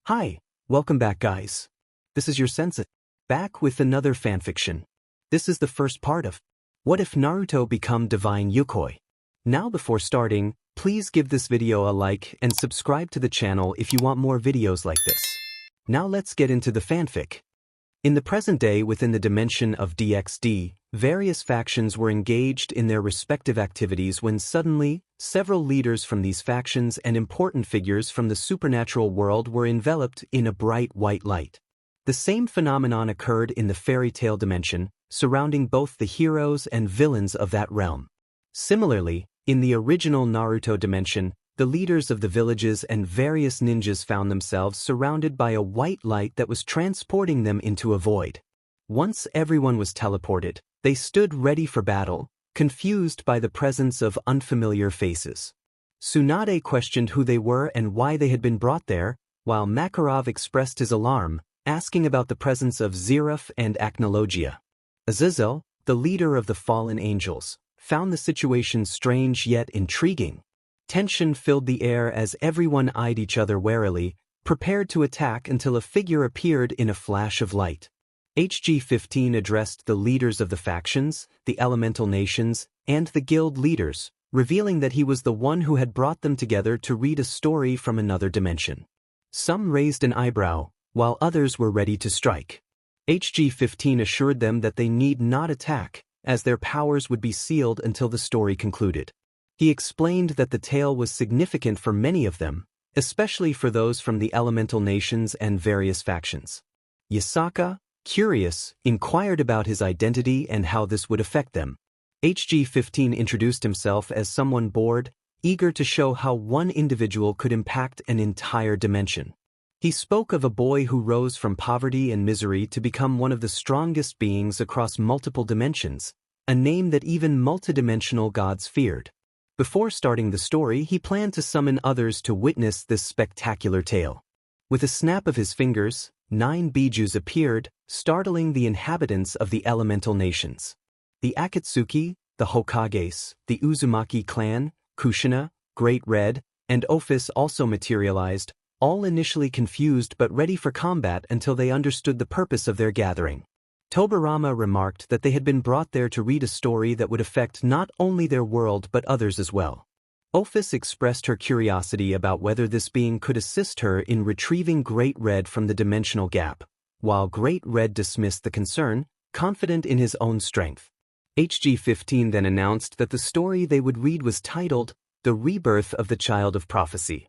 Hi, welcome back guys. This is your Sensei, back with another fanfiction. This is the first part of What If Naruto Become Divine Yukoi? Now before starting, please give this video a like and subscribe to the channel if you want more videos like this. Now let's get into the fanfic. In the present day within the dimension of DXD, various factions were engaged in their respective activities when suddenly, several leaders from these factions and important figures from the supernatural world were enveloped in a bright white light. The same phenomenon occurred in the fairy tale dimension, surrounding both the heroes and villains of that realm. Similarly, in the original Naruto dimension, the leaders of the villages and various ninjas found themselves surrounded by a white light that was transporting them into a void. Once everyone was teleported, they stood ready for battle, confused by the presence of unfamiliar faces. Tsunade questioned who they were and why they had been brought there, while Makarov expressed his alarm, asking about the presence of Zeref and Acnologia. Azazel, the leader of the fallen angels, found the situation strange yet intriguing. Tension filled the air as everyone eyed each other warily, prepared to attack until a figure appeared in a flash of light. HG-15 addressed the leaders of the factions, the elemental nations, and the guild leaders, revealing that he was the one who had brought them together to read a story from another dimension. Some raised an eyebrow, while others were ready to strike. HG-15 assured them that they need not attack, as their powers would be sealed until the story concluded. He explained that the tale was significant for many of them, especially for those from the elemental nations and various factions. Yasaka, curious, inquired about his identity and how this would affect them. HG-15 introduced himself as someone bored, eager to show how one individual could impact an entire dimension. He spoke of a boy who rose from poverty and misery to become one of the strongest beings across multiple dimensions, a name that even multidimensional gods feared. Before starting the story, he planned to summon others to witness this spectacular tale. With a snap of his fingers, 9 bijus appeared, startling the inhabitants of the elemental nations. The Akatsuki, the Hokages, the Uzumaki clan, Kushina, Great Red, and Ophis also materialized, all initially confused but ready for combat until they understood the purpose of their gathering. Tobirama remarked that they had been brought there to read a story that would affect not only their world but others as well. Ophis expressed her curiosity about whether this being could assist her in retrieving Great Red from the dimensional gap, while Great Red dismissed the concern, confident in his own strength. HG-15 then announced that the story they would read was titled, The Rebirth of the Child of Prophecy.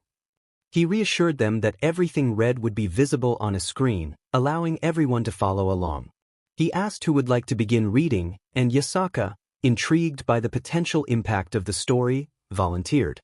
He reassured them that everything read would be visible on a screen, allowing everyone to follow along. He asked who would like to begin reading, and Yasaka, intrigued by the potential impact of the story, volunteered.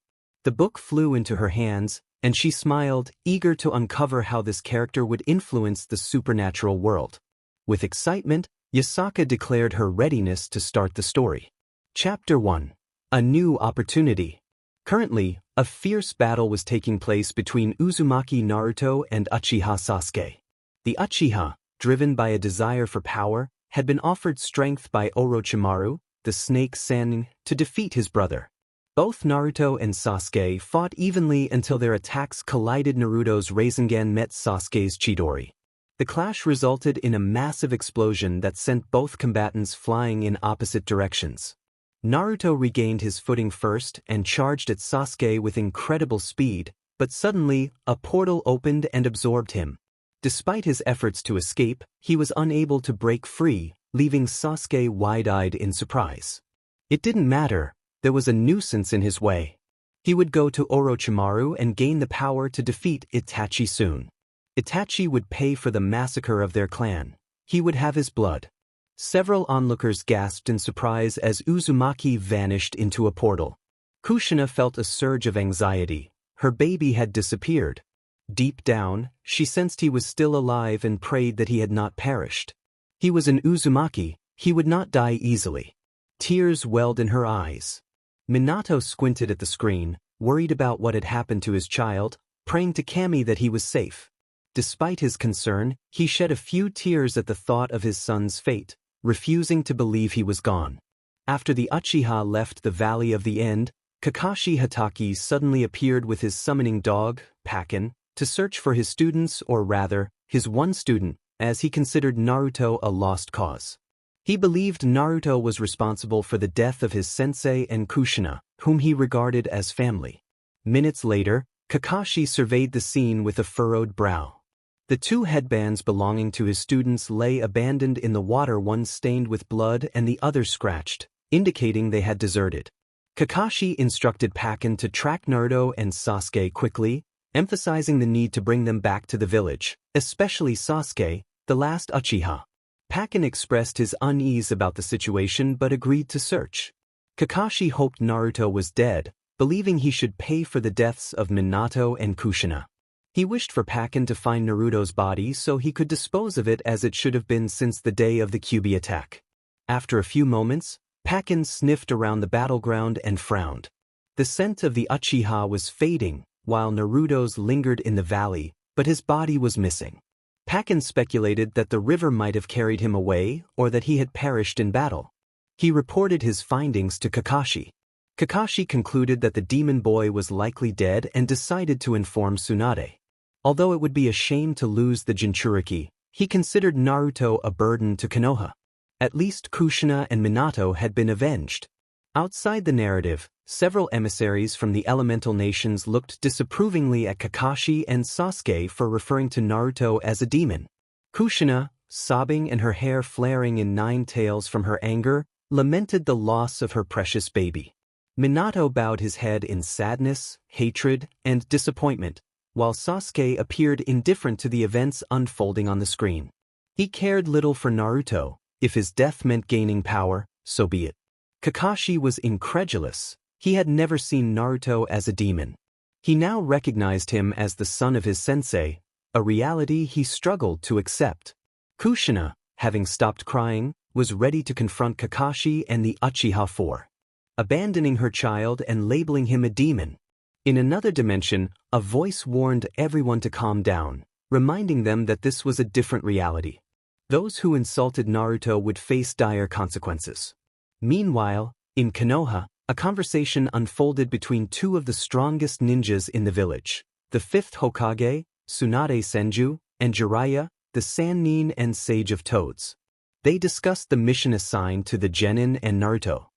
The book flew into her hands, and she smiled, eager to uncover how this character would influence the supernatural world. With excitement, Yasaka declared her readiness to start the story. Chapter 1. A New Opportunity. Currently, a fierce battle was taking place between Uzumaki Naruto and Uchiha Sasuke. The Uchiha, driven by a desire for power, had been offered strength by Orochimaru, the snake Sannin, to defeat his brother. Both Naruto and Sasuke fought evenly until their attacks collided. Naruto's Rasengan met Sasuke's Chidori. The clash resulted in a massive explosion that sent both combatants flying in opposite directions. Naruto regained his footing first and charged at Sasuke with incredible speed, but suddenly, a portal opened and absorbed him. Despite his efforts to escape, he was unable to break free, leaving Sasuke wide-eyed in surprise. It didn't matter, there was a nuisance in his way. He would go to Orochimaru and gain the power to defeat Itachi soon. Itachi would pay for the massacre of their clan. He would have his blood. Several onlookers gasped in surprise as Uzumaki vanished into a portal. Kushina felt a surge of anxiety. Her baby had disappeared. Deep down, she sensed he was still alive and prayed that he had not perished. He was an Uzumaki, he would not die easily. Tears welled in her eyes. Minato squinted at the screen, worried about what had happened to his child, praying to Kami that he was safe. Despite his concern, he shed a few tears at the thought of his son's fate, refusing to believe he was gone. After the Uchiha left the Valley of the End, Kakashi Hatake suddenly appeared with his summoning dog, Pakin, to search for his students, or rather, his one student, as he considered Naruto a lost cause. He believed Naruto was responsible for the death of his sensei and Kushina, whom he regarded as family. Minutes later, Kakashi surveyed the scene with a furrowed brow. The two headbands belonging to his students lay abandoned in the water, one stained with blood and the other scratched, indicating they had deserted. Kakashi instructed Pakken to track Naruto and Sasuke quickly, emphasizing the need to bring them back to the village, especially Sasuke, the last Uchiha. Pakken expressed his unease about the situation but agreed to search. Kakashi hoped Naruto was dead, believing he should pay for the deaths of Minato and Kushina. He wished for Pakken to find Naruto's body so he could dispose of it as it should have been since the day of the Kyuubi attack. After a few moments, Pakken sniffed around the battleground and frowned. The scent of the Uchiha was fading, while Naruto's lingered in the valley, but his body was missing. Pakken speculated that the river might have carried him away or that he had perished in battle. He reported his findings to Kakashi. Kakashi concluded that the demon boy was likely dead and decided to inform Tsunade. Although it would be a shame to lose the Jinchuriki, he considered Naruto a burden to Konoha. At least Kushina and Minato had been avenged. Outside the narrative, several emissaries from the elemental nations looked disapprovingly at Kakashi and Sasuke for referring to Naruto as a demon. Kushina, sobbing and her hair flaring in 9 tails from her anger, lamented the loss of her precious baby. Minato bowed his head in sadness, hatred, and disappointment, while Sasuke appeared indifferent to the events unfolding on the screen. He cared little for Naruto. If his death meant gaining power, so be it. Kakashi was incredulous. He had never seen Naruto as a demon. He now recognized him as the son of his sensei, a reality he struggled to accept. Kushina, having stopped crying, was ready to confront Kakashi and the Uchiha for abandoning her child and labeling him a demon. In another dimension, a voice warned everyone to calm down, reminding them that this was a different reality. Those who insulted Naruto would face dire consequences. Meanwhile, in Konoha, a conversation unfolded between two of the strongest ninjas in the village, the 5th Hokage, Tsunade Senju, and Jiraiya, the Sannin and Sage of Toads. They discussed the mission assigned to the Genin and Naruto.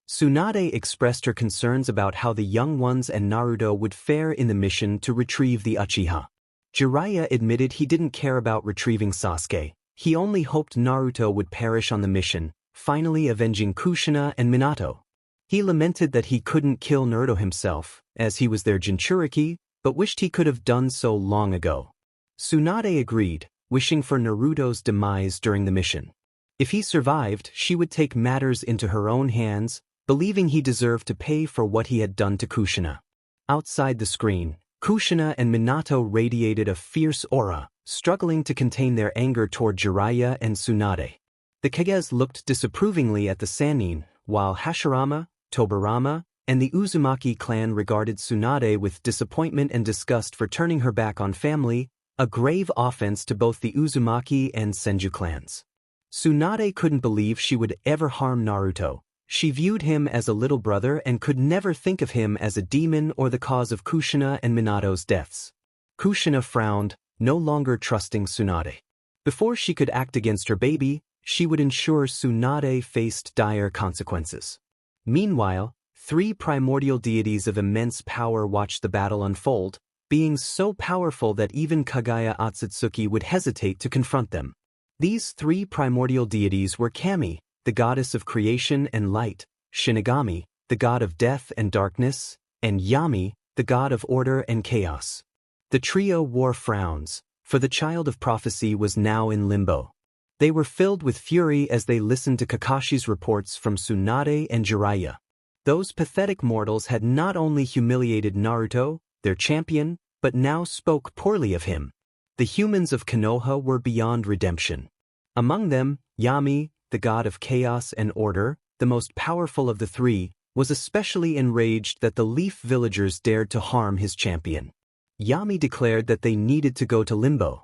Tsunade expressed her concerns about how the young ones and Naruto would fare in the mission to retrieve the Uchiha. Jiraiya admitted he didn't care about retrieving Sasuke. He only hoped Naruto would perish on the mission, finally avenging Kushina and Minato. He lamented that he couldn't kill Naruto himself, as he was their Jinchuriki, but wished he could have done so long ago. Tsunade agreed, wishing for Naruto's demise during the mission. If he survived, she would take matters into her own hands, believing he deserved to pay for what he had done to Kushina. Outside the screen, Kushina and Minato radiated a fierce aura, struggling to contain their anger toward Jiraiya and Tsunade. The Kages looked disapprovingly at the Sannin, while Hashirama, Tobirama, and the Uzumaki clan regarded Tsunade with disappointment and disgust for turning her back on family, a grave offense to both the Uzumaki and Senju clans. Tsunade couldn't believe she would ever harm Naruto. She viewed him as a little brother and could never think of him as a demon or the cause of Kushina and Minato's deaths. Kushina frowned, no longer trusting Tsunade. Before she could act against her baby, she would ensure Tsunade faced dire consequences. Meanwhile, 3 primordial deities of immense power watched the battle unfold, beings so powerful that even Kagaya Otsutsuki would hesitate to confront them. These 3 primordial deities were Kami, the goddess of creation and light, Shinigami, the god of death and darkness, and Yami, the god of order and chaos. The trio wore frowns, for the child of prophecy was now in limbo. They were filled with fury as they listened to Kakashi's reports from Tsunade and Jiraiya. Those pathetic mortals had not only humiliated Naruto, their champion, but now spoke poorly of him. The humans of Konoha were beyond redemption. Among them, Yami, the god of chaos and order, the most powerful of the 3, was especially enraged that the Leaf villagers dared to harm his champion. Yami declared that they needed to go to Limbo.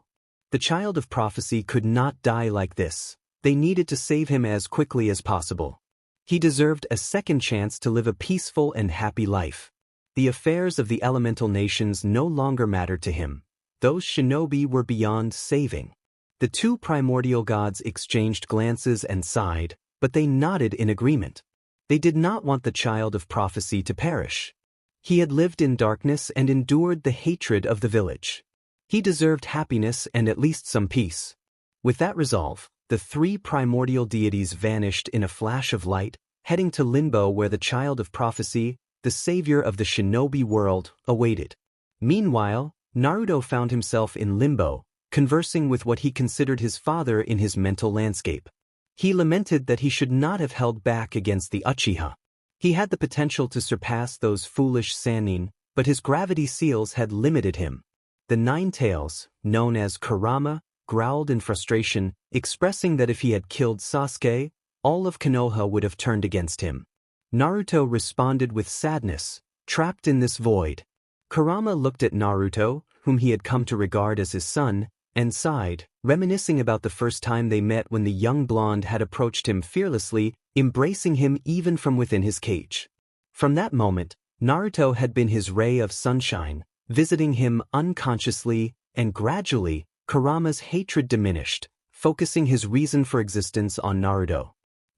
The child of prophecy could not die like this. They needed to save him as quickly as possible. He deserved a second chance to live a peaceful and happy life. The affairs of the elemental nations no longer mattered to him. those shinobi were beyond saving. The two primordial gods exchanged glances and sighed, but they nodded in agreement. They did not want the child of prophecy to perish. He had lived in darkness and endured the hatred of the village. He deserved happiness and at least some peace. With that resolve, the three primordial deities vanished in a flash of light, heading to Limbo where the child of prophecy, the savior of the shinobi world, awaited. Meanwhile, Naruto found himself in Limbo, conversing with what he considered his father in his mental landscape. He lamented that he should not have held back against the Uchiha. He had the potential to surpass those foolish Sannin, but his gravity seals had limited him. The Nine Tails, known as Kurama, growled in frustration, expressing that if he had killed Sasuke, all of Konoha would have turned against him. Naruto responded with sadness, trapped in this void. Kurama looked at Naruto, whom he had come to regard as his son, and sighed, reminiscing about the first time they met when the young blonde had approached him fearlessly, embracing him even from within his cage. From that moment, Naruto had been his ray of sunshine, visiting him unconsciously, and gradually, Kurama's hatred diminished, focusing his reason for existence on Naruto.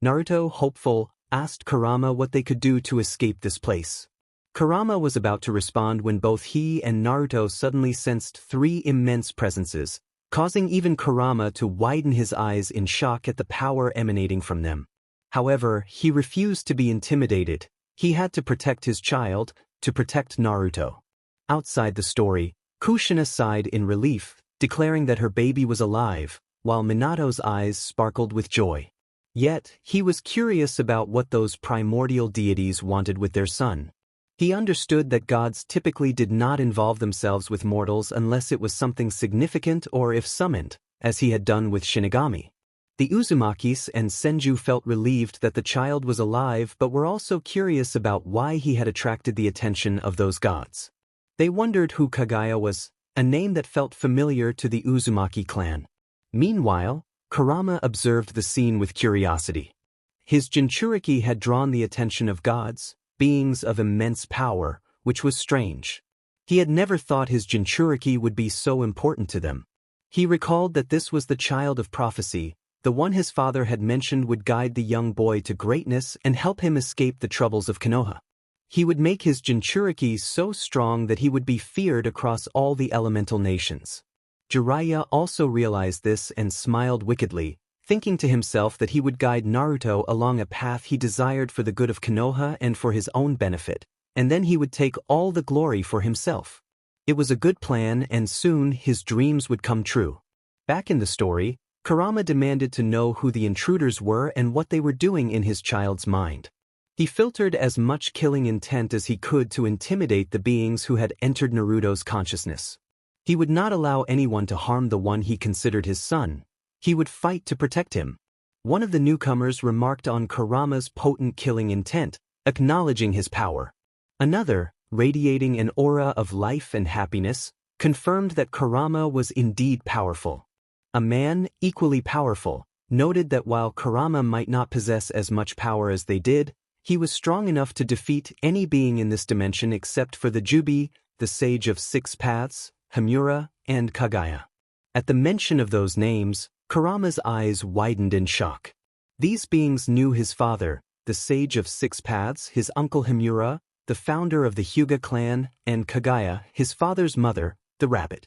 Naruto, hopeful, asked Kurama what they could do to escape this place. Kurama was about to respond when both he and Naruto suddenly sensed three immense presences, causing even Kurama to widen his eyes in shock at the power emanating from them. However, he refused to be intimidated. He had to protect his child, to protect Naruto. Outside the story, Kushina sighed in relief, declaring that her baby was alive, while Minato's eyes sparkled with joy. Yet, he was curious about what those primordial deities wanted with their son. He understood that gods typically did not involve themselves with mortals unless it was something significant or if summoned, as he had done with Shinigami. The Uzumakis and Senju felt relieved that the child was alive but were also curious about why he had attracted the attention of those gods. They wondered who Kagaya was, a name that felt familiar to the Uzumaki clan. Meanwhile, Kurama observed the scene with curiosity. His Jinchuriki had drawn the attention of gods, beings of immense power, which was strange. He had never thought his Jinchuriki would be so important to them. He recalled that this was the child of prophecy, the one his father had mentioned would guide the young boy to greatness and help him escape the troubles of Konoha. He would make his Jinchuriki so strong that he would be feared across all the elemental nations. Jiraiya also realized this and smiled wickedly, thinking to himself that he would guide Naruto along a path he desired for the good of Konoha and for his own benefit, and then he would take all the glory for himself. It was a good plan and soon his dreams would come true. Back in the story, Kurama demanded to know who the intruders were and what they were doing in his child's mind. He filtered as much killing intent as he could to intimidate the beings who had entered Naruto's consciousness. He would not allow anyone to harm the one he considered his son. He would fight to protect him. One of the newcomers remarked on Kurama's potent killing intent, acknowledging his power. Another, radiating an aura of life and happiness, confirmed that Kurama was indeed powerful. A man, equally powerful, noted that while Kurama might not possess as much power as they did, he was strong enough to defeat any being in this dimension except for the Jubi, the Sage of Six Paths, Hamura, and Kagaya. At the mention of those names, Kurama's eyes widened in shock. These beings knew his father, the Sage of Six Paths, his uncle Hamura, the founder of the Hyuga clan, and Kagaya, his father's mother, the rabbit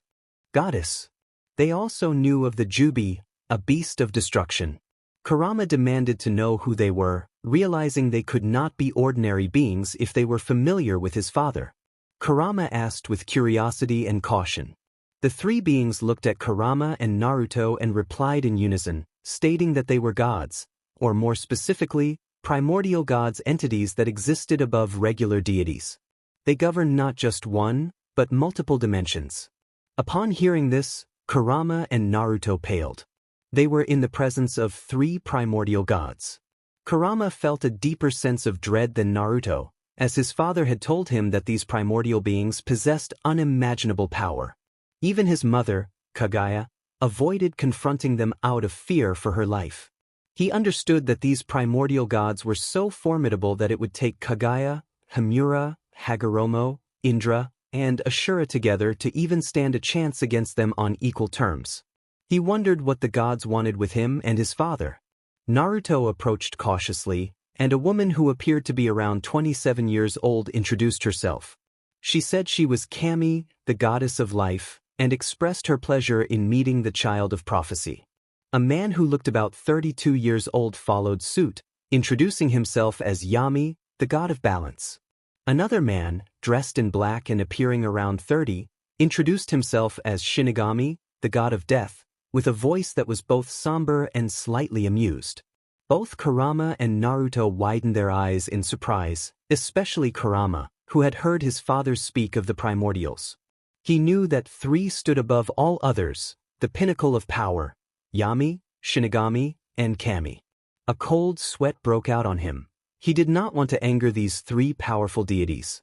goddess. They also knew of the Jubi, a beast of destruction. Kurama demanded to know who they were, realizing they could not be ordinary beings if they were familiar with his father. Kurama asked with curiosity and caution. The three beings looked at Kurama and Naruto and replied in unison, stating that they were gods, or more specifically, primordial gods, entities that existed above regular deities. They governed not just one, but multiple dimensions. Upon hearing this, Kurama and Naruto paled. They were in the presence of three primordial gods. Kurama felt a deeper sense of dread than Naruto, as his father had told him that these primordial beings possessed unimaginable power. Even his mother, Kagaya, avoided confronting them out of fear for her life. He understood that these primordial gods were so formidable that it would take Kagaya, Hamura, Hagoromo, Indra, and Ashura together to even stand a chance against them on equal terms. He wondered what the gods wanted with him and his father. Naruto approached cautiously, and a woman who appeared to be around 27 years old introduced herself. She said she was Kami, the goddess of life, and expressed her pleasure in meeting the child of prophecy. A man who looked about 32 years old followed suit, introducing himself as Yami, the god of balance. Another man, dressed in black and appearing around 30, introduced himself as Shinigami, the god of death, with a voice that was both somber and slightly amused. Both Kurama and Naruto widened their eyes in surprise, especially Kurama, who had heard his father speak of the primordials. He knew that three stood above all others, the pinnacle of power: Yami, Shinigami, and Kami. A cold sweat broke out on him. He did not want to anger these three powerful deities.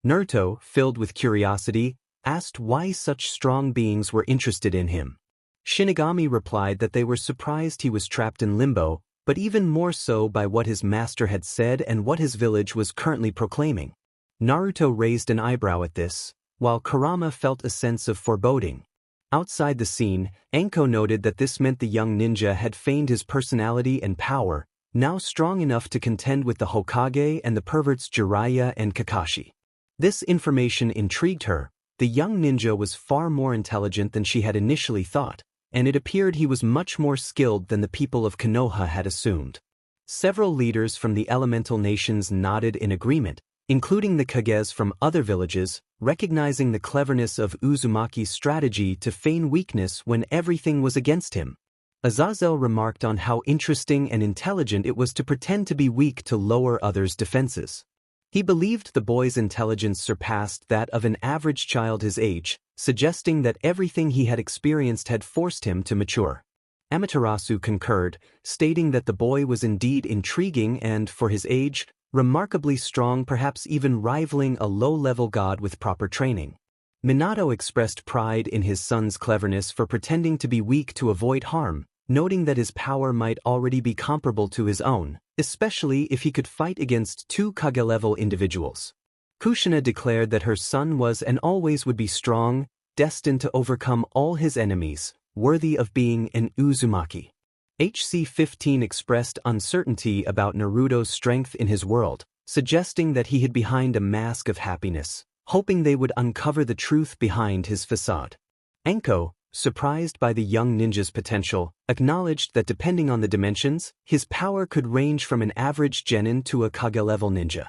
Naruto, filled with curiosity, asked why such strong beings were interested in him. Shinigami replied that they were surprised he was trapped in limbo, but even more so by what his master had said and what his village was currently proclaiming. Naruto raised an eyebrow at this, while Kurama felt a sense of foreboding. Outside the scene, Anko noted that this meant the young ninja had feigned his personality and power, now strong enough to contend with the Hokage and the perverts Jiraiya and Kakashi. This information intrigued her. The young ninja was far more intelligent than she had initially thought, and it appeared he was much more skilled than the people of Konoha had assumed. Several leaders from the elemental nations nodded in agreement, including the Kages from other villages, recognizing the cleverness of Uzumaki's strategy to feign weakness when everything was against him. Azazel remarked on how interesting and intelligent it was to pretend to be weak to lower others' defenses. He believed the boy's intelligence surpassed that of an average child his age, suggesting that everything he had experienced had forced him to mature. Amaterasu concurred, stating that the boy was indeed intriguing and, for his age, remarkably strong, perhaps even rivaling a low-level god with proper training. Minato expressed pride in his son's cleverness for pretending to be weak to avoid harm, noting that his power might already be comparable to his own, especially if he could fight against two Kage-level individuals. Kushina declared that her son was and always would be strong, destined to overcome all his enemies, worthy of being an Uzumaki. HC-15 expressed uncertainty about Naruto's strength in his world, suggesting that he hid behind a mask of happiness, hoping they would uncover the truth behind his facade. Anko, surprised by the young ninja's potential, acknowledged that depending on the dimensions, his power could range from an average genin to a Kage-level ninja.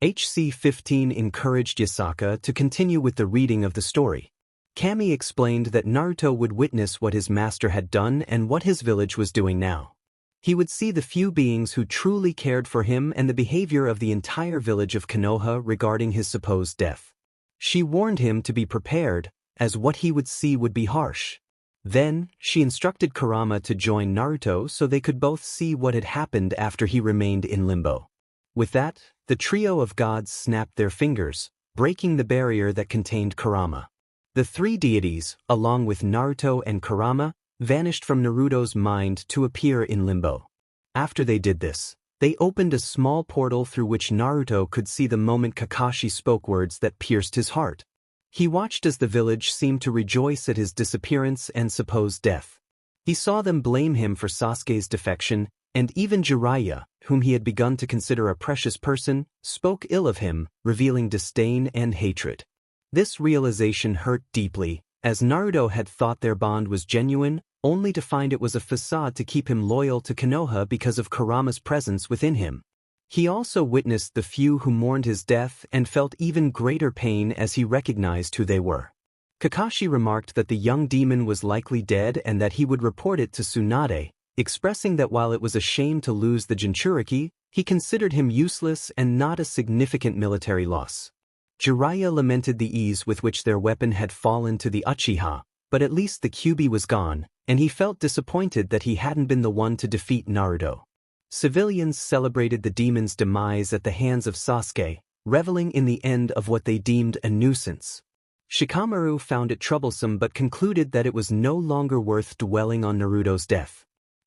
HC-15 encouraged Yasaka to continue with the reading of the story. Kami explained that Naruto would witness what his master had done and what his village was doing now. He would see the few beings who truly cared for him and the behavior of the entire village of Konoha regarding his supposed death. She warned him to be prepared, as what he would see would be harsh. Then, she instructed Kurama to join Naruto so they could both see what had happened after he remained in limbo. With that, the trio of gods snapped their fingers, breaking the barrier that contained Kurama. The three deities, along with Naruto and Kurama, vanished from Naruto's mind to appear in limbo. After they did this, they opened a small portal through which Naruto could see the moment Kakashi spoke words that pierced his heart. He watched as the village seemed to rejoice at his disappearance and supposed death. He saw them blame him for Sasuke's defection, and even Jiraiya, whom he had begun to consider a precious person, spoke ill of him, revealing disdain and hatred. This realization hurt deeply, as Naruto had thought their bond was genuine, only to find it was a facade to keep him loyal to Konoha because of Kurama's presence within him. He also witnessed the few who mourned his death and felt even greater pain as he recognized who they were. Kakashi remarked that the young demon was likely dead and that he would report it to Tsunade, expressing that while it was a shame to lose the Jinchuriki, he considered him useless and not a significant military loss. Jiraiya lamented the ease with which their weapon had fallen to the Uchiha, but at least the Kyuubi was gone, and he felt disappointed that he hadn't been the one to defeat Naruto. Civilians celebrated the demon's demise at the hands of Sasuke, reveling in the end of what they deemed a nuisance. Shikamaru found it troublesome but concluded that it was no longer worth dwelling on Naruto's death.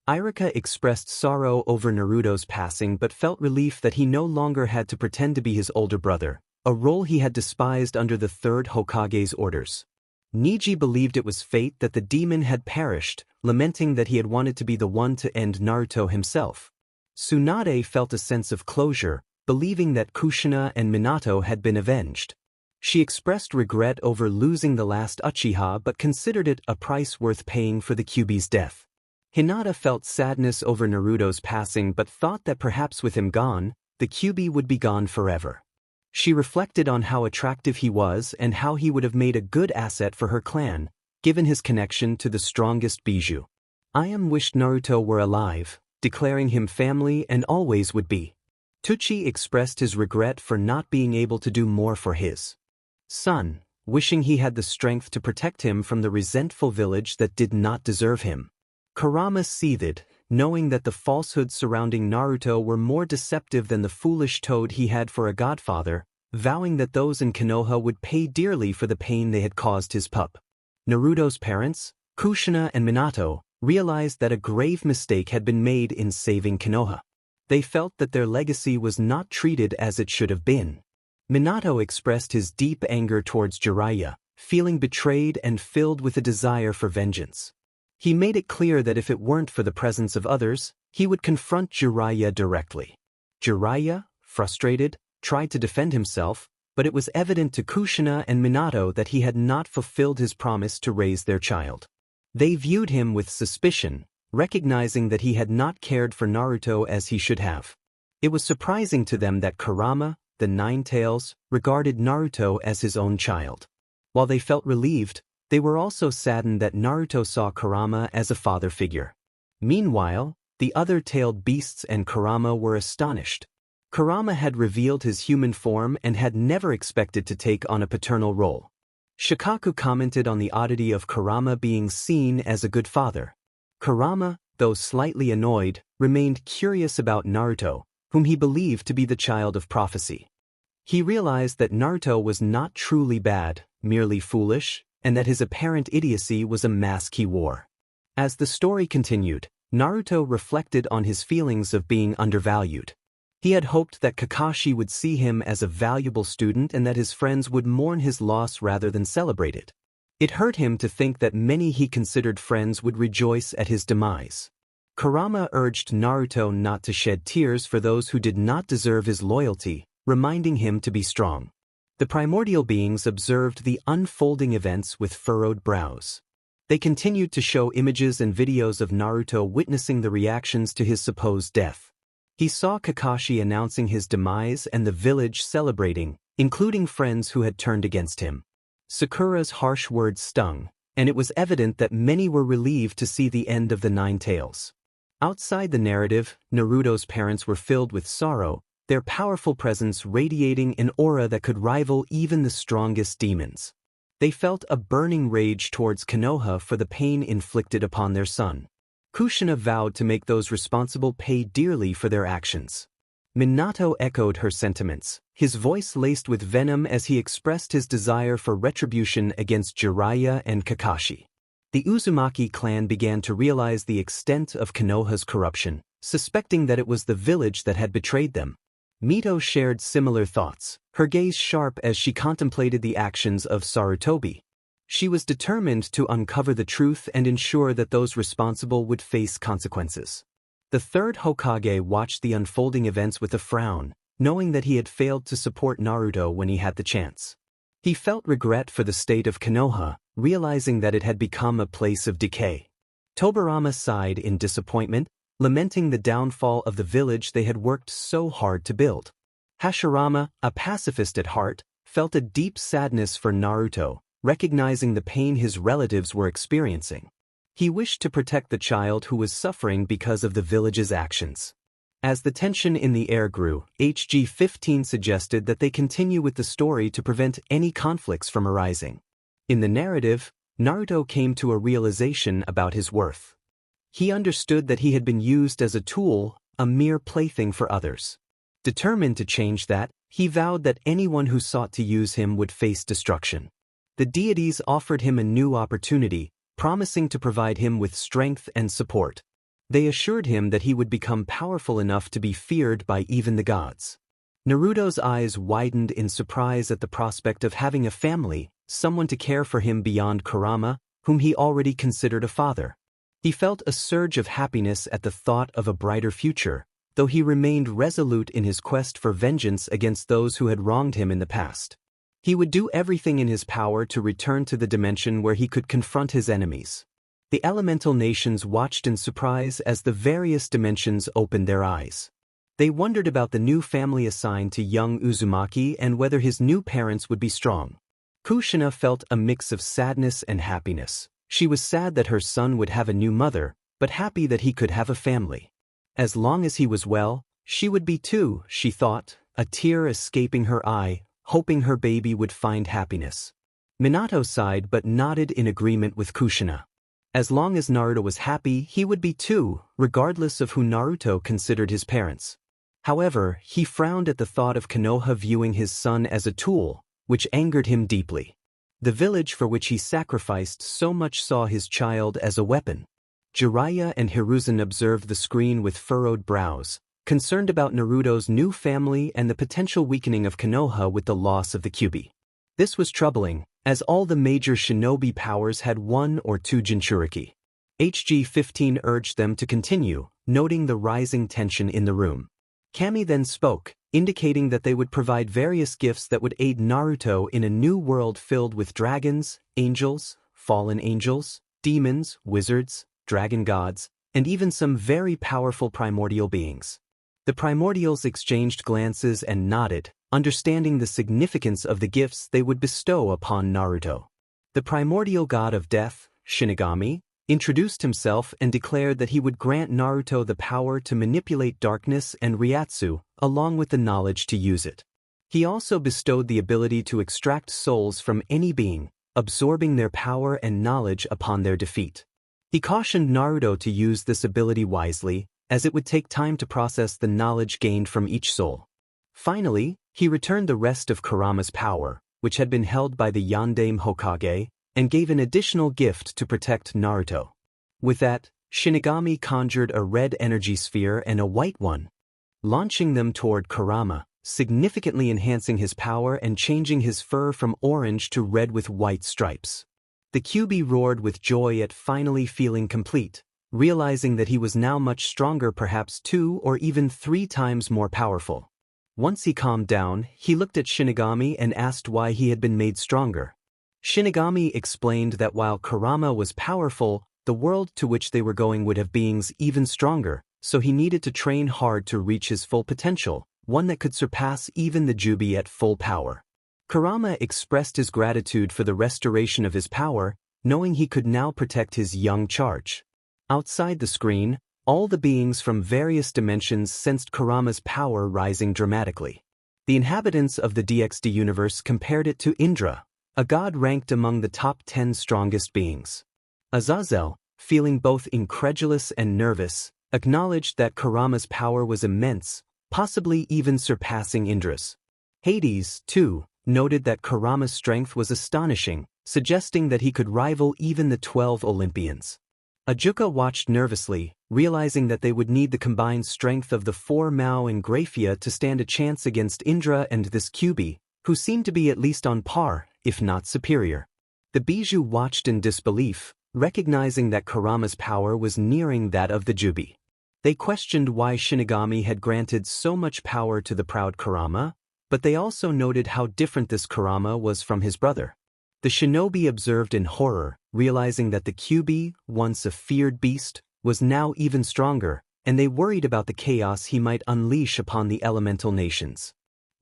Iruka expressed sorrow over Naruto's passing but felt relief that he no longer had to pretend to be his older brother, a role he had despised under the third Hokage's orders. Niji believed it was fate that the demon had perished, lamenting that he had wanted to be the one to end Naruto himself. Tsunade felt a sense of closure, believing that Kushina and Minato had been avenged. She expressed regret over losing the last Uchiha but considered it a price worth paying for the Kyuubi's death. Hinata felt sadness over Naruto's passing but thought that perhaps with him gone, the Kyuubi would be gone forever. She reflected on how attractive he was and how he would have made a good asset for her clan, given his connection to the strongest Bijou. Ayame wished Naruto were alive, declaring him family and always would be. Teuchi expressed his regret for not being able to do more for his son, wishing he had the strength to protect him from the resentful village that did not deserve him. Kurama seethed, knowing that the falsehoods surrounding Naruto were more deceptive than the foolish toad he had for a godfather, vowing that those in Konoha would pay dearly for the pain they had caused his pup. Naruto's parents, Kushina and Minato, realized that a grave mistake had been made in saving Konoha. They felt that their legacy was not treated as it should have been. Minato expressed his deep anger towards Jiraiya, feeling betrayed and filled with a desire for vengeance. He made it clear that if it weren't for the presence of others, he would confront Jiraiya directly. Jiraiya, frustrated, tried to defend himself, but it was evident to Kushina and Minato that he had not fulfilled his promise to raise their child. They viewed him with suspicion, recognizing that he had not cared for Naruto as he should have. It was surprising to them that Kurama, the Nine-Tails, regarded Naruto as his own child. While they felt relieved, they were also saddened that Naruto saw Kurama as a father figure. Meanwhile, the other tailed beasts and Kurama were astonished. Kurama had revealed his human form and had never expected to take on a paternal role. Shikaku commented on the oddity of Kurama being seen as a good father. Kurama, though slightly annoyed, remained curious about Naruto, whom he believed to be the child of prophecy. He realized that Naruto was not truly bad, merely foolish, and that his apparent idiocy was a mask he wore. As the story continued, Naruto reflected on his feelings of being undervalued. He had hoped that Kakashi would see him as a valuable student and that his friends would mourn his loss rather than celebrate it. It hurt him to think that many he considered friends would rejoice at his demise. Kurama urged Naruto not to shed tears for those who did not deserve his loyalty, reminding him to be strong. The primordial beings observed the unfolding events with furrowed brows. They continued to show images and videos of Naruto witnessing the reactions to his supposed death. He saw Kakashi announcing his demise and the village celebrating, including friends who had turned against him. Sakura's harsh words stung, and it was evident that many were relieved to see the end of the Nine-Tails. Outside the narrative, Naruto's parents were filled with sorrow, their powerful presence radiating an aura that could rival even the strongest demons. They felt a burning rage towards Konoha for the pain inflicted upon their son. Kushina vowed to make those responsible pay dearly for their actions. Minato echoed her sentiments, his voice laced with venom as he expressed his desire for retribution against Jiraiya and Kakashi. The Uzumaki clan began to realize the extent of Konoha's corruption, suspecting that it was the village that had betrayed them. Mito shared similar thoughts, her gaze sharp as she contemplated the actions of Sarutobi. She was determined to uncover the truth and ensure that those responsible would face consequences. The third Hokage watched the unfolding events with a frown, knowing that he had failed to support Naruto when he had the chance. He felt regret for the state of Konoha, realizing that it had become a place of decay. Tobirama sighed in disappointment, lamenting the downfall of the village they had worked so hard to build. Hashirama, a pacifist at heart, felt a deep sadness for Naruto, recognizing the pain his relatives were experiencing. He wished to protect the child who was suffering because of the village's actions. As the tension in the air grew, HG-15 suggested that they continue with the story to prevent any conflicts from arising. In the narrative, Naruto came to a realization about his worth. He understood that he had been used as a tool, a mere plaything for others. Determined to change that, he vowed that anyone who sought to use him would face destruction. The deities offered him a new opportunity, promising to provide him with strength and support. They assured him that he would become powerful enough to be feared by even the gods. Naruto's eyes widened in surprise at the prospect of having a family, someone to care for him beyond Kurama, whom he already considered a father. He felt a surge of happiness at the thought of a brighter future, though he remained resolute in his quest for vengeance against those who had wronged him in the past. He would do everything in his power to return to the dimension where he could confront his enemies. The elemental nations watched in surprise as the various dimensions opened their eyes. They wondered about the new family assigned to young Uzumaki and whether his new parents would be strong. Kushina felt a mix of sadness and happiness. She was sad that her son would have a new mother, but happy that he could have a family. As long as he was well, she would be too, she thought, a tear escaping her eye, hoping her baby would find happiness. Minato sighed but nodded in agreement with Kushina. As long as Naruto was happy, he would be too, regardless of who Naruto considered his parents. However, he frowned at the thought of Konoha viewing his son as a tool, which angered him deeply. The village for which he sacrificed so much saw his child as a weapon. Jiraiya and Hiruzen observed the screen with furrowed brows, concerned about Naruto's new family and the potential weakening of Konoha with the loss of the Kyuubi. This was troubling, as all the major shinobi powers had one or two Jinchuriki. HG-15 urged them to continue, noting the rising tension in the room. Kami then spoke, indicating that they would provide various gifts that would aid Naruto in a new world filled with dragons, angels, fallen angels, demons, wizards, dragon gods, and even some very powerful primordial beings. The primordials exchanged glances and nodded, understanding the significance of the gifts they would bestow upon Naruto. The primordial god of death, Shinigami, introduced himself and declared that he would grant Naruto the power to manipulate darkness and Ryatsu, along with the knowledge to use it. He also bestowed the ability to extract souls from any being, absorbing their power and knowledge upon their defeat. He cautioned Naruto to use this ability wisely, as it would take time to process the knowledge gained from each soul. Finally, he returned the rest of Kurama's power, which had been held by the Yondaime Hokage, and gave an additional gift to protect Naruto. With that, Shinigami conjured a red energy sphere and a white one, launching them toward Kurama, significantly enhancing his power and changing his fur from orange to red with white stripes. The Kyuubi roared with joy at finally feeling complete, realizing that he was now much stronger, perhaps 2 or even 3 times more powerful. Once he calmed down, he looked at Shinigami and asked why he had been made stronger. Shinigami explained that while Kurama was powerful, the world to which they were going would have beings even stronger, so he needed to train hard to reach his full potential, one that could surpass even the Kyuubi at full power. Kurama expressed his gratitude for the restoration of his power, knowing he could now protect his young charge. Outside the screen, all the beings from various dimensions sensed Kurama's power rising dramatically. The inhabitants of the DxD universe compared it to Indra, a god ranked among the top 10 strongest beings. Azazel, feeling both incredulous and nervous, acknowledged that Kurama's power was immense, possibly even surpassing Indra's. Hades, too, noted that Kurama's strength was astonishing, suggesting that he could rival even the 12 Olympians. Ajuka watched nervously, realizing that they would need the combined strength of the 4 Mao and Graphia to stand a chance against Indra and this Kyuubi, who seemed to be at least on par, if not superior. The Bijou watched in disbelief, recognizing that Kurama's power was nearing that of the Kyuubi. They questioned why Shinigami had granted so much power to the proud Kurama, but they also noted how different this Kurama was from his brother. The shinobi observed in horror, realizing that the Kyuubi, once a feared beast, was now even stronger, and they worried about the chaos he might unleash upon the elemental nations.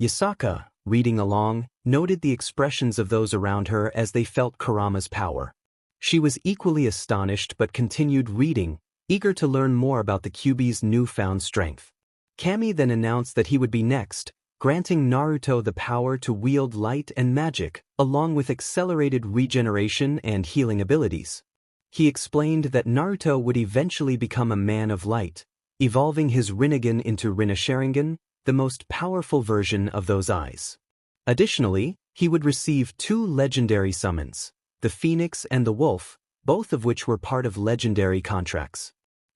Yasaka, reading along, noted the expressions of those around her as they felt Kurama's power. She was equally astonished but continued reading, eager to learn more about the Kyuubi's newfound strength. Kami then announced that he would be next, granting Naruto the power to wield light and magic, along with accelerated regeneration and healing abilities. He explained that Naruto would eventually become a man of light, evolving his Rinnegan into Rinne-Sharingan, the most powerful version of those eyes. Additionally, he would receive 2 legendary summons, the Phoenix and the Wolf, both of which were part of legendary contracts.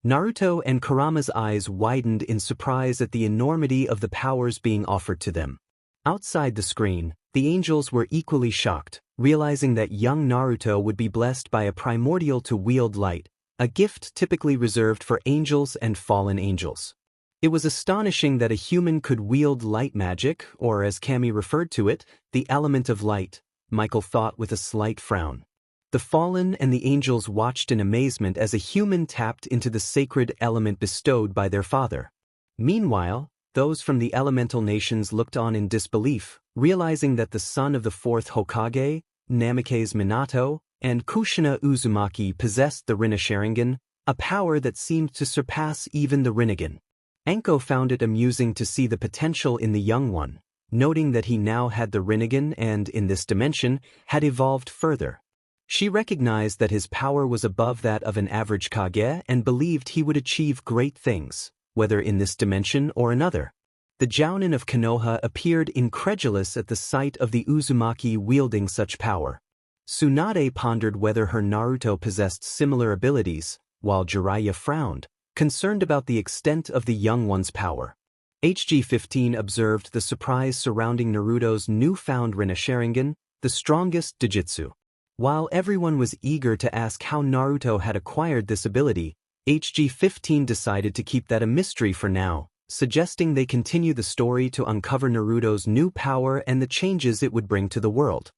Naruto and Kurama's eyes widened in surprise at the enormity of the powers being offered to them. Outside the screen, the angels were equally shocked, realizing that young Naruto would be blessed by a primordial to wield light, a gift typically reserved for angels and fallen angels. It was astonishing that a human could wield light magic, or as Kami referred to it, the element of light, Michael thought with a slight frown. The fallen and the angels watched in amazement as a human tapped into the sacred element bestowed by their father. Meanwhile, those from the elemental nations looked on in disbelief, realizing that the son of the fourth Hokage, Namikaze Minato, and Kushina Uzumaki possessed the Rinne Sharingan, a power that seemed to surpass even the Rinnegan. Anko found it amusing to see the potential in the young one, noting that he now had the Rinnegan and, in this dimension, had evolved further. She recognized that his power was above that of an average Kage and believed he would achieve great things, whether in this dimension or another. The Jounin of Konoha appeared incredulous at the sight of the Uzumaki wielding such power. Tsunade pondered whether her Naruto possessed similar abilities, while Jiraiya frowned, concerned about the extent of the young one's power. HG-15 observed the surprise surrounding Naruto's newfound Rinne Sharingan, the strongest Dojutsu. While everyone was eager to ask how Naruto had acquired this ability, HG-15 decided to keep that a mystery for now, suggesting they continue the story to uncover Naruto's new power and the changes it would bring to the world.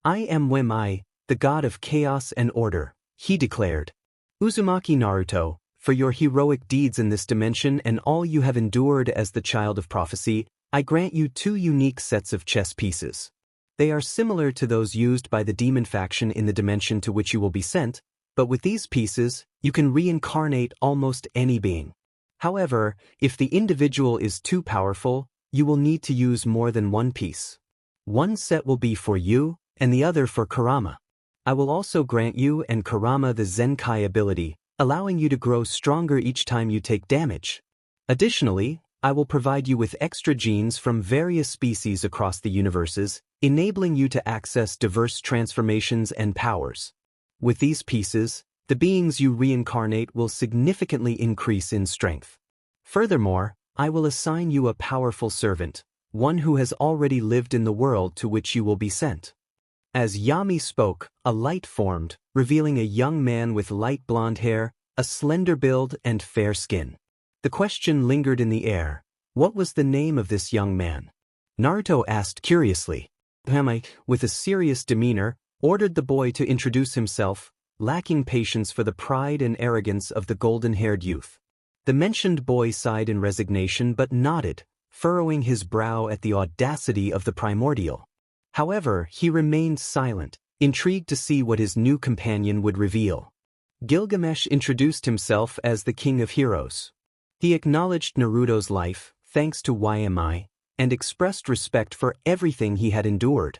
"I am BGMI, the god of chaos and order," he declared. "Uzumaki Naruto, for your heroic deeds in this dimension and all you have endured as the child of prophecy, I grant you 2 unique sets of chess pieces. They are similar to those used by the demon faction in the dimension to which you will be sent, but with these pieces, you can reincarnate almost any being. However, if the individual is too powerful, you will need to use more than one piece. One set will be for you, and the other for Kurama. I will also grant you and Kurama the Zenkai ability, allowing you to grow stronger each time you take damage. Additionally, I will provide you with extra genes from various species across the universes, enabling you to access diverse transformations and powers. With these pieces, the beings you reincarnate will significantly increase in strength. Furthermore, I will assign you a powerful servant, one who has already lived in the world to which you will be sent." As Yami spoke, a light formed, revealing a young man with light blonde hair, a slender build, and fair skin. The question lingered in the air: what was the name of this young man? Naruto asked curiously. BGMI, with a serious demeanor, ordered the boy to introduce himself, lacking patience for the pride and arrogance of the golden-haired youth. The mentioned boy sighed in resignation but nodded, furrowing his brow at the audacity of the primordial. However, he remained silent, intrigued to see what his new companion would reveal. Gilgamesh introduced himself as the King of Heroes. He acknowledged Naruto's life, thanks to BGMI, and expressed respect for everything he had endured.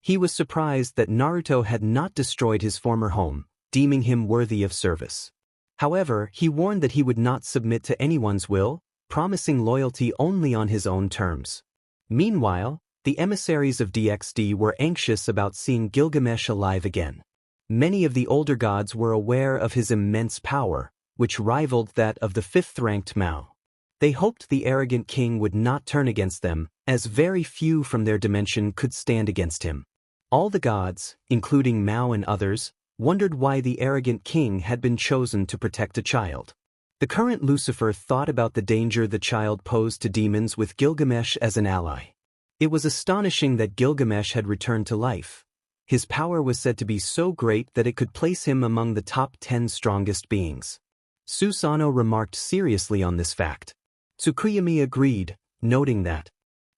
He was surprised that Naruto had not destroyed his former home, deeming him worthy of service. However, he warned that he would not submit to anyone's will, promising loyalty only on his own terms. Meanwhile, the emissaries of DXD were anxious about seeing Gilgamesh alive again. Many of the older gods were aware of his immense power, which rivaled that of the 5th-ranked Mao. They hoped the arrogant king would not turn against them, as very few from their dimension could stand against him. All the gods, including Mao and others, wondered why the arrogant king had been chosen to protect a child. The current Lucifer thought about the danger the child posed to demons with Gilgamesh as an ally. It was astonishing that Gilgamesh had returned to life. His power was said to be so great that it could place him among the top 10 strongest beings. Susanoo remarked seriously on this fact. Tsukuyomi agreed, noting that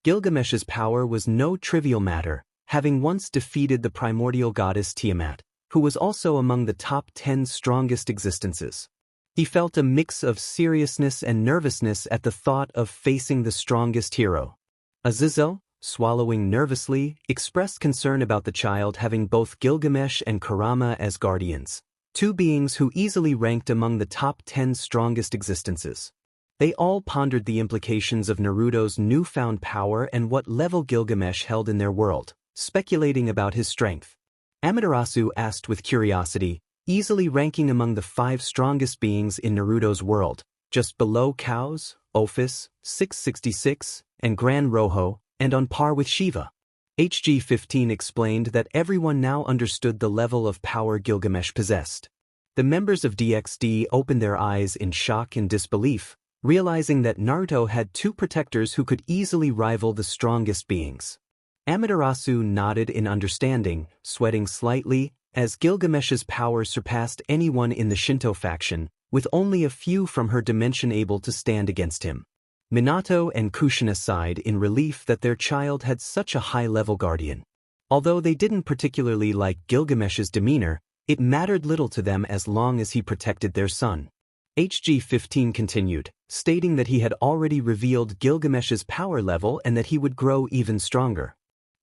Gilgamesh's power was no trivial matter, having once defeated the primordial goddess Tiamat, who was also among the top 10 strongest existences. He felt a mix of seriousness and nervousness at the thought of facing the strongest hero. Azazel, swallowing nervously, expressed concern about the child having both Gilgamesh and Kurama as guardians, 2 beings who easily ranked among the top 10 strongest existences. They all pondered the implications of Naruto's newfound power and what level Gilgamesh held in their world, speculating about his strength. Amaterasu asked with curiosity, easily ranking among the 5 strongest beings in Naruto's world, just below Cows, Ophis, 666, and Gran Rojo, and on par with Shiva. HG-15 explained that everyone now understood the level of power Gilgamesh possessed. The members of DXD opened their eyes in shock and disbelief, realizing that Naruto had 2 protectors who could easily rival the strongest beings. Amaterasu nodded in understanding, sweating slightly, as Gilgamesh's power surpassed anyone in the Shinto faction, with only a few from her dimension able to stand against him. Minato and Kushina sighed in relief that their child had such a high-level guardian. Although they didn't particularly like Gilgamesh's demeanor, it mattered little to them as long as he protected their son. HG-15 continued, stating that he had already revealed Gilgamesh's power level and that he would grow even stronger.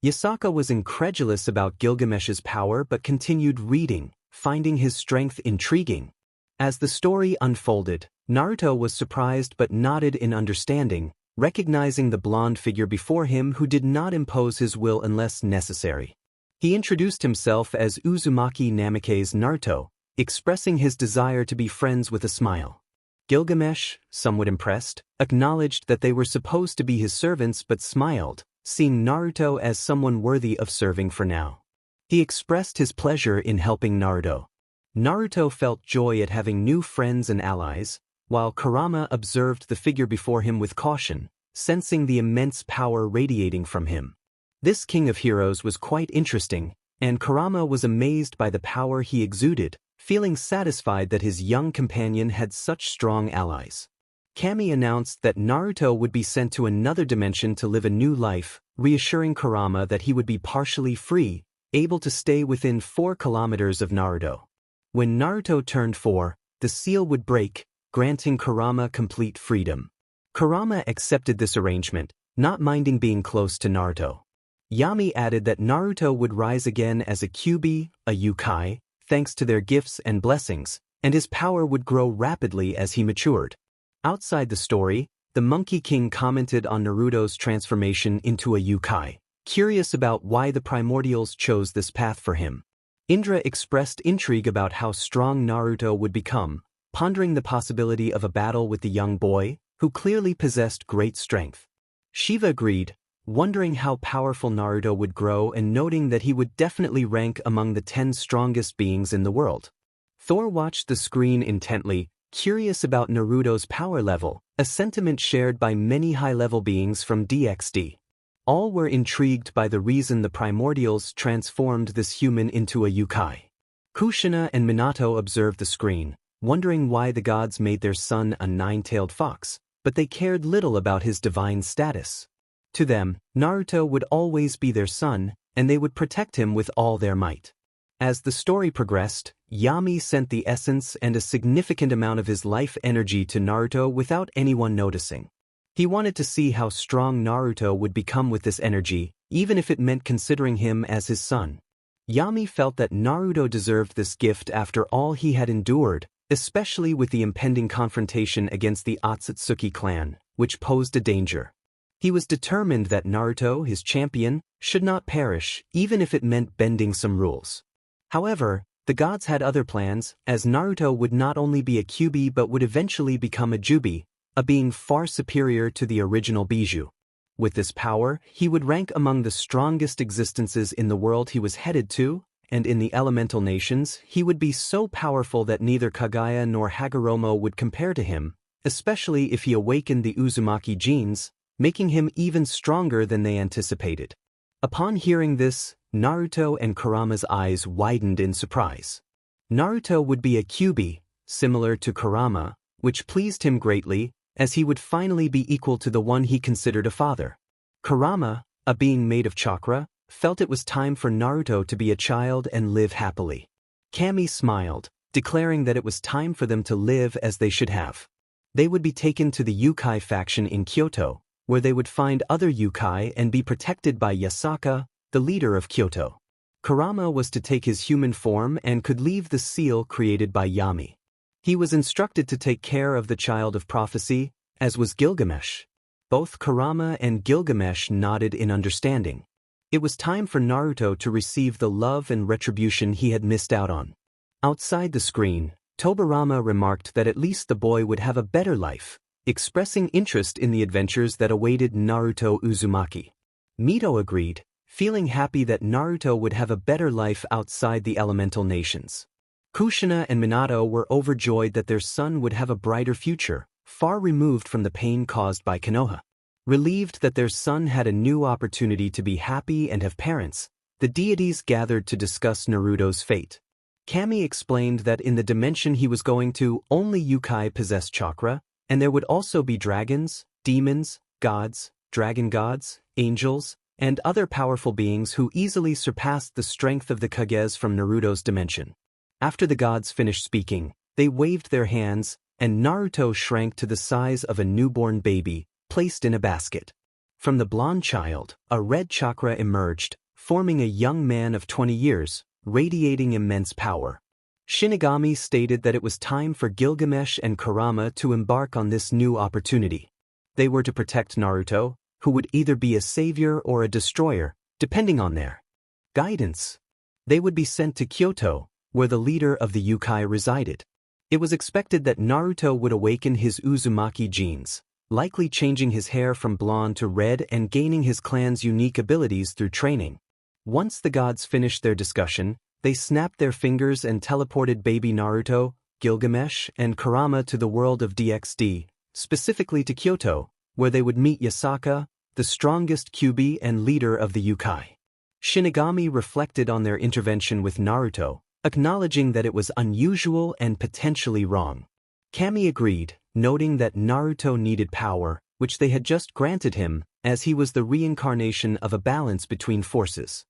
Yasaka was incredulous about Gilgamesh's power but continued reading, finding his strength intriguing. As the story unfolded, Naruto was surprised but nodded in understanding, recognizing the blonde figure before him who did not impose his will unless necessary. He introduced himself as Uzumaki Namikaze Naruto, expressing his desire to be friends with a smile. Gilgamesh, somewhat impressed, acknowledged that they were supposed to be his servants but smiled, seeing Naruto as someone worthy of serving for now. He expressed his pleasure in helping Naruto. Naruto felt joy at having new friends and allies, while Kurama observed the figure before him with caution, sensing the immense power radiating from him. This king of heroes was quite interesting, and Kurama was amazed by the power he exuded, feeling satisfied that his young companion had such strong allies. Kami announced that Naruto would be sent to another dimension to live a new life, reassuring Kurama that he would be partially free, able to stay within 4 kilometers of Naruto. When Naruto turned 4, the seal would break, granting Kurama complete freedom. Kurama accepted this arrangement, not minding being close to Naruto. Yami added that Naruto would rise again as a Kyuubi, a Yukoi, thanks to their gifts and blessings, and his power would grow rapidly as he matured. Outside the story, the Monkey King commented on Naruto's transformation into a Yukoi, curious about why the Primordials chose this path for him. Indra expressed intrigue about how strong Naruto would become, pondering the possibility of a battle with the young boy, who clearly possessed great strength. Shiva agreed, wondering how powerful Naruto would grow and noting that he would definitely rank among the 10 strongest beings in the world. Thor watched the screen intently, curious about Naruto's power level, a sentiment shared by many high-level beings from DXD. All were intrigued by the reason the Primordials transformed this human into a Yukoi. Kushina and Minato observed the screen, wondering why the gods made their son a 9-tailed fox, but they cared little about his divine status. To them, Naruto would always be their son, and they would protect him with all their might. As the story progressed, Yami sent the essence and a significant amount of his life energy to Naruto without anyone noticing. He wanted to see how strong Naruto would become with this energy, even if it meant considering him as his son. Yami felt that Naruto deserved this gift after all he had endured, especially with the impending confrontation against the Otsutsuki clan, which posed a danger. He was determined that Naruto, his champion, should not perish, even if it meant bending some rules. However, the gods had other plans, as Naruto would not only be a Kyuubi but would eventually become a Jubi, a being far superior to the original Biju. With this power, he would rank among the strongest existences in the world he was headed to, and in the elemental nations, he would be so powerful that neither Kagaya nor Hagoromo would compare to him, especially if he awakened the Uzumaki genes, making him even stronger than they anticipated. Upon hearing this, Naruto and Kurama's eyes widened in surprise. Naruto would be a Kyuubi, similar to Kurama, which pleased him greatly, as he would finally be equal to the one he considered a father. Kurama, a being made of chakra, felt it was time for Naruto to be a child and live happily. Kami smiled, declaring that it was time for them to live as they should have. They would be taken to the Yukoi faction in Kyoto, where they would find other Yukoi and be protected by Yasaka, the leader of Kyoto. Kurama was to take his human form and could leave the seal created by Yami. He was instructed to take care of the child of prophecy, as was Gilgamesh. Both Kurama and Gilgamesh nodded in understanding. It was time for Naruto to receive the love and retribution he had missed out on. Outside the screen, Tobirama remarked that at least the boy would have a better life, expressing interest in the adventures that awaited Naruto Uzumaki. Mito agreed, feeling happy that Naruto would have a better life outside the elemental nations. Kushina and Minato were overjoyed that their son would have a brighter future, far removed from the pain caused by Konoha. Relieved that their son had a new opportunity to be happy and have parents, the deities gathered to discuss Naruto's fate. Kami explained that in the dimension he was going to, only Yukoi possessed chakra, and there would also be dragons, demons, gods, dragon gods, angels, and other powerful beings who easily surpassed the strength of the Kages from Naruto's dimension. After the gods finished speaking, they waved their hands, and Naruto shrank to the size of a newborn baby, placed in a basket. From the blonde child, a red chakra emerged, forming a young man of 20 years, radiating immense power. Shinigami stated that it was time for Gilgamesh and Kurama to embark on this new opportunity. They were to protect Naruto, who would either be a savior or a destroyer, depending on their guidance. They would be sent to Kyoto, where the leader of the Yukoi resided. It was expected that Naruto would awaken his Uzumaki genes, likely changing his hair from blonde to red and gaining his clan's unique abilities through training. Once the gods finished their discussion, they snapped their fingers and teleported baby Naruto, Gilgamesh, and Kurama to the world of DxD, specifically to Kyoto, where they would meet Yasaka, the strongest Kyuubi and leader of the Yukoi. Shinigami reflected on their intervention with Naruto, acknowledging that it was unusual and potentially wrong. Kami agreed, noting that Naruto needed power, which they had just granted him, as he was the reincarnation of a balance between forces.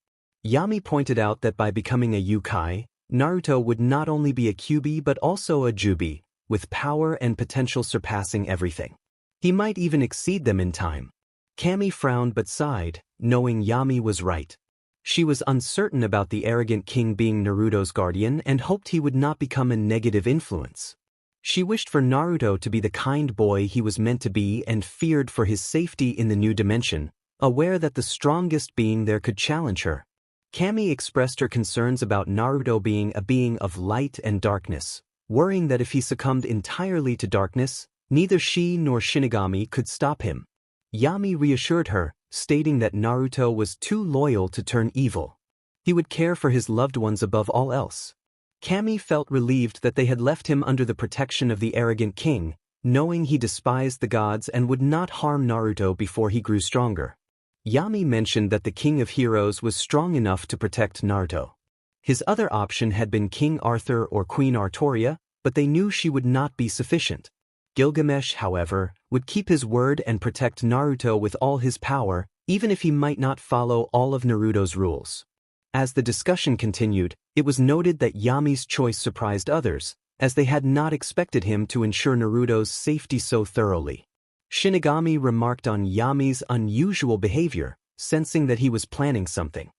Yami pointed out that by becoming a Yukoi, Naruto would not only be a Kyuubi but also a Jubi, with power and potential surpassing everything. He might even exceed them in time. Kami frowned but sighed, knowing Yami was right. She was uncertain about the arrogant king being Naruto's guardian and hoped he would not become a negative influence. She wished for Naruto to be the kind boy he was meant to be and feared for his safety in the new dimension, aware that the strongest being there could challenge her. Kami expressed her concerns about Naruto being a being of light and darkness, worrying that if he succumbed entirely to darkness, neither she nor Shinigami could stop him. Yami reassured her, stating that Naruto was too loyal to turn evil. He would care for his loved ones above all else. Kami felt relieved that they had left him under the protection of the arrogant king, knowing he despised the gods and would not harm Naruto before he grew stronger. Yami mentioned that the King of Heroes was strong enough to protect Naruto. His other option had been King Arthur or Queen Artoria, but they knew she would not be sufficient. Gilgamesh, however, would keep his word and protect Naruto with all his power, even if he might not follow all of Naruto's rules. As the discussion continued, it was noted that Yami's choice surprised others, as they had not expected him to ensure Naruto's safety so thoroughly. Shinigami remarked on Yami's unusual behavior, sensing that he was planning something.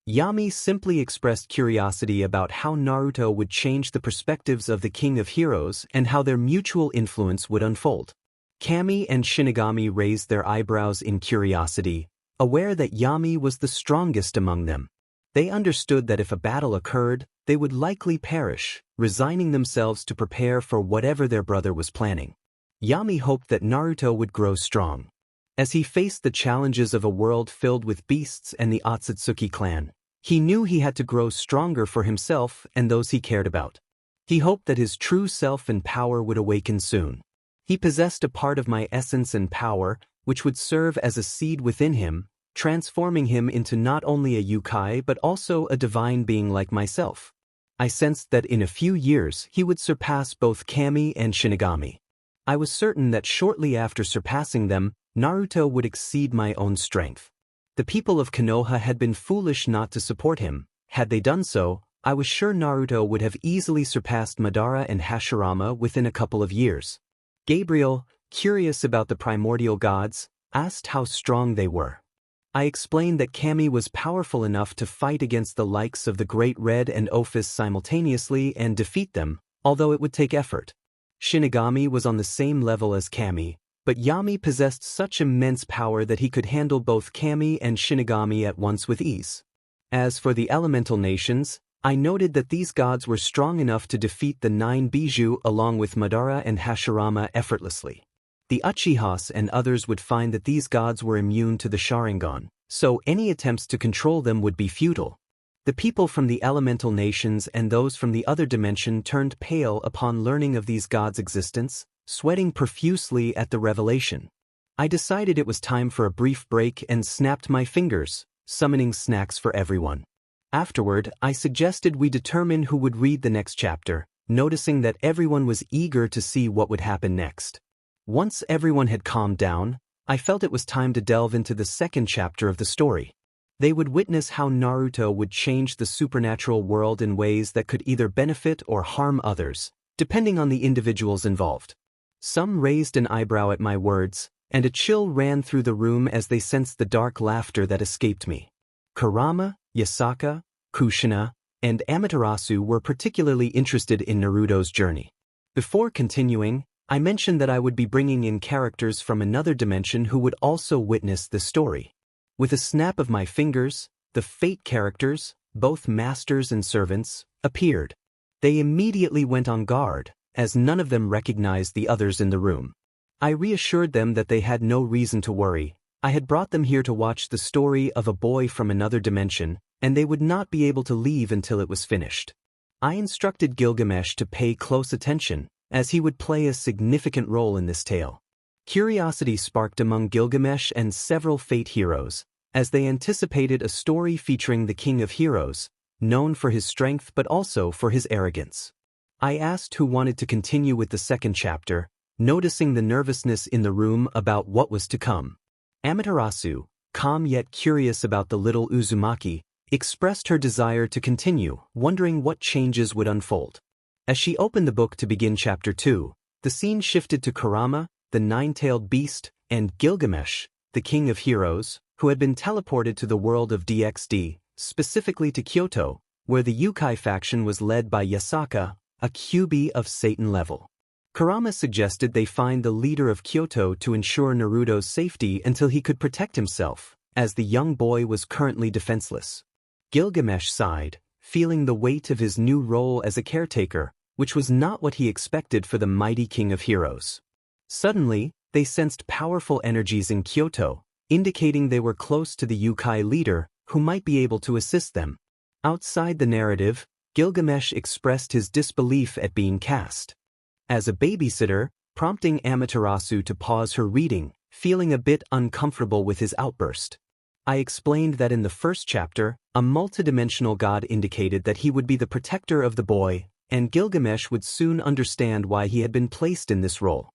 Yami simply expressed curiosity about how Naruto would change the perspectives of the King of Heroes and how their mutual influence would unfold. Kami and Shinigami raised their eyebrows in curiosity, aware that Yami was the strongest among them. They understood that if a battle occurred, they would likely perish, resigning themselves to prepare for whatever their brother was planning. Yami hoped that Naruto would grow strong. As he faced the challenges of a world filled with beasts and the Otsutsuki clan, he knew he had to grow stronger for himself and those he cared about. He hoped that his true self and power would awaken soon. He possessed a part of my essence and power, which would serve as a seed within him, transforming him into not only a Yukoi but also a divine being like myself. I sensed that in a few years he would surpass both Kami and Shinigami. I was certain that shortly after surpassing them, Naruto would exceed my own strength. The people of Konoha had been foolish not to support him. Had they done so, I was sure Naruto would have easily surpassed Madara and Hashirama within a couple of years. Gabriel, curious about the primordial gods, asked how strong they were. I explained that Kami was powerful enough to fight against the likes of the Great Red and Ophis simultaneously and defeat them, although it would take effort. Shinigami was on the same level as Kami, but Yami possessed such immense power that he could handle both Kami and Shinigami at once with ease. As for the elemental nations, I noted that these gods were strong enough to defeat the 9 Bijou along with Madara and Hashirama effortlessly. The Uchihas and others would find that these gods were immune to the Sharingan, so any attempts to control them would be futile. The people from the elemental nations and those from the other dimension turned pale upon learning of these gods' existence, sweating profusely at the revelation. I decided it was time for a brief break and snapped my fingers, summoning snacks for everyone. Afterward, I suggested we determine who would read the next chapter, noticing that everyone was eager to see what would happen next. Once everyone had calmed down, I felt it was time to delve into the second chapter of the story. They would witness how Naruto would change the supernatural world in ways that could either benefit or harm others, depending on the individuals involved. Some raised an eyebrow at my words, and a chill ran through the room as they sensed the dark laughter that escaped me. Kurama, Yasaka, Kushina, and Amaterasu were particularly interested in Naruto's journey. Before continuing, I mentioned that I would be bringing in characters from another dimension who would also witness the story. With a snap of my fingers, the Fate characters, both masters and servants, appeared. They immediately went on guard, as none of them recognized the others in the room. I reassured them that they had no reason to worry. I had brought them here to watch the story of a boy from another dimension, and they would not be able to leave until it was finished. I instructed Gilgamesh to pay close attention, as he would play a significant role in this tale. Curiosity sparked among Gilgamesh and several Fate heroes, as they anticipated a story featuring the King of Heroes, known for his strength but also for his arrogance. I asked who wanted to continue with the second chapter, noticing the nervousness in the room about what was to come. Amaterasu, calm yet curious about the little Uzumaki, expressed her desire to continue, wondering what changes would unfold. As she opened the book to begin chapter 2, the scene shifted to Kurama, the nine-tailed beast, and Gilgamesh, the king of heroes, who had been teleported to the world of DxD, specifically to Kyoto, where the Yukoi faction was led by Yasaka, a QB of Satan level. Kurama suggested they find the leader of Kyoto to ensure Naruto's safety until he could protect himself, as the young boy was currently defenseless. Gilgamesh sighed, feeling the weight of his new role as a caretaker, which was not what he expected for the mighty king of heroes. Suddenly, they sensed powerful energies in Kyoto, indicating they were close to the Yukoi leader, who might be able to assist them. Outside the narrative, Gilgamesh expressed his disbelief at being cast as a babysitter, prompting Amaterasu to pause her reading, feeling a bit uncomfortable with his outburst. I explained that in the first chapter, a multidimensional god indicated that he would be the protector of the boy, and Gilgamesh would soon understand why he had been placed in this role.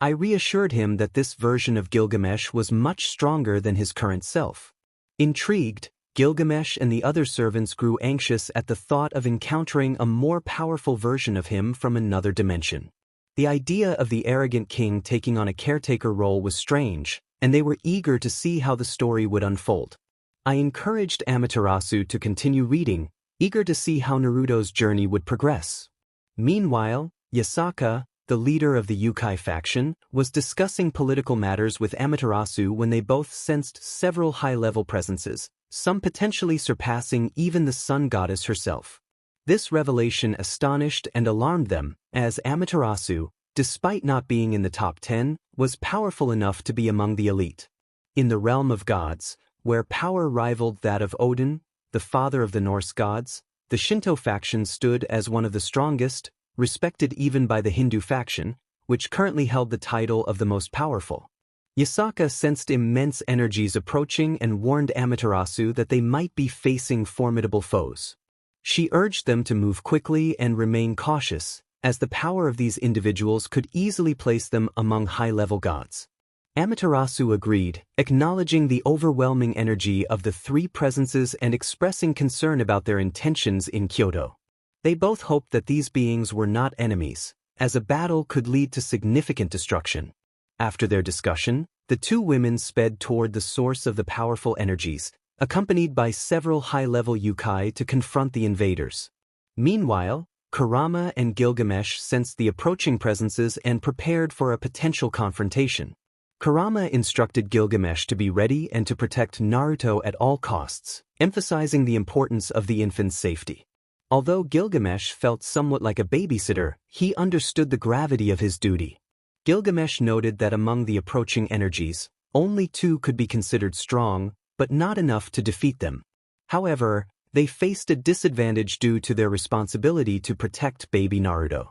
I reassured him that this version of Gilgamesh was much stronger than his current self. Intrigued, Gilgamesh and the other servants grew anxious at the thought of encountering a more powerful version of him from another dimension. The idea of the arrogant king taking on a caretaker role was strange, and they were eager to see how the story would unfold. I encouraged Amaterasu to continue reading, eager to see how Naruto's journey would progress. Meanwhile, Yasaka, the leader of the Yukoi faction, was discussing political matters with Amaterasu when they both sensed several high-level presences, some potentially surpassing even the sun goddess herself. This revelation astonished and alarmed them, as Amaterasu, despite not being in the top 10, was powerful enough to be among the elite. In the realm of gods, where power rivaled that of Odin, the father of the Norse gods, the Shinto faction stood as one of the strongest, respected even by the Hindu faction, which currently held the title of the most powerful. Yasaka sensed immense energies approaching and warned Amaterasu that they might be facing formidable foes. She urged them to move quickly and remain cautious, as the power of these individuals could easily place them among high-level gods. Amaterasu agreed, acknowledging the overwhelming energy of the three presences and expressing concern about their intentions in Kyoto. They both hoped that these beings were not enemies, as a battle could lead to significant destruction. After their discussion, the two women sped toward the source of the powerful energies, accompanied by several high-level Yukoi to confront the invaders. Meanwhile, Kurama and Gilgamesh sensed the approaching presences and prepared for a potential confrontation. Kurama instructed Gilgamesh to be ready and to protect Naruto at all costs, emphasizing the importance of the infant's safety. Although Gilgamesh felt somewhat like a babysitter, he understood the gravity of his duty. Gilgamesh noted that among the approaching energies, only 2 could be considered strong, but not enough to defeat them. However, they faced a disadvantage due to their responsibility to protect baby Naruto.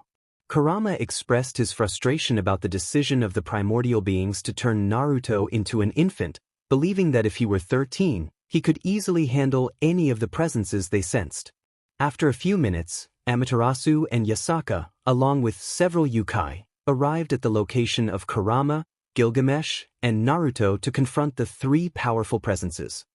Kurama expressed his frustration about the decision of the primordial beings to turn Naruto into an infant, believing that if he were 13, he could easily handle any of the presences they sensed. After a few minutes, Amaterasu and Yasaka, along with several Yukoi, arrived at the location of Kurama, Gilgamesh, and Naruto to confront the 3 powerful presences.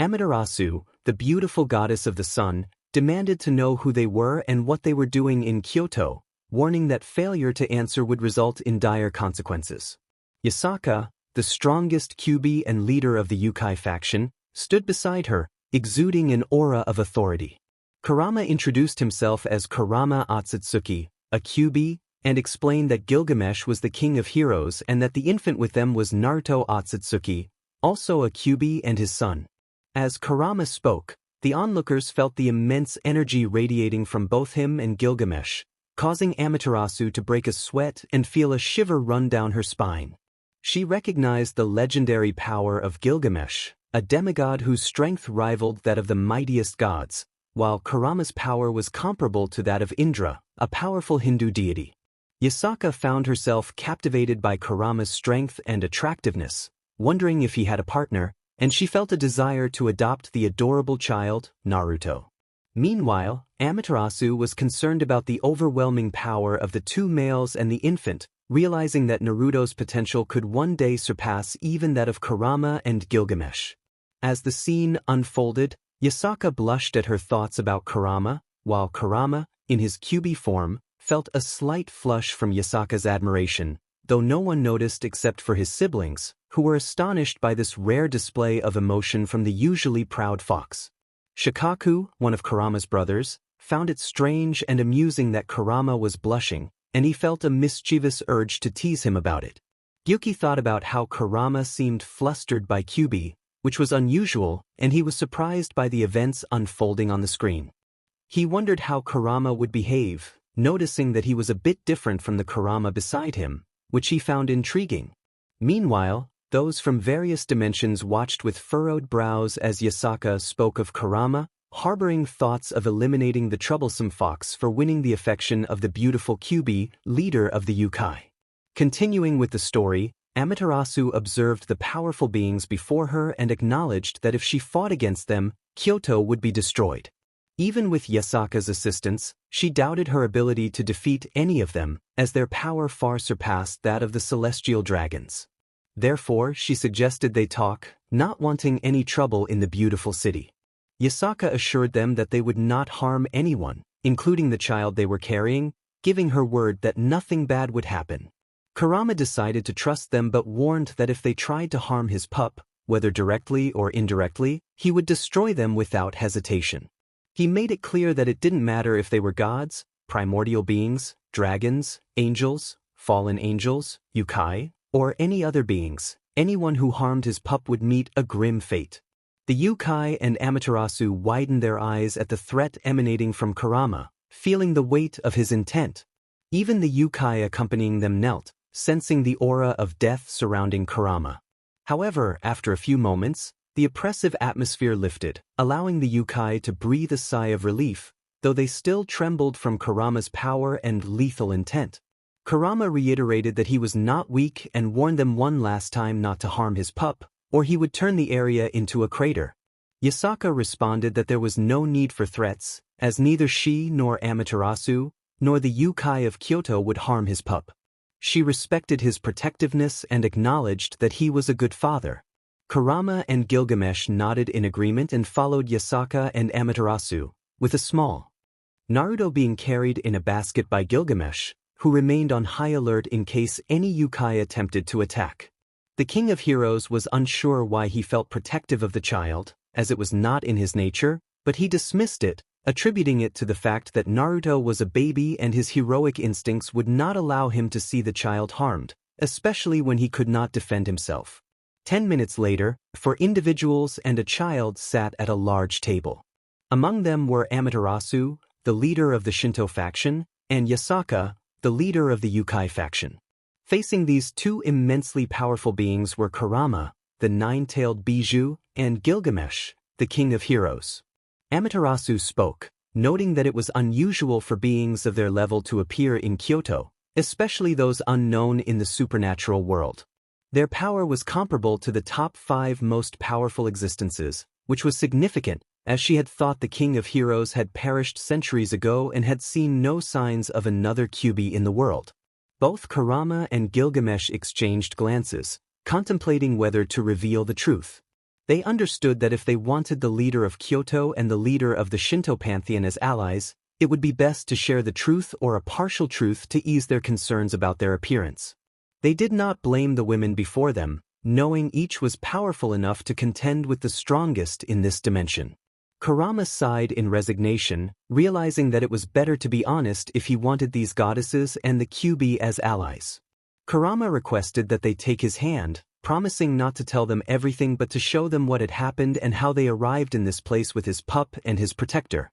Amaterasu, the beautiful goddess of the sun, demanded to know who they were and what they were doing in Kyoto, warning that failure to answer would result in dire consequences. Yasaka, the strongest Kyuubi and leader of the Yukoi faction, stood beside her, exuding an aura of authority. Kurama introduced himself as Kurama Otsutsuki, a Kyuubi, and explained that Gilgamesh was the king of heroes and that the infant with them was Naruto Otsutsuki, also a Kyuubi and his son. As Kurama spoke, the onlookers felt the immense energy radiating from both him and Gilgamesh, causing Amaterasu to break a sweat and feel a shiver run down her spine. She recognized the legendary power of Gilgamesh, a demigod whose strength rivaled that of the mightiest gods, while Kurama's power was comparable to that of Indra, a powerful Hindu deity. Yasaka found herself captivated by Kurama's strength and attractiveness, wondering if he had a partner, and she felt a desire to adopt the adorable child, Naruto. Meanwhile, Amaterasu was concerned about the overwhelming power of the 2 males and the infant, realizing that Naruto's potential could one day surpass even that of Kurama and Gilgamesh. As the scene unfolded, Yasaka blushed at her thoughts about Kurama, while Kurama, in his Kyuubi form, felt a slight flush from Yasaka's admiration, though no one noticed except for his siblings, who were astonished by this rare display of emotion from the usually proud fox. Shikaku, one of Kurama's brothers, found it strange and amusing that Kurama was blushing, and he felt a mischievous urge to tease him about it. Yuki thought about how Kurama seemed flustered by Kyuubi, which was unusual, and he was surprised by the events unfolding on the screen. He wondered how Kurama would behave, noticing that he was a bit different from the Kurama beside him, which he found intriguing. Meanwhile, those from various dimensions watched with furrowed brows as Yasaka spoke of Kurama, harboring thoughts of eliminating the troublesome fox for winning the affection of the beautiful Kyuubi, leader of the Yukoi. Continuing with the story, Amaterasu observed the powerful beings before her and acknowledged that if she fought against them, Kyoto would be destroyed. Even with Yasaka's assistance, she doubted her ability to defeat any of them, as their power far surpassed that of the celestial dragons. Therefore, she suggested they talk, not wanting any trouble in the beautiful city. Yasaka assured them that they would not harm anyone, including the child they were carrying, giving her word that nothing bad would happen. Kurama decided to trust them but warned that if they tried to harm his pup, whether directly or indirectly, he would destroy them without hesitation. He made it clear that it didn't matter if they were gods, primordial beings, dragons, angels, fallen angels, Yukoi, or any other beings, anyone who harmed his pup would meet a grim fate. The Yukoi and Amaterasu widened their eyes at the threat emanating from Kurama, feeling the weight of his intent. Even the Yukoi accompanying them knelt, sensing the aura of death surrounding Kurama. However, after a few moments, the oppressive atmosphere lifted, allowing the Yukoi to breathe a sigh of relief, though they still trembled from Kurama's power and lethal intent. Kurama reiterated that he was not weak and warned them one last time not to harm his pup, or he would turn the area into a crater. Yasaka responded that there was no need for threats, as neither she nor Amaterasu, nor the Yukoi of Kyoto would harm his pup. She respected his protectiveness and acknowledged that he was a good father. Kurama and Gilgamesh nodded in agreement and followed Yasaka and Amaterasu, with a small Naruto being carried in a basket by Gilgamesh, who remained on high alert in case any Yukoi attempted to attack. The King of Heroes was unsure why he felt protective of the child, as it was not in his nature, but he dismissed it, attributing it to the fact that Naruto was a baby and his heroic instincts would not allow him to see the child harmed, especially when he could not defend himself. 10 minutes later, 4 individuals and a child sat at a large table. Among them were Amaterasu, the leader of the Shinto faction, and Yasaka, the leader of the Yukoi faction. Facing these two immensely powerful beings were Kurama, the nine-tailed Bijou, and Gilgamesh, the king of heroes. Amaterasu spoke, noting that it was unusual for beings of their level to appear in Kyoto, especially those unknown in the supernatural world. Their power was comparable to the top 5 most powerful existences, which was significant, as she had thought the king of heroes had perished centuries ago and had seen no signs of another Kyuubi in the world. Both Kurama and Gilgamesh exchanged glances, contemplating whether to reveal the truth. They understood that if they wanted the leader of Kyoto and the leader of the Shinto pantheon as allies, it would be best to share the truth or a partial truth to ease their concerns about their appearance. They did not blame the women before them, knowing each was powerful enough to contend with the strongest in this dimension. Kurama sighed in resignation, realizing that it was better to be honest if he wanted these goddesses and the Kyuubi as allies. Kurama requested that they take his hand, promising not to tell them everything but to show them what had happened and how they arrived in this place with his pup and his protector.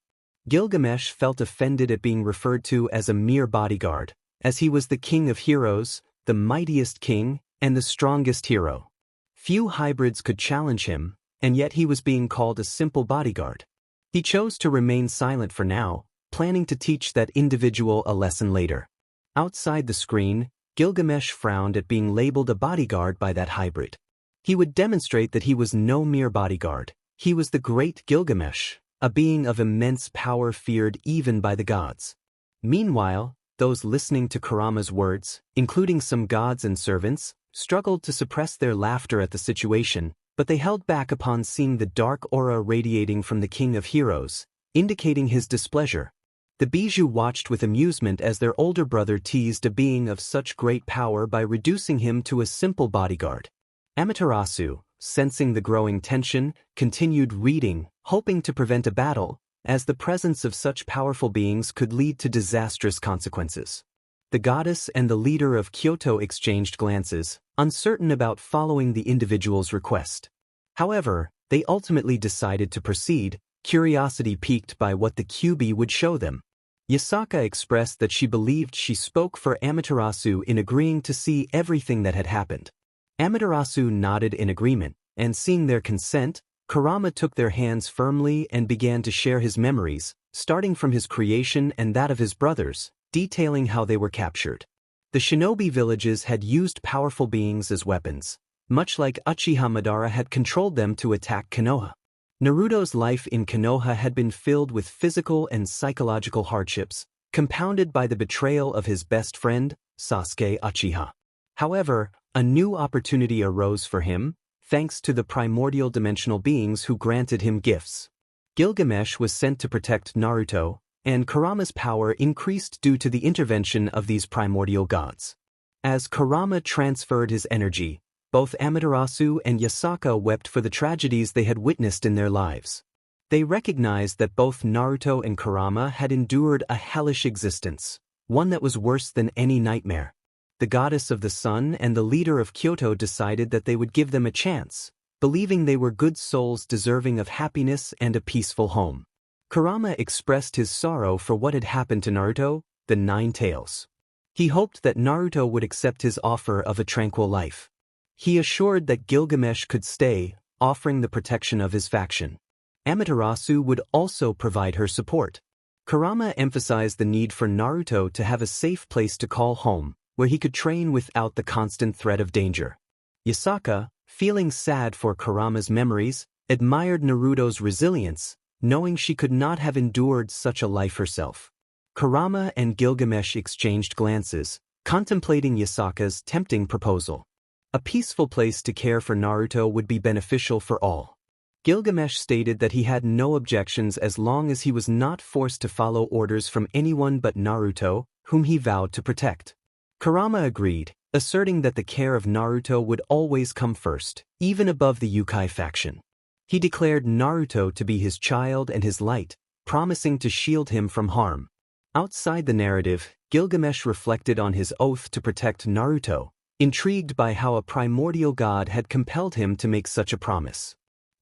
Gilgamesh felt offended at being referred to as a mere bodyguard, as he was the king of heroes, the mightiest king, and the strongest hero. Few hybrids could challenge him, and yet he was being called a simple bodyguard. He chose to remain silent for now, planning to teach that individual a lesson later. Outside the screen, Gilgamesh frowned at being labeled a bodyguard by that hybrid. He would demonstrate that he was no mere bodyguard. He was the great Gilgamesh, a being of immense power feared even by the gods. Meanwhile, those listening to Kurama's words, including some gods and servants, struggled to suppress their laughter at the situation, but they held back upon seeing the dark aura radiating from the king of heroes, indicating his displeasure. The Bijou watched with amusement as their older brother teased a being of such great power by reducing him to a simple bodyguard. Amaterasu, sensing the growing tension, continued reading, hoping to prevent a battle, as the presence of such powerful beings could lead to disastrous consequences. The goddess and the leader of Kyoto exchanged glances, uncertain about following the individual's request. However, they ultimately decided to proceed, curiosity piqued by what the Kyuubi would show them. Yasaka expressed that she believed she spoke for Amaterasu in agreeing to see everything that had happened. Amaterasu nodded in agreement, and seeing their consent, Kurama took their hands firmly and began to share his memories, starting from his creation and that of his brothers, detailing how they were captured. The shinobi villages had used powerful beings as weapons, much like Uchiha Madara had controlled them to attack Konoha. Naruto's life in Konoha had been filled with physical and psychological hardships, compounded by the betrayal of his best friend, Sasuke Uchiha. However, a new opportunity arose for him, thanks to the primordial dimensional beings who granted him gifts. Gilgamesh was sent to protect Naruto, and Kurama's power increased due to the intervention of these primordial gods. As Kurama transferred his energy, both Amaterasu and Yasaka wept for the tragedies they had witnessed in their lives. They recognized that both Naruto and Kurama had endured a hellish existence, one that was worse than any nightmare. The goddess of the sun and the leader of Kyoto decided that they would give them a chance, believing they were good souls deserving of happiness and a peaceful home. Kurama expressed his sorrow for what had happened to Naruto, the Nine Tails. He hoped that Naruto would accept his offer of a tranquil life. He assured that Gilgamesh could stay, offering the protection of his faction. Amaterasu would also provide her support. Kurama emphasized the need for Naruto to have a safe place to call home, where he could train without the constant threat of danger. Yasaka, feeling sad for Kurama's memories, admired Naruto's resilience, knowing she could not have endured such a life herself. Kurama and Gilgamesh exchanged glances, contemplating Yasaka's tempting proposal. A peaceful place to care for Naruto would be beneficial for all. Gilgamesh stated that he had no objections as long as he was not forced to follow orders from anyone but Naruto, whom he vowed to protect. Kurama agreed, asserting that the care of Naruto would always come first, even above the Yukoi faction. He declared Naruto to be his child and his light, promising to shield him from harm. Outside the narrative, Gilgamesh reflected on his oath to protect Naruto, intrigued by how a primordial god had compelled him to make such a promise.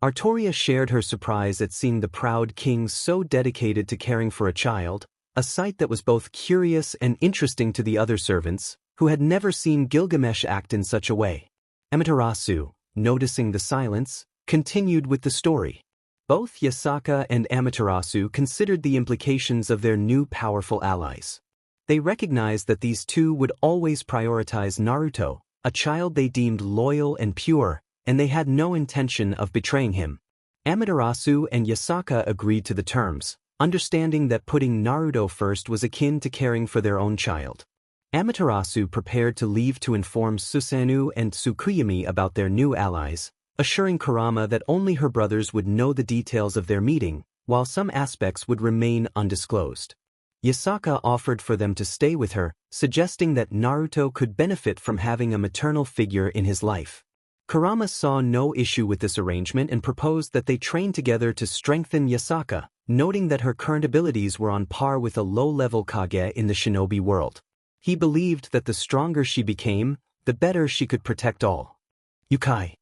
Artoria shared her surprise at seeing the proud king so dedicated to caring for a child, a sight that was both curious and interesting to the other servants, who had never seen Gilgamesh act in such a way. Amaterasu, noticing the silence, continued with the story. Both Yasaka and Amaterasu considered the implications of their new powerful allies. They recognized that these two would always prioritize Naruto, a child they deemed loyal and pure, and they had no intention of betraying him. Amaterasu and Yasaka agreed to the terms, understanding that putting Naruto first was akin to caring for their own child. Amaterasu prepared to leave to inform Susanoo and Tsukuyomi about their new allies, assuring Kurama that only her brothers would know the details of their meeting, while some aspects would remain undisclosed. Yasaka offered for them to stay with her, suggesting that Naruto could benefit from having a maternal figure in his life. Kurama saw no issue with this arrangement and proposed that they train together to strengthen Yasaka, noting that her current abilities were on par with a low-level Kage in the shinobi world. He believed that the stronger she became, the better she could protect all. Yukoi.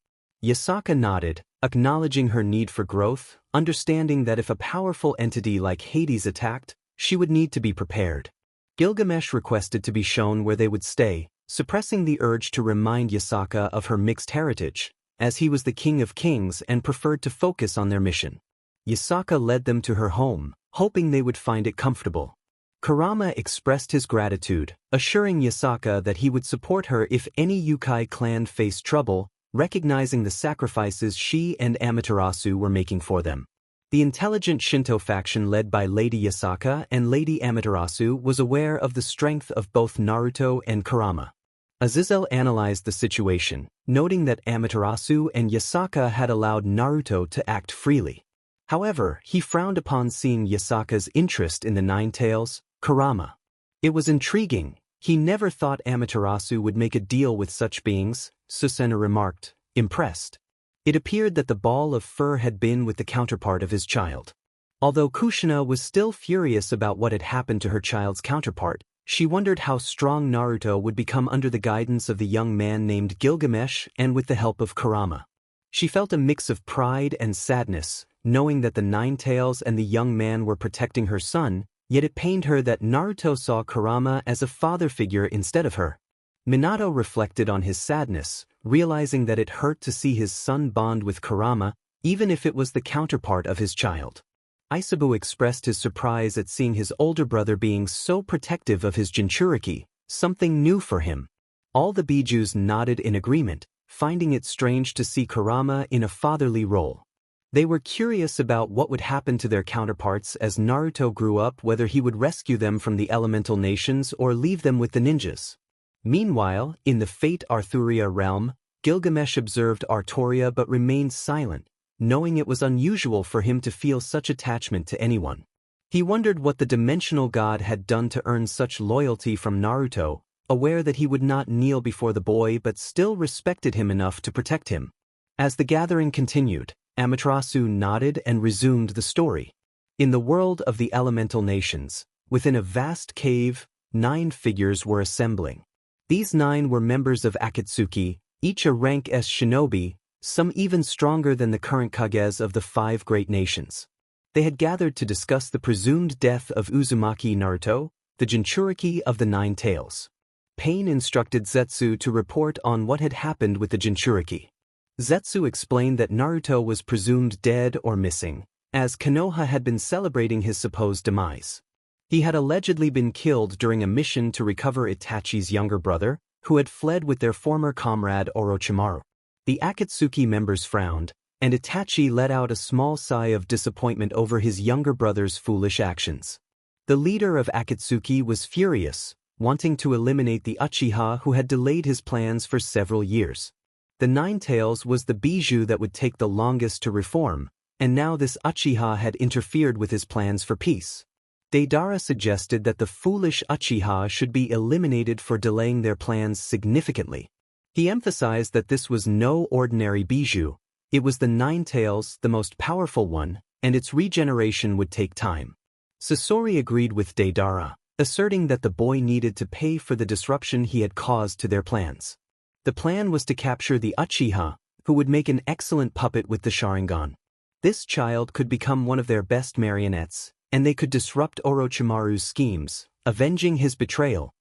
Yasaka nodded, acknowledging her need for growth, understanding that if a powerful entity like Hades attacked, she would need to be prepared. Gilgamesh requested to be shown where they would stay, suppressing the urge to remind Yasaka of her mixed heritage, as he was the king of kings and preferred to focus on their mission. Yasaka led them to her home, hoping they would find it comfortable. Kurama expressed his gratitude, assuring Yasaka that he would support her if any Yukoi clan faced trouble, recognizing the sacrifices she and Amaterasu were making for them. The intelligent Shinto faction led by Lady Yasaka and Lady Amaterasu was aware of the strength of both Naruto and Kurama. Azazel analyzed the situation, noting that Amaterasu and Yasaka had allowed Naruto to act freely. However, he frowned upon seeing Yasaka's interest in the Nine Tails, Kurama. It was intriguing. He never thought Amaterasu would make a deal with such beings, Susanoo remarked, impressed. It appeared that the ball of fur had been with the counterpart of his child. Although Kushina was still furious about what had happened to her child's counterpart, she wondered how strong Naruto would become under the guidance of the young man named Gilgamesh and with the help of Kurama. She felt a mix of pride and sadness, knowing that the Nine Tails and the young man were protecting her son, yet it pained her that Naruto saw Kurama as a father figure instead of her. Minato reflected on his sadness, realizing that it hurt to see his son bond with Kurama, even if it was the counterpart of his child. Isabu expressed his surprise at seeing his older brother being so protective of his Jinchuriki, something new for him. All the Bijus nodded in agreement, finding it strange to see Kurama in a fatherly role. They were curious about what would happen to their counterparts as Naruto grew up, whether he would rescue them from the elemental nations or leave them with the ninjas. Meanwhile, in the Fate Arthuria realm, Gilgamesh observed Artoria but remained silent, knowing it was unusual for him to feel such attachment to anyone. He wondered what the dimensional god had done to earn such loyalty from Naruto, aware that he would not kneel before the boy but still respected him enough to protect him. As the gathering continued, Amaterasu nodded and resumed the story. In the world of the elemental nations, within a vast cave, 9 figures were assembling. These 9 were members of Akatsuki, each a rank as shinobi, some even stronger than the current Kages of the 5 great nations. They had gathered to discuss the presumed death of Uzumaki Naruto, the Jinchuriki of the 9 Tails. Pain instructed Zetsu to report on what had happened with the Jinchuriki. Zetsu explained that Naruto was presumed dead or missing, as Konoha had been celebrating his supposed demise. He had allegedly been killed during a mission to recover Itachi's younger brother, who had fled with their former comrade Orochimaru. The Akatsuki members frowned, and Itachi let out a small sigh of disappointment over his younger brother's foolish actions. The leader of Akatsuki was furious, wanting to eliminate the Uchiha who had delayed his plans for several years. The 9 Tails was the Biju that would take the longest to reform, and now this Uchiha had interfered with his plans for peace. Deidara suggested that the foolish Uchiha should be eliminated for delaying their plans significantly. He emphasized that this was no ordinary Biju, it was the 9 Tails, the most powerful one, and its regeneration would take time. Sasori agreed with Deidara, asserting that the boy needed to pay for the disruption he had caused to their plans. The plan was to capture the Uchiha, who would make an excellent puppet with the Sharingan. This child could become one of their best marionettes, and they could disrupt Orochimaru's schemes, avenging his betrayal.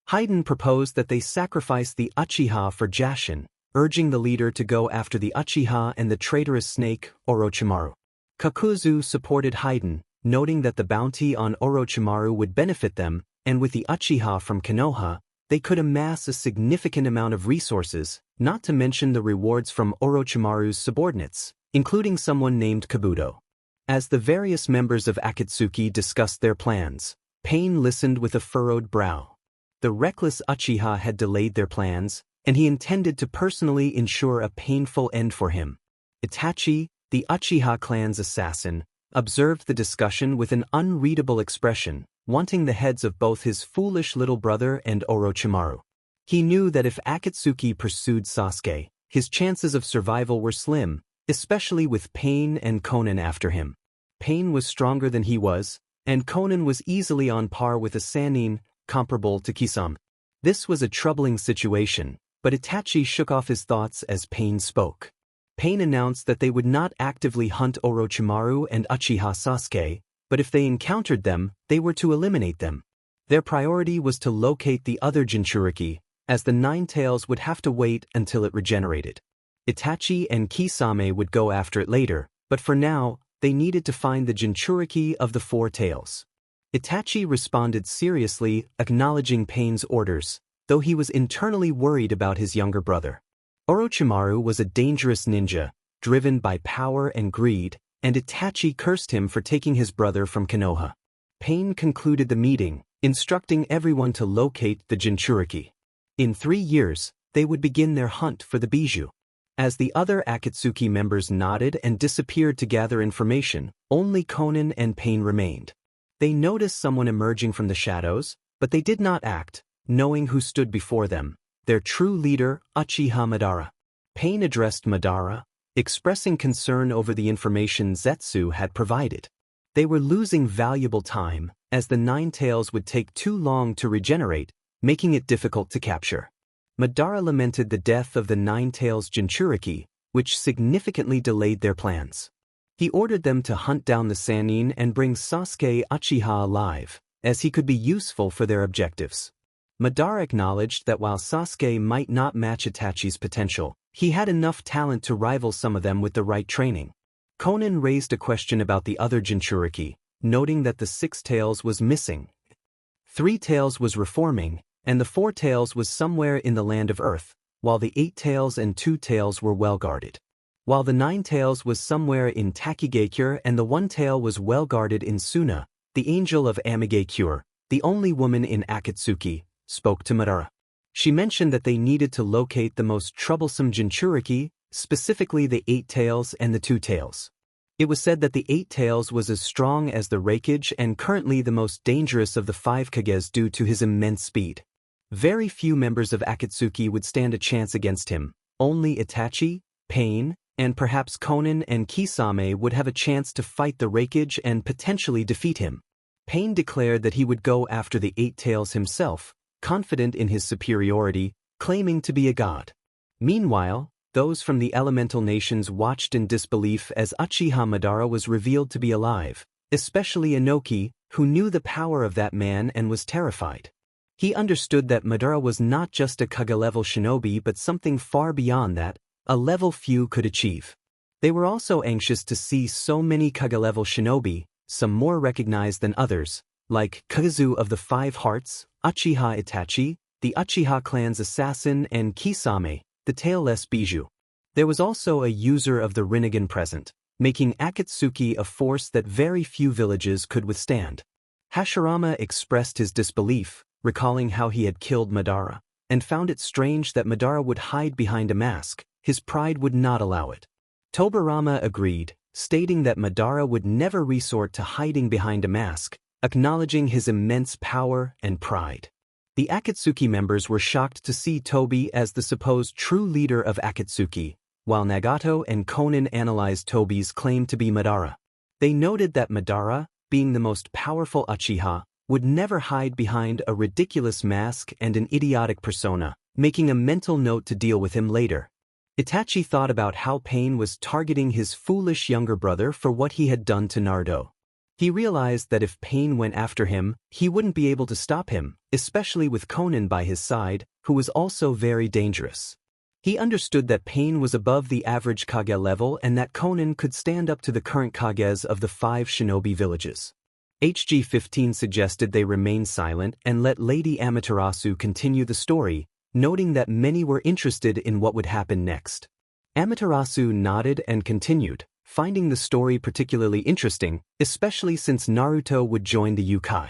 Hayden proposed that they sacrifice the Uchiha for Jashin, urging the leader to go after the Uchiha and the traitorous snake, Orochimaru. Kakuzu supported Hayden, noting that the bounty on Orochimaru would benefit them, and with the Uchiha from Konoha, they could amass a significant amount of resources, not to mention the rewards from Orochimaru's subordinates, including someone named Kabuto. As the various members of Akatsuki discussed their plans, Pain listened with a furrowed brow. The reckless Uchiha had delayed their plans, and he intended to personally ensure a painful end for him. Itachi, the Uchiha clan's assassin, observed the discussion with an unreadable expression, wanting the heads of both his foolish little brother and Orochimaru. He knew that if Akatsuki pursued Sasuke, his chances of survival were slim, especially with Pain and Konan after him. Pain was stronger than he was, and Konan was easily on par with a Sannin, comparable to Kisame. This was a troubling situation, but Itachi shook off his thoughts as Pain spoke. Pain announced that they would not actively hunt Orochimaru and Uchiha Sasuke, but if they encountered them, they were to eliminate them. Their priority was to locate the other Jinchuriki, as the Nine Tails would have to wait until it regenerated. Itachi and Kisame would go after it later, but for now, they needed to find the Jinchuriki of the Four Tails. Itachi responded seriously, acknowledging Pain's orders, though he was internally worried about his younger brother. Orochimaru was a dangerous ninja, driven by power and greed, and Itachi cursed him for taking his brother from Konoha. Pain concluded the meeting, instructing everyone to locate the Jinchuriki. In 3 years, they would begin their hunt for the Bijou. As the other Akatsuki members nodded and disappeared to gather information, only Konan and Pain remained. They noticed someone emerging from the shadows, but they did not act, knowing who stood before them, their true leader, Uchiha Madara. Pain addressed Madara, expressing concern over the information Zetsu had provided. They were losing valuable time, as the Nine Tails would take too long to regenerate, making it difficult to capture. Madara lamented the death of the Nine Tails Jinchuriki, which significantly delayed their plans. He ordered them to hunt down the Sannin and bring Sasuke Uchiha alive, as he could be useful for their objectives. Madara acknowledged that while Sasuke might not match Itachi's potential, he had enough talent to rival some of them with the right training. Konan raised a question about the other Jinchuriki, noting that the Six Tails was missing. Three Tails was reforming, and the Four Tails was somewhere in the land of Earth, while the Eight Tails and Two Tails were well guarded. While the Nine Tails was somewhere in Takigakure and the One Tail was well guarded in Suna, the Angel of Amigakure, the only woman in Akatsuki, spoke to Madara. She mentioned that they needed to locate the most troublesome Jinchuriki, specifically the Eight Tails and the Two Tails. It was said that the Eight Tails was as strong as the Raikage and currently the most dangerous of the 5 Kages due to his immense speed. Very few members of Akatsuki would stand a chance against him. Only Itachi, Pain, and perhaps Konan and Kisame would have a chance to fight the Raikage and potentially defeat him. Pain declared that he would go after the Eight Tails himself, confident in his superiority, claiming to be a god. Meanwhile, those from the elemental nations watched in disbelief as Uchiha Madara was revealed to be alive, especially Inoki, who knew the power of that man and was terrified. He understood that Madara was not just a Kage-level shinobi but something far beyond that, a level few could achieve. They were also anxious to see so many Kage-level shinobi, some more recognized than others, like Kazu of the 5 Hearts, Uchiha Itachi, the Uchiha clan's assassin, and Kisame, the tailless Bijou. There was also a user of the Rinnegan present, making Akatsuki a force that very few villages could withstand. Hashirama expressed his disbelief, recalling how he had killed Madara, and found it strange that Madara would hide behind a mask. His pride would not allow it. Tobirama agreed, stating that Madara would never resort to hiding behind a mask, acknowledging his immense power and pride. The Akatsuki members were shocked to see Tobi as the supposed true leader of Akatsuki, while Nagato and Konan analyzed Tobi's claim to be Madara. They noted that Madara, being the most powerful Uchiha, would never hide behind a ridiculous mask and an idiotic persona, making a mental note to deal with him later. Itachi thought about how Pain was targeting his foolish younger brother for what he had done to Naruto. He realized that if Pain went after him, he wouldn't be able to stop him, especially with Konan by his side, who was also very dangerous. He understood that Pain was above the average Kage level and that Konan could stand up to the current Kages of the 5 shinobi villages. HG-15 suggested they remain silent and let Lady Amaterasu continue the story, noting that many were interested in what would happen next. Amaterasu nodded and continued, finding the story particularly interesting, especially since Naruto would join the Yukoi.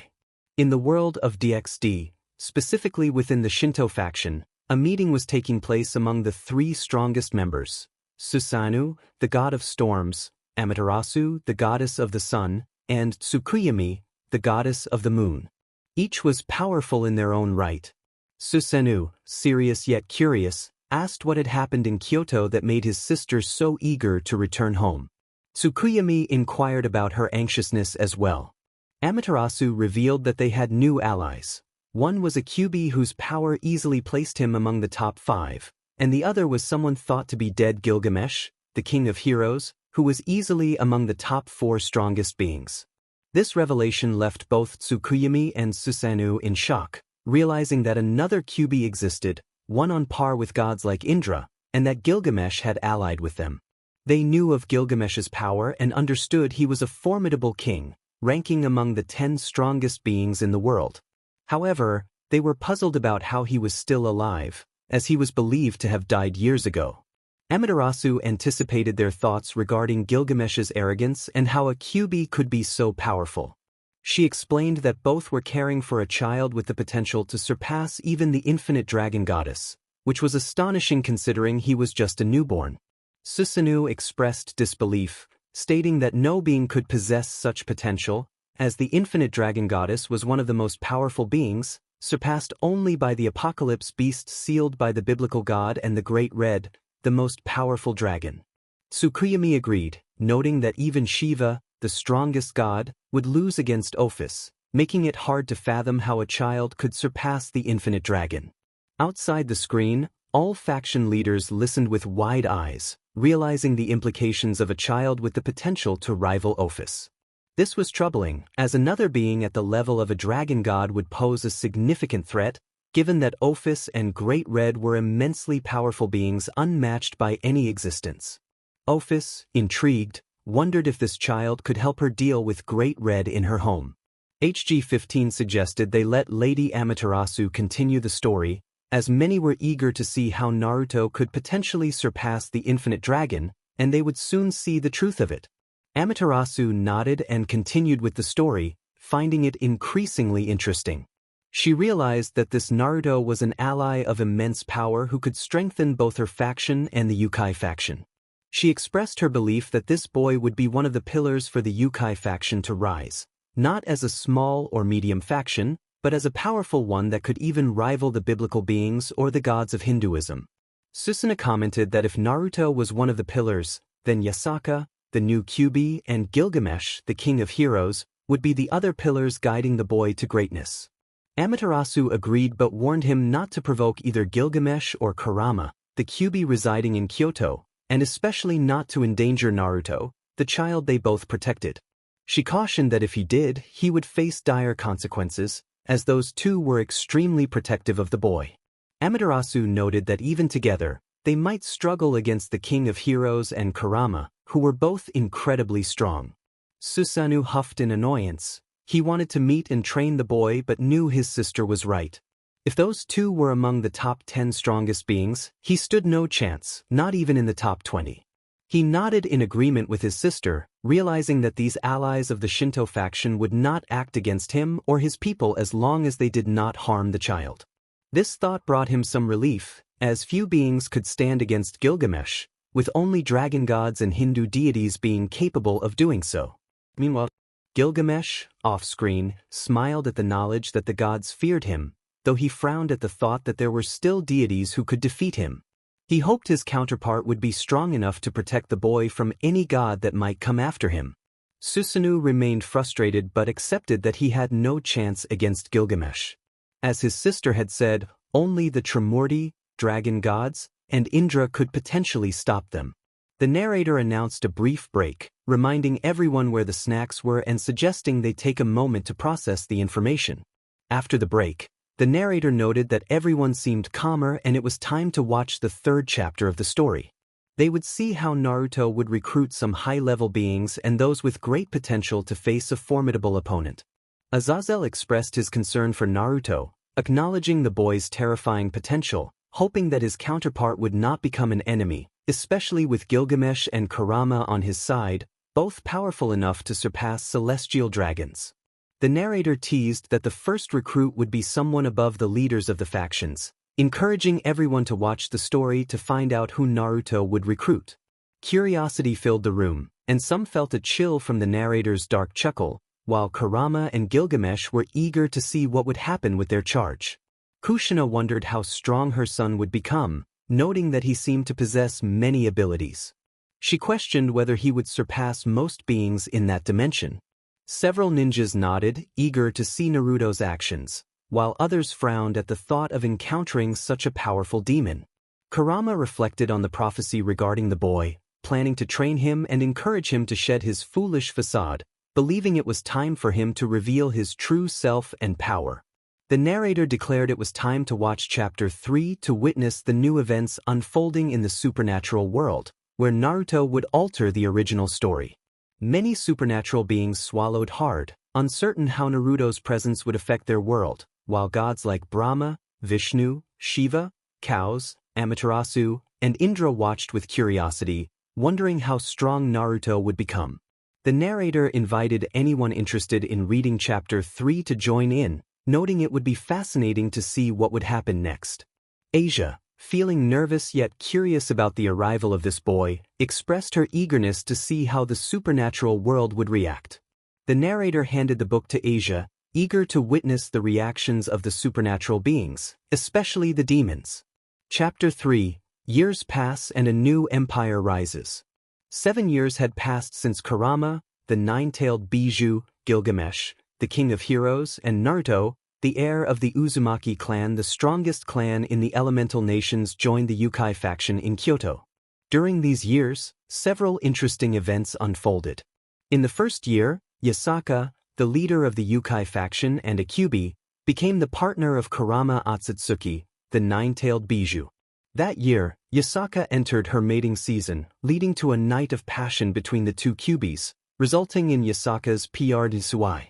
In the world of DxD, specifically within the Shinto faction, a meeting was taking place among the 3 strongest members: Susanoo, the god of storms, Amaterasu, the goddess of the sun, and Tsukuyomi, the goddess of the moon. Each was powerful in their own right. Susanoo, serious yet curious, asked what had happened in Kyoto that made his sister so eager to return home. Tsukuyomi inquired about her anxiousness as well. Amaterasu revealed that they had new allies. One was a Kyuubi whose power easily placed him among the top 5, and the other was someone thought to be dead Gilgamesh, the king of heroes, who was easily among the top 4 strongest beings. This revelation left both Tsukuyomi and Susanoo in shock, realizing that another Kyuubi existed, one on par with gods like Indra, and that Gilgamesh had allied with them. They knew of Gilgamesh's power and understood he was a formidable king, ranking among the 10 strongest beings in the world. However, they were puzzled about how he was still alive, as he was believed to have died years ago. Amaterasu anticipated their thoughts regarding Gilgamesh's arrogance and how a Kyuubi could be so powerful. She explained that both were caring for a child with the potential to surpass even the infinite dragon goddess, which was astonishing considering he was just a newborn. Susanoo expressed disbelief, stating that no being could possess such potential, as the infinite dragon goddess was one of the most powerful beings, surpassed only by the apocalypse beast sealed by the biblical god and the Great Red, the most powerful dragon. Tsukuyomi agreed, noting that even Shiva, the strongest god, would lose against Ophis, making it hard to fathom how a child could surpass the infinite dragon. Outside the screen, all faction leaders listened with wide eyes, realizing the implications of a child with the potential to rival Ophis. This was troubling, as another being at the level of a dragon god would pose a significant threat, given that Ophis and Great Red were immensely powerful beings unmatched by any existence. Ophis, intrigued, wondered if this child could help her deal with Great Red in her home. HG-15 suggested they let Lady Amaterasu continue the story, as many were eager to see how Naruto could potentially surpass the infinite dragon, and they would soon see the truth of it. Amaterasu nodded and continued with the story, finding it increasingly interesting. She realized that this Naruto was an ally of immense power who could strengthen both her faction and the Yukoi faction. She expressed her belief that this boy would be one of the pillars for the Yukoi faction to rise, not as a small or medium faction, but as a powerful one that could even rival the biblical beings or the gods of Hinduism. Susanoo commented that if Naruto was one of the pillars, then Yasaka, the new Kyuubi, and Gilgamesh, the king of heroes, would be the other pillars guiding the boy to greatness. Amaterasu agreed but warned him not to provoke either Gilgamesh or Kurama, the Kyuubi residing in Kyoto, and especially not to endanger Naruto, the child they both protected. She cautioned that if he did, he would face dire consequences, as those two were extremely protective of the boy. Amaterasu noted that even together, they might struggle against the king of heroes and Kurama, who were both incredibly strong. Susanoo huffed in annoyance. He wanted to meet and train the boy but knew his sister was right. If those two were among the top 10 strongest beings, he stood no chance, not even in the top 20. He nodded in agreement with his sister, realizing that these allies of the Shinto faction would not act against him or his people as long as they did not harm the child. This thought brought him some relief, as few beings could stand against Gilgamesh, with only dragon gods and Hindu deities being capable of doing so. Meanwhile, Gilgamesh, off-screen, smiled at the knowledge that the gods feared him, though he frowned at the thought that there were still deities who could defeat him. He hoped his counterpart would be strong enough to protect the boy from any god that might come after him. Susanoo remained frustrated but accepted that he had no chance against Gilgamesh. As his sister had said, only the Trimurti, dragon gods, and Indra could potentially stop them. The narrator announced a brief break, reminding everyone where the snacks were and suggesting they take a moment to process the information. After the break, the narrator noted that everyone seemed calmer and it was time to watch the third chapter of the story. They would see how Naruto would recruit some high-level beings and those with great potential to face a formidable opponent. Azazel expressed his concern for Naruto, acknowledging the boy's terrifying potential, hoping that his counterpart would not become an enemy, especially with Gilgamesh and Kurama on his side, both powerful enough to surpass celestial dragons. The narrator teased that the first recruit would be someone above the leaders of the factions, encouraging everyone to watch the story to find out who Naruto would recruit. Curiosity filled the room, and some felt a chill from the narrator's dark chuckle, while Kurama and Gilgamesh were eager to see what would happen with their charge. Kushina wondered how strong her son would become, noting that he seemed to possess many abilities. She questioned whether he would surpass most beings in that dimension. Several ninjas nodded, eager to see Naruto's actions, while others frowned at the thought of encountering such a powerful demon. Kurama reflected on the prophecy regarding the boy, planning to train him and encourage him to shed his foolish facade, believing it was time for him to reveal his true self and power. The narrator declared it was time to watch Chapter 3 to witness the new events unfolding in the supernatural world, where Naruto would alter the original story. Many supernatural beings swallowed hard, uncertain how Naruto's presence would affect their world, while gods like Brahma, Vishnu, Shiva, cows, Amaterasu, and Indra watched with curiosity, wondering how strong Naruto would become. The narrator invited anyone interested in reading Chapter 3 to join in, noting it would be fascinating to see what would happen next. Asia, feeling nervous yet curious about the arrival of this boy, expressed her eagerness to see how the supernatural world would react. The narrator handed the book to Asia, eager to witness the reactions of the supernatural beings, especially the demons. Chapter 3: Years pass and a new empire rises. 7 years had passed since Kurama, the nine-tailed Bijou, Gilgamesh, the king of heroes, and Naruto, the heir of the Uzumaki clan, the strongest clan in the elemental nations, joined the Yukoi faction in Kyoto. During these years, several interesting events unfolded. In the first year, Yasaka, the leader of the Yukoi faction and a Kyuubi, became the partner of Kurama Otsutsuki, the nine-tailed Bijou. That year, Yasaka entered her mating season, leading to a night of passion between the two Kyuubis, resulting in Yasaka's PR Nisui.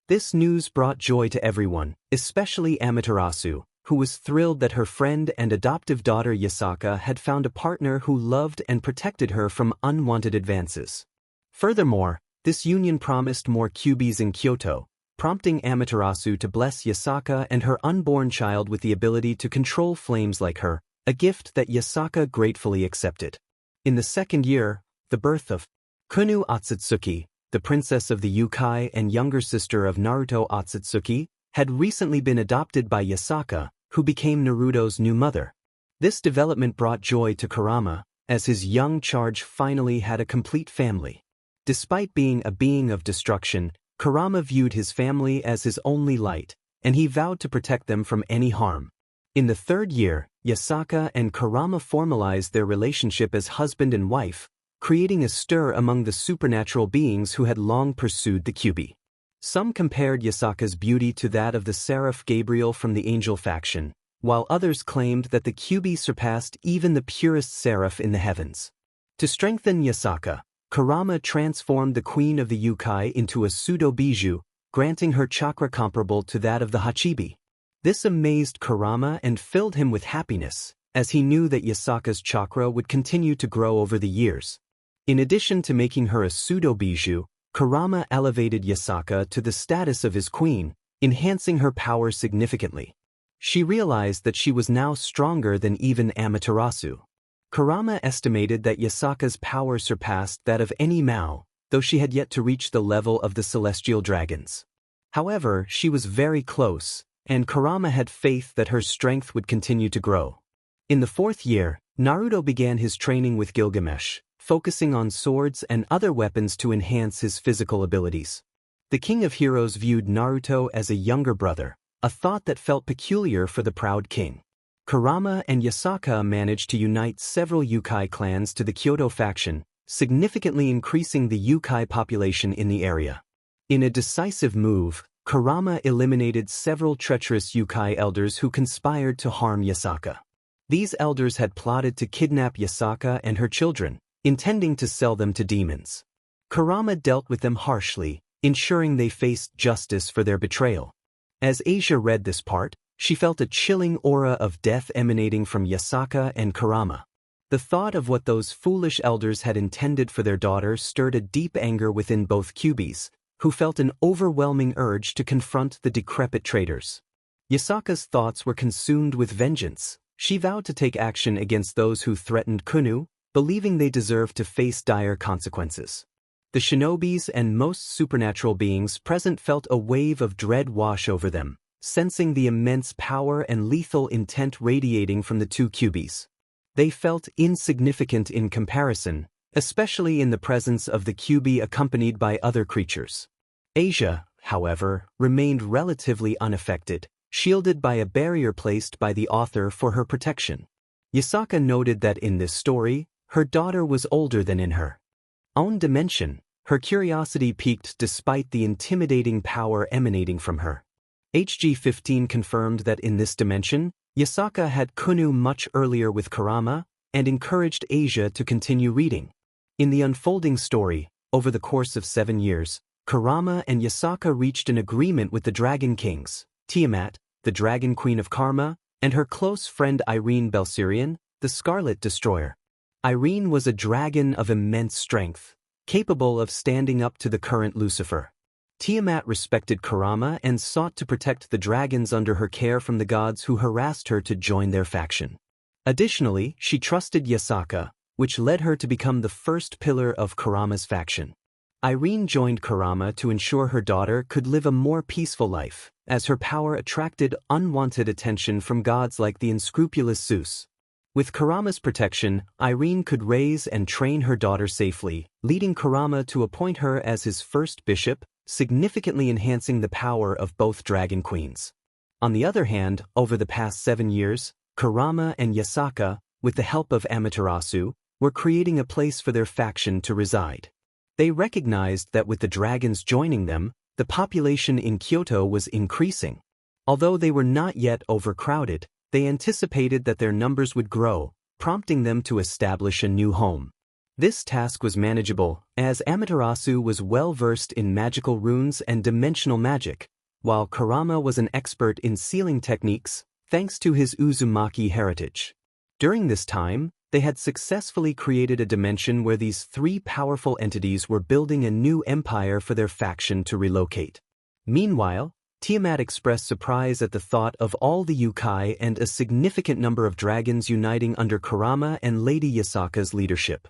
This news brought joy to everyone, especially Amaterasu, who was thrilled that her friend and adoptive daughter Yasaka had found a partner who loved and protected her from unwanted advances. Furthermore, this union promised more Kyuubis in Kyoto, prompting Amaterasu to bless Yasaka and her unborn child with the ability to control flames like her, a gift that Yasaka gratefully accepted. In the second year, the birth of Kunu Otsutsuki, the princess of the Yukoi and younger sister of Naruto Otsutsuki, had recently been adopted by Yasaka, who became Naruto's new mother. This development brought joy to Kurama, as his young charge finally had a complete family. Despite being a being of destruction, Kurama viewed his family as his only light, and he vowed to protect them from any harm. In the third year, Yasaka and Kurama formalized their relationship as husband and wife, creating a stir among the supernatural beings who had long pursued the Kyuubi. Some compared Yasaka's beauty to that of the seraph Gabriel from the angel faction, while others claimed that the Kyuubi surpassed even the purest seraph in the heavens. To strengthen Yasaka, Kurama transformed the queen of the Yukoi into a pseudo-bijou, granting her chakra comparable to that of the Hachibi. This amazed Kurama and filled him with happiness, as he knew that Yasaka's chakra would continue to grow over the years. In addition to making her a pseudo-bijou, Kurama elevated Yasaka to the status of his queen, enhancing her power significantly. She realized that she was now stronger than even Amaterasu. Kurama estimated that Yasaka's power surpassed that of any Mao, though she had yet to reach the level of the celestial dragons. However, she was very close, and Kurama had faith that her strength would continue to grow. In the fourth year, Naruto began his training with Gilgamesh, focusing on swords and other weapons to enhance his physical abilities. The King of Heroes viewed Naruto as a younger brother, a thought that felt peculiar for the proud king. Kurama and Yasaka managed to unite several Yukoi clans to the Kyoto faction, significantly increasing the Yukoi population in the area. In a decisive move, Kurama eliminated several treacherous Yukoi elders who conspired to harm Yasaka. These elders had plotted to kidnap Yasaka and her children, intending to sell them to demons. Kurama dealt with them harshly, ensuring they faced justice for their betrayal. As Asia read this part, she felt a chilling aura of death emanating from Yasaka and Kurama. The thought of what those foolish elders had intended for their daughter stirred a deep anger within both Kyubis, who felt an overwhelming urge to confront the decrepit traitors. Yasaka's thoughts were consumed with vengeance. She vowed to take action against those who threatened Kunu, believing they deserved to face dire consequences. The shinobis and most supernatural beings present felt a wave of dread wash over them, sensing the immense power and lethal intent radiating from the two Kyubis. They felt insignificant in comparison, especially in the presence of the Kyubi accompanied by other creatures. Asia, however, remained relatively unaffected, shielded by a barrier placed by the author for her protection. Yasaka noted that in this story, her daughter was older than in her own dimension. Her curiosity piqued despite the intimidating power emanating from her. HG-15 confirmed that in this dimension, Yasaka had Kunu much earlier with Kurama, and encouraged Asia to continue reading. In the unfolding story, over the course of 7 years, Kurama and Yasaka reached an agreement with the Dragon Kings, Tiamat, the Dragon Queen of Karma, and her close friend Irene Belsirion, the Scarlet Destroyer. Irene was a dragon of immense strength, capable of standing up to the current Lucifer. Tiamat respected Kurama and sought to protect the dragons under her care from the gods who harassed her to join their faction. Additionally, she trusted Yasaka, which led her to become the first pillar of Kurama's faction. Irene joined Kurama to ensure her daughter could live a more peaceful life, as her power attracted unwanted attention from gods like the unscrupulous Zeus. With Kurama's protection, Irene could raise and train her daughter safely, leading Kurama to appoint her as his first bishop, significantly enhancing the power of both dragon queens. On the other hand, over the past 7 years, Kurama and Yasaka, with the help of Amaterasu, were creating a place for their faction to reside. They recognized that with the dragons joining them, the population in Kyoto was increasing. Although they were not yet overcrowded, they anticipated that their numbers would grow, prompting them to establish a new home. This task was manageable, as Amaterasu was well-versed in magical runes and dimensional magic, while Kurama was an expert in sealing techniques, thanks to his Uzumaki heritage. During this time, they had successfully created a dimension where these 3 powerful entities were building a new empire for their faction to relocate. Meanwhile, Tiamat expressed surprise at the thought of all the Yukoi and a significant number of dragons uniting under Kurama and Lady Yasaka's leadership.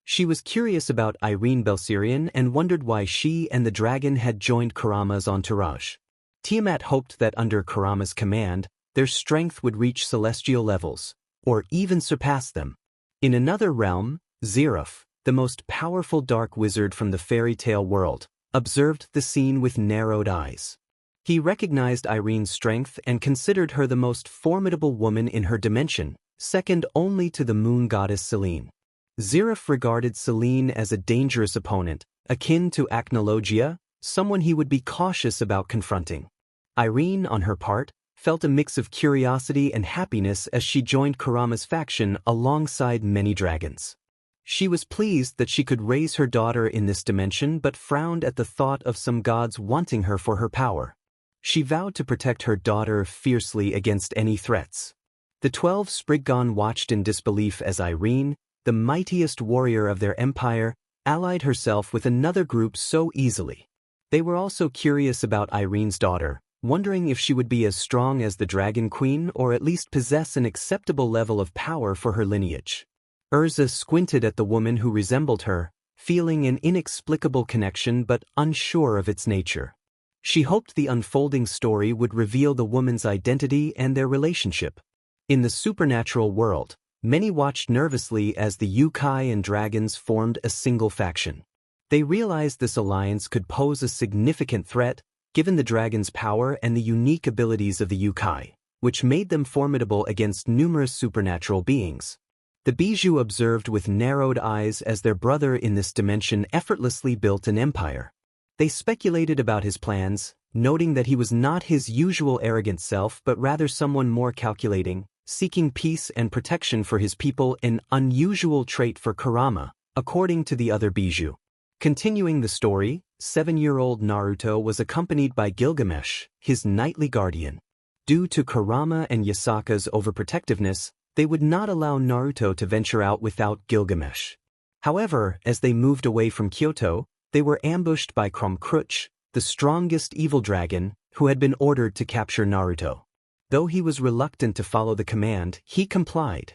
She was curious about Irene Belsirion and wondered why she and the dragon had joined Kurama's entourage. Tiamat hoped that under Kurama's command, their strength would reach celestial levels, or even surpass them. In another realm, Zeruf, the most powerful dark wizard from the fairy tale world, observed the scene with narrowed eyes. He recognized Irene's strength and considered her the most formidable woman in her dimension, second only to the moon goddess Selene. Zeruf regarded Selene as a dangerous opponent, akin to Acnologia, someone he would be cautious about confronting. Irene, on her part, felt a mix of curiosity and happiness as she joined Kurama's faction alongside many dragons. She was pleased that she could raise her daughter in this dimension but frowned at the thought of some gods wanting her for her power. She vowed to protect her daughter fiercely against any threats. The 12 Spriggan watched in disbelief as Irene, the mightiest warrior of their empire, allied herself with another group so easily. They were also curious about Irene's daughter, wondering if she would be as strong as the Dragon Queen or at least possess an acceptable level of power for her lineage. Urza squinted at the woman who resembled her, feeling an inexplicable connection but unsure of its nature. She hoped the unfolding story would reveal the woman's identity and their relationship. In the supernatural world, many watched nervously as the Yukoi and dragons formed a single faction. They realized this alliance could pose a significant threat, given the dragon's power and the unique abilities of the Yukoi. which made them formidable against numerous supernatural beings. The Bijou observed with narrowed eyes as their brother in this dimension effortlessly built an empire. They speculated about his plans, noting that he was not his usual arrogant self but rather someone more calculating, seeking peace and protection for his people, an unusual trait for Kurama, according to the other Bijou. Continuing the story, 7-year-old Naruto was accompanied by Gilgamesh, his knightly guardian. Due to Kurama and Yasaka's overprotectiveness, they would not allow Naruto to venture out without Gilgamesh. However, as they moved away from Kyoto, they were ambushed by Krumkruch, the strongest evil dragon, who had been ordered to capture Naruto. Though he was reluctant to follow the command, he complied.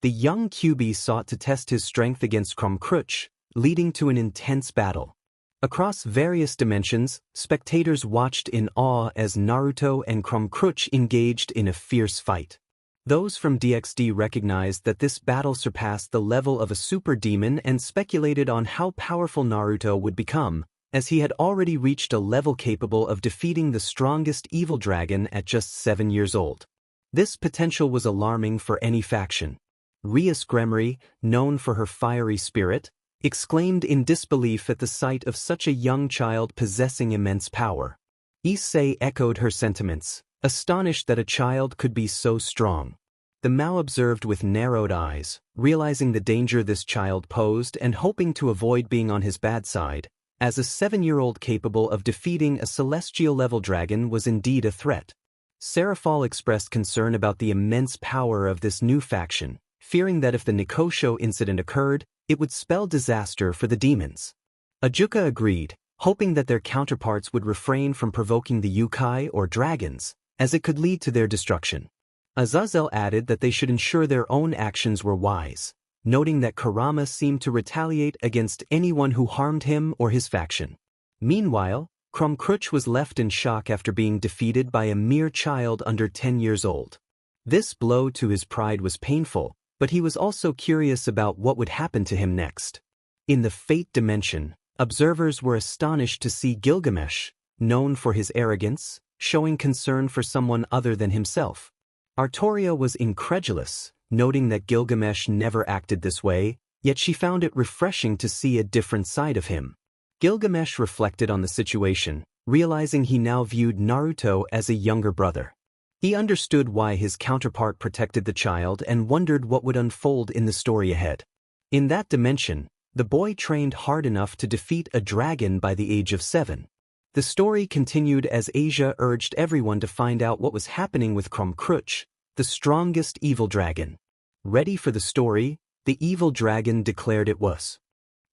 The young Kyuubi sought to test his strength against Krumkruch, leading to an intense battle. Across various dimensions, spectators watched in awe as Naruto and Krumkruch engaged in a fierce fight. Those from DxD recognized that this battle surpassed the level of a super demon and speculated on how powerful Naruto would become, as he had already reached a level capable of defeating the strongest evil dragon at just 7 years old. This potential was alarming for any faction. Rias Gremory, known for her fiery spirit, exclaimed in disbelief at the sight of such a young child possessing immense power. Issei echoed her sentiments, astonished that a child could be so strong. The Mao observed with narrowed eyes, realizing the danger this child posed and hoping to avoid being on his bad side, as a 7-year-old capable of defeating a celestial-level dragon was indeed a threat. Seraphol expressed concern about the immense power of this new faction, fearing that if the Nikosho incident occurred, it would spell disaster for the demons. Ajuka agreed, hoping that their counterparts would refrain from provoking the Yukoi or dragons, as it could lead to their destruction. Azazel added that they should ensure their own actions were wise, noting that Kurama seemed to retaliate against anyone who harmed him or his faction. Meanwhile, Krumkruch was left in shock after being defeated by a mere child under 10 years old. This blow to his pride was painful, but he was also curious about what would happen to him next. In the Fate dimension, observers were astonished to see Gilgamesh, known for his arrogance, showing concern for someone other than himself. Artoria was incredulous, noting that Gilgamesh never acted this way, yet she found it refreshing to see a different side of him. Gilgamesh reflected on the situation, realizing he now viewed Naruto as a younger brother. He understood why his counterpart protected the child and wondered what would unfold in the story ahead. In that dimension, the boy trained hard enough to defeat a dragon by the age of 7. The story continued as Asia urged everyone to find out what was happening with Krumkruch, the strongest evil dragon. Ready for the story, the evil dragon declared it was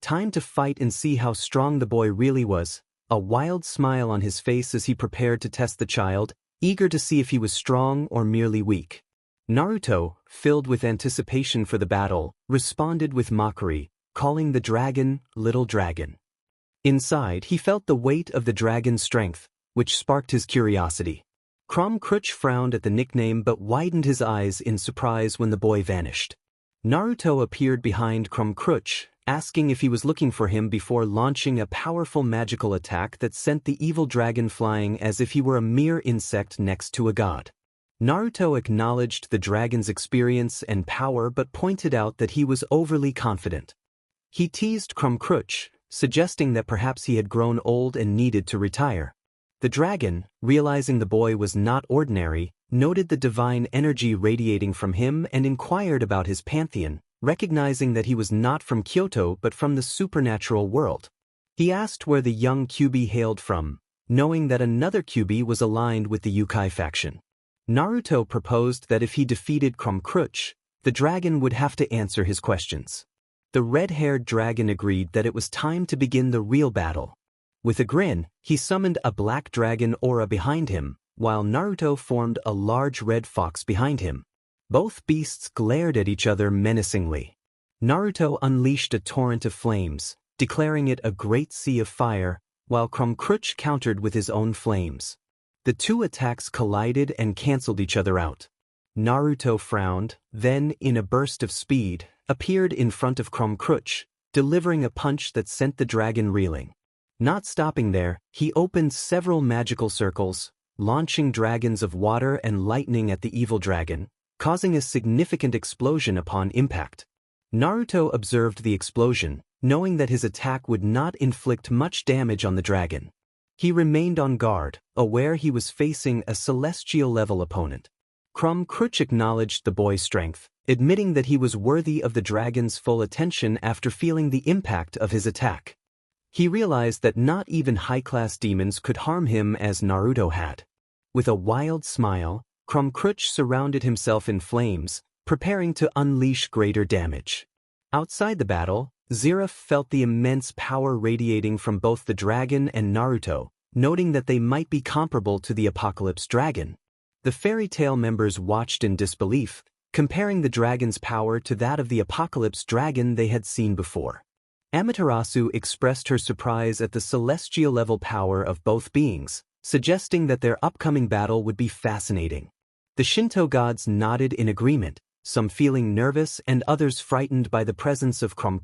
time to fight and see how strong the boy really was, a wild smile on his face as he prepared to test the child, eager to see if he was strong or merely weak. Naruto, filled with anticipation for the battle, responded with mockery, calling the dragon, Little Dragon. Inside, he felt the weight of the dragon's strength, which sparked his curiosity. Krumkruch frowned at the nickname but widened his eyes in surprise when the boy vanished. Naruto appeared behind Krumkruch, asking if he was looking for him before launching a powerful magical attack that sent the evil dragon flying as if he were a mere insect next to a god. Naruto acknowledged the dragon's experience and power but pointed out that he was overly confident. He teased Krumkruch, suggesting that perhaps he had grown old and needed to retire. The dragon, realizing the boy was not ordinary, noted the divine energy radiating from him and inquired about his pantheon, recognizing that he was not from Kyoto but from the supernatural world. He asked where the young Kyuubi hailed from, knowing that another Kyuubi was aligned with the Yukoi faction. Naruto proposed that if he defeated Krumkruch, the dragon would have to answer his questions. The red-haired dragon agreed that it was time to begin the real battle. With a grin, he summoned a black dragon aura behind him, while Naruto formed a large red fox behind him. Both beasts glared at each other menacingly. Naruto unleashed a torrent of flames, declaring it a great sea of fire, while Krumkruch countered with his own flames. The two attacks collided and canceled each other out. Naruto frowned, then, in a burst of speed, appeared in front of Krumkruch, delivering a punch that sent the dragon reeling. Not stopping there, he opened several magical circles, launching dragons of water and lightning at the evil dragon, causing a significant explosion upon impact. Naruto observed the explosion, knowing that his attack would not inflict much damage on the dragon. He remained on guard, aware he was facing a celestial-level opponent. Crumb acknowledged the boy's strength, admitting that he was worthy of the dragon's full attention after feeling the impact of his attack. He realized that not even high-class demons could harm him as Naruto had. With a wild smile, Crumb surrounded himself in flames, preparing to unleash greater damage. Outside the battle, Zeref felt the immense power radiating from both the dragon and Naruto, noting that they might be comparable to the Apocalypse Dragon. The fairy tale members watched in disbelief, comparing the dragon's power to that of the Apocalypse Dragon they had seen before. Amaterasu expressed her surprise at the celestial-level power of both beings, suggesting that their upcoming battle would be fascinating. The Shinto gods nodded in agreement, some feeling nervous and others frightened by the presence of Crumb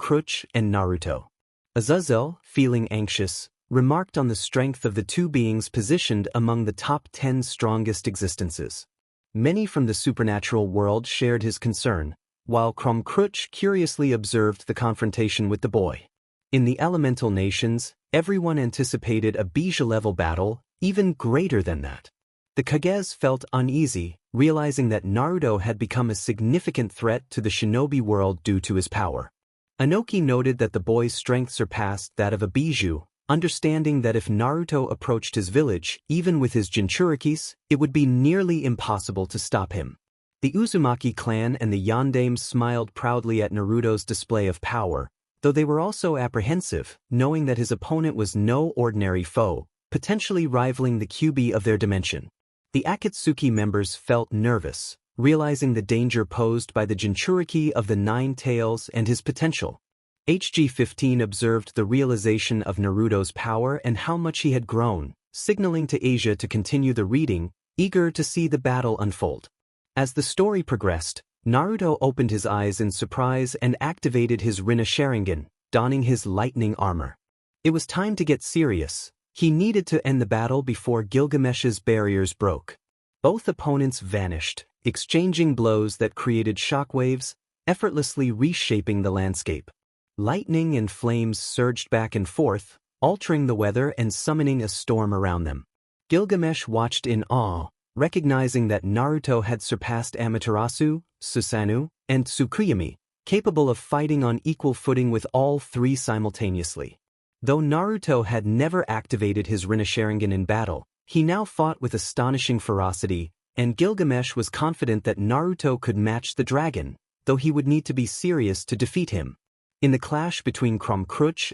and Naruto. Azazel, feeling anxious, remarked on the strength of the two beings positioned among the top 10 strongest existences. Many from the supernatural world shared his concern, while Crumb curiously observed the confrontation with the boy. In the elemental nations, everyone anticipated a Bija-level battle, even greater than that. The Kages felt uneasy, realizing that Naruto had become a significant threat to the shinobi world due to his power. Inoki noted that the boy's strength surpassed that of a Biju, understanding that if Naruto approached his village, even with his Jinchurikis, it would be nearly impossible to stop him. The Uzumaki clan and the Yandames smiled proudly at Naruto's display of power, though they were also apprehensive, knowing that his opponent was no ordinary foe, potentially rivaling the Kyuubi of their dimension. The Akatsuki members felt nervous, realizing the danger posed by the Jinchuriki of the Nine Tails and his potential. HG-15 observed the realization of Naruto's power and how much he had grown, signaling to Asia to continue the reading, eager to see the battle unfold. As the story progressed, Naruto opened his eyes in surprise and activated his Rinne Sharingan, donning his lightning armor. It was time to get serious. He needed to end the battle before Gilgamesh's barriers broke. Both opponents vanished, exchanging blows that created shockwaves, effortlessly reshaping the landscape. Lightning and flames surged back and forth, altering the weather and summoning a storm around them. Gilgamesh watched in awe, recognizing that Naruto had surpassed Amaterasu, Susanoo, and Tsukuyomi, capable of fighting on equal footing with all three simultaneously. Though Naruto had never activated his Rinne Sharingan in battle, he now fought with astonishing ferocity, and Gilgamesh was confident that Naruto could match the dragon, though he would need to be serious to defeat him. In the clash between Crumb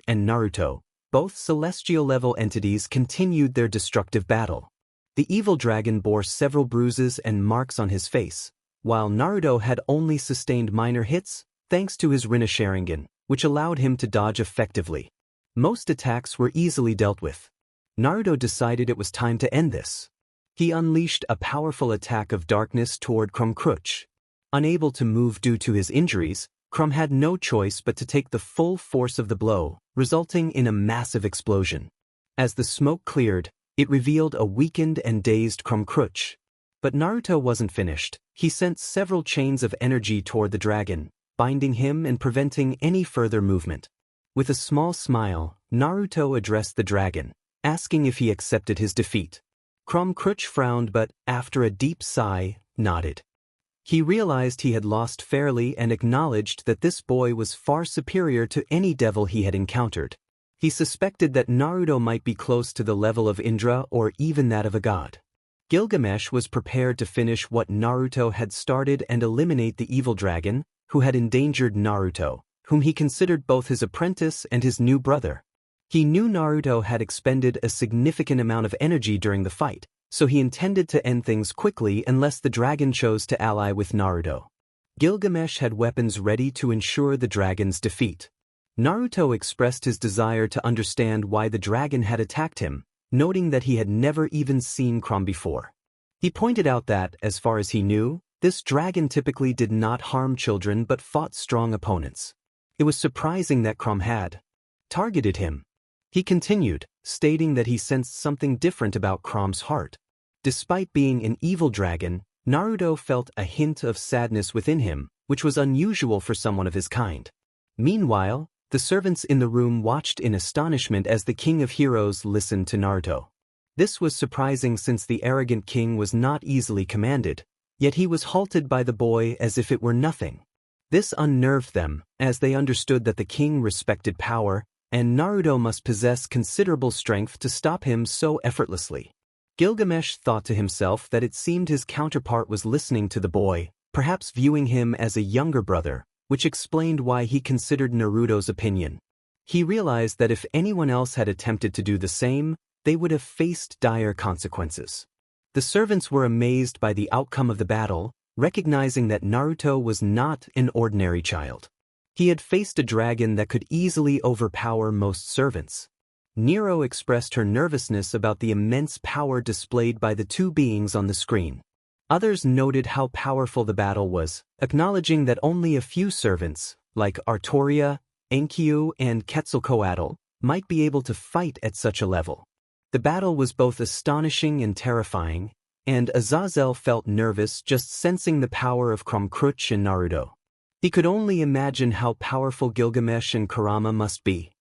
and Naruto, both celestial-level entities continued their destructive battle. The evil dragon bore several bruises and marks on his face, while Naruto had only sustained minor hits, thanks to his Rinne Sharingan, which allowed him to dodge effectively. Most attacks were easily dealt with. Naruto decided it was time to end this. He unleashed a powerful attack of darkness toward Crumb. Unable to move due to his injuries, Crumb had no choice but to take the full force of the blow, resulting in a massive explosion. As the smoke cleared, it revealed a weakened and dazed Crumb. But Naruto wasn't finished. He sent several chains of energy toward the dragon, binding him and preventing any further movement. With a small smile, Naruto addressed the dragon, asking if he accepted his defeat. Crumb frowned but, after a deep sigh, nodded. He realized he had lost fairly and acknowledged that this boy was far superior to any devil he had encountered. He suspected that Naruto might be close to the level of Indra or even that of a god. Gilgamesh was prepared to finish what Naruto had started and eliminate the evil dragon, who had endangered Naruto, whom he considered both his apprentice and his new brother. He knew Naruto had expended a significant amount of energy during the fight, so he intended to end things quickly unless the dragon chose to ally with Naruto. Gilgamesh had weapons ready to ensure the dragon's defeat. Naruto expressed his desire to understand why the dragon had attacked him, noting that he had never even seen Crumb before. He pointed out that, as far as he knew, this dragon typically did not harm children but fought strong opponents. It was surprising that Crumb had targeted him. He continued, stating that he sensed something different about Crumb's heart. Despite being an evil dragon, Naruto felt a hint of sadness within him, which was unusual for someone of his kind. Meanwhile, the servants in the room watched in astonishment as the King of Heroes listened to Naruto. This was surprising since the arrogant king was not easily commanded, yet he was halted by the boy as if it were nothing. This unnerved them, as they understood that the king respected power, and Naruto must possess considerable strength to stop him so effortlessly. Gilgamesh thought to himself that it seemed his counterpart was listening to the boy, perhaps viewing him as a younger brother, which explained why he considered Naruto's opinion. He realized that if anyone else had attempted to do the same, they would have faced dire consequences. The servants were amazed by the outcome of the battle, recognizing that Naruto was not an ordinary child. He had faced a dragon that could easily overpower most servants. Nero expressed her nervousness about the immense power displayed by the two beings on the screen. Others noted how powerful the battle was, acknowledging that only a few servants, like Artoria, Enkiu, and Quetzalcoatl, might be able to fight at such a level. The battle was both astonishing and terrifying, and Azazel felt nervous just sensing the power of Kromkruch and Naruto. He could only imagine how powerful Gilgamesh and Kurama must be.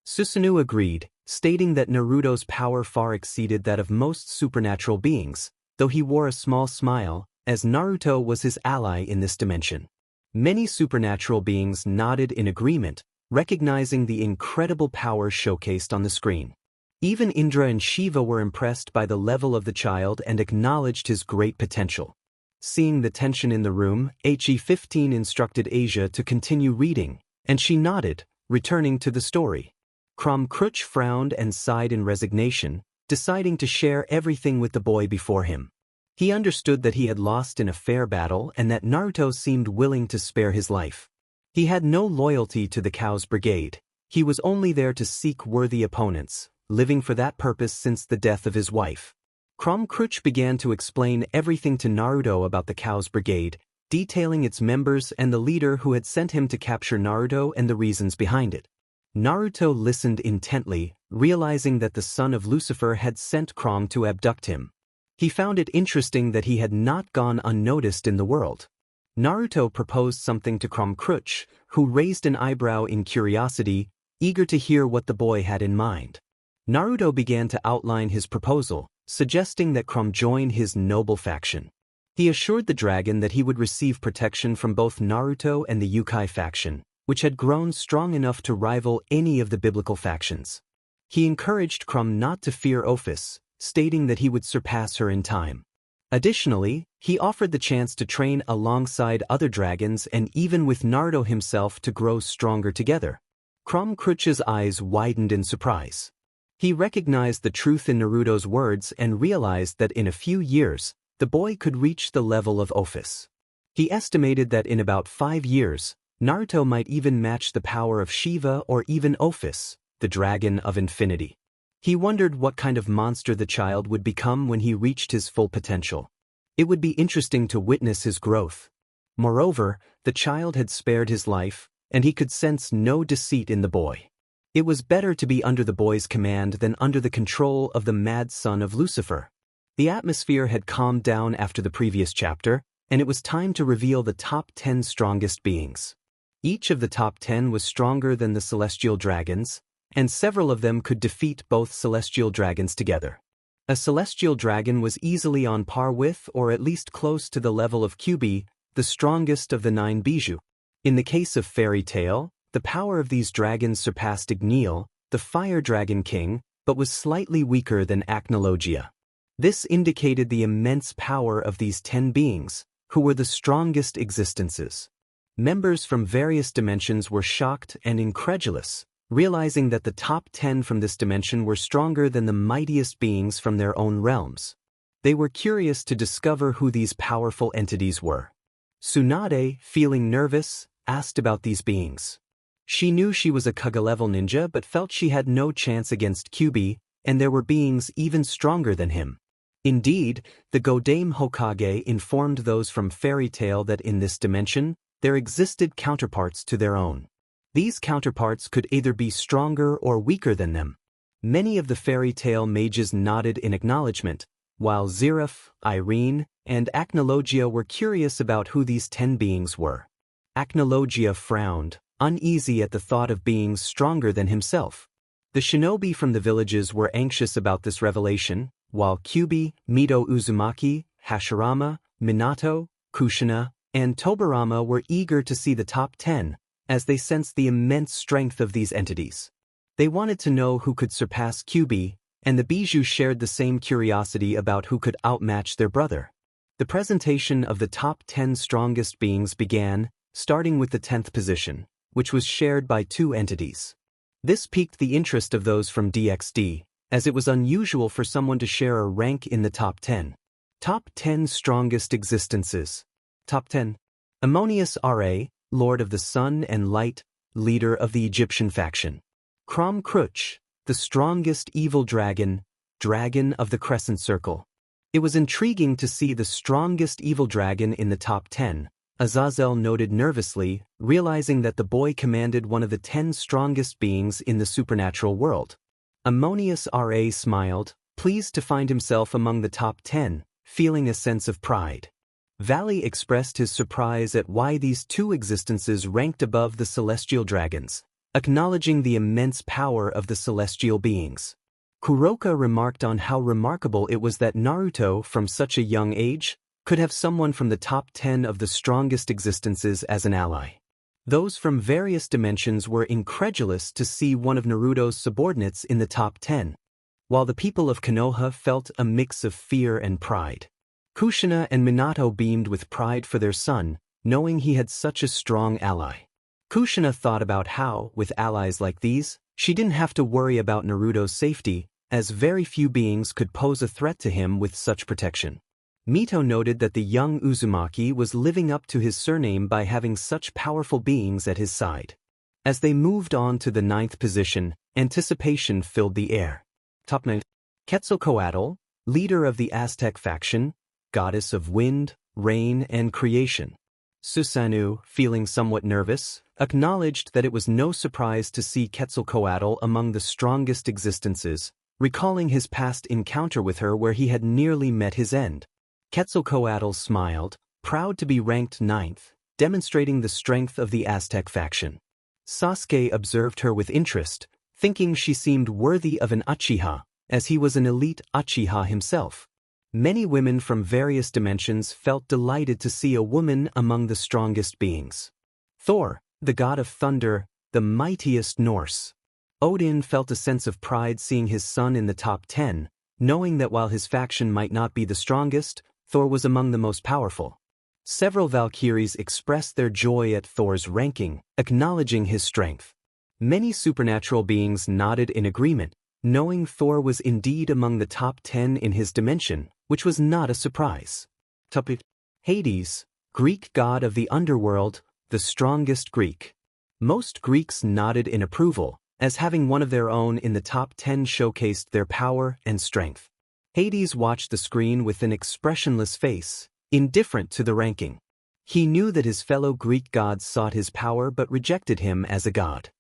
Susanoo agreed, stating that Naruto's power far exceeded that of most supernatural beings, though he wore a small smile, as Naruto was his ally in this dimension. Many supernatural beings nodded in agreement, recognizing the incredible power showcased on the screen. Even Indra and Shiva were impressed by the level of the child and acknowledged his great potential. Seeing the tension in the room, HE15 instructed Asia to continue reading, and she nodded, returning to the story. Kromkruch frowned and sighed in resignation, deciding to share everything with the boy before him. He understood that he had lost in a fair battle and that Naruto seemed willing to spare his life. He had no loyalty to the Cow's Brigade. He was only there to seek worthy opponents, living for that purpose since the death of his wife. Kromkruch began to explain everything to Naruto about the Cow's Brigade, detailing its members and the leader who had sent him to capture Naruto and the reasons behind it. Naruto listened intently, realizing that the son of Lucifer had sent Krom to abduct him. He found it interesting that he had not gone unnoticed in the world. Naruto proposed something to Kromkruch, who raised an eyebrow in curiosity, eager to hear what the boy had in mind. Naruto began to outline his proposal, suggesting that Krom join his noble faction. He assured the dragon that he would receive protection from both Naruto and the Yukoi faction, which had grown strong enough to rival any of the biblical factions. He encouraged Krom not to fear Ophis, stating that he would surpass her in time. Additionally, he offered the chance to train alongside other dragons and even with Naruto himself to grow stronger together. Kromkruch's eyes widened in surprise. He recognized the truth in Naruto's words and realized that in a few years, the boy could reach the level of Ophis. He estimated that in about 5 years, Naruto might even match the power of Shiva or even Ophis, the dragon of infinity. He wondered what kind of monster the child would become when he reached his full potential. It would be interesting to witness his growth. Moreover, the child had spared his life, and he could sense no deceit in the boy. It was better to be under the boy's command than under the control of the mad son of Lucifer. The atmosphere had calmed down after the previous chapter, and it was time to reveal the top 10 strongest beings. Each of the top 10 was stronger than the celestial dragons, and several of them could defeat both celestial dragons together. A celestial dragon was easily on par with or at least close to the level of Kyubi, the strongest of the 9 Bijou. In the case of Fairy Tail, the power of these dragons surpassed Igneel, the Fire Dragon King, but was slightly weaker than Acnologia. This indicated the immense power of these 10 beings, who were the strongest existences. Members from various dimensions were shocked and incredulous, realizing that the top 10 from this dimension were stronger than the mightiest beings from their own realms. They were curious to discover who these powerful entities were. Tsunade, feeling nervous, asked about these beings. She knew she was a Kuga-level ninja but felt she had no chance against Kyubi, and there were beings even stronger than him. Indeed, the Godame Hokage informed those from Fairy Tail that in this dimension, there existed counterparts to their own. These counterparts could either be stronger or weaker than them. Many of the Fairy Tail mages nodded in acknowledgement, while Zerif, Irene, and Acnologia were curious about who these 10 beings were. Acnologia frowned, uneasy at the thought of beings stronger than himself. The shinobi from the villages were anxious about this revelation, while Kyubi, Mito Uzumaki, Hashirama, Minato, Kushina, and Tobarama were eager to see the top 10, as they sensed the immense strength of these entities. They wanted to know who could surpass Kyubi, and the Bijou shared the same curiosity about who could outmatch their brother. The presentation of the top 10 strongest beings began, starting with the 10th position, which was shared by 2 entities. This piqued the interest of those from DXD, as it was unusual for someone to share a rank in the top 10. Top 10 strongest existences. Top 10. Ammonius Ra, Lord of the Sun and Light, leader of the Egyptian faction. Krom Kruch, the strongest evil dragon, dragon of the Crescent Circle. It was intriguing to see the strongest evil dragon in the top 10, Azazel noted nervously, realizing that the boy commanded one of the 10 strongest beings in the supernatural world. Ammonius Ra smiled, pleased to find himself among the top 10, feeling a sense of pride. Valley expressed his surprise at why these 2 existences ranked above the celestial dragons, acknowledging the immense power of the celestial beings. Kuroka remarked on how remarkable it was that Naruto, from such a young age, could have someone from the top 10 of the strongest existences as an ally. Those from various dimensions were incredulous to see one of Naruto's subordinates in the top 10, while the people of Konoha felt a mix of fear and pride. Kushina and Minato beamed with pride for their son, knowing he had such a strong ally. Kushina thought about how, with allies like these, she didn't have to worry about Naruto's safety, as very few beings could pose a threat to him with such protection. Mito noted that the young Uzumaki was living up to his surname by having such powerful beings at his side. As they moved on to the 9th position, anticipation filled the air. Top 9. Quetzalcoatl, leader of the Aztec faction, goddess of wind, rain, and creation. Susanoo, feeling somewhat nervous, acknowledged that it was no surprise to see Quetzalcoatl among the strongest existences, recalling his past encounter with her where he had nearly met his end. Quetzalcoatl smiled, proud to be ranked 9th, demonstrating the strength of the Aztec faction. Sasuke observed her with interest, thinking she seemed worthy of an Uchiha, as he was an elite Uchiha himself. Many women from various dimensions felt delighted to see a woman among the strongest beings. Thor, the god of thunder, the mightiest Norse. Odin felt a sense of pride seeing his son in the top 10, knowing that while his faction might not be the strongest, Thor was among the most powerful. Several Valkyries expressed their joy at Thor's ranking, acknowledging his strength. Many supernatural beings nodded in agreement, knowing Thor was indeed among the top 10 in his dimension, which was not a surprise. Topic. Hades, Greek god of the underworld, the strongest Greek. Most Greeks nodded in approval, as having one of their own in the top 10 showcased their power and strength. Hades watched the screen with an expressionless face, indifferent to the ranking. He knew that his fellow Greek gods sought his power but rejected him as a god.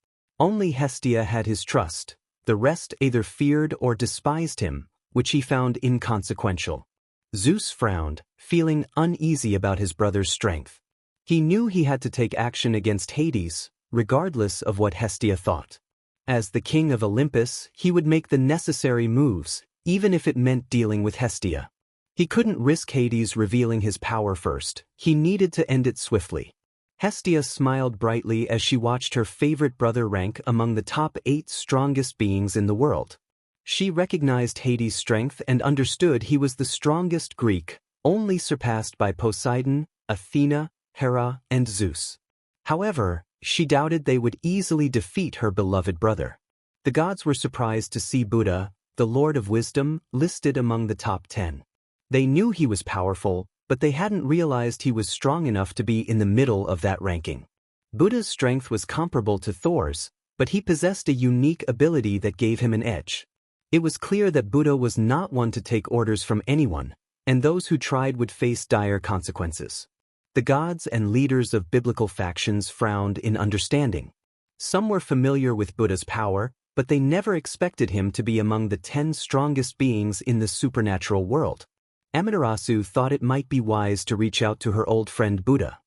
Only Hestia had his trust, the rest either feared or despised him, which he found inconsequential. Zeus frowned, feeling uneasy about his brother's strength. He knew he had to take action against Hades, regardless of what Hestia thought. As the king of Olympus, he would make the necessary moves, even if it meant dealing with Hestia. He couldn't risk Hades revealing his power first, he needed to end it swiftly. Hestia smiled brightly as she watched her favorite brother rank among the top 8 strongest beings in the world. She recognized Hades' strength and understood he was the strongest Greek, only surpassed by Poseidon, Athena, Hera, and Zeus. However, she doubted they would easily defeat her beloved brother. The gods were surprised to see Buddha, the Lord of Wisdom, listed among the top 10. They knew he was powerful, but they hadn't realized he was strong enough to be in the middle of that ranking. Buddha's strength was comparable to Thor's, but he possessed a unique ability that gave him an edge. It was clear that Buddha was not one to take orders from anyone, and those who tried would face dire consequences. The gods and leaders of biblical factions frowned in understanding. Some were familiar with Buddha's power, but they never expected him to be among the 10 strongest beings in the supernatural world. Amaterasu thought it might be wise to reach out to her old friend Buddha.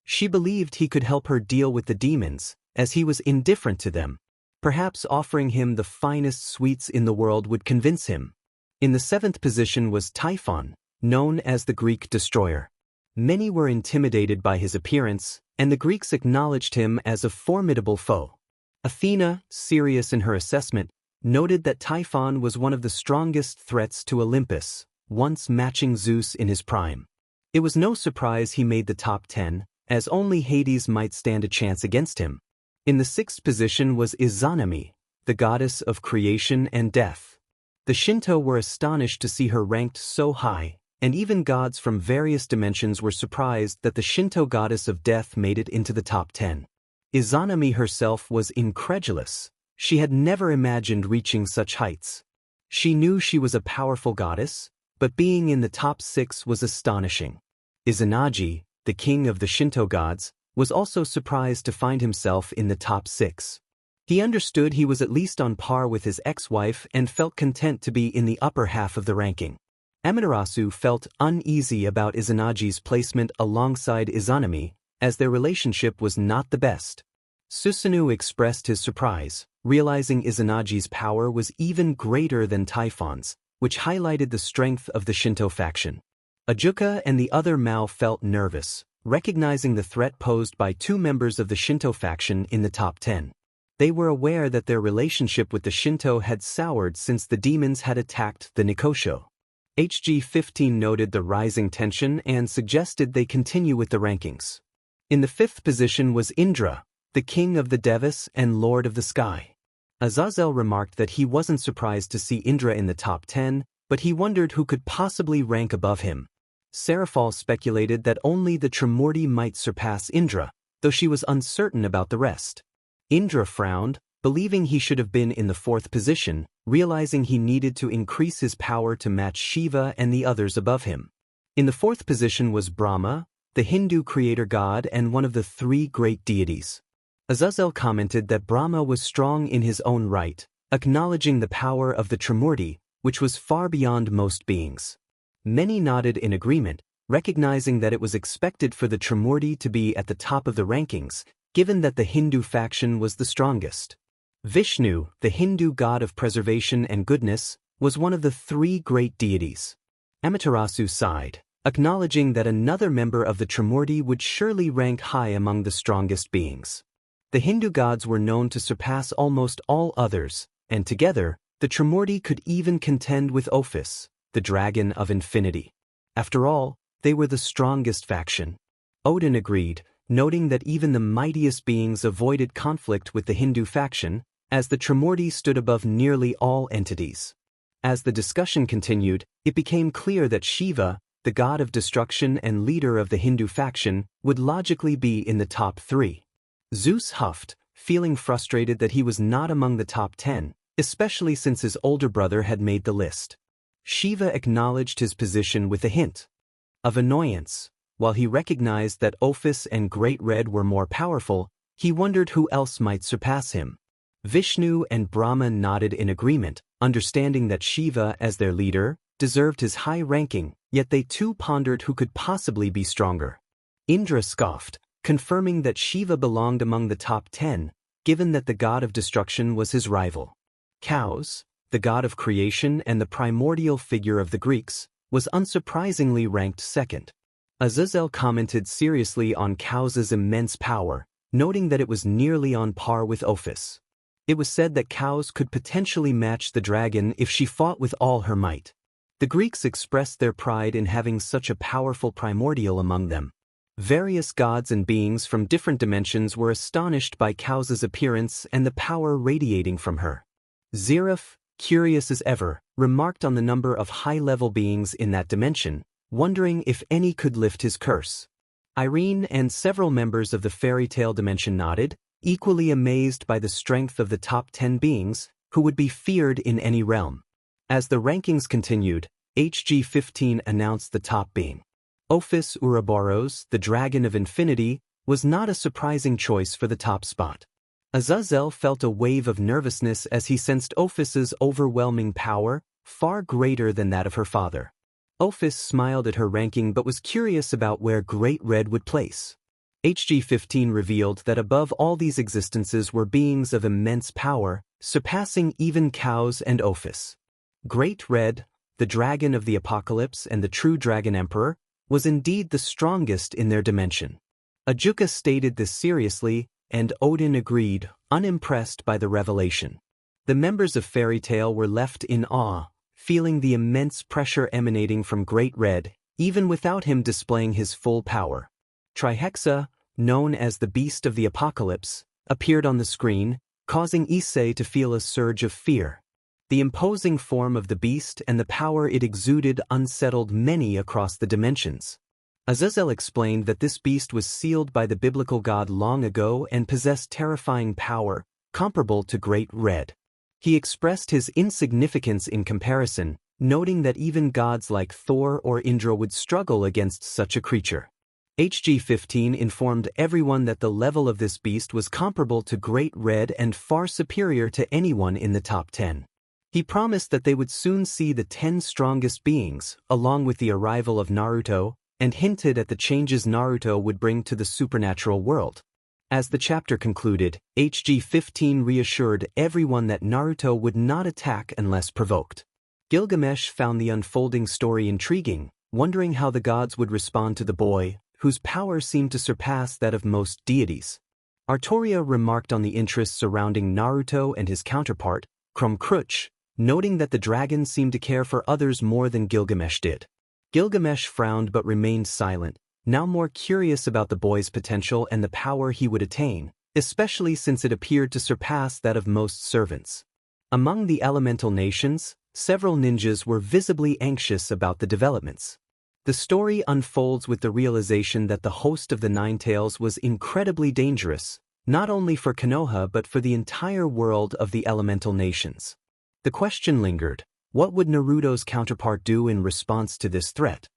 She believed he could help her deal with the demons, as he was indifferent to them. Perhaps offering him the finest sweets in the world would convince him. In the 7th position was Typhon, known as the Greek destroyer. Many were intimidated by his appearance, and the Greeks acknowledged him as a formidable foe. Athena, serious in her assessment, noted that Typhon was one of the strongest threats to Olympus, once matching Zeus in his prime. It was no surprise he made the top 10, as only Hades might stand a chance against him. In the 6th position was Izanami, the goddess of creation and death. The Shinto were astonished to see her ranked so high, and even gods from various dimensions were surprised that the Shinto goddess of death made it into the top 10. Izanami herself was incredulous. She had never imagined reaching such heights. She knew she was a powerful goddess, but being in the top 6 was astonishing. Izanagi, the king of the Shinto gods, was also surprised to find himself in the top 6. He understood he was at least on par with his ex-wife and felt content to be in the upper half of the ranking. Amaterasu felt uneasy about Izanagi's placement alongside Izanami, as their relationship was not the best. Susanoo expressed his surprise, realizing Izanagi's power was even greater than Typhon's, which highlighted the strength of the Shinto faction. Ajuka and the other Mao felt nervous, recognizing the threat posed by 2 members of the Shinto faction in the top 10. They were aware that their relationship with the Shinto had soured since the demons had attacked the Nikosho. HG15 noted the rising tension and suggested they continue with the rankings. In the 5th position was Indra, the king of the Devas and lord of the sky. Azazel remarked that he wasn't surprised to see Indra in the top 10, but he wondered who could possibly rank above him. Seraphal speculated that only the Trimurti might surpass Indra, though she was uncertain about the rest. Indra frowned, believing he should have been in the 4th position, realizing he needed to increase his power to match Shiva and the others above him. In the 4th position was Brahma, the Hindu creator god and one of the 3 great deities. Azazel commented that Brahma was strong in his own right, acknowledging the power of the Trimurti, which was far beyond most beings. Many nodded in agreement, recognizing that it was expected for the Trimurti to be at the top of the rankings, given that the Hindu faction was the strongest. Vishnu, the Hindu god of preservation and goodness, was one of the 3 great deities. Amaterasu sighed, acknowledging that another member of the Trimurti would surely rank high among the strongest beings. The Hindu gods were known to surpass almost all others, and together, the Trimurti could even contend with Ophis, the dragon of infinity. After all, they were the strongest faction. Odin agreed, noting that even the mightiest beings avoided conflict with the Hindu faction, as the Trimurti stood above nearly all entities. As the discussion continued, it became clear that Shiva, the god of destruction and leader of the Hindu faction, would logically be in the top 3. Zeus huffed, feeling frustrated that he was not among the top 10, especially since his older brother had made the list. Shiva acknowledged his position with a hint of annoyance. While he recognized that Ophis and Great Red were more powerful, he wondered who else might surpass him. Vishnu and Brahma nodded in agreement, understanding that Shiva, as their leader, deserved his high ranking, yet they too pondered who could possibly be stronger. Indra scoffed, confirming that Shiva belonged among the top 10, given that the god of destruction was his rival. Chaos, the god of creation and the primordial figure of the Greeks, was unsurprisingly ranked 2nd. Azazel commented seriously on Chaos's immense power, noting that it was nearly on par with Ophis. It was said that Chaos could potentially match the dragon if she fought with all her might. The Greeks expressed their pride in having such a powerful primordial among them. Various gods and beings from different dimensions were astonished by Chaos's appearance and the power radiating from her. Zerif, curious as ever, remarked on the number of high-level beings in that dimension, wondering if any could lift his curse. Irene and several members of the fairy tale dimension nodded, equally amazed by the strength of the top 10 beings, who would be feared in any realm. As the rankings continued, HG15 announced the top being. Ophis Ouroboros, the dragon of infinity, was not a surprising choice for the top spot. Azazel felt a wave of nervousness as he sensed Ophis's overwhelming power, far greater than that of her father. Ophis smiled at her ranking but was curious about where Great Red would place. HG-15 revealed that above all these existences were beings of immense power, surpassing even cows and Ophis. Great Red, the dragon of the apocalypse and the true dragon emperor, was indeed the strongest in their dimension. Ajuka stated this seriously, and Odin agreed, unimpressed by the revelation. The members of Fairy Tail were left in awe, feeling the immense pressure emanating from Great Red, even without him displaying his full power. Trihexa, known as the Beast of the Apocalypse, appeared on the screen, causing Issei to feel a surge of fear. The imposing form of the beast and the power it exuded unsettled many across the dimensions. Azazel explained that this beast was sealed by the biblical god long ago and possessed terrifying power, comparable to Great Red. He expressed his insignificance in comparison, noting that even gods like Thor or Indra would struggle against such a creature. HG-15 informed everyone that the level of this beast was comparable to Great Red and far superior to anyone in the top 10. He promised that they would soon see the 10 strongest beings, along with the arrival of Naruto, and hinted at the changes Naruto would bring to the supernatural world. As the chapter concluded, HG-15 reassured everyone that Naruto would not attack unless provoked. Gilgamesh found the unfolding story intriguing, wondering how the gods would respond to the boy, whose power seemed to surpass that of most deities. Artoria remarked on the interest surrounding Naruto and his counterpart, Krumkruch, noting that the dragon seemed to care for others more than Gilgamesh did. Gilgamesh frowned but remained silent, now more curious about the boy's potential and the power he would attain, especially since it appeared to surpass that of most servants. Among the elemental nations, several ninjas were visibly anxious about the developments. The story unfolds with the realization that the host of the Nine Tails was incredibly dangerous, not only for Konoha but for the entire world of the elemental nations. The question lingered, what would Naruto's counterpart do in response to this threat?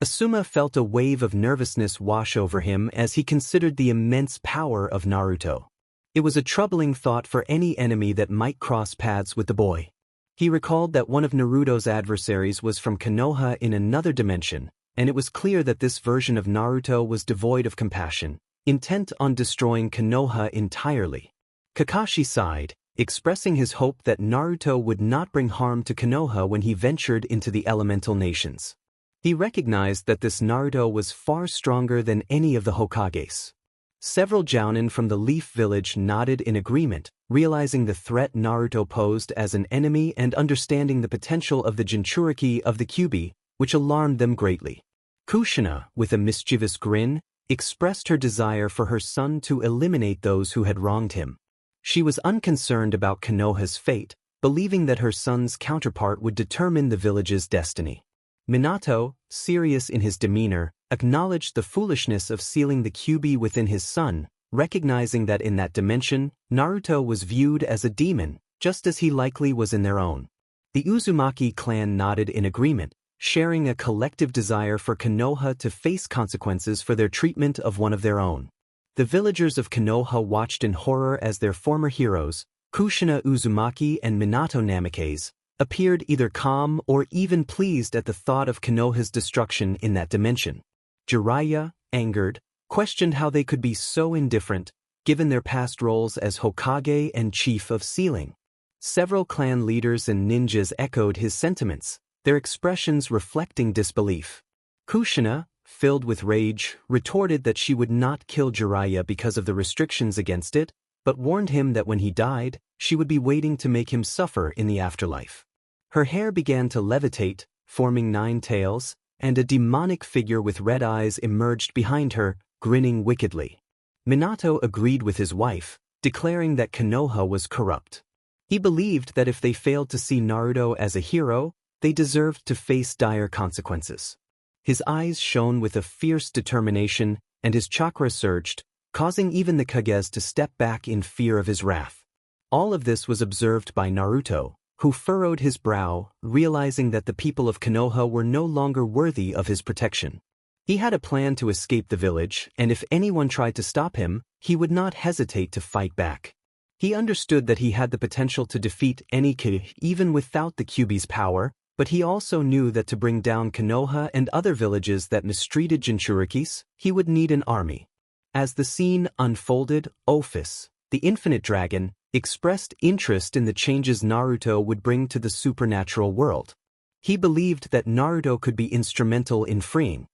Asuma felt a wave of nervousness wash over him as he considered the immense power of Naruto. It was a troubling thought for any enemy that might cross paths with the boy. He recalled that one of Naruto's adversaries was from Konoha in another dimension, and it was clear that this version of Naruto was devoid of compassion, intent on destroying Konoha entirely. Kakashi sighed, expressing his hope that Naruto would not bring harm to Konoha when he ventured into the elemental nations. He recognized that this Naruto was far stronger than any of the Hokages. Several Jounin from the Leaf Village nodded in agreement, realizing the threat Naruto posed as an enemy and understanding the potential of the Jinchuriki of the Kyuubi, which alarmed them greatly. Kushina, with a mischievous grin, expressed her desire for her son to eliminate those who had wronged him. She was unconcerned about Konoha's fate, believing that her son's counterpart would determine the village's destiny. Minato, serious in his demeanor, acknowledged the foolishness of sealing the Kyuubi within his son, recognizing that in that dimension, Naruto was viewed as a demon, just as he likely was in their own. The Uzumaki clan nodded in agreement, sharing a collective desire for Konoha to face consequences for their treatment of one of their own. The villagers of Konoha watched in horror as their former heroes, Kushina Uzumaki and Minato Namikaze, appeared either calm or even pleased at the thought of Konoha's destruction in that dimension. Jiraiya, angered, questioned how they could be so indifferent, given their past roles as Hokage and Chief of Sealing. Several clan leaders and ninjas echoed his sentiments, their expressions reflecting disbelief. Kushina, filled with rage, retorted that she would not kill Jiraiya because of the restrictions against it, but warned him that when he died, she would be waiting to make him suffer in the afterlife. Her hair began to levitate, forming 9 tails, and a demonic figure with red eyes emerged behind her, grinning wickedly. Minato agreed with his wife, declaring that Konoha was corrupt. He believed that if they failed to see Naruto as a hero, they deserved to face dire consequences. His eyes shone with a fierce determination, and his chakra surged, causing even the Kages to step back in fear of his wrath. All of this was observed by Naruto, who furrowed his brow, realizing that the people of Konoha were no longer worthy of his protection. He had a plan to escape the village, and if anyone tried to stop him, he would not hesitate to fight back. He understood that he had the potential to defeat any Kyuubi even without the Kyuubi's power, but he also knew that to bring down Konoha and other villages that mistreated Jinchurikis, he would need an army. As the scene unfolded, Ophis, the Infinite Dragon, expressed interest in the changes Naruto would bring to the supernatural world. He believed that Naruto could be instrumental in freeing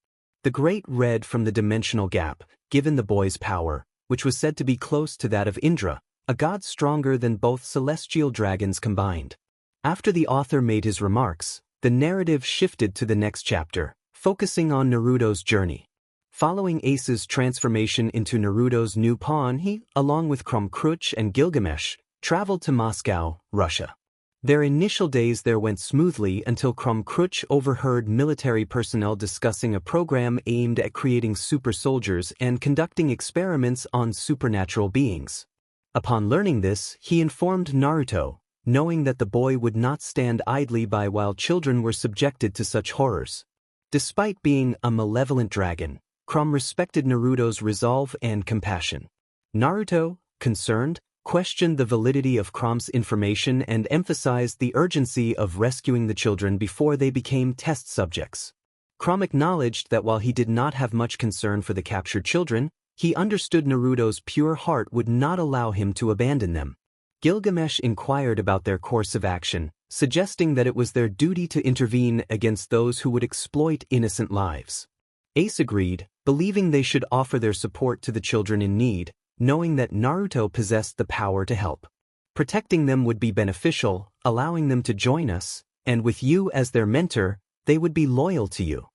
the Great Red from the dimensional gap, given the boy's power, which was said to be close to that of Indra, a god stronger than both celestial dragons combined. After the author made his remarks, the narrative shifted to the next chapter, focusing on Naruto's journey. Following Ace's transformation into Naruto's new pawn, he, along with Krumkruch and Gilgamesh, traveled to Moscow, Russia. Their initial days there went smoothly until Krumkruch overheard military personnel discussing a program aimed at creating super soldiers and conducting experiments on supernatural beings. Upon learning this, he informed Naruto, knowing that the boy would not stand idly by while children were subjected to such horrors. Despite being a malevolent dragon, Krum respected Naruto's resolve and compassion. Naruto, concerned, questioned the validity of Krum's information and emphasized the urgency of rescuing the children before they became test subjects. Krum acknowledged that while he did not have much concern for the captured children, he understood Naruto's pure heart would not allow him to abandon them. Gilgamesh inquired about their course of action, suggesting that it was their duty to intervene against those who would exploit innocent lives. Ace agreed, believing they should offer their support to the children in need, knowing that Naruto possessed the power to help. Protecting them would be beneficial, allowing them to join us, and with you as their mentor, they would be loyal to you.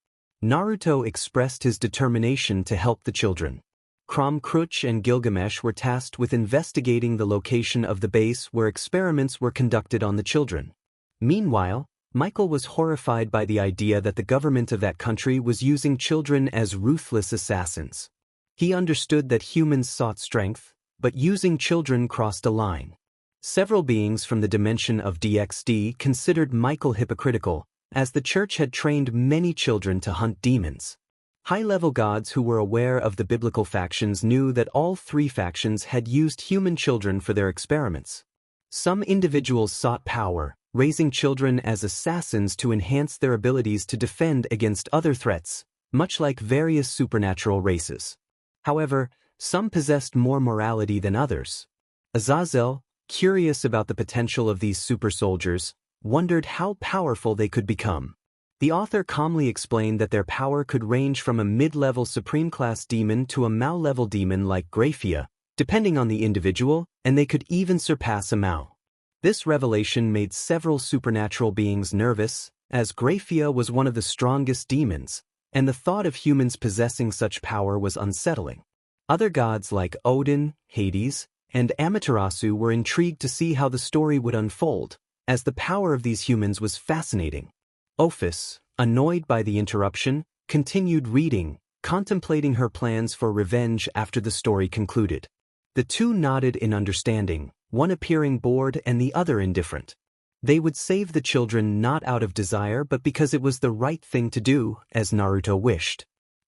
Naruto expressed his determination to help the children. Krumkruch and Gilgamesh were tasked with investigating the location of the base where experiments were conducted on the children. Meanwhile, Michael was horrified by the idea that the government of that country was using children as ruthless assassins. He understood that humans sought strength, but using children crossed a line. Several beings from the dimension of DXD considered Michael hypocritical, as the church had trained many children to hunt demons. High-level gods who were aware of the biblical factions knew that all three factions had used human children for their experiments. Some individuals sought power, raising children as assassins to enhance their abilities to defend against other threats, much like various supernatural races. However, some possessed more morality than others. Azazel, curious about the potential of these super soldiers, wondered how powerful they could become. The author calmly explained that their power could range from a mid-level supreme-class demon to a Mao-level demon like Graphia, depending on the individual, and they could even surpass a Mao. This revelation made several supernatural beings nervous, as Graphia was one of the strongest demons, and the thought of humans possessing such power was unsettling. Other gods like Odin, Hades, and Amaterasu were intrigued to see how the story would unfold, as the power of these humans was fascinating. Ophis, annoyed by the interruption, continued reading, contemplating her plans for revenge after the story concluded. The two nodded in understanding, one appearing bored and the other indifferent. They would save the children not out of desire but because it was the right thing to do, as Naruto wished.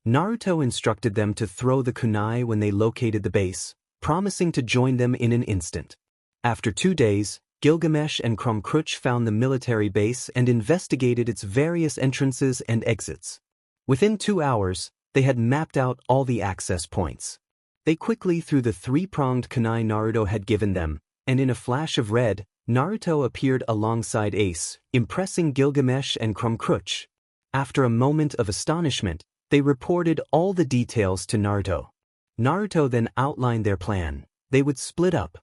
Naruto instructed them to throw the kunai when they located the base, promising to join them in an instant. After 2 days, Gilgamesh and Krumkruch found the military base and investigated its various entrances and exits. Within 2 hours, they had mapped out all the access points. They quickly threw the 3-pronged kunai Naruto had given them, and in a flash of red, Naruto appeared alongside Ace, impressing Gilgamesh and Krumkruch. After a moment of astonishment, they reported all the details to Naruto. Naruto then outlined their plan. They would split up.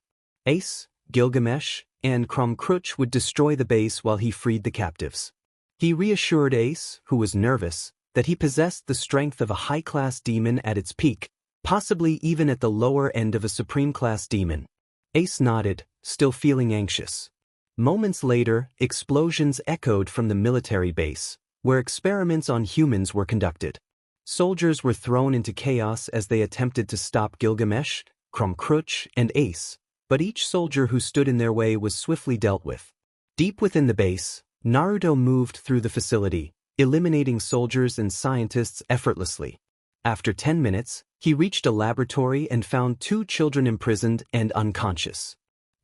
Ace, Gilgamesh, and Krumkruch would destroy the base while he freed the captives. He reassured Ace, who was nervous, that he possessed the strength of a high-class demon at its peak, possibly even at the lower end of a supreme-class demon. Ace nodded, still feeling anxious. Moments later, explosions echoed from the military base, where experiments on humans were conducted. Soldiers were thrown into chaos as they attempted to stop Gilgamesh, Krumkruch, and Ace, but each soldier who stood in their way was swiftly dealt with. Deep within the base, Naruto moved through the facility, eliminating soldiers and scientists effortlessly. After 10 minutes, he reached a laboratory and found 2 children imprisoned and unconscious.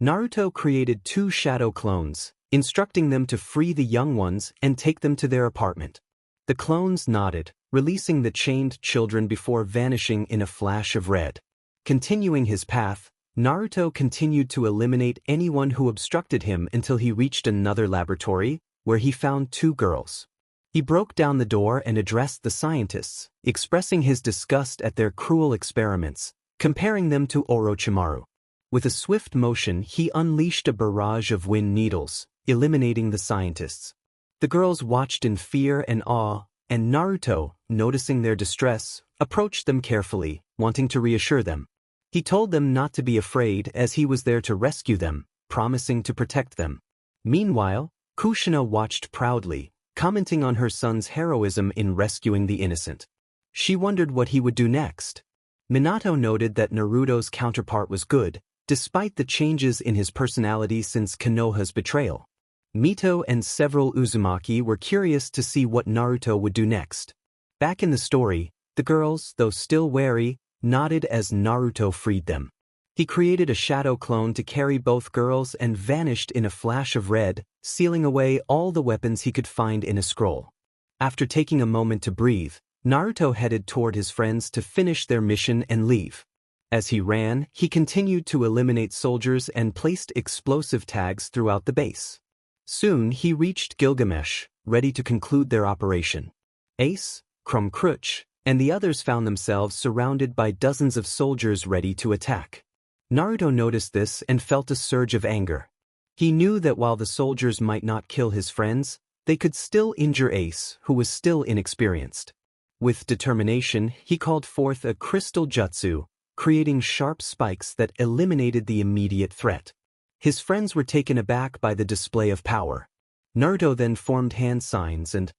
Naruto created 2 shadow clones, instructing them to free the young ones and take them to their apartment. The clones nodded, releasing the chained children before vanishing in a flash of red. Continuing his path, Naruto continued to eliminate anyone who obstructed him until he reached another laboratory, where he found 2 girls. He broke down the door and addressed the scientists, expressing his disgust at their cruel experiments, comparing them to Orochimaru. With a swift motion, he unleashed a barrage of wind needles, eliminating the scientists. The girls watched in fear and awe, and Naruto, noticing their distress, approached them carefully, wanting to reassure them. He told them not to be afraid as he was there to rescue them, promising to protect them. Meanwhile, Kushina watched proudly, commenting on her son's heroism in rescuing the innocent. She wondered what he would do next. Minato noted that Naruto's counterpart was good, despite the changes in his personality since Konoha's betrayal. Mito and several Uzumaki were curious to see what Naruto would do next. Back in the story, the girls, though still wary, nodded as Naruto freed them. He created a shadow clone to carry both girls and vanished in a flash of red, sealing away all the weapons he could find in a scroll. After taking a moment to breathe, Naruto headed toward his friends to finish their mission and leave. As he ran, he continued to eliminate soldiers and placed explosive tags throughout the base. Soon he reached Gilgamesh, ready to conclude their operation. Ace, Crumb-Crutch, and the others found themselves surrounded by dozens of soldiers ready to attack. Naruto noticed this and felt a surge of anger. He knew that while the soldiers might not kill his friends, they could still injure Ace, who was still inexperienced. With determination, he called forth a crystal jutsu, creating sharp spikes that eliminated the immediate threat. His friends were taken aback by the display of power. Naruto then formed hand signs and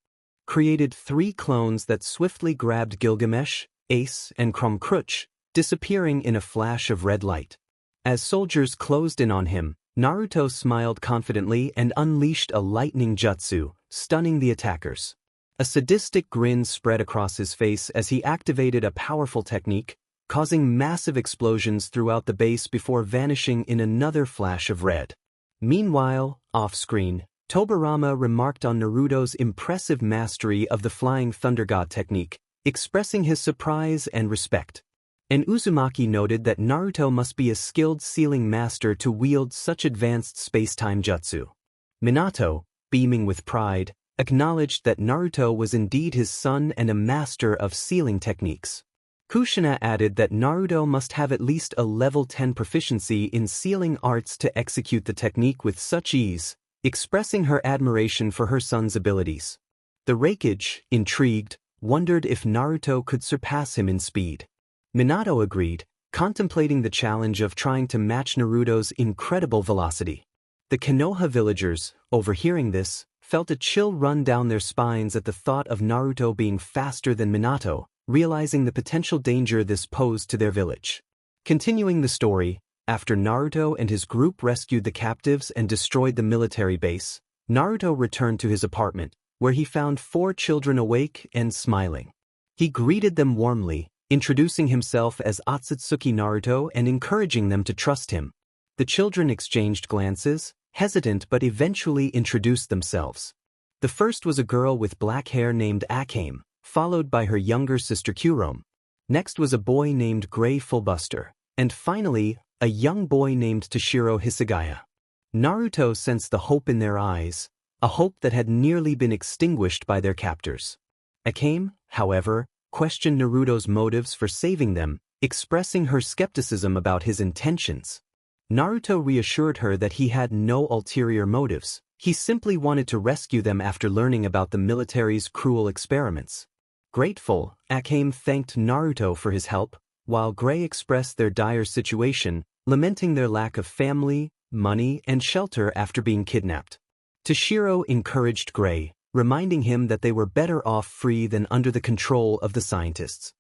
created 3 clones that swiftly grabbed Gilgamesh, Ace, and Crumb-Crutch, disappearing in a flash of red light. As soldiers closed in on him, Naruto smiled confidently and unleashed a lightning jutsu, stunning the attackers. A sadistic grin spread across his face as he activated a powerful technique, causing massive explosions throughout the base before vanishing in another flash of red. Meanwhile, off-screen, Tobirama remarked on Naruto's impressive mastery of the Flying Thunder God technique, expressing his surprise and respect. And Uzumaki noted that Naruto must be a skilled sealing master to wield such advanced space-time jutsu. Minato, beaming with pride, acknowledged that Naruto was indeed his son and a master of sealing techniques. Kushina added that Naruto must have at least a level 10 proficiency in sealing arts to execute the technique with such ease, expressing her admiration for her son's abilities. The Raikage, intrigued, wondered if Naruto could surpass him in speed. Minato agreed, contemplating the challenge of trying to match Naruto's incredible velocity. The Konoha villagers, overhearing this, felt a chill run down their spines at the thought of Naruto being faster than Minato, realizing the potential danger this posed to their village. Continuing the story, after Naruto and his group rescued the captives and destroyed the military base, Naruto returned to his apartment, where he found 4 children awake and smiling. He greeted them warmly, introducing himself as Otsutsuki Naruto and encouraging them to trust him. The children exchanged glances, hesitant but eventually introduced themselves. The first was a girl with black hair named Akame, followed by her younger sister Kurome. Next was a boy named Gray Fullbuster, and finally, a young boy named Toshiro Hisagaya. Naruto sensed the hope in their eyes, a hope that had nearly been extinguished by their captors. Akame, however, questioned Naruto's motives for saving them, expressing her skepticism about his intentions. Naruto reassured her that he had no ulterior motives. He simply wanted to rescue them after learning about the military's cruel experiments. Grateful, Akame thanked Naruto for his help, while Gray expressed their dire situation, lamenting their lack of family, money, and shelter after being kidnapped. Toshiro encouraged Gray, reminding him that they were better off free than under the control of the scientists.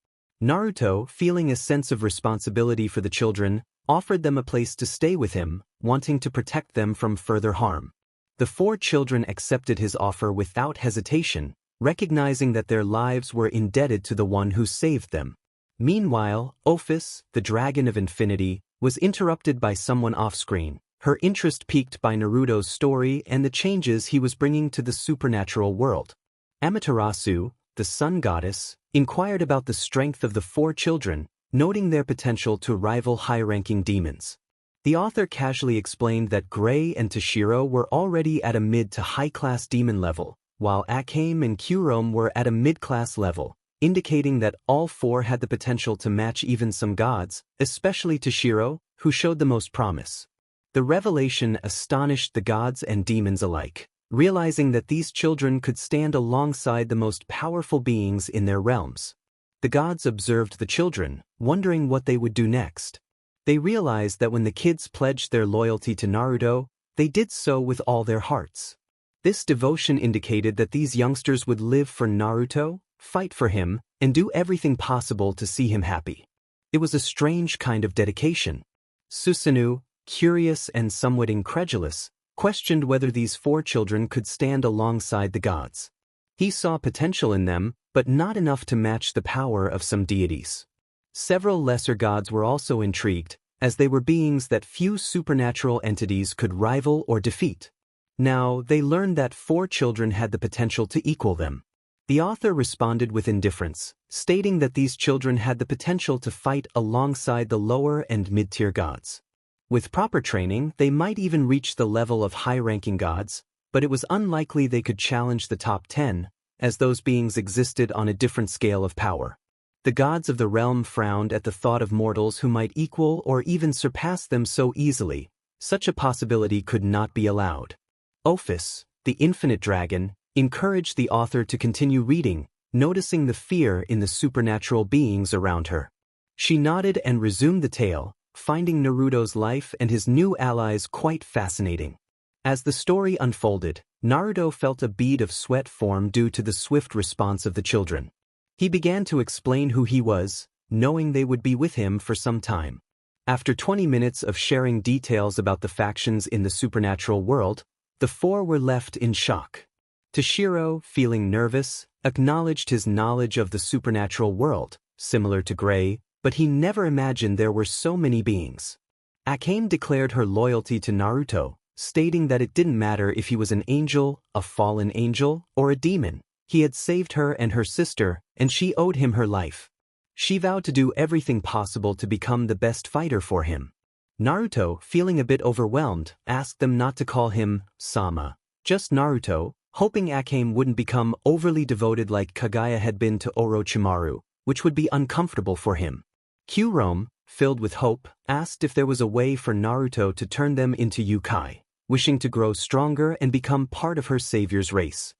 Naruto, feeling a sense of responsibility for the children, offered them a place to stay with him, wanting to protect them from further harm. The 4 children accepted his offer without hesitation, recognizing that their lives were indebted to the one who saved them. Meanwhile, Ophis, the Dragon of Infinity, was interrupted by someone off-screen, her interest piqued by Naruto's story and the changes he was bringing to the supernatural world. Amaterasu, the sun goddess, inquired about the strength of the four children, noting their potential to rival high-ranking demons. The author casually explained that Gray and Toshiro were already at a mid to high-class demon level, while Akame and Kurome were at a mid-class level, indicating that all four had the potential to match even some gods, especially Toshiro, who showed the most promise. The revelation astonished the gods and demons alike, realizing that these children could stand alongside the most powerful beings in their realms. The gods observed the children, wondering what they would do next. They realized that when the kids pledged their loyalty to Naruto, they did so with all their hearts. This devotion indicated that these youngsters would live for Naruto, fight for him, and do everything possible to see him happy. It was a strange kind of dedication. Susanoo, curious and somewhat incredulous, questioned whether these four children could stand alongside the gods. He saw potential in them, but not enough to match the power of some deities. Several lesser gods were also intrigued, as they were beings that few supernatural entities could rival or defeat. Now, they learned that four children had the potential to equal them. The author responded with indifference, stating that these children had the potential to fight alongside the lower and mid-tier gods. With proper training, they might even reach the level of high-ranking gods, but it was unlikely they could challenge the top 10, as those beings existed on a different scale of power. The gods of the realm frowned at the thought of mortals who might equal or even surpass them so easily. Such a possibility could not be allowed. Ophis, the infinite dragon, encouraged the author to continue reading, noticing the fear in the supernatural beings around her. She nodded and resumed the tale, finding Naruto's life and his new allies quite fascinating. As the story unfolded, Naruto felt a bead of sweat form due to the swift response of the children. He began to explain who he was, knowing they would be with him for some time. After 20 minutes of sharing details about the factions in the supernatural world, the four were left in shock. Toshiro, feeling nervous, acknowledged his knowledge of the supernatural world, similar to Gray, but he never imagined there were so many beings. Akame declared her loyalty to Naruto, stating that it didn't matter if he was an angel, a fallen angel, or a demon. He had saved her and her sister, and she owed him her life. She vowed to do everything possible to become the best fighter for him. Naruto, feeling a bit overwhelmed, asked them not to call him Sama, just Naruto, hoping Akame wouldn't become overly devoted like Kaguya had been to Orochimaru, which would be uncomfortable for him. Kurome, filled with hope, asked if there was a way for Naruto to turn them into Yukoi, wishing to grow stronger and become part of her savior's race.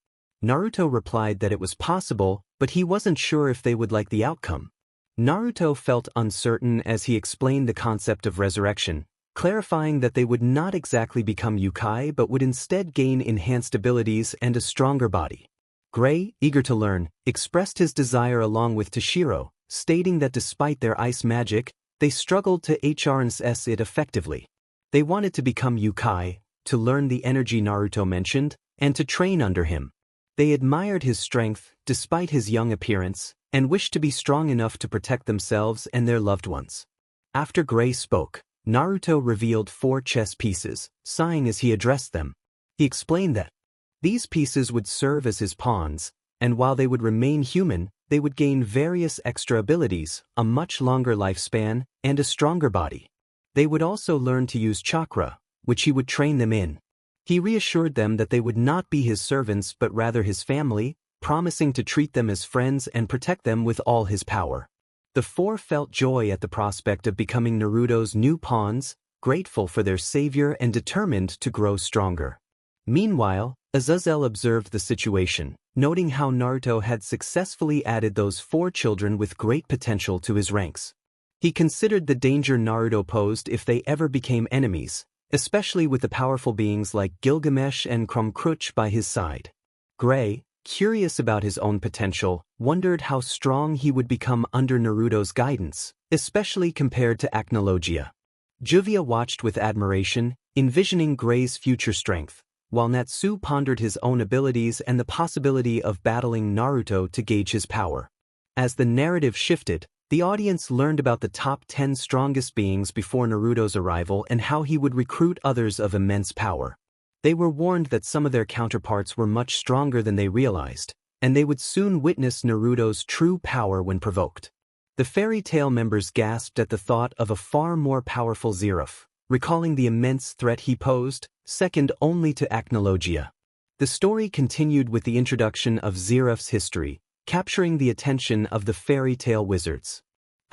Naruto replied that it was possible, but he wasn't sure if they would like the outcome. Naruto felt uncertain as he explained the concept of resurrection, clarifying that they would not exactly become Yukoi but would instead gain enhanced abilities and a stronger body. Gray, eager to learn, expressed his desire along with Toshiro, stating that despite their ice magic, they struggled to harness it effectively. They wanted to become Yukoi, to learn the energy Naruto mentioned, and to train under him. They admired his strength, despite his young appearance, and wished to be strong enough to protect themselves and their loved ones. After Gray spoke, Naruto revealed 4 chess pieces, sighing as he addressed them. He explained that these pieces would serve as his pawns, and while they would remain human, they would gain various extra abilities, a much longer lifespan, and a stronger body. They would also learn to use chakra, which he would train them in. He reassured them that they would not be his servants but rather his family, promising to treat them as friends and protect them with all his power. The 4 felt joy at the prospect of becoming Naruto's new pawns, grateful for their savior and determined to grow stronger. Meanwhile, Azazel observed the situation, noting how Naruto had successfully added those 4 children with great potential to his ranks. He considered the danger Naruto posed if they ever became enemies, especially with the powerful beings like Gilgamesh and Krumkruch by his side. Gray, curious about his own potential, wondered how strong he would become under Naruto's guidance, especially compared to Acnologia. Juvia watched with admiration, envisioning Gray's future strength, while Natsu pondered his own abilities and the possibility of battling Naruto to gauge his power. As the narrative shifted, The audience learned about the top 10 strongest beings before Naruto's arrival and how he would recruit others of immense power. They were warned that some of their counterparts were much stronger than they realized, and they would soon witness Naruto's true power when provoked. The fairy tale members gasped at the thought of a far more powerful Zeref, recalling the immense threat he posed, second only to Acnologia. The story continued with the introduction of Zeref's history, capturing the attention of the fairy tale wizards.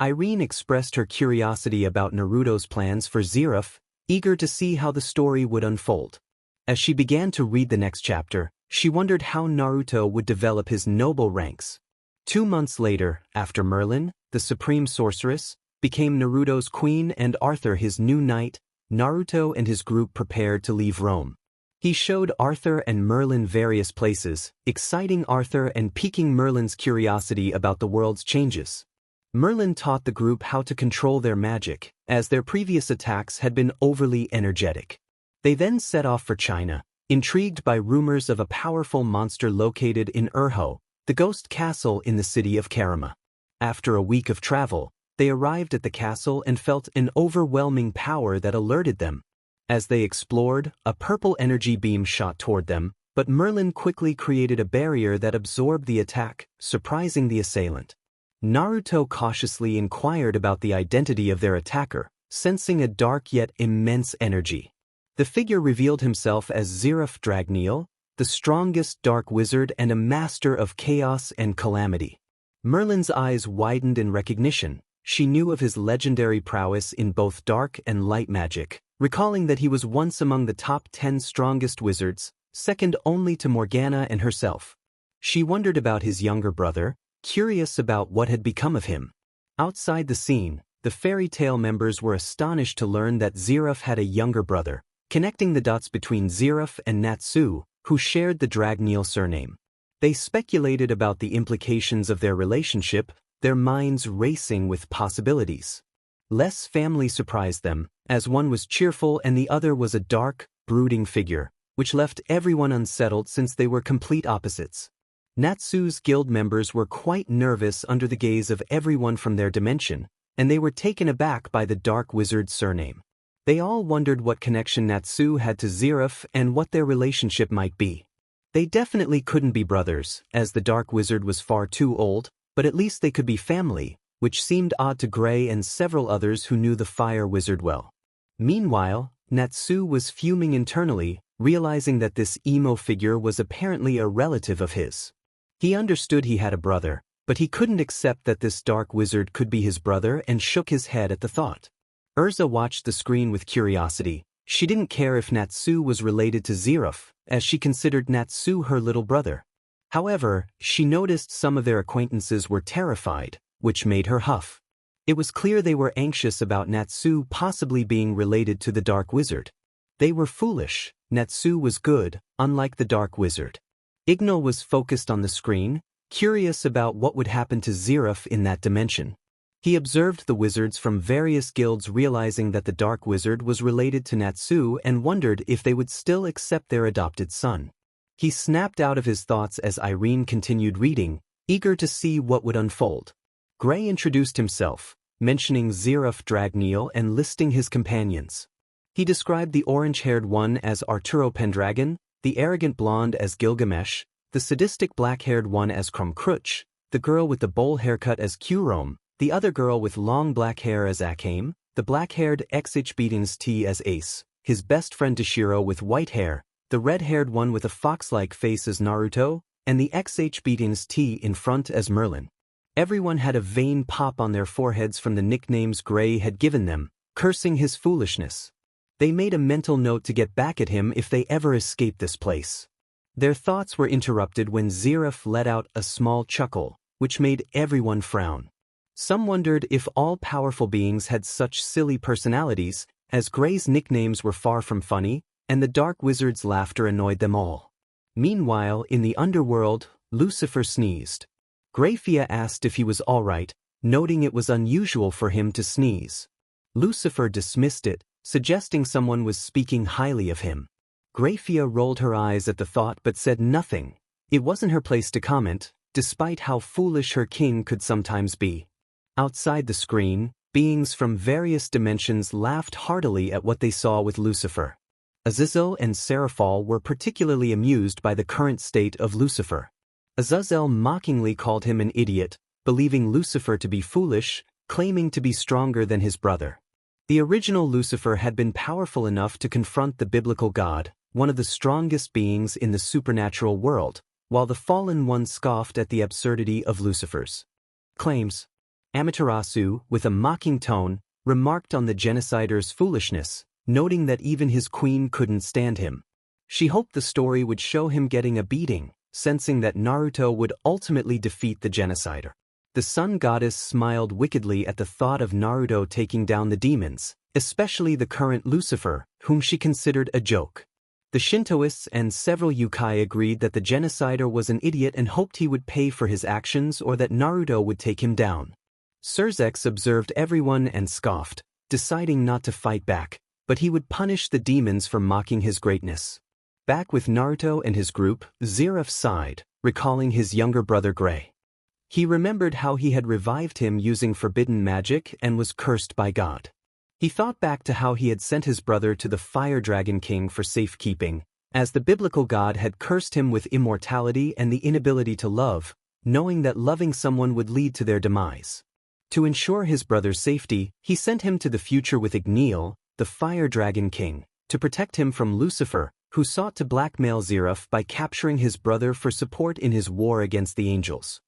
Irene expressed her curiosity about Naruto's plans for Zeref, eager to see how the story would unfold. As she began to read the next chapter, she wondered how Naruto would develop his noble ranks. 2 months later, after Merlin, the supreme sorceress, became Naruto's queen and Arthur his new knight, Naruto and his group prepared to leave Rome. He showed Arthur and Merlin various places, exciting Arthur and piquing Merlin's curiosity about the world's changes. Merlin taught the group how to control their magic, as their previous attacks had been overly energetic. They then set off for China, intrigued by rumors of a powerful monster located in Urho, the ghost castle in the city of Karama. After a week of travel, they arrived at the castle and felt an overwhelming power that alerted them. As they explored, a purple energy beam shot toward them, but Merlin quickly created a barrier that absorbed the attack, surprising the assailant. Naruto cautiously inquired about the identity of their attacker, sensing a dark yet immense energy. The figure revealed himself as Zeref Dragneel, the strongest dark wizard and a master of chaos and calamity. Merlin's eyes widened in recognition. She knew of his legendary prowess in both dark and light magic, recalling that he was once among the top 10 strongest wizards, second only to Morgana and herself. She wondered about his younger brother, curious about what had become of him. Outside the scene, the fairy tale members were astonished to learn that Zeref had a younger brother, connecting the dots between Zeref and Natsu, who shared the Dragneel surname. They speculated about the implications of their relationship, their minds racing with possibilities. Less family surprised them, as one was cheerful and the other was a dark, brooding figure, which left everyone unsettled since they were complete opposites. Natsu's guild members were quite nervous under the gaze of everyone from their dimension, and they were taken aback by the dark wizard's surname. They all wondered what connection Natsu had to Zeref and what their relationship might be. They definitely couldn't be brothers, as the dark wizard was far too old, but at least they could be family, which seemed odd to Gray and several others who knew the fire wizard well. Meanwhile, Natsu was fuming internally, realizing that this emo figure was apparently a relative of his. He understood he had a brother, but he couldn't accept that this dark wizard could be his brother and shook his head at the thought. Urza watched the screen with curiosity. She didn't care if Natsu was related to Zeref, as she considered Natsu her little brother. However, she noticed some of their acquaintances were terrified, which made her huff. It was clear they were anxious about Natsu possibly being related to the Dark Wizard. They were foolish. Natsu was good, unlike the Dark Wizard. Ignal was focused on the screen, curious about what would happen to Zeref in that dimension. He observed the wizards from various guilds, realizing that the Dark Wizard was related to Natsu and wondered if they would still accept their adopted son. He snapped out of his thoughts as Irene continued reading, eager to see what would unfold. Gray introduced himself, mentioning Zeref Dragneel and listing his companions. He described the orange-haired one as Arturo Pendragon, the arrogant blonde as Gilgamesh, the sadistic black-haired one as Krumkruch, the girl with the bowl haircut as Kurome, the other girl with long black hair as Akame, the black-haired XHBTNST as Ace, his best friend Toshiro with white hair, the red-haired one with a fox-like face as Naruto, and the XHBTNST in front as Merlin. Everyone had a vein pop on their foreheads from the nicknames Gray had given them, cursing his foolishness. They made a mental note to get back at him if they ever escaped this place. Their thoughts were interrupted when Zeref let out a small chuckle, which made everyone frown. Some wondered if all powerful beings had such silly personalities, as Gray's nicknames were far from funny, and the Dark Wizard's laughter annoyed them all. Meanwhile, in the underworld, Lucifer sneezed. Grayfia asked if he was all right, noting it was unusual for him to sneeze. Lucifer dismissed it, suggesting someone was speaking highly of him. Grayfia rolled her eyes at the thought but said nothing. It wasn't her place to comment, despite how foolish her king could sometimes be. Outside the screen, beings from various dimensions laughed heartily at what they saw with Lucifer. Azazel and Seraphol were particularly amused by the current state of Lucifer. Azazel mockingly called him an idiot, believing Lucifer to be foolish, claiming to be stronger than his brother. The original Lucifer had been powerful enough to confront the biblical God, one of the strongest beings in the supernatural world, while the fallen one scoffed at the absurdity of Lucifer's claims. Amaterasu, with a mocking tone, remarked on the genocider's foolishness, noting that even his queen couldn't stand him. She hoped the story would show him getting a beating, sensing that Naruto would ultimately defeat the genocider. The sun goddess smiled wickedly at the thought of Naruto taking down the demons, especially the current Lucifer, whom she considered a joke. The Shintoists and several Yukoi agreed that the genocider was an idiot and hoped he would pay for his actions or that Naruto would take him down. Surzex observed everyone and scoffed, deciding not to fight back, but he would punish the demons for mocking his greatness. Back with Naruto and his group, Zeref sighed, recalling his younger brother Gray. He remembered how he had revived him using forbidden magic and was cursed by God. He thought back to how he had sent his brother to the Fire Dragon King for safekeeping, as the biblical God had cursed him with immortality and the inability to love, knowing that loving someone would lead to their demise. To ensure his brother's safety, he sent him to the future with Igneal, the Fire Dragon King, to protect him from Lucifer, who sought to blackmail Zeref by capturing his brother for support in his war against the angels.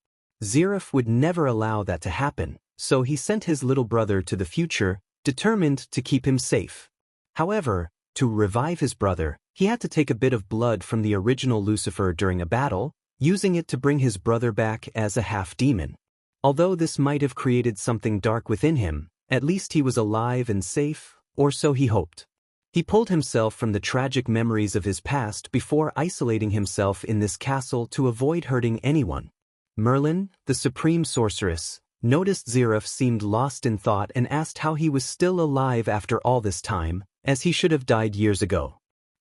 Zeref would never allow that to happen, so he sent his little brother to the future, determined to keep him safe. However, to revive his brother, he had to take a bit of blood from the original Lucifer during a battle, using it to bring his brother back as a half-demon. Although this might have created something dark within him, at least he was alive and safe, or so he hoped. He pulled himself from the tragic memories of his past before isolating himself in this castle to avoid hurting anyone. Merlin, the supreme sorceress, noticed Zeref seemed lost in thought and asked how he was still alive after all this time, as he should have died years ago.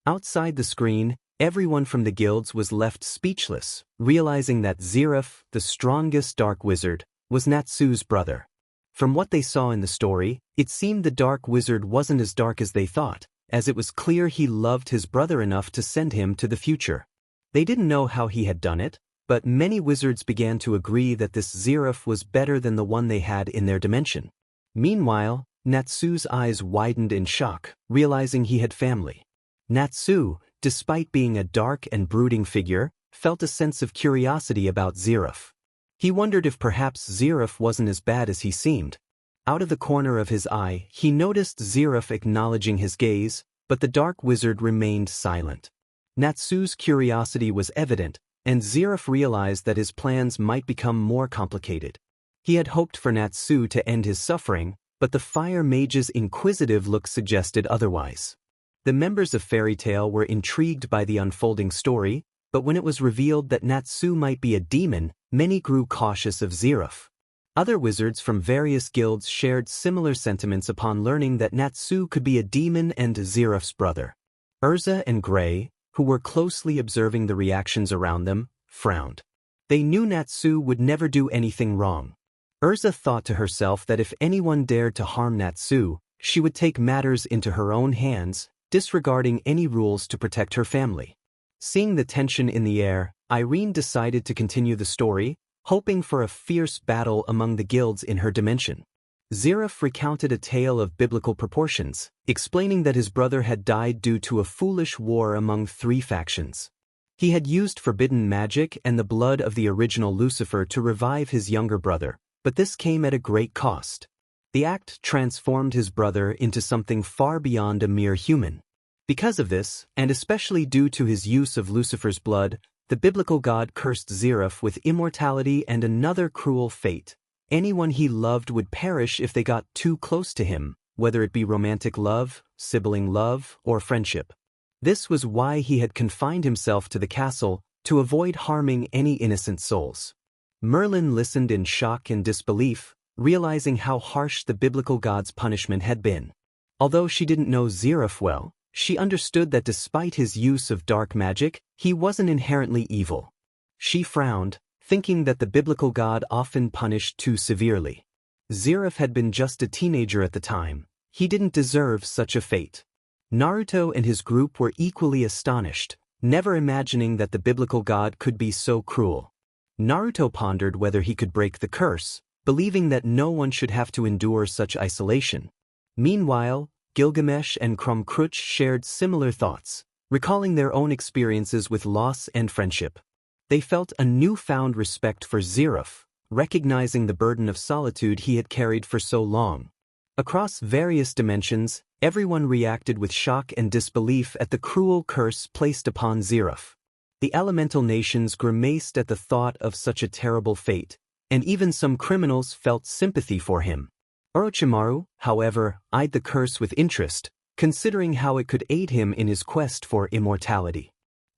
Outside the screen, everyone from the guilds was left speechless, realizing that Zeref, the strongest dark wizard, was Natsu's brother. From what they saw in the story, it seemed the dark wizard wasn't as dark as they thought, as it was clear he loved his brother enough to send him to the future. They didn't know how he had done it, but many wizards began to agree that this Zeref was better than the one they had in their dimension. Meanwhile, Natsu's eyes widened in shock, realizing he had family. Natsu, despite being a dark and brooding figure, felt a sense of curiosity about Zeref. He wondered if perhaps Zeref wasn't as bad as he seemed. Out of the corner of his eye, he noticed Zeref acknowledging his gaze, but the dark wizard remained silent. Natsu's curiosity was evident, and Zeref realized that his plans might become more complicated. He had hoped for Natsu to end his suffering, but the fire mage's inquisitive look suggested otherwise. The members of Fairy Tail were intrigued by the unfolding story, but when it was revealed that Natsu might be a demon, many grew cautious of Zeref. Other wizards from various guilds shared similar sentiments upon learning that Natsu could be a demon and Zeref's brother. Urza and Gray, who were closely observing the reactions around them, frowned. They knew Natsu would never do anything wrong. Urza thought to herself that if anyone dared to harm Natsu, she would take matters into her own hands, disregarding any rules to protect her family. Seeing the tension in the air, Irene decided to continue the story, hoping for a fierce battle among the guilds in her dimension. Zeref recounted a tale of biblical proportions, explaining that his brother had died due to a foolish war among 3 factions. He had used forbidden magic and the blood of the original Lucifer to revive his younger brother, but this came at a great cost. The act transformed his brother into something far beyond a mere human. Because of this, and especially due to his use of Lucifer's blood, the biblical god cursed Zeref with immortality and another cruel fate. Anyone he loved would perish if they got too close to him, whether it be romantic love, sibling love, or friendship. This was why he had confined himself to the castle, to avoid harming any innocent souls. Merlin listened in shock and disbelief, realizing how harsh the biblical god's punishment had been. Although she didn't know Zeref well, she understood that despite his use of dark magic, he wasn't inherently evil. She frowned, thinking that the biblical god often punished too severely. Zeref had been just a teenager at the time. He didn't deserve such a fate. Naruto and his group were equally astonished, never imagining that the biblical god could be so cruel. Naruto pondered whether he could break the curse, believing that no one should have to endure such isolation. Meanwhile, Gilgamesh and Krumkruch shared similar thoughts, recalling their own experiences with loss and friendship. They felt a newfound respect for Zeref, recognizing the burden of solitude he had carried for so long. Across various dimensions, everyone reacted with shock and disbelief at the cruel curse placed upon Zeref. The elemental nations grimaced at the thought of such a terrible fate, and even some criminals felt sympathy for him. Orochimaru, however, eyed the curse with interest, considering how it could aid him in his quest for immortality.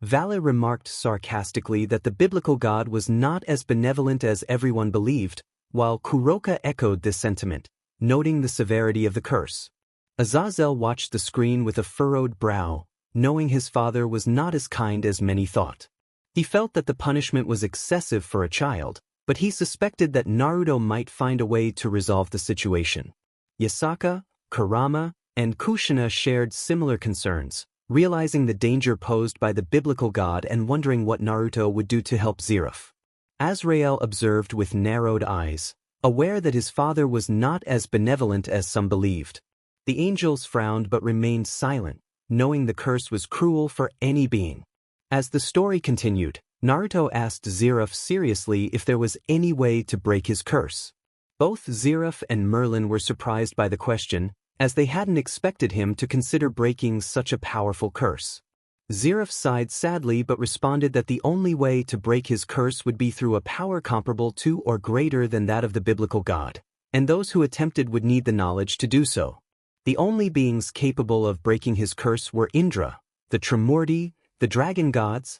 Valle remarked sarcastically that the biblical god was not as benevolent as everyone believed, while Kuroka echoed this sentiment, noting the severity of the curse. Azazel watched the screen with a furrowed brow, knowing his father was not as kind as many thought. He felt that the punishment was excessive for a child, but he suspected that Naruto might find a way to resolve the situation. Yasaka, Kurama, and Kushina shared similar concerns, realizing the danger posed by the biblical god and wondering what Naruto would do to help Zeref. Azrael observed with narrowed eyes, aware that his father was not as benevolent as some believed. The angels frowned but remained silent, knowing the curse was cruel for any being. As the story continued, Naruto asked Zeref seriously if there was any way to break his curse. Both Zeref and Merlin were surprised by the question, as they hadn't expected him to consider breaking such a powerful curse. Zeref sighed sadly but responded that the only way to break his curse would be through a power comparable to or greater than that of the biblical god, and those who attempted would need the knowledge to do so. The only beings capable of breaking his curse were Indra, the Trimurti, the dragon gods,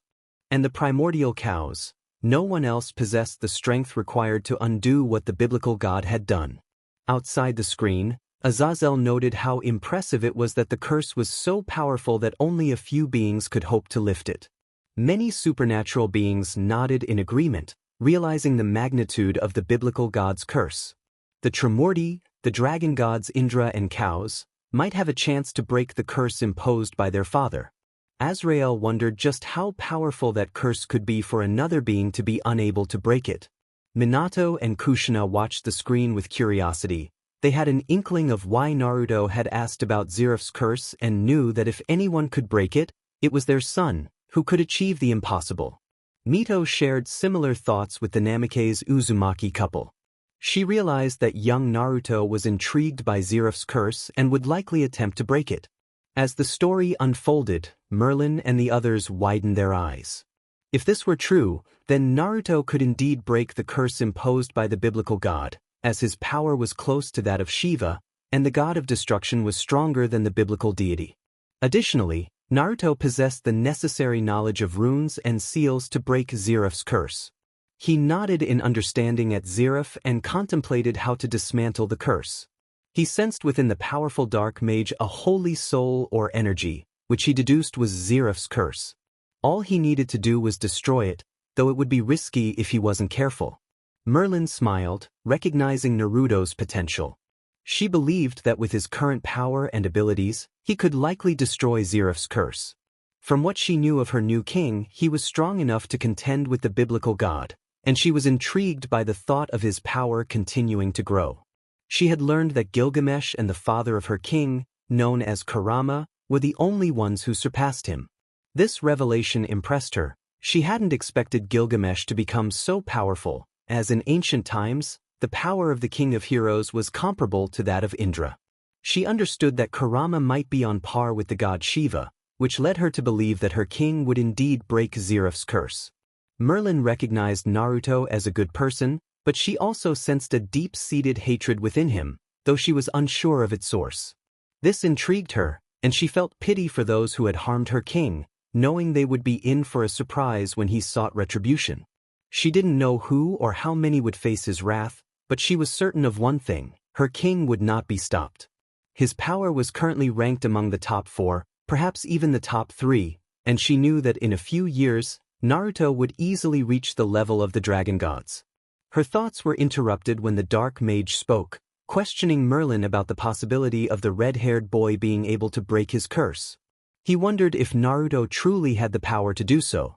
and the primordial cows. No one else possessed the strength required to undo what the biblical god had done. Outside the screen, Azazel noted how impressive it was that the curse was so powerful that only a few beings could hope to lift it. Many supernatural beings nodded in agreement, realizing the magnitude of the biblical god's curse. The Trimurti, the dragon gods Indra and cows, might have a chance to break the curse imposed by their father. Azrael wondered just how powerful that curse could be for another being to be unable to break it. Minato and Kushina watched the screen with curiosity. They had an inkling of why Naruto had asked about Zeref's curse and knew that if anyone could break it, it was their son, who could achieve the impossible. Mito shared similar thoughts with the Namikaze Uzumaki couple. She realized that young Naruto was intrigued by Zeref's curse and would likely attempt to break it. As the story unfolded, Merlin and the others widened their eyes. If this were true, then Naruto could indeed break the curse imposed by the biblical god, as his power was close to that of Shiva, and the god of destruction was stronger than the biblical deity. Additionally, Naruto possessed the necessary knowledge of runes and seals to break Zeref's curse. He nodded in understanding at Zeref and contemplated how to dismantle the curse. He sensed within the powerful dark mage a holy soul or energy, which he deduced was Zeref's curse. All he needed to do was destroy it, though it would be risky if he wasn't careful. Merlin smiled, recognizing Naruto's potential. She believed that with his current power and abilities, he could likely destroy Zeref's curse. From what she knew of her new king, he was strong enough to contend with the biblical god, and she was intrigued by the thought of his power continuing to grow. She had learned that Gilgamesh and the father of her king, known as Kurama, were the only ones who surpassed him. This revelation impressed her. She hadn't expected Gilgamesh to become so powerful, as in ancient times, the power of the king of heroes was comparable to that of Indra. She understood that Kurama might be on par with the god Shiva, which led her to believe that her king would indeed break Zeref's curse. Merlin recognized Naruto as a good person, but she also sensed a deep-seated hatred within him, though she was unsure of its source. This intrigued her, and she felt pity for those who had harmed her king, knowing they would be in for a surprise when he sought retribution. She didn't know who or how many would face his wrath, but she was certain of one thing: her king would not be stopped. His power was currently ranked among the top 4, perhaps even the top 3, and she knew that in a few years, Naruto would easily reach the level of the dragon gods. Her thoughts were interrupted when the dark mage spoke, questioning Merlin about the possibility of the red-haired boy being able to break his curse. He wondered if Naruto truly had the power to do so.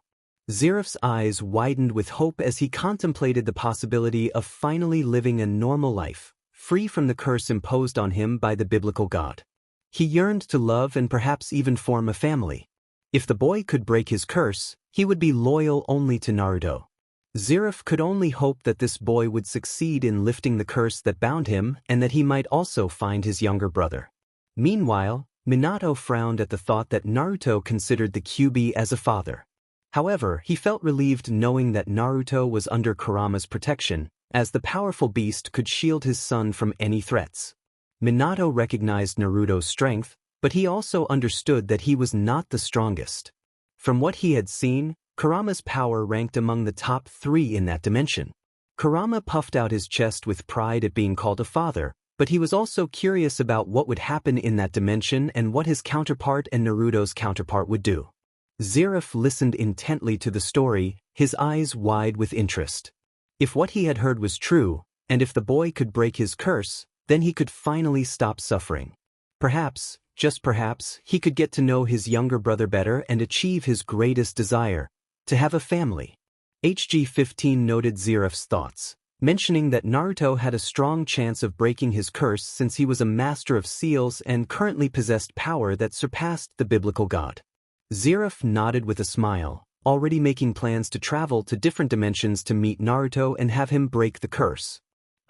Zeref's eyes widened with hope as he contemplated the possibility of finally living a normal life, free from the curse imposed on him by the biblical god. He yearned to love and perhaps even form a family. If the boy could break his curse, he would be loyal only to Naruto. Zeref could only hope that this boy would succeed in lifting the curse that bound him and that he might also find his younger brother. Meanwhile, Minato frowned at the thought that Naruto considered the QB as a father. However, he felt relieved knowing that Naruto was under Kurama's protection, as the powerful beast could shield his son from any threats. Minato recognized Naruto's strength, but he also understood that he was not the strongest. From what he had seen, Kurama's power ranked among the top 3 in that dimension. Kurama puffed out his chest with pride at being called a father, but he was also curious about what would happen in that dimension and what his counterpart and Naruto's counterpart would do. Zeref listened intently to the story, his eyes wide with interest. If what he had heard was true, and if the boy could break his curse, then he could finally stop suffering. Perhaps, just perhaps, he could get to know his younger brother better and achieve his greatest desire, to have a family. HG-15 noted Zeref's thoughts, mentioning that Naruto had a strong chance of breaking his curse since he was a master of seals and currently possessed power that surpassed the biblical god. Zeref nodded with a smile, already making plans to travel to different dimensions to meet Naruto and have him break the curse.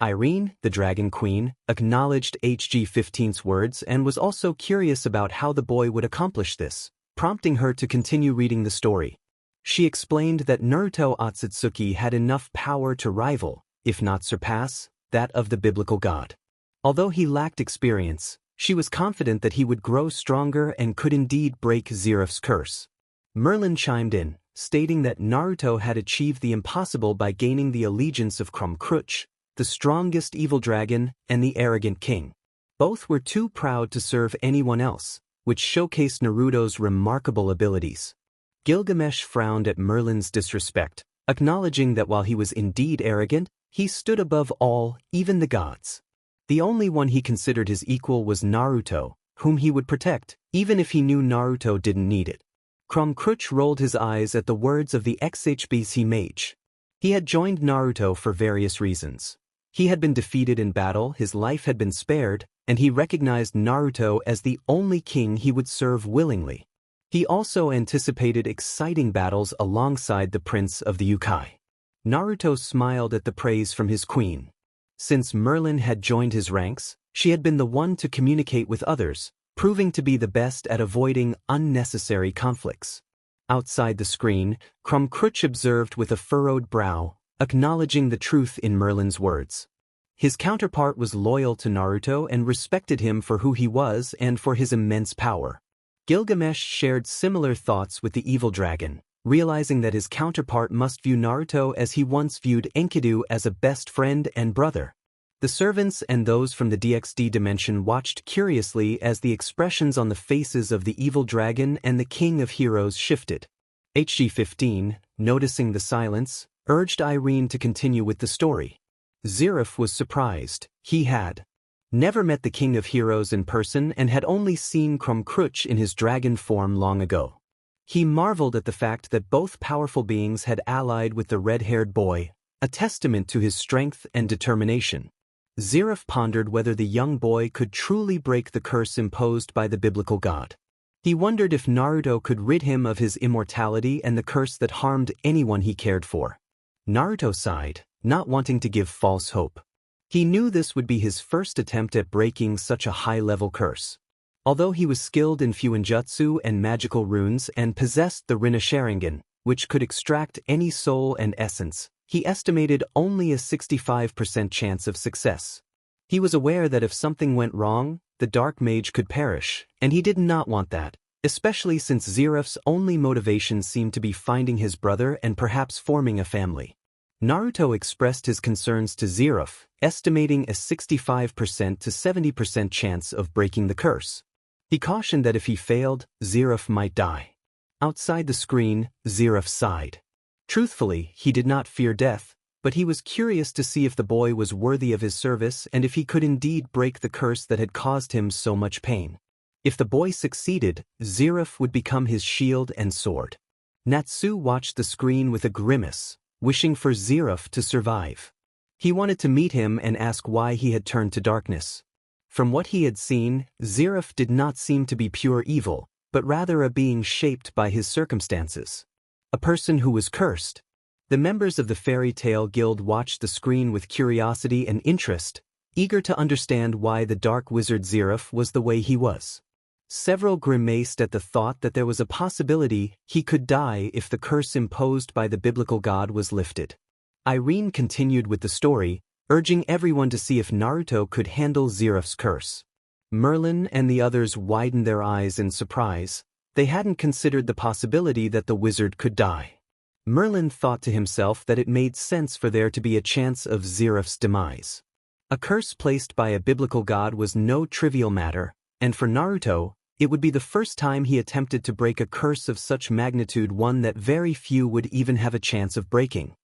Irene, the Dragon Queen, acknowledged HG-15's words and was also curious about how the boy would accomplish this, prompting her to continue reading the story. She explained that Naruto Otsutsuki had enough power to rival, if not surpass, that of the biblical god. Although he lacked experience, she was confident that he would grow stronger and could indeed break Zeref's curse. Merlin chimed in, stating that Naruto had achieved the impossible by gaining the allegiance of Krumkruch, the strongest evil dragon, and the arrogant king. Both were too proud to serve anyone else, which showcased Naruto's remarkable abilities. Gilgamesh frowned at Merlin's disrespect, acknowledging that while he was indeed arrogant, he stood above all, even the gods. The only one he considered his equal was Naruto, whom he would protect, even if he knew Naruto didn't need it. Krumkruch rolled his eyes at the words of the XHBC mage. He had joined Naruto for various reasons. He had been defeated in battle, his life had been spared, and he recognized Naruto as the only king he would serve willingly. He also anticipated exciting battles alongside the Prince of the Yukoi. Naruto smiled at the praise from his queen. Since Merlin had joined his ranks, she had been the one to communicate with others, proving to be the best at avoiding unnecessary conflicts. Outside the screen, Krumkruch observed with a furrowed brow, acknowledging the truth in Merlin's words. His counterpart was loyal to Naruto and respected him for who he was and for his immense power. Gilgamesh shared similar thoughts with the evil dragon, realizing that his counterpart must view Naruto as he once viewed Enkidu as a best friend and brother. The servants and those from the DXD dimension watched curiously as the expressions on the faces of the evil dragon and the king of heroes shifted. HG-15, noticing the silence, urged Irene to continue with the story. Zeref was surprised. He had never met the king of heroes in person and had only seen Krumkruch in his dragon form long ago. He marveled at the fact that both powerful beings had allied with the red-haired boy, a testament to his strength and determination. Zeref pondered whether the young boy could truly break the curse imposed by the biblical god. He wondered if Naruto could rid him of his immortality and the curse that harmed anyone he cared for. Naruto sighed, not wanting to give false hope. He knew this would be his first attempt at breaking such a high-level curse. Although he was skilled in Fuinjutsu and magical runes and possessed the Rinne Sharingan, which could extract any soul and essence, he estimated only a 65% chance of success. He was aware that if something went wrong, the Dark Mage could perish, and he did not want that, especially since Zeref's only motivation seemed to be finding his brother and perhaps forming a family. Naruto expressed his concerns to Zeref, estimating a 65% to 70% chance of breaking the curse. He cautioned that if he failed, Zeref might die. Outside the screen, Zeref sighed. Truthfully, he did not fear death, but he was curious to see if the boy was worthy of his service and if he could indeed break the curse that had caused him so much pain. If the boy succeeded, Zeref would become his shield and sword. Natsu watched the screen with a grimace, wishing for Zeref to survive. He wanted to meet him and ask why he had turned to darkness. From what he had seen, Zeref did not seem to be pure evil, but rather a being shaped by his circumstances. A person who was cursed. The members of the fairy tale guild watched the screen with curiosity and interest, eager to understand why the dark wizard Zeref was the way he was. Several grimaced at the thought that there was a possibility he could die if the curse imposed by the biblical god was lifted. Irene continued with the story, urging everyone to see if Naruto could handle Zeref's curse. Merlin and the others widened their eyes in surprise. They hadn't considered the possibility that the wizard could die. Merlin thought to himself that it made sense for there to be a chance of Zeref's demise. A curse placed by a biblical god was no trivial matter, and for Naruto, it would be the first time he attempted to break a curse of such magnitude, one that very few would even have a chance of breaking.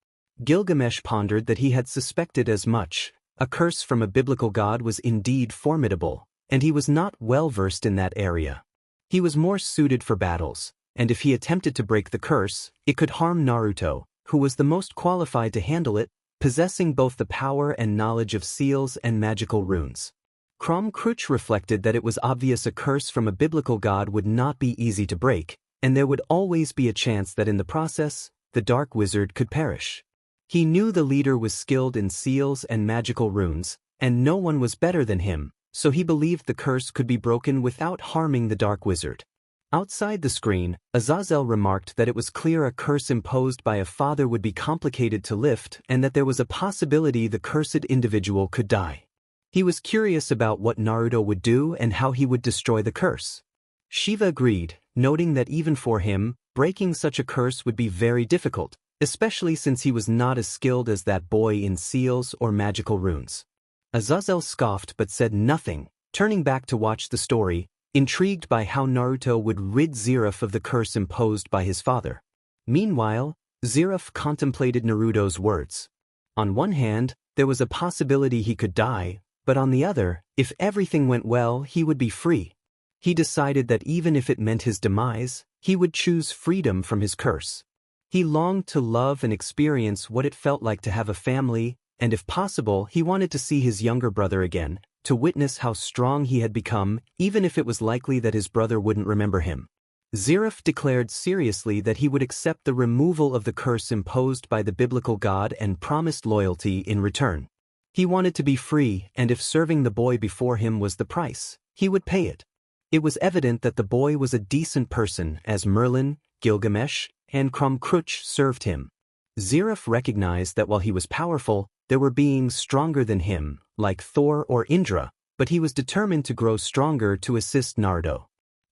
Gilgamesh pondered that he had suspected as much. A curse from a biblical god was indeed formidable, and he was not well versed in that area. He was more suited for battles, and if he attempted to break the curse, it could harm Naruto, who was the most qualified to handle it, possessing both the power and knowledge of seals and magical runes. Kruch reflected that it was obvious a curse from a biblical god would not be easy to break, and there would always be a chance that in the process, the dark wizard could perish. He knew the leader was skilled in seals and magical runes, and no one was better than him, so he believed the curse could be broken without harming the dark wizard. Outside the screen, Azazel remarked that it was clear a curse imposed by a father would be complicated to lift and that there was a possibility the cursed individual could die. He was curious about what Naruto would do and how he would destroy the curse. Shiva agreed, noting that even for him, breaking such a curse would be very difficult, especially since he was not as skilled as that boy in seals or magical runes. Azazel scoffed but said nothing, turning back to watch the story, intrigued by how Naruto would rid Zeref of the curse imposed by his father. Meanwhile, Zeref contemplated Naruto's words. On one hand, there was a possibility he could die, but on the other, if everything went well, he would be free. He decided that even if it meant his demise, he would choose freedom from his curse. He longed to love and experience what it felt like to have a family, and if possible, he wanted to see his younger brother again, to witness how strong he had become, even if it was likely that his brother wouldn't remember him. Zeref declared seriously that he would accept the removal of the curse imposed by the biblical god and promised loyalty in return. He wanted to be free, and if serving the boy before him was the price, he would pay it. It was evident that the boy was a decent person, as Merlin, Gilgamesh, and Kruch served him. Zeref recognized that while he was powerful, there were beings stronger than him, like Thor or Indra, but he was determined to grow stronger to assist Naruto.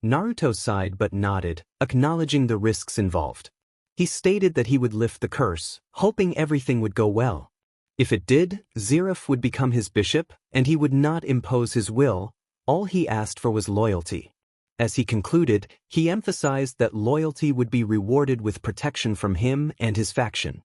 Naruto sighed but nodded, acknowledging the risks involved. He stated that he would lift the curse, hoping everything would go well. If it did, Zeref would become his bishop, and he would not impose his will. All he asked for was loyalty. As he concluded, he emphasized that loyalty would be rewarded with protection from him and his faction.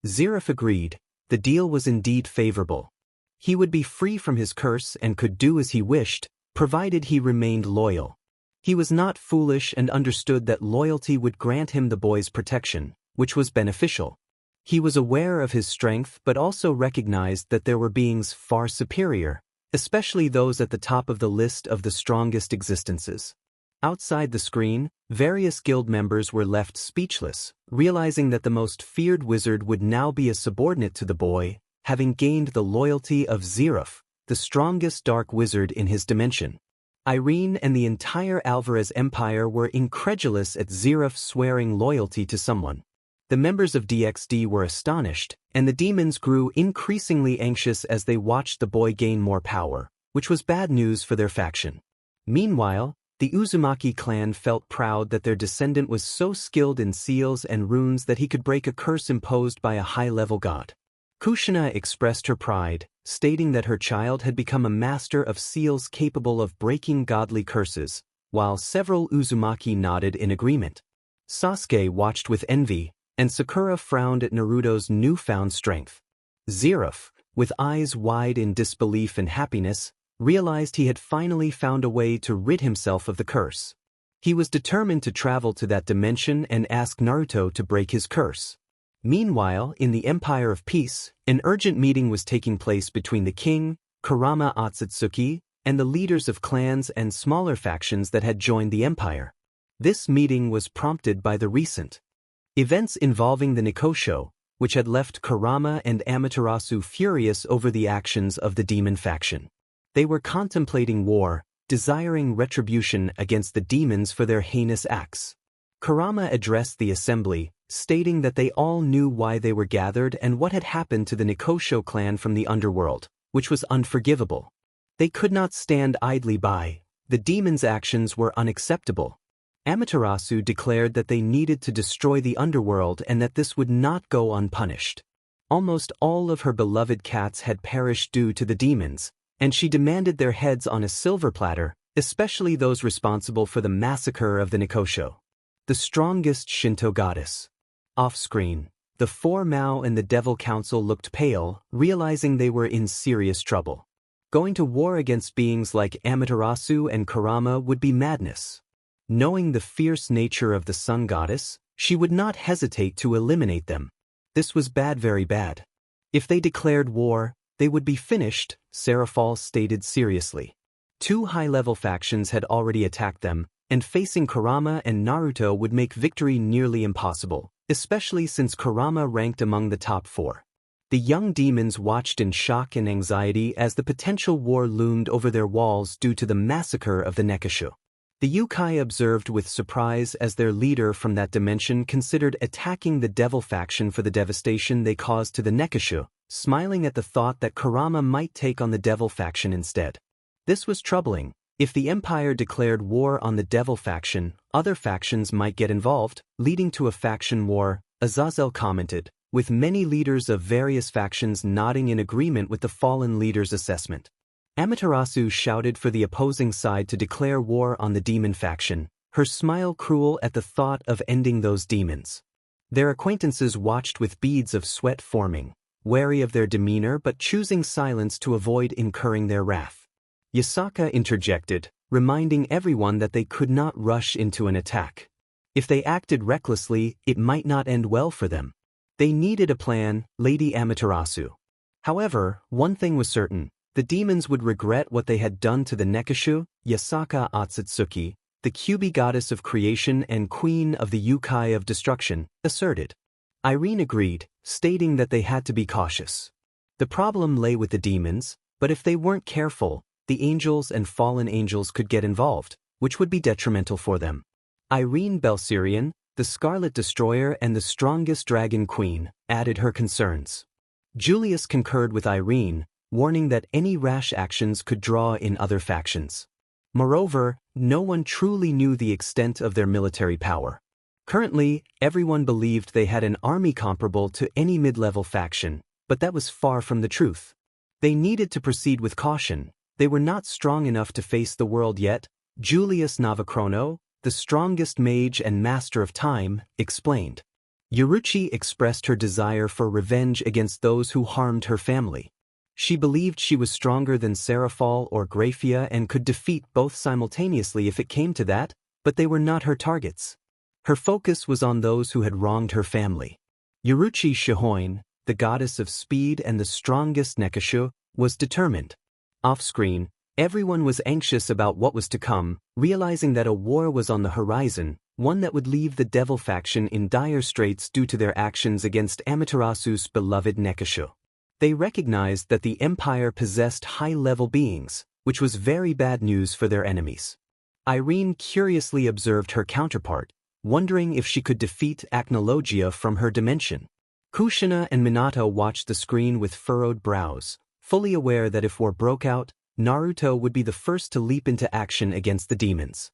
Zeref agreed. The deal was indeed favorable. He would be free from his curse and could do as he wished, provided he remained loyal. He was not foolish and understood that loyalty would grant him the boy's protection, which was beneficial. He was aware of his strength but also recognized that there were beings far superior, especially those at the top of the list of the strongest existences. Outside the screen, various guild members were left speechless, realizing that the most feared wizard would now be a subordinate to the boy, having gained the loyalty of Zeref, the strongest dark wizard in his dimension. Irene and the entire Alvarez Empire were incredulous at Zeref swearing loyalty to someone. The members of DXD were astonished, and the demons grew increasingly anxious as they watched the boy gain more power, which was bad news for their faction. Meanwhile, the Uzumaki clan felt proud that their descendant was so skilled in seals and runes that he could break a curse imposed by a high-level god. Kushina expressed her pride, stating that her child had become a master of seals capable of breaking godly curses, while several Uzumaki nodded in agreement. Sasuke watched with envy, and Sakura frowned at Naruto's newfound strength. Zeref, with eyes wide in disbelief and happiness, realized he had finally found a way to rid himself of the curse. He was determined to travel to that dimension and ask Naruto to break his curse. Meanwhile, in the Empire of Peace, an urgent meeting was taking place between the king, Kurama Otsutsuki, and the leaders of clans and smaller factions that had joined the empire. This meeting was prompted by the recent events involving the Nikosho, which had left Kurama and Amaterasu furious over the actions of the demon faction. They were contemplating war, desiring retribution against the demons for their heinous acts. Kurama addressed the assembly, stating that they all knew why they were gathered and what had happened to the Nikosho clan from the underworld, which was unforgivable. They could not stand idly by. The demons' actions were unacceptable. Amaterasu declared that they needed to destroy the underworld and that this would not go unpunished. Almost all of her beloved cats had perished due to the demons, and she demanded their heads on a silver platter, especially those responsible for the massacre of the Nikosho. The strongest Shinto goddess. Off-screen, the four Mao and the Devil Council looked pale, realizing they were in serious trouble. Going to war against beings like Amaterasu and Kurama would be madness. Knowing the fierce nature of the sun goddess, she would not hesitate to eliminate them. This was bad, very bad. If they declared war, they would be finished, Serafal stated seriously. Two high-level factions had already attacked them, and facing Kurama and Naruto would make victory nearly impossible, especially since Kurama ranked among the top 4. The young demons watched in shock and anxiety as the potential war loomed over their walls due to the massacre of the Nekishu. The Yukoi observed with surprise as their leader from that dimension considered attacking the devil faction for the devastation they caused to the Nekishu, smiling at the thought that Kurama might take on the devil faction instead. This was troubling. If the Empire declared war on the devil faction, other factions might get involved, leading to a faction war, Azazel commented, with many leaders of various factions nodding in agreement with the fallen leader's assessment. Amaterasu shouted for the opposing side to declare war on the demon faction, her smile cruel at the thought of ending those demons. Their acquaintances watched with beads of sweat forming, wary of their demeanor but choosing silence to avoid incurring their wrath. Yasaka interjected, reminding everyone that they could not rush into an attack. If they acted recklessly, it might not end well for them. They needed a plan, Lady Amaterasu. However, one thing was certain. The demons would regret what they had done to the Nekishu. Yasaka Otsutsuki, the Kyubi goddess of creation and queen of the Yukoi of destruction, asserted. Irene agreed, stating that they had to be cautious. The problem lay with the demons, but if they weren't careful, the angels and fallen angels could get involved, which would be detrimental for them. Irene Belsirian, the Scarlet Destroyer and the strongest Dragon Queen, added her concerns. Julius concurred with Irene, warning that any rash actions could draw in other factions. Moreover, no one truly knew the extent of their military power. Currently, everyone believed they had an army comparable to any mid-level faction, but that was far from the truth. They needed to proceed with caution. They were not strong enough to face the world yet, Julius Navachrono, the strongest mage and master of time, explained. Yuruchi expressed her desire for revenge against those who harmed her family. She believed she was stronger than Serafal or Graphia and could defeat both simultaneously if it came to that, but they were not her targets. Her focus was on those who had wronged her family. Yuruchi Shihoin, the goddess of speed and the strongest Nekishu, was determined. Off-screen, everyone was anxious about what was to come, realizing that a war was on the horizon, one that would leave the devil faction in dire straits due to their actions against Amaterasu's beloved Nekishu. They recognized that the Empire possessed high-level beings, which was very bad news for their enemies. Irene curiously observed her counterpart, wondering if she could defeat Acnologia from her dimension. Kushina and Minato watched the screen with furrowed brows, fully aware that if war broke out, Naruto would be the first to leap into action against the demons.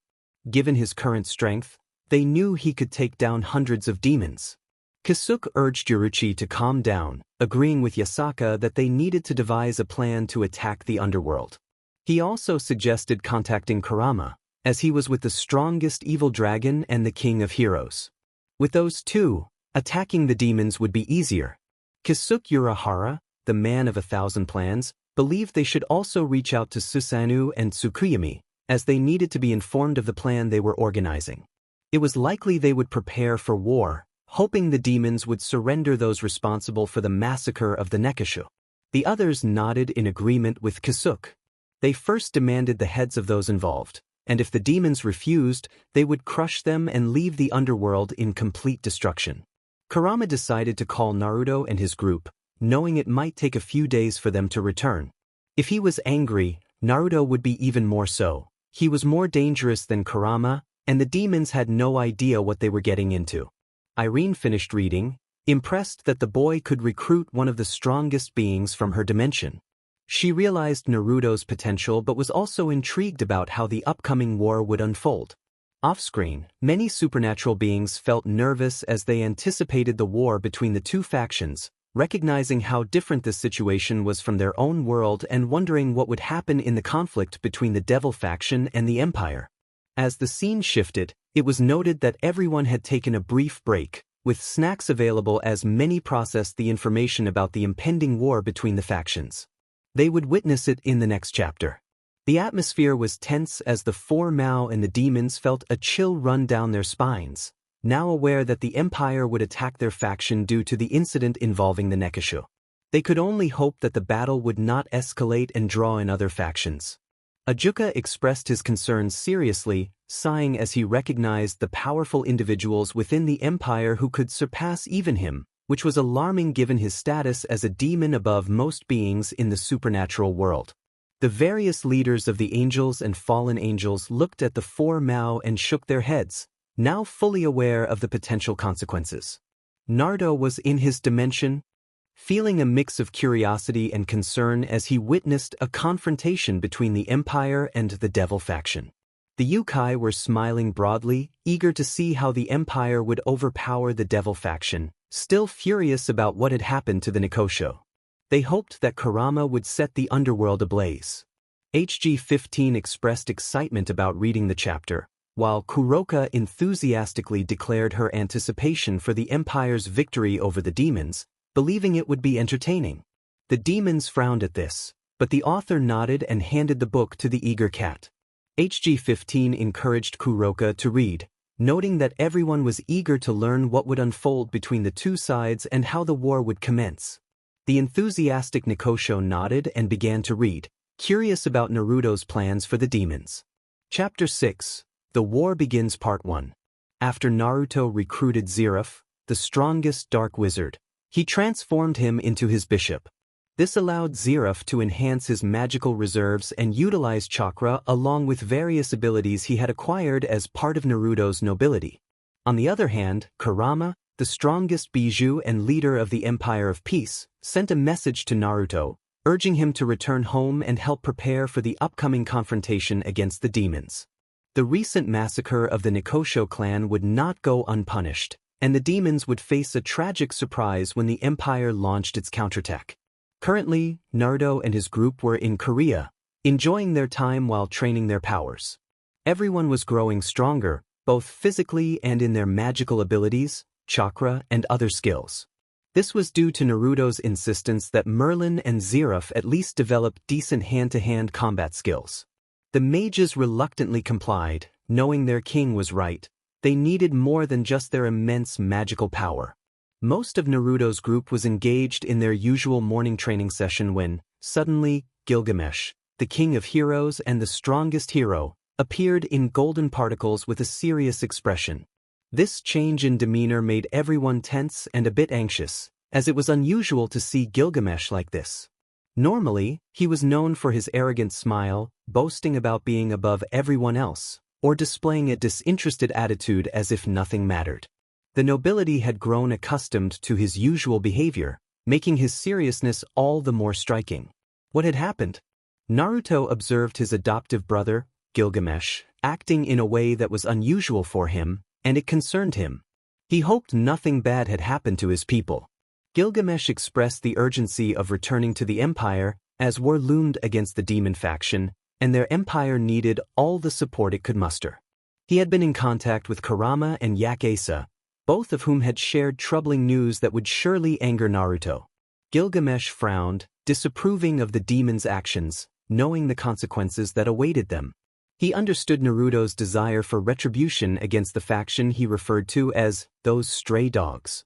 Given his current strength, they knew he could take down hundreds of demons. Kisuke urged Yuruchi to calm down, agreeing with Yasaka that they needed to devise a plan to attack the underworld. He also suggested contacting Kurama, as he was with the strongest evil dragon and the king of heroes. With those two, attacking the demons would be easier. Kisuke Urahara, the man of 1,000 plans, believed they should also reach out to Susanoo and Tsukuyomi, as they needed to be informed of the plan they were organizing. It was likely they would prepare for war, hoping the demons would surrender those responsible for the massacre of the Nekashu. The others nodded in agreement with Kasuke. They first demanded the heads of those involved, and if the demons refused, they would crush them and leave the underworld in complete destruction. Kurama decided to call Naruto and his group, knowing it might take a few days for them to return. If he was angry, Naruto would be even more so. He was more dangerous than Kurama, and the demons had no idea what they were getting into. Irene finished reading, impressed that the boy could recruit one of the strongest beings from her dimension. She realized Naruto's potential but was also intrigued about how the upcoming war would unfold. Off-screen, many supernatural beings felt nervous as they anticipated the war between the two factions, recognizing how different this situation was from their own world and wondering what would happen in the conflict between the Devil faction and the Empire. As the scene shifted, it was noted that everyone had taken a brief break, with snacks available as many processed the information about the impending war between the factions. They would witness it in the next chapter. The atmosphere was tense as the four Mao and the demons felt a chill run down their spines, now aware that the Empire would attack their faction due to the incident involving the Nekashu. They could only hope that the battle would not escalate and draw in other factions. Ajuka expressed his concerns seriously, sighing as he recognized the powerful individuals within the Empire who could surpass even him, which was alarming given his status as a demon above most beings in the supernatural world. The various leaders of the angels and fallen angels looked at the four Mao and shook their heads, now fully aware of the potential consequences. Naruto was in his dimension, feeling a mix of curiosity and concern as he witnessed a confrontation between the Empire and the Devil faction. The Yukoi were smiling broadly, eager to see how the Empire would overpower the Devil faction, still furious about what had happened to the Nekosho. They hoped that Kurama would set the underworld ablaze. HG-15 expressed excitement about reading the chapter, while Kuroka enthusiastically declared her anticipation for the Empire's victory over the demons, believing it would be entertaining. The demons frowned at this, but the author nodded and handed the book to the eager cat. HG-15 encouraged Kuroka to read, noting that everyone was eager to learn what would unfold between the two sides and how the war would commence. The enthusiastic Nekosho nodded and began to read, curious about Naruto's plans for the demons. Chapter 6, The War Begins Part 1. After Naruto recruited Ziraf, the strongest dark wizard, he transformed him into his bishop. This allowed Ziraf to enhance his magical reserves and utilize chakra along with various abilities he had acquired as part of Naruto's nobility. On the other hand, Kurama, the strongest Bijou and leader of the Empire of Peace, sent a message to Naruto, urging him to return home and help prepare for the upcoming confrontation against the demons. The recent massacre of the Nekosho clan would not go unpunished, and the demons would face a tragic surprise when the Empire launched its counterattack. Currently, Naruto and his group were in Korea, enjoying their time while training their powers. Everyone was growing stronger, both physically and in their magical abilities, chakra, and other skills. This was due to Naruto's insistence that Merlin and Ziraf at least develop decent hand-to-hand combat skills. The mages reluctantly complied, knowing their king was right. They needed more than just their immense magical power. Most of Naruto's group was engaged in their usual morning training session when, suddenly, Gilgamesh, the king of heroes and the strongest hero, appeared in golden particles with a serious expression. This change in demeanor made everyone tense and a bit anxious, as it was unusual to see Gilgamesh like this. Normally, he was known for his arrogant smile, boasting about being above everyone else, or displaying a disinterested attitude as if nothing mattered. The nobility had grown accustomed to his usual behavior, making his seriousness all the more striking. What had happened? Naruto observed his adoptive brother, Gilgamesh, acting in a way that was unusual for him, and it concerned him. He hoped nothing bad had happened to his people. Gilgamesh expressed the urgency of returning to the Empire, as war loomed against the demon faction, and their empire needed all the support it could muster. He had been in contact with Kurama and Yakuza, both of whom had shared troubling news that would surely anger Naruto. Gilgamesh frowned, disapproving of the demon's actions, knowing the consequences that awaited them. He understood Naruto's desire for retribution against the faction he referred to as those stray dogs.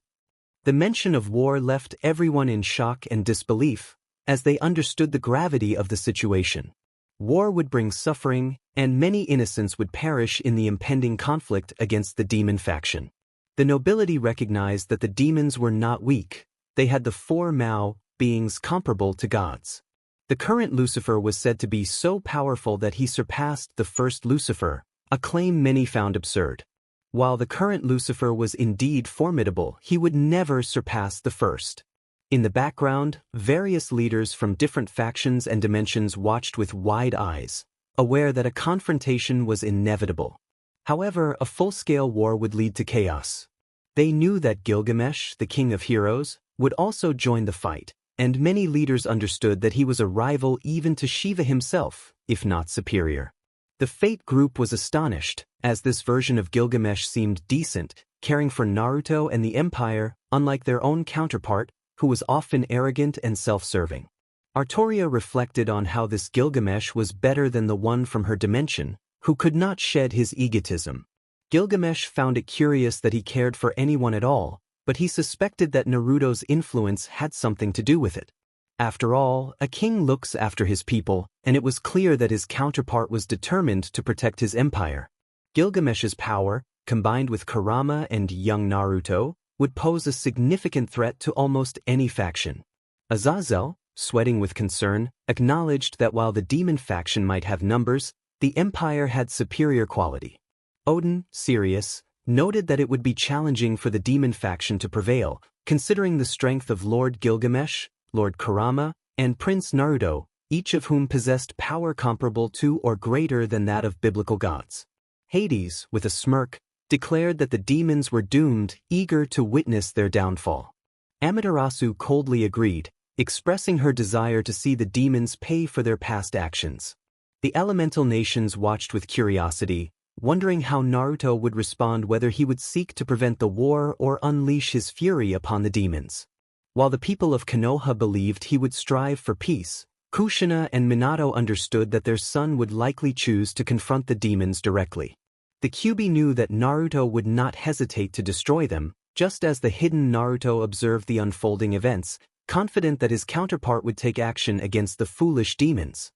The mention of war left everyone in shock and disbelief, as they understood the gravity of the situation. War would bring suffering, and many innocents would perish in the impending conflict against the demon faction. The nobility recognized that the demons were not weak. They had the four Mao, beings comparable to gods. The current Lucifer was said to be so powerful that he surpassed the first Lucifer, a claim many found absurd. While the current Lucifer was indeed formidable, he would never surpass the first. In the background, various leaders from different factions and dimensions watched with wide eyes, aware that a confrontation was inevitable. However, a full-scale war would lead to chaos. They knew that Gilgamesh, the king of heroes, would also join the fight, and many leaders understood that he was a rival even to Shiva himself, if not superior. The Fate group was astonished, as this version of Gilgamesh seemed decent, caring for Naruto and the Empire, unlike their own counterpart, who was often arrogant and self-serving. Artoria reflected on how this Gilgamesh was better than the one from her dimension, who could not shed his egotism. Gilgamesh found it curious that he cared for anyone at all, but he suspected that Naruto's influence had something to do with it. After all, a king looks after his people, and it was clear that his counterpart was determined to protect his empire. Gilgamesh's power, combined with Kurama and young Naruto, would pose a significant threat to almost any faction. Azazel, sweating with concern, acknowledged that while the demon faction might have numbers, the empire had superior quality. Odin, serious, noted that it would be challenging for the demon faction to prevail, considering the strength of Lord Gilgamesh, Lord Kurama, and Prince Naruto, each of whom possessed power comparable to or greater than that of biblical gods. Hades, with a smirk, declared that the demons were doomed, eager to witness their downfall. Amaterasu coldly agreed, expressing her desire to see the demons pay for their past actions. The elemental nations watched with curiosity, wondering how Naruto would respond, whether he would seek to prevent the war or unleash his fury upon the demons. While the people of Konoha believed he would strive for peace, Kushina and Minato understood that their son would likely choose to confront the demons directly. The Kyuubi knew that Naruto would not hesitate to destroy them, just as the hidden Naruto observed the unfolding events, confident that his counterpart would take action against the foolish demons.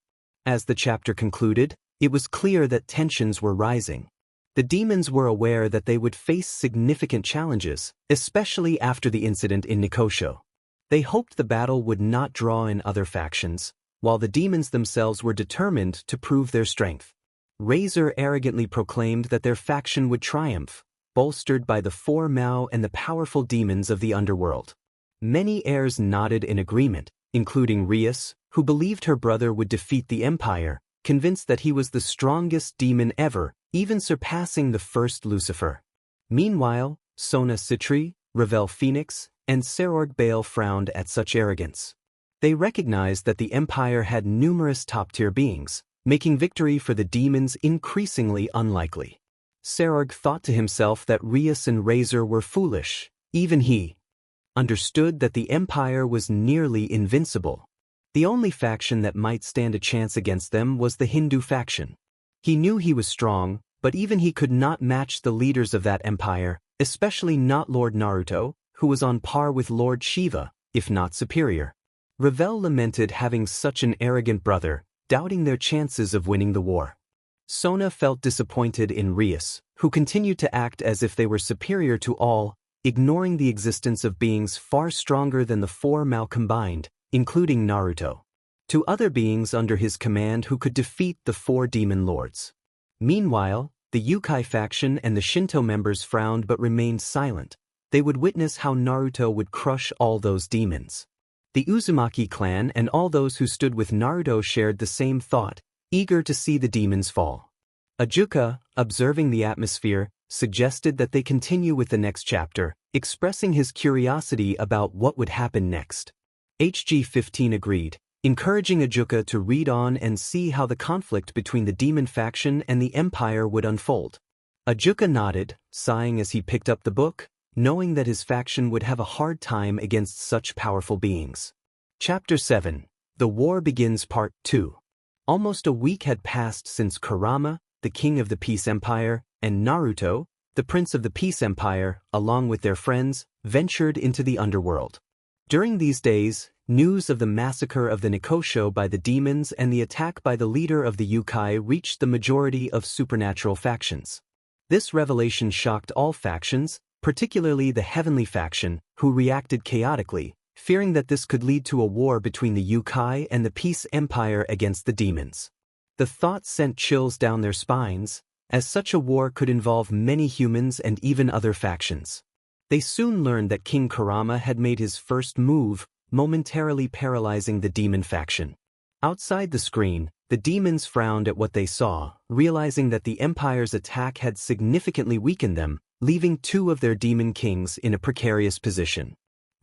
As the chapter concluded, it was clear that tensions were rising. The demons were aware that they would face significant challenges, especially after the incident in Nikosho. They hoped the battle would not draw in other factions, while the demons themselves were determined to prove their strength. Razor arrogantly proclaimed that their faction would triumph, bolstered by the four Mao and the powerful demons of the underworld. Many heirs nodded in agreement, including Rias, who believed her brother would defeat the Empire, convinced that he was the strongest demon ever, even surpassing the first Lucifer. Meanwhile, Sona Citri, Ravel Phoenix, and Serorg Bale frowned at such arrogance. They recognized that the Empire had numerous top-tier beings, making victory for the demons increasingly unlikely. Serorg thought to himself that Rias and Razor were foolish. Even he understood that the Empire was nearly invincible. The only faction that might stand a chance against them was the Hindu faction. He knew he was strong, but even he could not match the leaders of that empire, especially not Lord Naruto, who was on par with Lord Shiva, if not superior. Ravel lamented having such an arrogant brother, doubting their chances of winning the war. Sona felt disappointed in Rias, who continued to act as if they were superior to all, ignoring the existence of beings far stronger than the four Mao combined, including Naruto. To other beings under his command who could defeat the four demon lords. Meanwhile, the Yukoi faction and the Shinto members frowned but remained silent. They would witness how Naruto would crush all those demons. The Uzumaki clan and all those who stood with Naruto shared the same thought, eager to see the demons fall. Ajuka, observing the atmosphere, suggested that they continue with the next chapter, expressing his curiosity about what would happen next. HG-15 agreed, encouraging Ajuka to read on and see how the conflict between the demon faction and the Empire would unfold. Ajuka nodded, sighing as he picked up the book, knowing that his faction would have a hard time against such powerful beings. Chapter 7. The War Begins Part 2. Almost a week had passed since Kurama, the king of the Peace Empire, and Naruto, the prince of the Peace Empire, along with their friends, ventured into the underworld. During these days, news of the massacre of the Nikosho by the demons and the attack by the leader of the Yukoi reached the majority of supernatural factions. This revelation shocked all factions, particularly the Heavenly faction, who reacted chaotically, fearing that this could lead to a war between the Yukoi and the Peace Empire against the demons. The thought sent chills down their spines, as such a war could involve many humans and even other factions. They soon learned that King Kurama had made his first move, momentarily paralyzing the demon faction. Outside the screen, the demons frowned at what they saw, realizing that the Empire's attack had significantly weakened them, leaving two of their demon kings in a precarious position.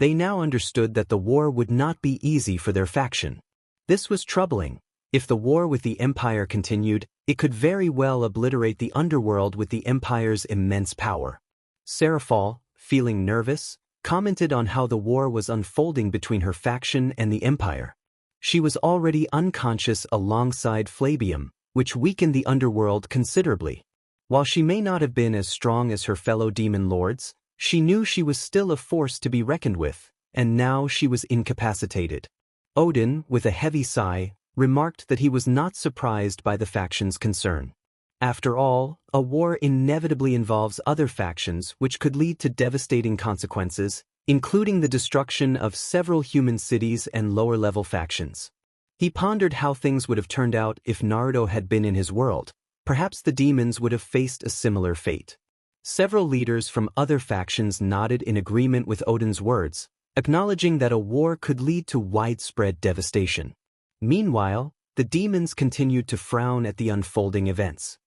They now understood that the war would not be easy for their faction. This was troubling. If the war with the Empire continued, it could very well obliterate the underworld with the Empire's immense power. Seraphal, feeling nervous, commented on how the war was unfolding between her faction and the Empire. She was already unconscious alongside Flabium, which weakened the underworld considerably. While she may not have been as strong as her fellow demon lords, she knew she was still a force to be reckoned with, and now she was incapacitated. Odin, with a heavy sigh, remarked that he was not surprised by the faction's concern. After all, a war inevitably involves other factions which could lead to devastating consequences, including the destruction of several human cities and lower-level factions. He pondered how things would have turned out if Naruto had been in his world. Perhaps the demons would have faced a similar fate. Several leaders from other factions nodded in agreement with Odin's words, acknowledging that a war could lead to widespread devastation. Meanwhile, the demons continued to frown at the unfolding events.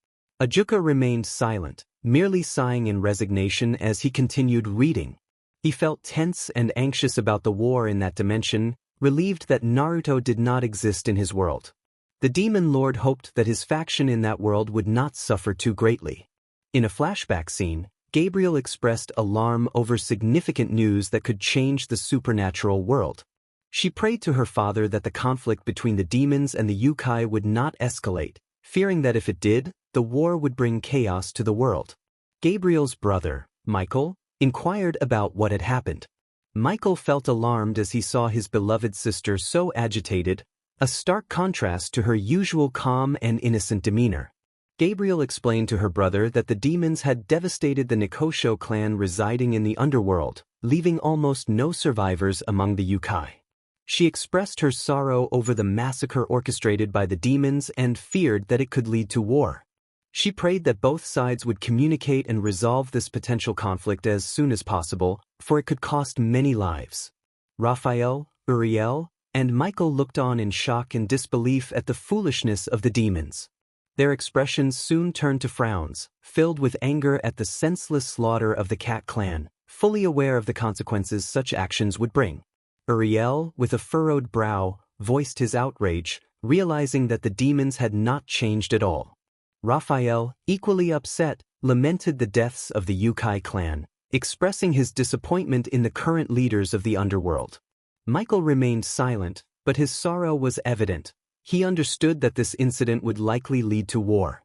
Ajuka remained silent, merely sighing in resignation as he continued reading. He felt tense and anxious about the war in that dimension, relieved that Naruto did not exist in his world. The demon lord hoped that his faction in that world would not suffer too greatly. In a flashback scene, Gabriel expressed alarm over significant news that could change the supernatural world. She prayed to her father that the conflict between the demons and the Yukoi would not escalate, fearing that if it did, the war would bring chaos to the world. Gabriel's brother, Michael, inquired about what had happened. Michael felt alarmed as he saw his beloved sister so agitated, a stark contrast to her usual calm and innocent demeanor. Gabriel explained to her brother that the demons had devastated the Nikosho clan residing in the underworld, leaving almost no survivors among the Yukoi. She expressed her sorrow over the massacre orchestrated by the demons and feared that it could lead to war. She prayed that both sides would communicate and resolve this potential conflict as soon as possible, for it could cost many lives. Raphael, Uriel, and Michael looked on in shock and disbelief at the foolishness of the demons. Their expressions soon turned to frowns, filled with anger at the senseless slaughter of the Cat clan, fully aware of the consequences such actions would bring. Uriel, with a furrowed brow, voiced his outrage, realizing that the demons had not changed at all. Raphael, equally upset, lamented the deaths of the Yukoi clan, expressing his disappointment in the current leaders of the underworld. Michael remained silent, but his sorrow was evident. He understood that this incident would likely lead to war.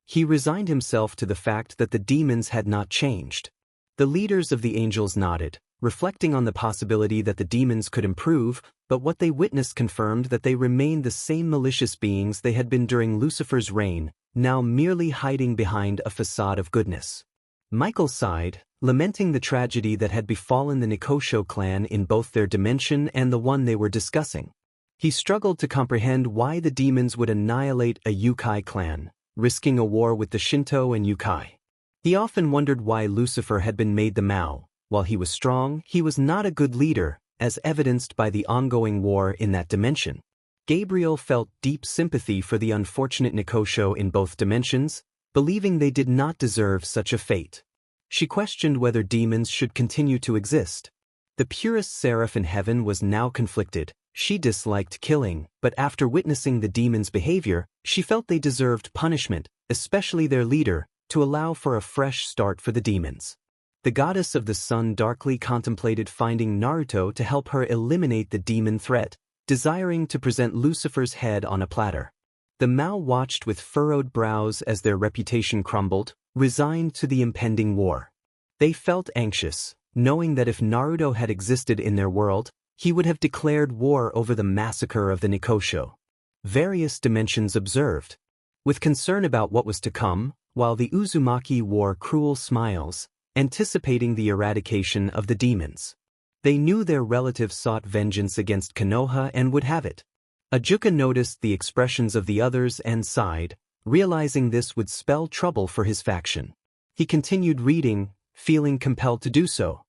He resigned himself to the fact that the demons had not changed. The leaders of the angels nodded, reflecting on the possibility that the demons could improve, but what they witnessed confirmed that they remained the same malicious beings they had been during Lucifer's reign, now merely hiding behind a facade of goodness. Michael sighed, lamenting the tragedy that had befallen the Nikosho clan in both their dimension and the one they were discussing. He struggled to comprehend why the demons would annihilate a Yukoi clan, risking a war with the Shinto and Yukoi. He often wondered why Lucifer had been made the Mao. While he was strong, he was not a good leader, as evidenced by the ongoing war in that dimension. Gabriel felt deep sympathy for the unfortunate Nikosho in both dimensions, believing they did not deserve such a fate. She questioned whether demons should continue to exist. The purest seraph in heaven was now conflicted. She disliked killing, but after witnessing the demons' behavior, she felt they deserved punishment, especially their leader, to allow for a fresh start for the demons. The goddess of the sun darkly contemplated finding Naruto to help her eliminate the demon threat, desiring to present Lucifer's head on a platter. The Mao watched with furrowed brows as their reputation crumbled, resigned to the impending war. They felt anxious, knowing that if Naruto had existed in their world, he would have declared war over the massacre of the Nikosho. Various dimensions observed. With concern about what was to come, while the Uzumaki wore cruel smiles, anticipating the eradication of the demons. They knew their relatives sought vengeance against Konoha and would have it. Ajuka noticed the expressions of the others and sighed, realizing this would spell trouble for his faction. He continued reading, feeling compelled to do so.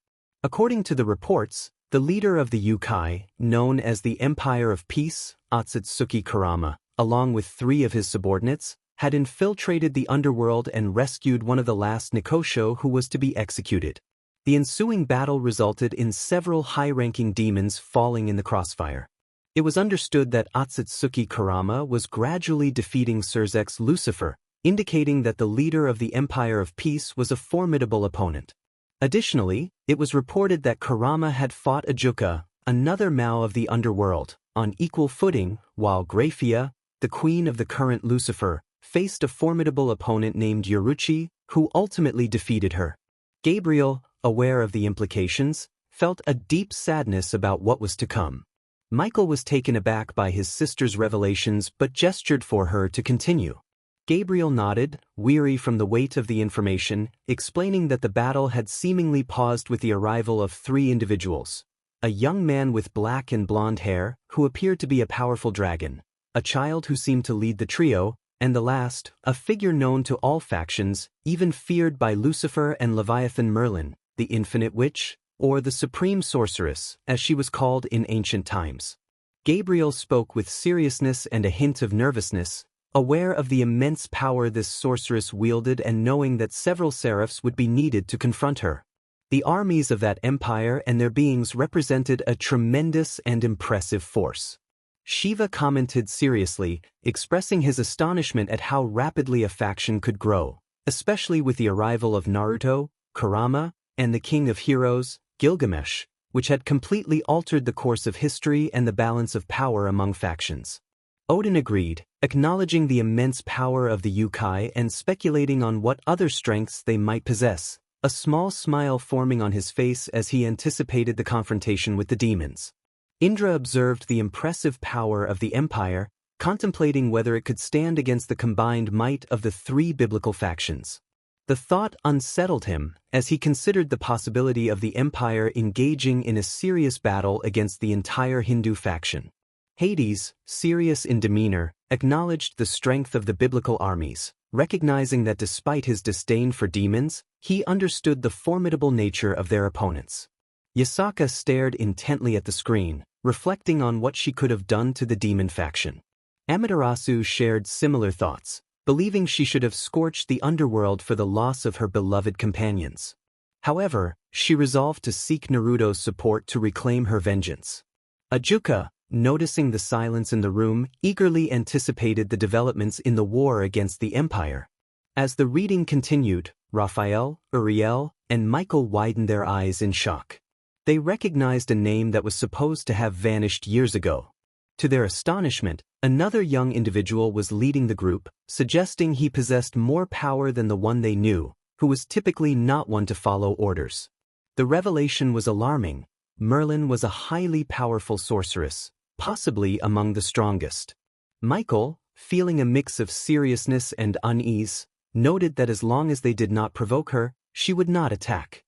According to the reports, the leader of the Yukoi, known as the Empire of Peace, Otsutsuki Kurama, along with 3 of his subordinates, had infiltrated the underworld and rescued one of the last Nikosho who was to be executed. The ensuing battle resulted in several high-ranking demons falling in the crossfire. It was understood that Otsutsuki Kurama was gradually defeating Surzek's Lucifer, indicating that the leader of the Empire of Peace was a formidable opponent. Additionally, it was reported that Kurama had fought Ajuka, another Mao of the underworld, on equal footing, while Graphia, the queen of the current Lucifer, faced a formidable opponent named Yoruchi, who ultimately defeated her. Gabriel, aware of the implications, felt a deep sadness about what was to come. Michael was taken aback by his sister's revelations but gestured for her to continue. Gabriel nodded, weary from the weight of the information, explaining that the battle had seemingly paused with the arrival of 3 individuals. A young man with black and blonde hair, who appeared to be a powerful dragon, a child who seemed to lead the trio, and the last, a figure known to all factions, even feared by Lucifer and Leviathan Merlin, the Infinite Witch, or the Supreme Sorceress, as she was called in ancient times. Gabriel spoke with seriousness and a hint of nervousness, aware of the immense power this sorceress wielded and knowing that several seraphs would be needed to confront her. The armies of that empire and their beings represented a tremendous and impressive force. Shiva commented seriously, expressing his astonishment at how rapidly a faction could grow, especially with the arrival of Naruto, Kurama, and the King of Heroes, Gilgamesh, which had completely altered the course of history and the balance of power among factions. Odin agreed, acknowledging the immense power of the Yukoi and speculating on what other strengths they might possess, a small smile forming on his face as he anticipated the confrontation with the demons. Indra observed the impressive power of the empire, contemplating whether it could stand against the combined might of the 3 biblical factions. The thought unsettled him, as he considered the possibility of the empire engaging in a serious battle against the entire Hindu faction. Hades, serious in demeanor, acknowledged the strength of the biblical armies, recognizing that despite his disdain for demons, he understood the formidable nature of their opponents. Yasaka stared intently at the screen, reflecting on what she could have done to the demon faction. Amaterasu shared similar thoughts, believing she should have scorched the underworld for the loss of her beloved companions. However, she resolved to seek Naruto's support to reclaim her vengeance. Ajuka, noticing the silence in the room, eagerly anticipated the developments in the war against the Empire. As the reading continued, Raphael, Uriel, and Michael widened their eyes in shock. They recognized a name that was supposed to have vanished years ago. To their astonishment, another young individual was leading the group, suggesting he possessed more power than the one they knew, who was typically not one to follow orders. The revelation was alarming. Merlin was a highly powerful sorceress, possibly among the strongest. Michael, feeling a mix of seriousness and unease, noted that as long as they did not provoke her, she would not attack.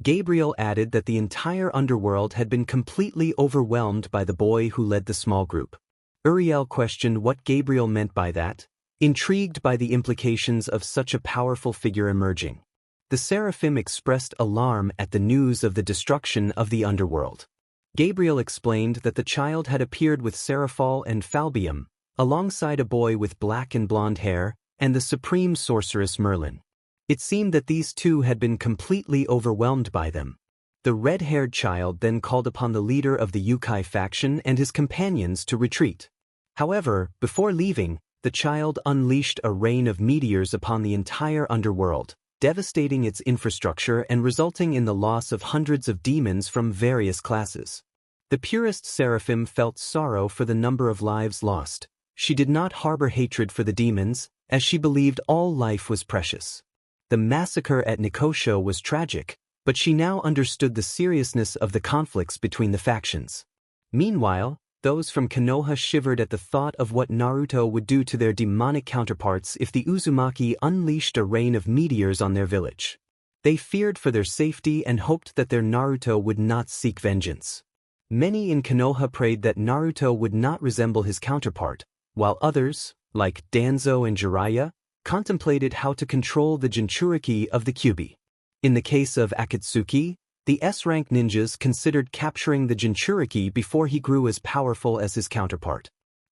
Gabriel added that the entire underworld had been completely overwhelmed by the boy who led the small group. Uriel questioned what Gabriel meant by that, intrigued by the implications of such a powerful figure emerging. The seraphim expressed alarm at the news of the destruction of the underworld. Gabriel explained that the child had appeared with Seraphal and Falbium, alongside a boy with black and blonde hair, and the supreme sorceress Merlin. It seemed that these 2 had been completely overwhelmed by them. The red-haired child then called upon the leader of the Yukoi faction and his companions to retreat. However, before leaving, the child unleashed a rain of meteors upon the entire underworld, devastating its infrastructure and resulting in the loss of hundreds of demons from various classes. The purest seraphim felt sorrow for the number of lives lost. She did not harbor hatred for the demons, as she believed all life was precious. The massacre at Nicosia was tragic, but she now understood the seriousness of the conflicts between the factions. Meanwhile, those from Konoha shivered at the thought of what Naruto would do to their demonic counterparts if the Uzumaki unleashed a rain of meteors on their village. They feared for their safety and hoped that their Naruto would not seek vengeance. Many in Konoha prayed that Naruto would not resemble his counterpart, while others, like Danzo and Jiraiya, contemplated how to control the Jinchuriki of the Kyuubi. In the case of Akatsuki, the S-rank ninjas considered capturing the Jinchuriki before he grew as powerful as his counterpart.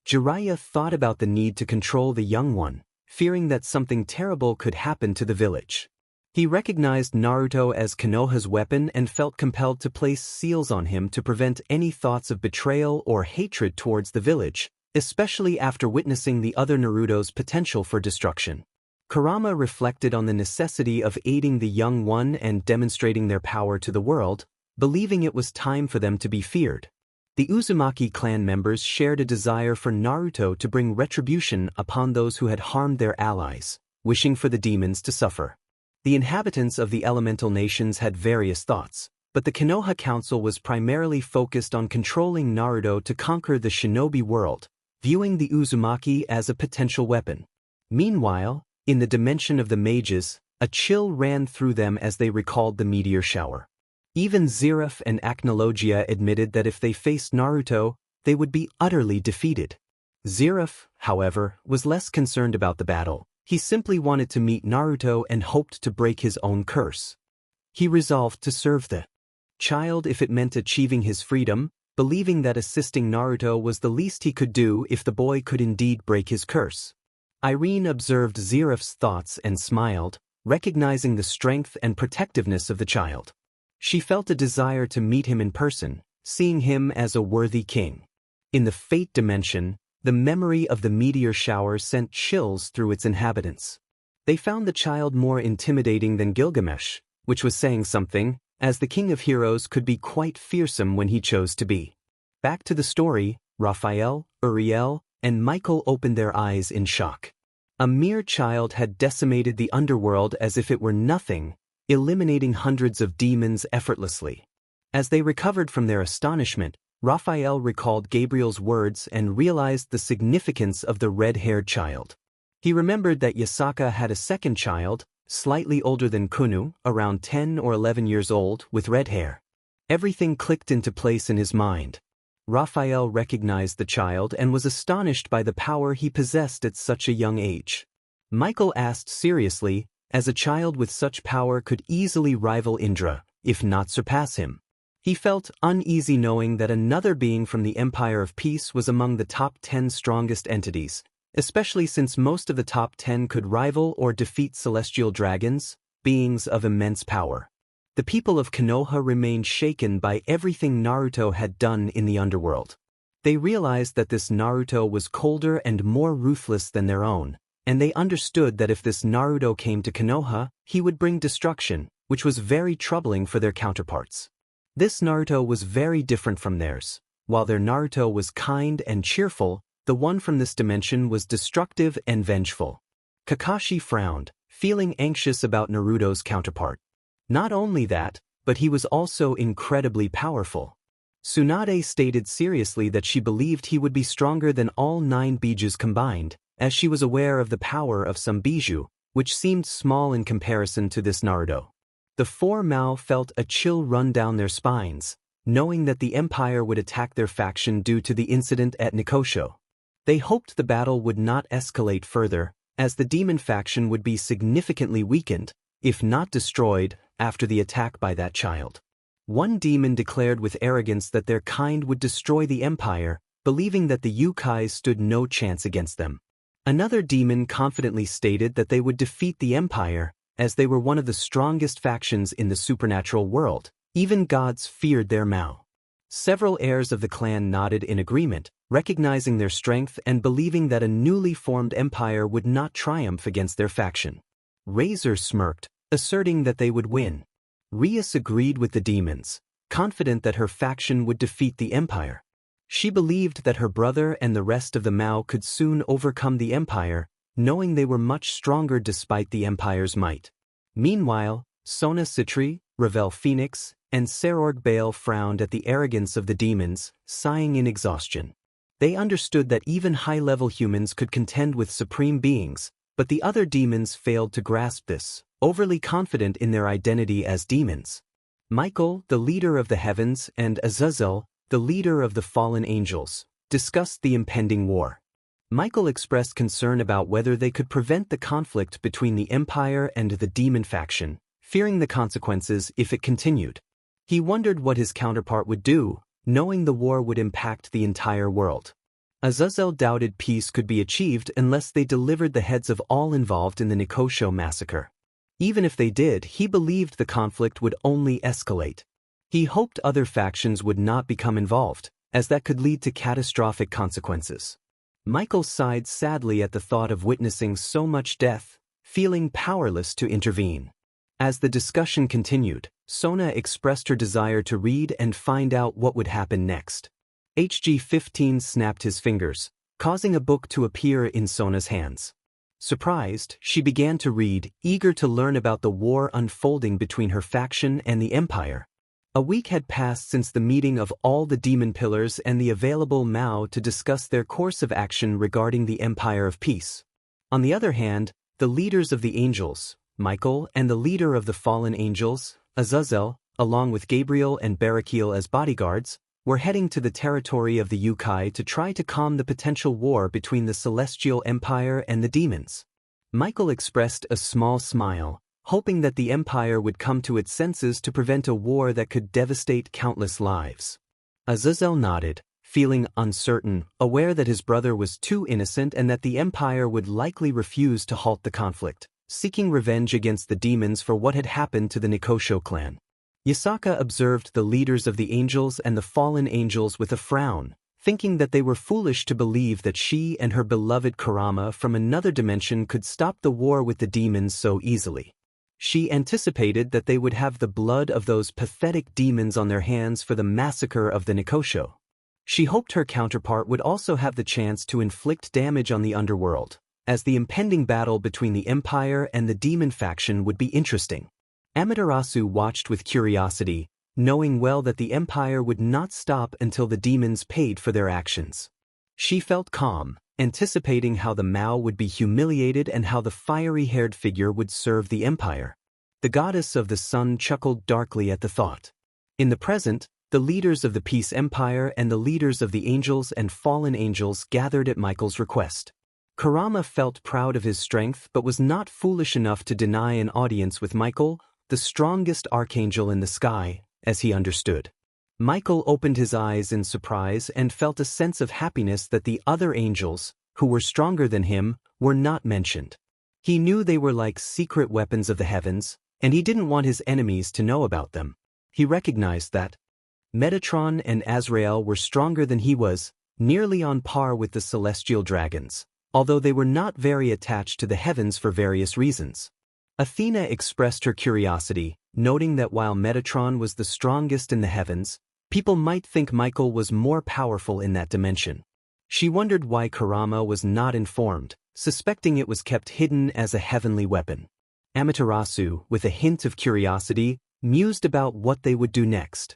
Jiraiya thought about the need to control the young one, fearing that something terrible could happen to the village. He recognized Naruto as Konoha's weapon and felt compelled to place seals on him to prevent any thoughts of betrayal or hatred towards the village, especially after witnessing the other Naruto's potential for destruction. Kurama reflected on the necessity of aiding the young one and demonstrating their power to the world, believing it was time for them to be feared. The Uzumaki clan members shared a desire for Naruto to bring retribution upon those who had harmed their allies, wishing for the demons to suffer. The inhabitants of the elemental nations had various thoughts, but the Konoha Council was primarily focused on controlling Naruto to conquer the shinobi world, viewing the Uzumaki as a potential weapon. Meanwhile, in the dimension of the mages, a chill ran through them as they recalled the meteor shower. Even Zeref and Acnologia admitted that if they faced Naruto, they would be utterly defeated. Zeref, however, was less concerned about the battle. He simply wanted to meet Naruto and hoped to break his own curse. He resolved to serve the child if it meant achieving his freedom, believing that assisting Naruto was the least he could do if the boy could indeed break his curse. Irene observed Zeref's thoughts and smiled, recognizing the strength and protectiveness of the child. She felt a desire to meet him in person, seeing him as a worthy king. In the Fate dimension, the memory of the meteor shower sent chills through its inhabitants. They found the child more intimidating than Gilgamesh, which was saying something, as the king of heroes could be quite fearsome when he chose to be. Back to the story, Raphael, Uriel, and Michael opened their eyes in shock. A mere child had decimated the underworld as if it were nothing, eliminating hundreds of demons effortlessly. As they recovered from their astonishment, Raphael recalled Gabriel's words and realized the significance of the red-haired child. He remembered that Yasaka had a second child, slightly older than Kunu, around 10 or 11 years old, with red hair. Everything clicked into place in his mind. Raphael recognized the child and was astonished by the power he possessed at such a young age. Michael asked seriously, as a child with such power could easily rival Indra, if not surpass him. He felt uneasy knowing that another being from the Empire of Peace was among the top 10 strongest entities, especially since most of the top 10 could rival or defeat celestial dragons, beings of immense power. The people of Konoha remained shaken by everything Naruto had done in the underworld. They realized that this Naruto was colder and more ruthless than their own, and they understood that if this Naruto came to Konoha, he would bring destruction, which was very troubling for their counterparts. This Naruto was very different from theirs. While their Naruto was kind and cheerful, the one from this dimension was destructive and vengeful. Kakashi frowned, feeling anxious about Naruto's counterpart. Not only that, but he was also incredibly powerful. Tsunade stated seriously that she believed he would be stronger than all 9 bijus combined, as she was aware of the power of some biju, which seemed small in comparison to this Naruto. The 4 Mao felt a chill run down their spines, knowing that the Empire would attack their faction due to the incident at Nicosia. They hoped the battle would not escalate further, as the demon faction would be significantly weakened, if not destroyed, after the attack by that child. One demon declared with arrogance that their kind would destroy the Empire, believing that the Yukais stood no chance against them. Another demon confidently stated that they would defeat the Empire, as they were one of the strongest factions in the supernatural world. Even gods feared their Mao. Several heirs of the clan nodded in agreement, recognizing their strength and believing that a newly formed empire would not triumph against their faction. Razor smirked, asserting that they would win. Rias agreed with the demons, confident that her faction would defeat the Empire. She believed that her brother and the rest of the Mao could soon overcome the Empire, knowing they were much stronger despite the Empire's might. Meanwhile, Sona Citri, Ravel Phoenix, and Serorg Baal frowned at the arrogance of the demons, sighing in exhaustion. They understood that even high-level humans could contend with supreme beings, but the other demons failed to grasp this, overly confident in their identity as demons. Michael, the leader of the heavens, and Azazel, the leader of the fallen angels, discussed the impending war. Michael expressed concern about whether they could prevent the conflict between the Empire and the demon faction, fearing the consequences if it continued. He wondered what his counterpart would do, knowing the war would impact the entire world. Azazel doubted peace could be achieved unless they delivered the heads of all involved in the Nikosho massacre. Even if they did, he believed the conflict would only escalate. He hoped other factions would not become involved, as that could lead to catastrophic consequences. Michael sighed sadly at the thought of witnessing so much death, feeling powerless to intervene. As the discussion continued, Sona expressed her desire to read and find out what would happen next. HG-15 snapped his fingers, causing a book to appear in Sona's hands. Surprised, she began to read, eager to learn about the war unfolding between her faction and the Empire. A week had passed since the meeting of all the demon pillars and the available Mao to discuss their course of action regarding the Empire of Peace. On the other hand, the leaders of the angels, Michael, and the leader of the fallen angels, Azazel, along with Gabriel and Barakiel as bodyguards, were heading to the territory of the Yukoi to try to calm the potential war between the Celestial Empire and the demons. Michael expressed a small smile, hoping that the Empire would come to its senses to prevent a war that could devastate countless lives. Azazel nodded, feeling uncertain, aware that his brother was too innocent and that the Empire would likely refuse to halt the conflict, seeking revenge against the demons for what had happened to the Nikosho clan. Yasaka observed the leaders of the angels and the fallen angels with a frown, thinking that they were foolish to believe that she and her beloved Kurama from another dimension could stop the war with the demons so easily. She anticipated that they would have the blood of those pathetic demons on their hands for the massacre of the Nikosho. She hoped her counterpart would also have the chance to inflict damage on the underworld, as the impending battle between the Empire and the demon faction would be interesting. Amaterasu watched with curiosity, knowing well that the Empire would not stop until the demons paid for their actions. She felt calm, anticipating how the Mao would be humiliated and how the fiery-haired figure would serve the Empire. The goddess of the sun chuckled darkly at the thought. In the present, the leaders of the Peace Empire and the leaders of the angels and fallen angels gathered at Michael's request. Kurama felt proud of his strength but was not foolish enough to deny an audience with Michael, the strongest archangel in the sky, as he understood. Michael opened his eyes in surprise and felt a sense of happiness that the other angels, who were stronger than him, were not mentioned. He knew they were like secret weapons of the heavens, and he didn't want his enemies to know about them. He recognized that Metatron and Azrael were stronger than he was, nearly on par with the celestial dragons, although they were not very attached to the heavens for various reasons. Athena expressed her curiosity, noting that while Metatron was the strongest in the heavens, people might think Michael was more powerful in that dimension. She wondered why Kurama was not informed, suspecting it was kept hidden as a heavenly weapon. Amaterasu, with a hint of curiosity, mused about what they would do next.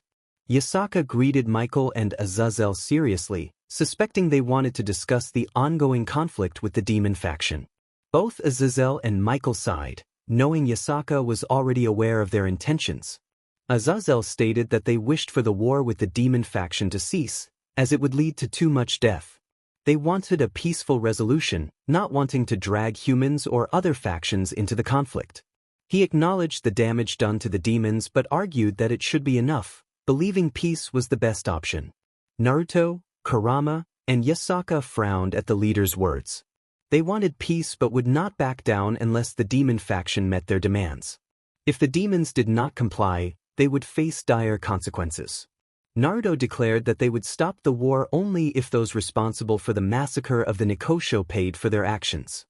Yasaka greeted Michael and Azazel seriously, suspecting they wanted to discuss the ongoing conflict with the demon faction. Both Azazel and Michael sighed, knowing Yasaka was already aware of their intentions. Azazel stated that they wished for the war with the demon faction to cease, as it would lead to too much death. They wanted a peaceful resolution, not wanting to drag humans or other factions into the conflict. He acknowledged the damage done to the demons but argued that it should be enough, believing peace was the best option. Naruto, Kurama, and Yasaka frowned at the leader's words. They wanted peace but would not back down unless the demon faction met their demands. If the demons did not comply, they would face dire consequences. Naruto declared that they would stop the war only if those responsible for the massacre of the Nikosho paid for their actions.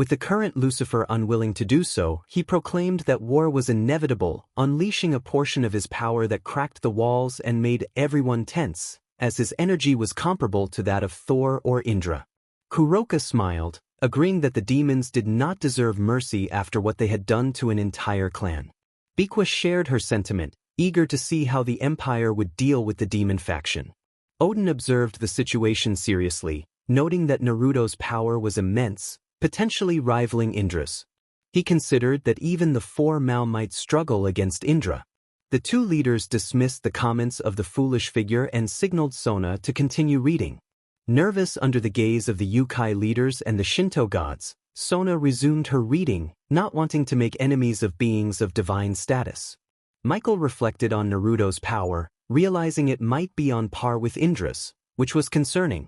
With the current Lucifer unwilling to do so, he proclaimed that war was inevitable, unleashing a portion of his power that cracked the walls and made everyone tense, as his energy was comparable to that of Thor or Indra. Kuroka smiled, agreeing that the demons did not deserve mercy after what they had done to an entire clan. Bikwa shared her sentiment, eager to see how the Empire would deal with the demon faction. Odin observed the situation seriously, noting that Naruto's power was immense, potentially rivaling Indra's. He considered that even the 4 Mao might struggle against Indra. The two leaders dismissed the comments of the foolish figure and signaled Sona to continue reading. Nervous under the gaze of the Yukoi leaders and the Shinto gods, Sona resumed her reading, not wanting to make enemies of beings of divine status. Michael reflected on Naruto's power, realizing it might be on par with Indra's, which was concerning.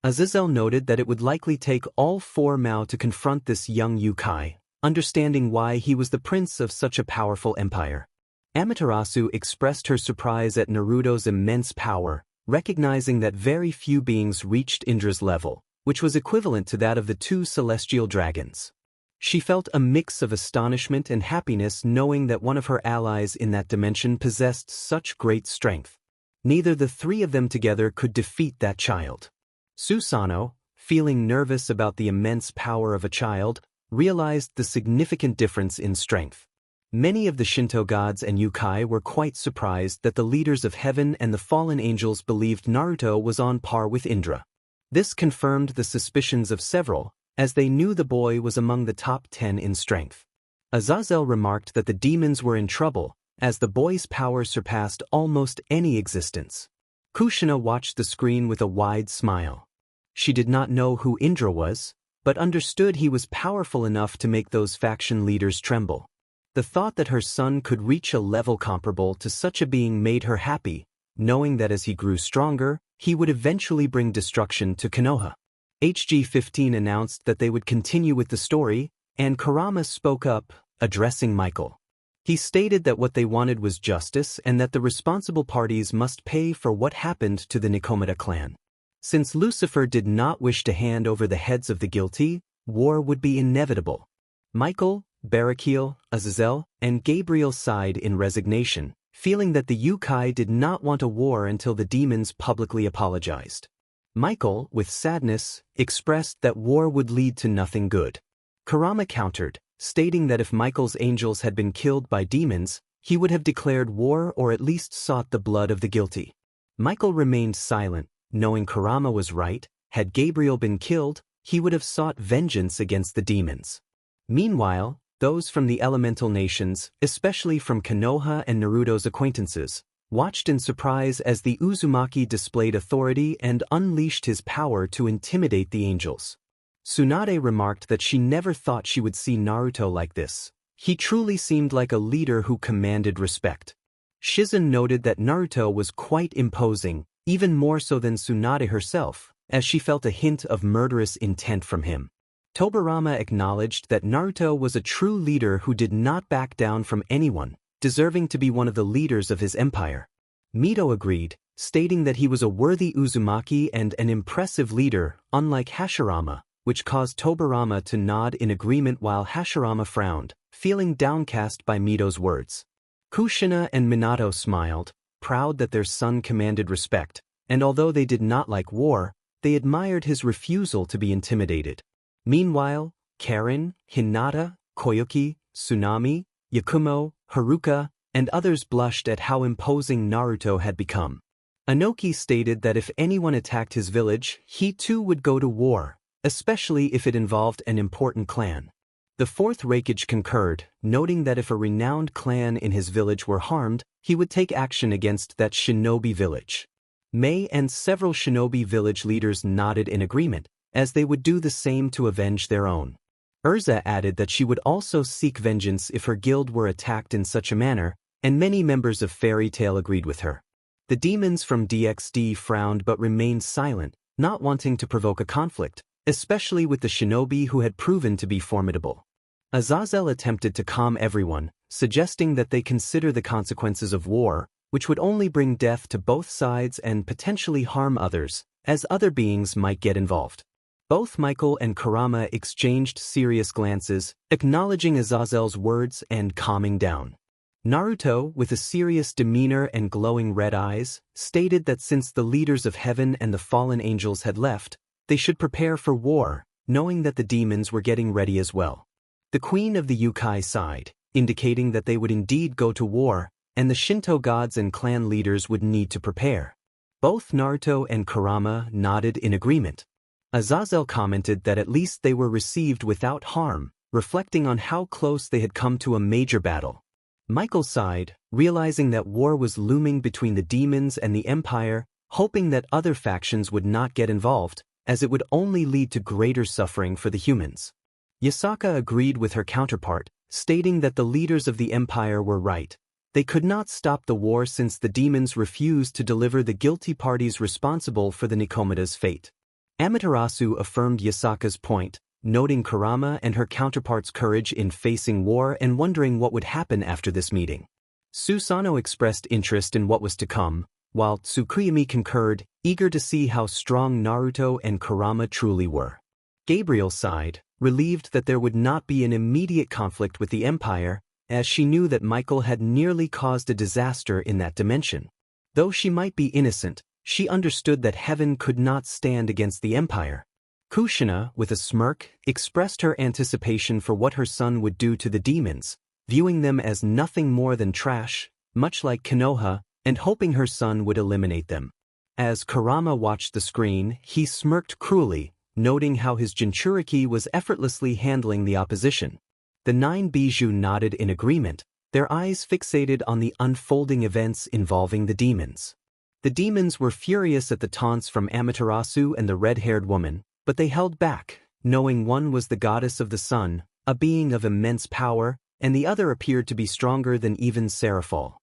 Azazel noted that it would likely take all 4 Mao to confront this young Yukoi, understanding why he was the prince of such a powerful empire. Amaterasu expressed her surprise at Naruto's immense power, recognizing that very few beings reached Indra's level, which was equivalent to that of the 2 celestial dragons. She felt a mix of astonishment and happiness knowing that one of her allies in that dimension possessed such great strength. Neither the 3 of them together could defeat that child. Susanoo, feeling nervous about the immense power of a child, realized the significant difference in strength. Many of the Shinto gods and Yukoi were quite surprised that the leaders of heaven and the fallen angels believed Naruto was on par with Indra. This confirmed the suspicions of several, as they knew the boy was among the top 10 in strength. Azazel remarked that the demons were in trouble, as the boy's power surpassed almost any existence. Kushina watched the screen with a wide smile. She did not know who Indra was, but understood he was powerful enough to make those faction leaders tremble. The thought that her son could reach a level comparable to such a being made her happy, knowing that as he grew stronger, he would eventually bring destruction to Konoha. HG-15 announced that they would continue with the story, and Kurama spoke up, addressing Michael. He stated that what they wanted was justice and that the responsible parties must pay for what happened to the Nikomata clan. Since Lucifer did not wish to hand over the heads of the guilty, war would be inevitable. Michael, Barakiel, Azazel, and Gabriel sighed in resignation, feeling that the Yukoi did not want a war until the demons publicly apologized. Michael, with sadness, expressed that war would lead to nothing good. Kurama countered, stating that if Michael's angels had been killed by demons, he would have declared war or at least sought the blood of the guilty. Michael remained silent, knowing Kurama was right. Had Gabriel been killed, he would have sought vengeance against the demons. Meanwhile, those from the elemental nations, especially from Konoha and Naruto's acquaintances, watched in surprise as the Uzumaki displayed authority and unleashed his power to intimidate the angels. Tsunade remarked that she never thought she would see Naruto like this. He truly seemed like a leader who commanded respect. Shizen noted that Naruto was quite imposing, even more so than Tsunade herself, as she felt a hint of murderous intent from him. Tobirama acknowledged that Naruto was a true leader who did not back down from anyone, deserving to be one of the leaders of his empire. Mito agreed, stating that he was a worthy Uzumaki and an impressive leader, unlike Hashirama, which caused Tobirama to nod in agreement while Hashirama frowned, feeling downcast by Mito's words. Kushina and Minato smiled, proud that their son commanded respect, and although they did not like war, they admired his refusal to be intimidated. Meanwhile, Karen, Hinata, Koyuki, Tsunami, Yakumo, Haruka, and others blushed at how imposing Naruto had become. Anoki stated that if anyone attacked his village, he too would go to war, especially if it involved an important clan. The fourth Reikage concurred, noting that if a renowned clan in his village were harmed, he would take action against that shinobi village. Mei and several shinobi village leaders nodded in agreement, as they would do the same to avenge their own. Urza added that she would also seek vengeance if her guild were attacked in such a manner, and many members of Fairy Tail agreed with her. The demons from DxD frowned but remained silent, not wanting to provoke a conflict, especially with the shinobi who had proven to be formidable. Azazel attempted to calm everyone, suggesting that they consider the consequences of war, which would only bring death to both sides and potentially harm others, as other beings might get involved. Both Michael and Kurama exchanged serious glances, acknowledging Azazel's words and calming down. Naruto, with a serious demeanor and glowing red eyes, stated that since the leaders of heaven and the fallen angels had left, they should prepare for war, knowing that the demons were getting ready as well. The queen of the Yukoi sighed, indicating that they would indeed go to war, and the Shinto gods and clan leaders would need to prepare. Both Naruto and Kurama nodded in agreement. Azazel commented that at least they were received without harm, reflecting on how close they had come to a major battle. Michael sighed, realizing that war was looming between the demons and the Empire, hoping that other factions would not get involved, as it would only lead to greater suffering for the humans. Yasaka agreed with her counterpart, stating that the leaders of the Empire were right. They could not stop the war since the demons refused to deliver the guilty parties responsible for the Nikomata's fate. Amaterasu affirmed Yasaka's point, noting Kurama and her counterpart's courage in facing war and wondering what would happen after this meeting. Susanoo expressed interest in what was to come, while Tsukuyomi concurred, eager to see how strong Naruto and Kurama truly were. Gabriel sighed, relieved that there would not be an immediate conflict with the Empire, as she knew that Michael had nearly caused a disaster in that dimension. Though she might be innocent, she understood that heaven could not stand against the Empire. Kushina, with a smirk, expressed her anticipation for what her son would do to the demons, viewing them as nothing more than trash, much like Konoha, and hoping her son would eliminate them. As Kurama watched the screen, he smirked cruelly, noting how his Jinchuriki was effortlessly handling the opposition. The 9 Bijou nodded in agreement, their eyes fixated on the unfolding events involving the demons. The demons were furious at the taunts from Amaterasu and the red-haired woman, but they held back, knowing one was the goddess of the sun, a being of immense power, and the other appeared to be stronger than even Seraphol.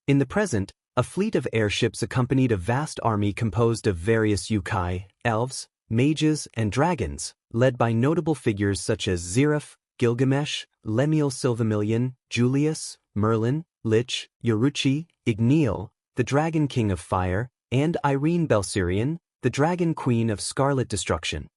In the present, a fleet of airships accompanied a vast army composed of various Yukoi, elves, mages, and dragons, led by notable figures such as Ziraph, Gilgamesh, Lemuel Silvermillion, Julius, Merlin, Lich, Yoruchi, Igneel, the Dragon King of Fire, and Irene Belsirion, the Dragon Queen of Scarlet Destruction.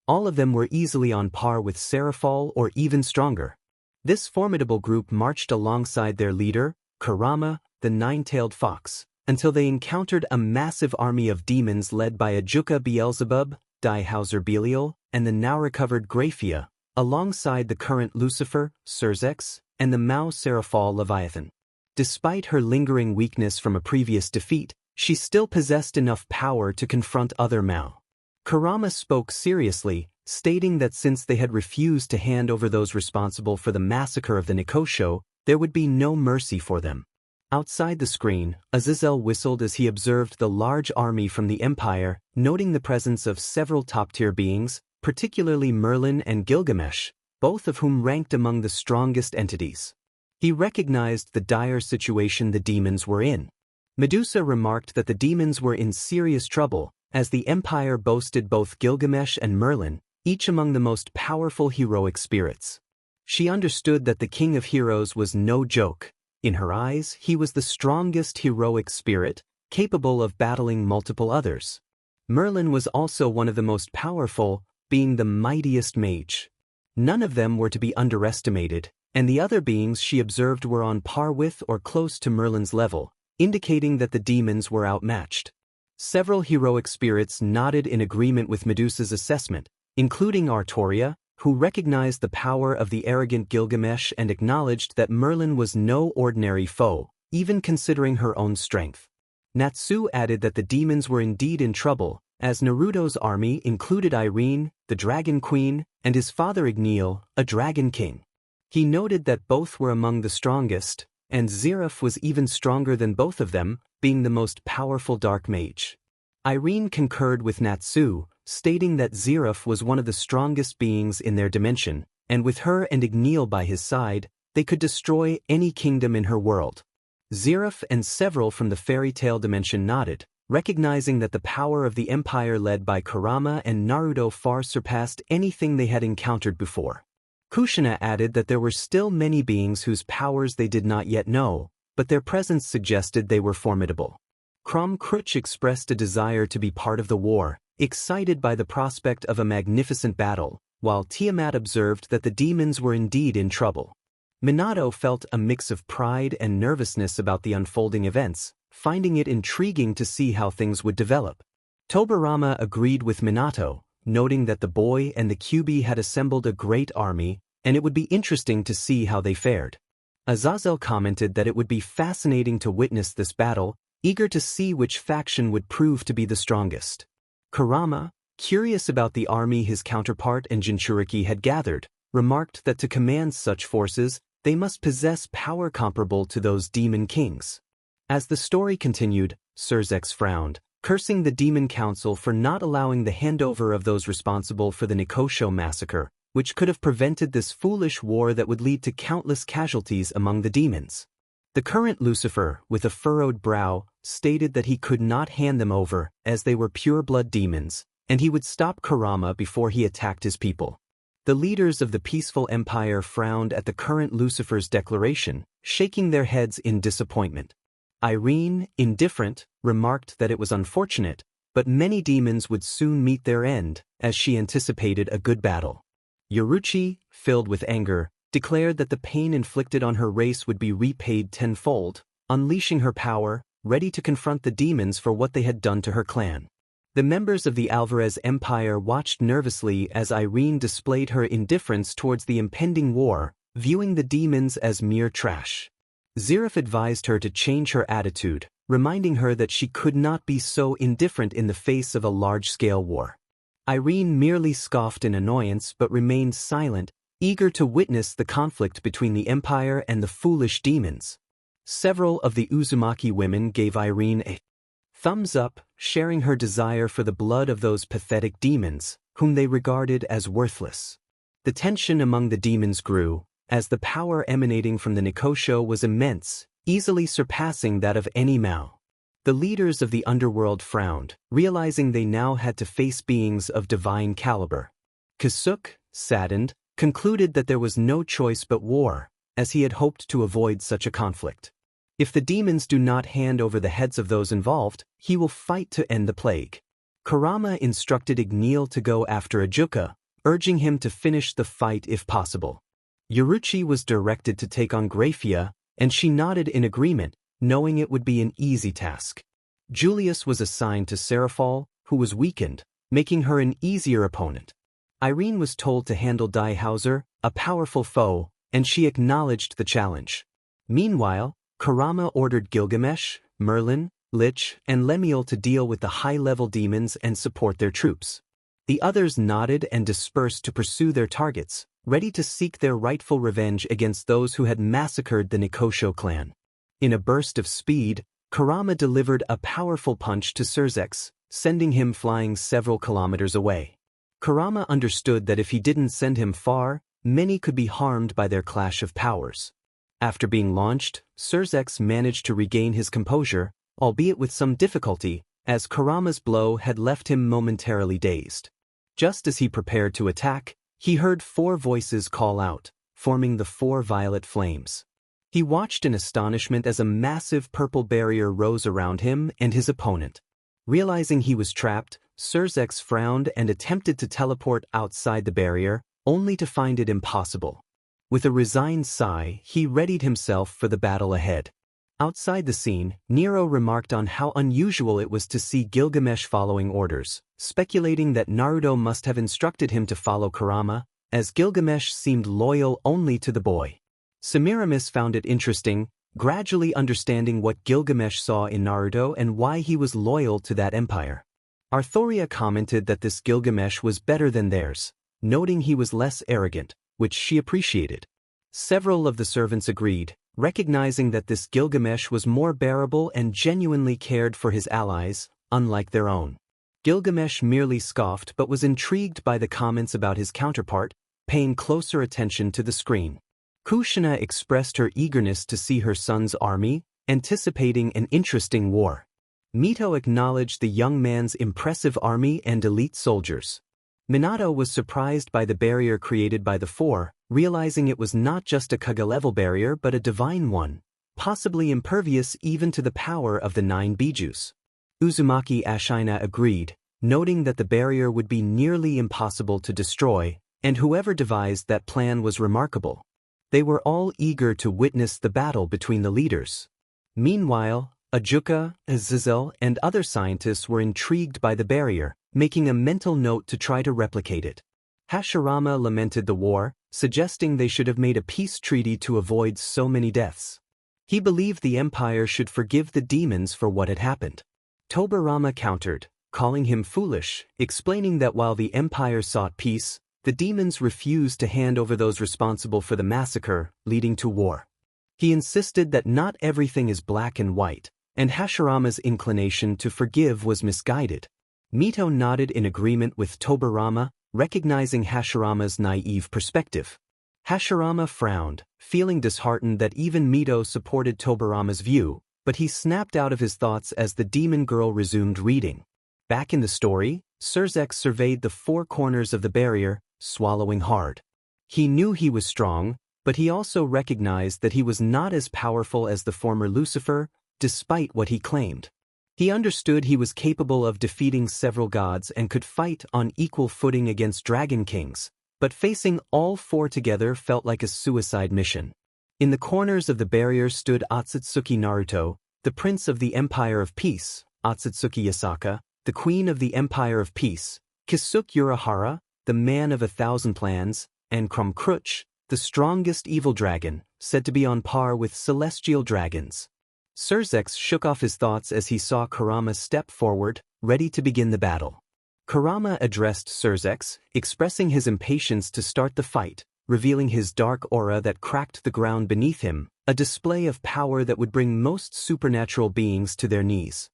All of them were easily on par with Seraphol or even stronger. This formidable group marched alongside their leader, Kurama, the nine-tailed fox, until they encountered a massive army of demons led by Ajuka Beelzebub, Dihauser Belial, and the now-recovered Graphia, alongside the current Lucifer, Surzex, and the Mao Seraphol Leviathan. Despite her lingering weakness from a previous defeat, she still possessed enough power to confront other Mao. Kurama spoke seriously, stating that since they had refused to hand over those responsible for the massacre of the Nikosho, there would be no mercy for them. Outside the screen, Azazel whistled as he observed the large army from the Empire, noting the presence of several top-tier beings, particularly Merlin and Gilgamesh, both of whom ranked among the strongest entities. He recognized the dire situation the demons were in. Medusa remarked that the demons were in serious trouble, as the Empire boasted both Gilgamesh and Merlin, each among the most powerful heroic spirits. She understood that the King of Heroes was no joke. In her eyes, he was the strongest heroic spirit, capable of battling multiple others. Merlin was also one of the most powerful, being the mightiest mage. None of them were to be underestimated, and the other beings she observed were on par with or close to Merlin's level, indicating that the demons were outmatched. Several heroic spirits nodded in agreement with Medusa's assessment, including Artoria, who recognized the power of the arrogant Gilgamesh and acknowledged that Merlin was no ordinary foe, even considering her own strength. Natsu added that the demons were indeed in trouble, as Naruto's army included Irene, the Dragon Queen, and his father Igneel, a Dragon King. He noted that both were among the strongest, and Ziraph was even stronger than both of them, being the most powerful dark mage. Irene concurred with Natsu, stating that Ziraph was one of the strongest beings in their dimension, and with her and Igneel by his side, they could destroy any kingdom in her world. Ziraph and several from the fairy tale dimension nodded, recognizing that the power of the Empire led by Kurama and Naruto far surpassed anything they had encountered before. Kushina added that there were still many beings whose powers they did not yet know, but their presence suggested they were formidable. Krom Kruch expressed a desire to be part of the war, excited by the prospect of a magnificent battle, while Tiamat observed that the demons were indeed in trouble. Minato felt a mix of pride and nervousness about the unfolding events, finding it intriguing to see how things would develop. Tobirama agreed with Minato, noting that the boy and the Kyuubi had assembled a great army, and it would be interesting to see how they fared. Azazel commented that it would be fascinating to witness this battle, eager to see which faction would prove to be the strongest. Kurama, curious about the army his counterpart and Jinchuriki had gathered, remarked that to command such forces, they must possess power comparable to those demon kings. As the story continued, Surzex frowned, cursing the Demon Council for not allowing the handover of those responsible for the Nikosho massacre, which could have prevented this foolish war that would lead to countless casualties among the demons. The current Lucifer, with a furrowed brow, stated that he could not hand them over, as they were pure-blood demons, and he would stop Kurama before he attacked his people. The leaders of the peaceful empire frowned at the current Lucifer's declaration, shaking their heads in disappointment. Irene, indifferent, remarked that it was unfortunate, but many demons would soon meet their end, as she anticipated a good battle. Yoruchi, filled with anger, declared that the pain inflicted on her race would be repaid tenfold, unleashing her power, ready to confront the demons for what they had done to her clan. The members of the Alvarez Empire watched nervously as Irene displayed her indifference towards the impending war, viewing the demons as mere trash. Zirif advised her to change her attitude, reminding her that she could not be so indifferent in the face of a large-scale war. Irene merely scoffed in annoyance but remained silent, eager to witness the conflict between the Empire and the foolish demons. Several of the Uzumaki women gave Irene a thumbs up, sharing her desire for the blood of those pathetic demons, whom they regarded as worthless. The tension among the demons grew, as the power emanating from the Nikosho was immense, easily surpassing that of any Mao. The leaders of the underworld frowned, realizing they now had to face beings of divine caliber. Kasuk, saddened, concluded that there was no choice but war, as he had hoped to avoid such a conflict. If the demons do not hand over the heads of those involved, he will fight to end the plague. Kurama instructed Igneel to go after Ajuka, urging him to finish the fight if possible. Yoruchi was directed to take on Graphia, and she nodded in agreement, knowing it would be an easy task. Julius was assigned to Seraphol, who was weakened, making her an easier opponent. Irene was told to handle Daihauser, a powerful foe, and she acknowledged the challenge. Meanwhile, Kurama ordered Gilgamesh, Merlin, Lich, and Lemuel to deal with the high-level demons and support their troops. The others nodded and dispersed to pursue their targets, ready to seek their rightful revenge against those who had massacred the Nikosho clan. In a burst of speed, Kurama delivered a powerful punch to Surzex, sending him flying several kilometers away. Kurama understood that if he didn't send him far, many could be harmed by their clash of powers. After being launched, Surzex managed to regain his composure, albeit with some difficulty, as Kurama's blow had left him momentarily dazed. Just as he prepared to attack, he heard 4 voices call out, forming the 4 violet flames. He watched in astonishment as a massive purple barrier rose around him and his opponent. Realizing he was trapped, Surzex frowned and attempted to teleport outside the barrier, only to find it impossible. With a resigned sigh, he readied himself for the battle ahead. Outside the scene, Nero remarked on how unusual it was to see Gilgamesh following orders, speculating that Naruto must have instructed him to follow Kurama, as Gilgamesh seemed loyal only to the boy. Semiramis found it interesting, gradually understanding what Gilgamesh saw in Naruto and why he was loyal to that empire. Arthoria commented that this Gilgamesh was better than theirs, noting he was less arrogant, which she appreciated. Several of the servants agreed, recognizing that this Gilgamesh was more bearable and genuinely cared for his allies, unlike their own. Gilgamesh merely scoffed but was intrigued by the comments about his counterpart, paying closer attention to the screen. Kushina expressed her eagerness to see her son's army, anticipating an interesting war. Mito acknowledged the young man's impressive army and elite soldiers. Minato was surprised by the barrier created by the 4, realizing it was not just a Kaga-level barrier but a divine one, possibly impervious even to the power of the 9 bijus. Uzumaki Ashina agreed, noting that the barrier would be nearly impossible to destroy, and whoever devised that plan was remarkable. They were all eager to witness the battle between the leaders. Meanwhile, Ajuka, Azazel, and other scientists were intrigued by the barrier, making a mental note to try to replicate it. Hashirama lamented the war, suggesting they should have made a peace treaty to avoid so many deaths. He believed the empire should forgive the demons for what had happened. Tobirama countered, calling him foolish, explaining that while the empire sought peace, the demons refused to hand over those responsible for the massacre, leading to war. He insisted that not everything is black and white, and Hashirama's inclination to forgive was misguided. Mito nodded in agreement with Tobirama, recognizing Hashirama's naive perspective. Hashirama frowned, feeling disheartened that even Mito supported Tobirama's view, but he snapped out of his thoughts as the demon girl resumed reading. Back in the story, Surzex surveyed the four corners of the barrier, swallowing hard. He knew he was strong, but he also recognized that he was not as powerful as the former Lucifer, despite what he claimed. He understood he was capable of defeating several gods and could fight on equal footing against dragon kings, but facing all four together felt like a suicide mission. In the corners of the barrier stood Otsutsuki Naruto, the prince of the Empire of Peace, Otsutsuki Yasaka, the queen of the Empire of Peace, Kisuk Urahara, the man of 1,000 plans, and Krumkruch, the strongest evil dragon, said to be on par with celestial dragons. Surzex shook off his thoughts as he saw Kurama step forward, ready to begin the battle. Kurama addressed Surzex, expressing his impatience to start the fight, revealing his dark aura that cracked the ground beneath him, a display of power that would bring most supernatural beings to their knees.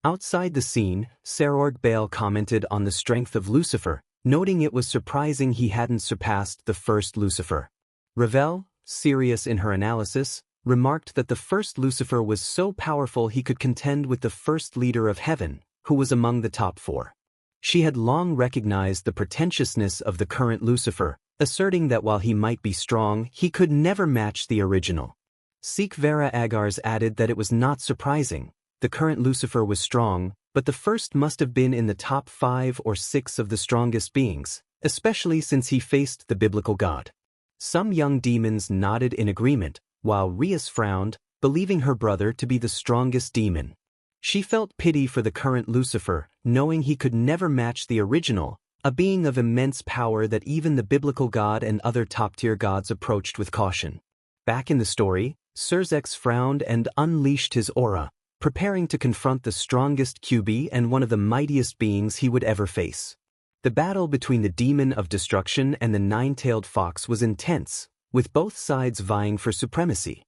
Outside the scene, Serorg Bale commented on the strength of Lucifer, noting it was surprising he hadn't surpassed the first Lucifer. Ravel, serious in her analysis, remarked that the first Lucifer was so powerful he could contend with the first leader of heaven, who was among the top four. She had long recognized the pretentiousness of the current Lucifer, asserting that while he might be strong, he could never match the original. Sikvera Agars added that it was not surprising. The current Lucifer was strong, but the first must have been in the top 5 or 6 of the strongest beings, especially since he faced the biblical god. Some young demons nodded in agreement, while Rias frowned, believing her brother to be the strongest demon. She felt pity for the current Lucifer, knowing he could never match the original, a being of immense power that even the biblical god and other top-tier gods approached with caution. Back in the story, Surzex frowned and unleashed his aura, preparing to confront the strongest QB and one of the mightiest beings he would ever face. The battle between the demon of destruction and the nine-tailed fox was intense, with both sides vying for supremacy.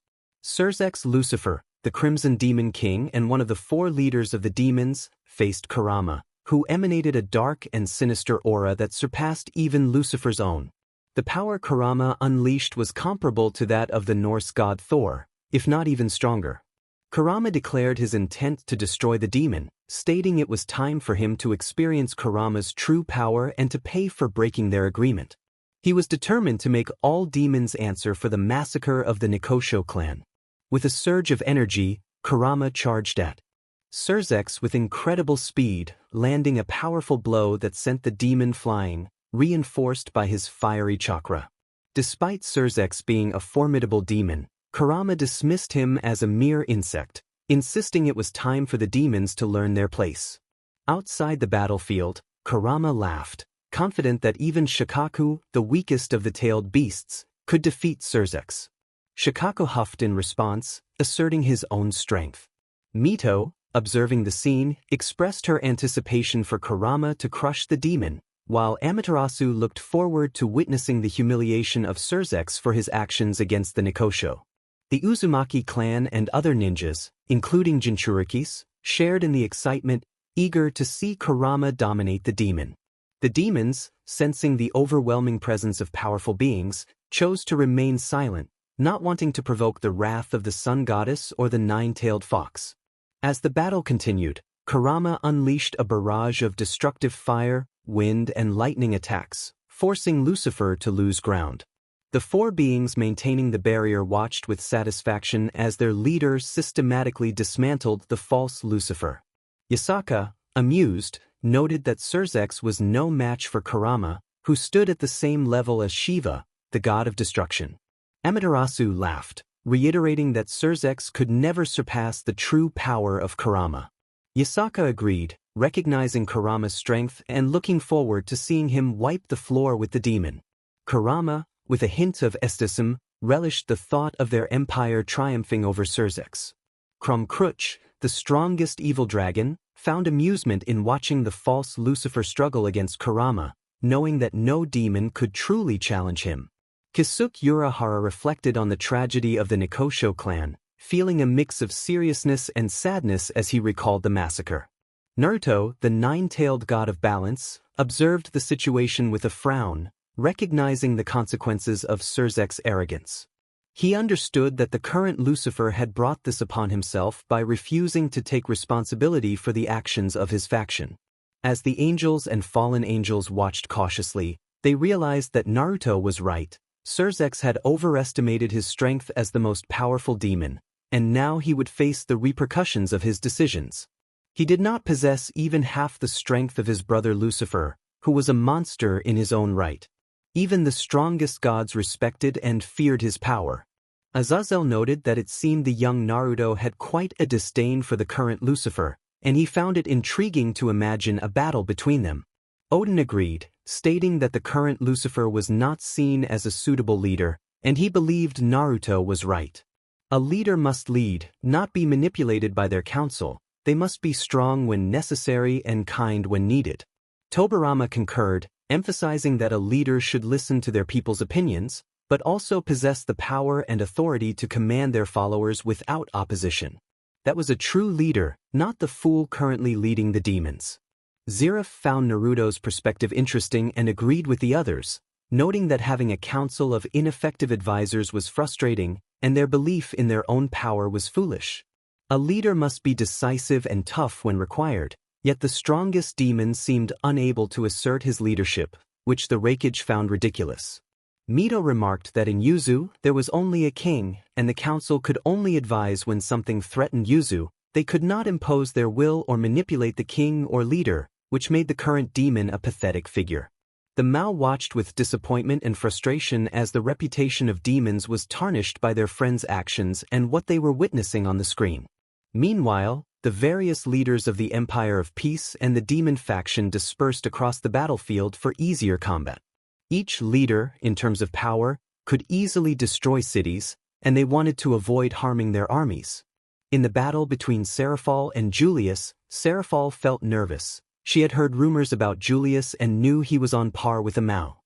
Surzex Lucifer, the Crimson Demon King and one of the 4 leaders of the demons, faced Kurama, who emanated a dark and sinister aura that surpassed even Lucifer's own. The power Kurama unleashed was comparable to that of the Norse god Thor, if not even stronger. Kurama declared his intent to destroy the demon, stating it was time for him to experience Kurama's true power and to pay for breaking their agreement. He was determined to make all demons answer for the massacre of the Nikosho clan. With a surge of energy, Kurama charged at Surzex with incredible speed, landing a powerful blow that sent the demon flying, reinforced by his fiery chakra. Despite Surzex being a formidable demon, Kurama dismissed him as a mere insect, insisting it was time for the demons to learn their place. Outside the battlefield, Kurama laughed, confident that even Shikaku, the weakest of the tailed beasts, could defeat Surzex. Shikaku huffed in response, asserting his own strength. Mito, observing the scene, expressed her anticipation for Kurama to crush the demon, while Amaterasu looked forward to witnessing the humiliation of Surzex for his actions against the Nikosho. The Uzumaki clan and other ninjas, including Jinchurikis, shared in the excitement, eager to see Kurama dominate the demon. The demons, sensing the overwhelming presence of powerful beings, chose to remain silent, not wanting to provoke the wrath of the sun goddess or the nine-tailed fox. As the battle continued, Kurama unleashed a barrage of destructive fire, wind, and lightning attacks, forcing Lucifer to lose ground. The 4 beings maintaining the barrier watched with satisfaction as their leader systematically dismantled the false Lucifer. Yasaka, amused, noted that Sersex was no match for Kurama, who stood at the same level as Shiva, the god of destruction. Amaterasu laughed, reiterating that Sersex could never surpass the true power of Kurama. Yasaka agreed, recognizing Kurama's strength and looking forward to seeing him wipe the floor with the demon. Kurama, with a hint of estism, relished the thought of their empire triumphing over Sersex. Krumkruch, the strongest evil dragon, found amusement in watching the false Lucifer struggle against Kurama, knowing that no demon could truly challenge him. Kisuke Urahara reflected on the tragedy of the Nikosho clan, feeling a mix of seriousness and sadness as he recalled the massacre. Naruto, the nine-tailed god of balance, observed the situation with a frown, recognizing the consequences of Serzek's arrogance. He understood that the current Lucifer had brought this upon himself by refusing to take responsibility for the actions of his faction. As the angels and fallen angels watched cautiously, they realized that Naruto was right. Sersex had overestimated his strength as the most powerful demon, and now he would face the repercussions of his decisions. He did not possess even half the strength of his brother Lucifer, who was a monster in his own right. Even the strongest gods respected and feared his power. Azazel noted that it seemed the young Naruto had quite a disdain for the current Lucifer, and he found it intriguing to imagine a battle between them. Odin agreed, stating that the current Lucifer was not seen as a suitable leader, and he believed Naruto was right. A leader must lead, not be manipulated by their counsel. They must be strong when necessary and kind when needed. Tobirama concurred, emphasizing that a leader should listen to their people's opinions, but also possess the power and authority to command their followers without opposition. That was a true leader, not the fool currently leading the demons. Zeref found Naruto's perspective interesting and agreed with the others, noting that having a council of ineffective advisors was frustrating, and their belief in their own power was foolish. A leader must be decisive and tough when required, yet the strongest demon seemed unable to assert his leadership, which the Raikage found ridiculous. Mito remarked that in Yuzu, there was only a king, and the council could only advise when something threatened Yuzu. They could not impose their will or manipulate the king or leader, which made the current demon a pathetic figure. The Mao watched with disappointment and frustration as the reputation of demons was tarnished by their friends' actions and what they were witnessing on the screen. Meanwhile, the various leaders of the Empire of Peace and the demon faction dispersed across the battlefield for easier combat. Each leader, in terms of power, could easily destroy cities, and they wanted to avoid harming their armies. In the battle between Seraphol and Julius, Seraphol felt nervous. She had heard rumors about Julius and knew he was on par with a Mao.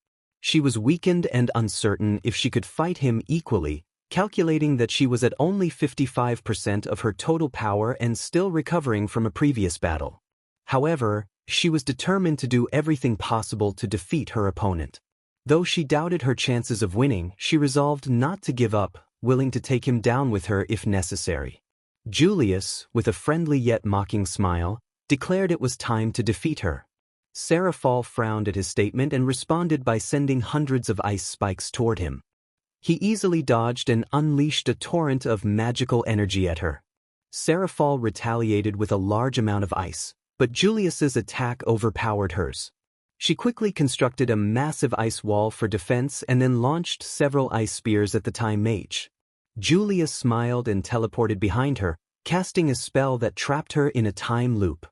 She was weakened and uncertain if she could fight him equally, calculating that she was at only 55% of her total power and still recovering from a previous battle. However, she was determined to do everything possible to defeat her opponent. Though she doubted her chances of winning, she resolved not to give up, willing to take him down with her if necessary. Julius, with a friendly yet mocking smile, declared it was time to defeat her. Seraphol frowned at his statement and responded by sending hundreds of ice spikes toward him. He easily dodged and unleashed a torrent of magical energy at her. Seraphol retaliated with a large amount of ice, but Julius's attack overpowered hers. She quickly constructed a massive ice wall for defense and then launched several ice spears at the Time Mage. Julius smiled and teleported behind her, casting a spell that trapped her in a time loop.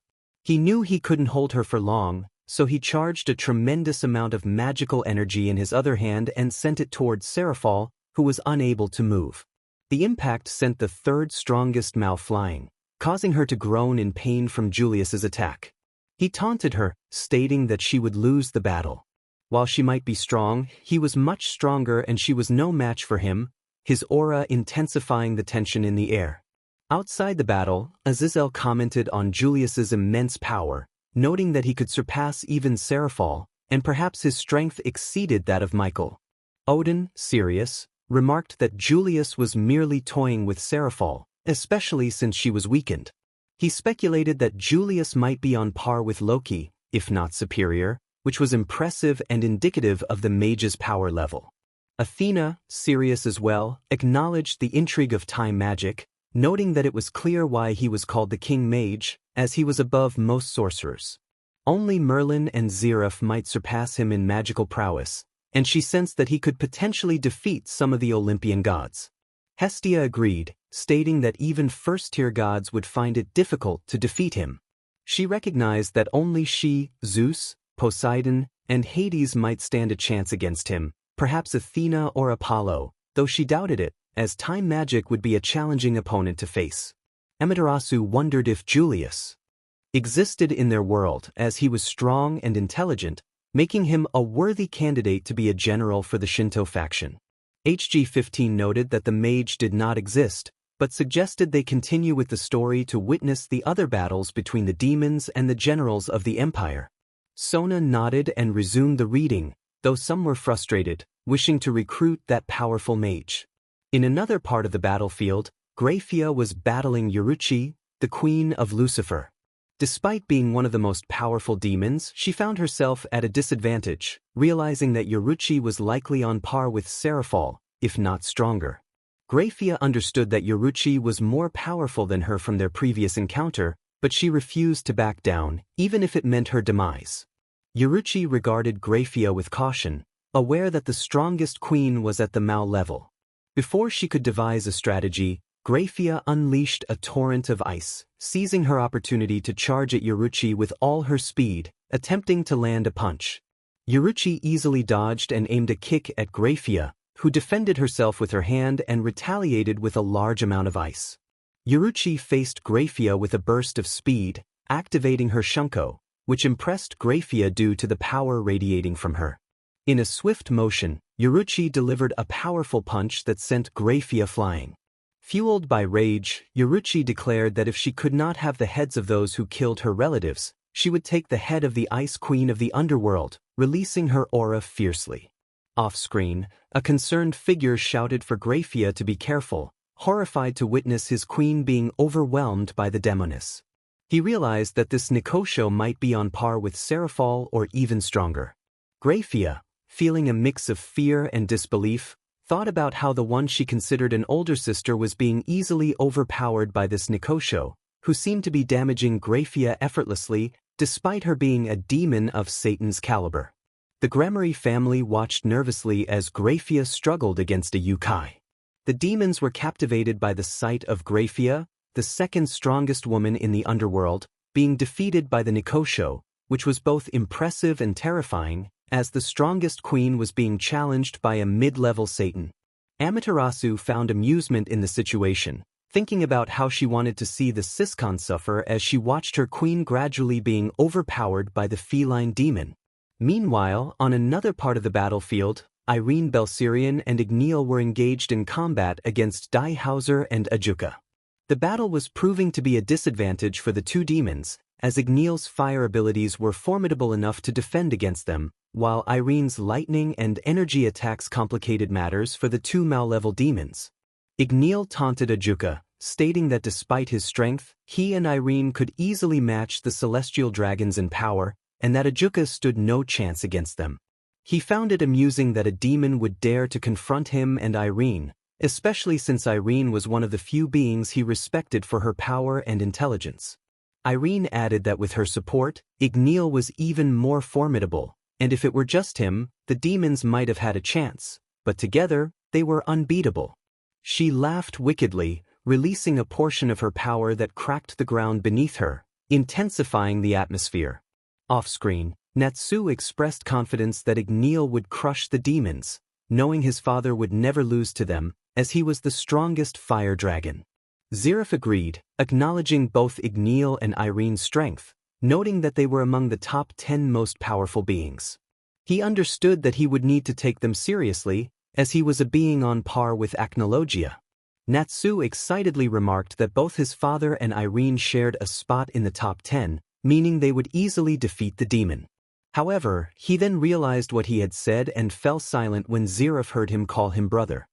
He knew he couldn't hold her for long, so he charged a tremendous amount of magical energy in his other hand and sent it towards Seraphol, who was unable to move. The impact sent the third strongest Mao flying, causing her to groan in pain from Julius's attack. He taunted her, stating that she would lose the battle. While she might be strong, he was much stronger and she was no match for him, his aura intensifying the tension in the air. Outside the battle, Azazel commented on Julius's immense power, noting that he could surpass even Seraphol, and perhaps his strength exceeded that of Michael. Odin, serious, remarked that Julius was merely toying with Seraphol, especially since she was weakened. He speculated that Julius might be on par with Loki, if not superior, which was impressive and indicative of the mage's power level. Athena, serious as well, acknowledged the intrigue of time magic, noting that it was clear why he was called the King Mage, as he was above most sorcerers. Only Merlin and Zeref might surpass him in magical prowess, and she sensed that he could potentially defeat some of the Olympian gods. Hestia agreed, stating that even first-tier gods would find it difficult to defeat him. She recognized that only she, Zeus, Poseidon, and Hades might stand a chance against him, perhaps Athena or Apollo, though she doubted it, as time magic would be a challenging opponent to face. Amaterasu wondered if Julius existed in their world, as he was strong and intelligent, making him a worthy candidate to be a general for the Shinto faction. HG-15 noted that the mage did not exist, but suggested they continue with the story to witness the other battles between the demons and the generals of the empire. Sona nodded and resumed the reading, though some were frustrated, wishing to recruit that powerful mage. In another part of the battlefield, Graphia was battling Yuruchi, the queen of Lucifer. Despite being one of the most powerful demons, she found herself at a disadvantage, realizing that Yuruchi was likely on par with Seraphol, if not stronger. Graphia understood that Yuruchi was more powerful than her from their previous encounter, but she refused to back down, even if it meant her demise. Yuruchi regarded Graphia with caution, aware that the strongest queen was at the Mao level. Before she could devise a strategy, Graphia unleashed a torrent of ice, seizing her opportunity to charge at Yuruchi with all her speed, attempting to land a punch. Yuruchi easily dodged and aimed a kick at Graphia, who defended herself with her hand and retaliated with a large amount of ice. Yuruchi faced Graphia with a burst of speed, activating her Shunko, which impressed Graphia due to the power radiating from her. In a swift motion, Yuruchi delivered a powerful punch that sent Graphia flying. Fueled by rage, Yuruchi declared that if she could not have the heads of those who killed her relatives, she would take the head of the Ice Queen of the Underworld, releasing her aura fiercely. Off-screen, a concerned figure shouted for Graphia to be careful, horrified to witness his queen being overwhelmed by the demoness. He realized that this Nikosho might be on par with Seraphol or even stronger. Graphia, feeling a mix of fear and disbelief, thought about how the one she considered an older sister was being easily overpowered by this Nikosho, who seemed to be damaging Graphia effortlessly, despite her being a demon of Satan's caliber. The Gremory family watched nervously as Graphia struggled against a Yukoi. The demons were captivated by the sight of Graphia, the second strongest woman in the underworld, being defeated by the Nikosho, which was both impressive and terrifying, as the strongest queen was being challenged by a mid-level Satan. Amaterasu found amusement in the situation, thinking about how she wanted to see the Siscon suffer as she watched her queen gradually being overpowered by the feline demon. Meanwhile, on another part of the battlefield, Irene Belsirion and Igneal were engaged in combat against Daihauser and Ajuka. The battle was proving to be a disadvantage for the two demons, as Igneal's fire abilities were formidable enough to defend against them, while Irene's lightning and energy attacks complicated matters for the two Mao-level demons. Igneal taunted Ajuka, stating that despite his strength, he and Irene could easily match the celestial dragons in power, and that Ajuka stood no chance against them. He found it amusing that a demon would dare to confront him and Irene, especially since Irene was one of the few beings he respected for her power and intelligence. Irene added that with her support, Igneal was even more formidable, and if it were just him, the demons might have had a chance, but together, they were unbeatable. She laughed wickedly, releasing a portion of her power that cracked the ground beneath her, intensifying the atmosphere. Off-screen, Natsu expressed confidence that Igneal would crush the demons, knowing his father would never lose to them, as he was the strongest fire dragon. Zeref agreed, acknowledging both Igneal and Irene's strength, noting that they were among the top 10 most powerful beings. He understood that he would need to take them seriously, as he was a being on par with Acnologia. Natsu excitedly remarked that both his father and Irene shared a spot in the top 10, meaning they would easily defeat the demon. However, he then realized what he had said and fell silent when Zeref heard him call him brother.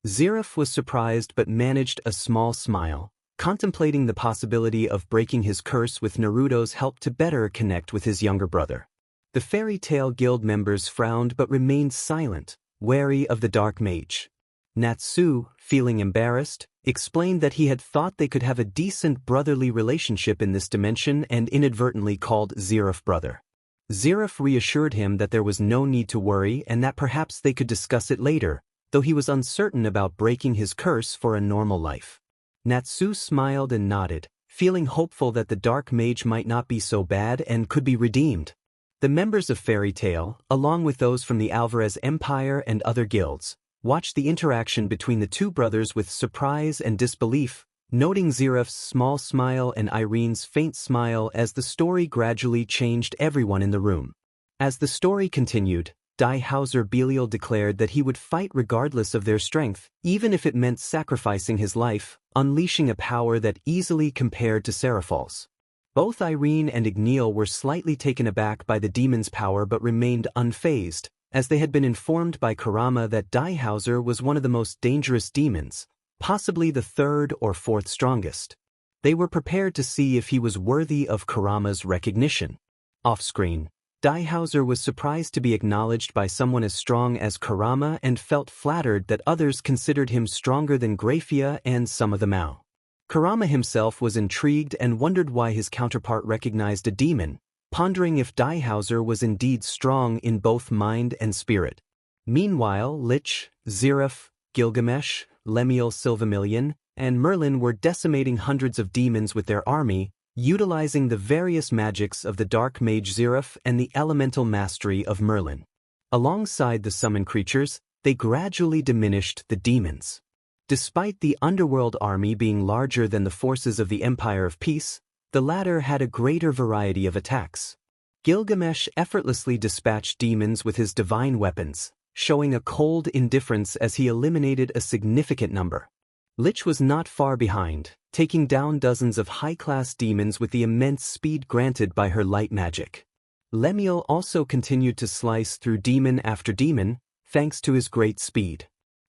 Zeref was surprised but managed a small smile, contemplating the possibility of breaking his curse with Naruto's help to better connect with his younger brother. The Fairy Tail Guild members frowned but remained silent, wary of the Dark Mage. Natsu, feeling embarrassed, explained that he had thought they could have a decent brotherly relationship in this dimension and inadvertently called Zeref brother. Zeref reassured him that there was no need to worry and that perhaps they could discuss it later, though he was uncertain about breaking his curse for a normal life. Natsu smiled and nodded, feeling hopeful that the dark mage might not be so bad and could be redeemed. The members of Fairy Tail, along with those from the Alvarez Empire and other guilds, watched the interaction between the two brothers with surprise and disbelief, noting Zeref's small smile and Irene's faint smile as the story gradually changed everyone in the room. As the story continued, Hauser Belial declared that he would fight regardless of their strength, even if it meant sacrificing his life, unleashing a power that easily compared to Seraphal's. Both Irene and Igneel were slightly taken aback by the demon's power but remained unfazed, as they had been informed by Kurama that Hauser was one of the most dangerous demons, possibly the third or fourth strongest. They were prepared to see if he was worthy of Kurama's recognition. Off-screen, Hauser was surprised to be acknowledged by someone as strong as Kurama and felt flattered that others considered him stronger than Grafia and some of the Mao. Kurama himself was intrigued and wondered why his counterpart recognized a demon, pondering if Hauser was indeed strong in both mind and spirit. Meanwhile, Lich, Zeref, Gilgamesh, Lemuel Silvermillion, and Merlin were decimating hundreds of demons with their army, utilizing the various magics of the Dark Mage Zeref and the elemental mastery of Merlin. Alongside the summon creatures, they gradually diminished the demons. Despite the underworld army being larger than the forces of the Empire of Peace, the latter had a greater variety of attacks. Gilgamesh effortlessly dispatched demons with his divine weapons, showing a cold indifference as he eliminated a significant number. Lich was not far behind, taking down dozens of high-class demons with the immense speed granted by her light magic. Lemuel also continued to slice through demon after demon, thanks to his great speed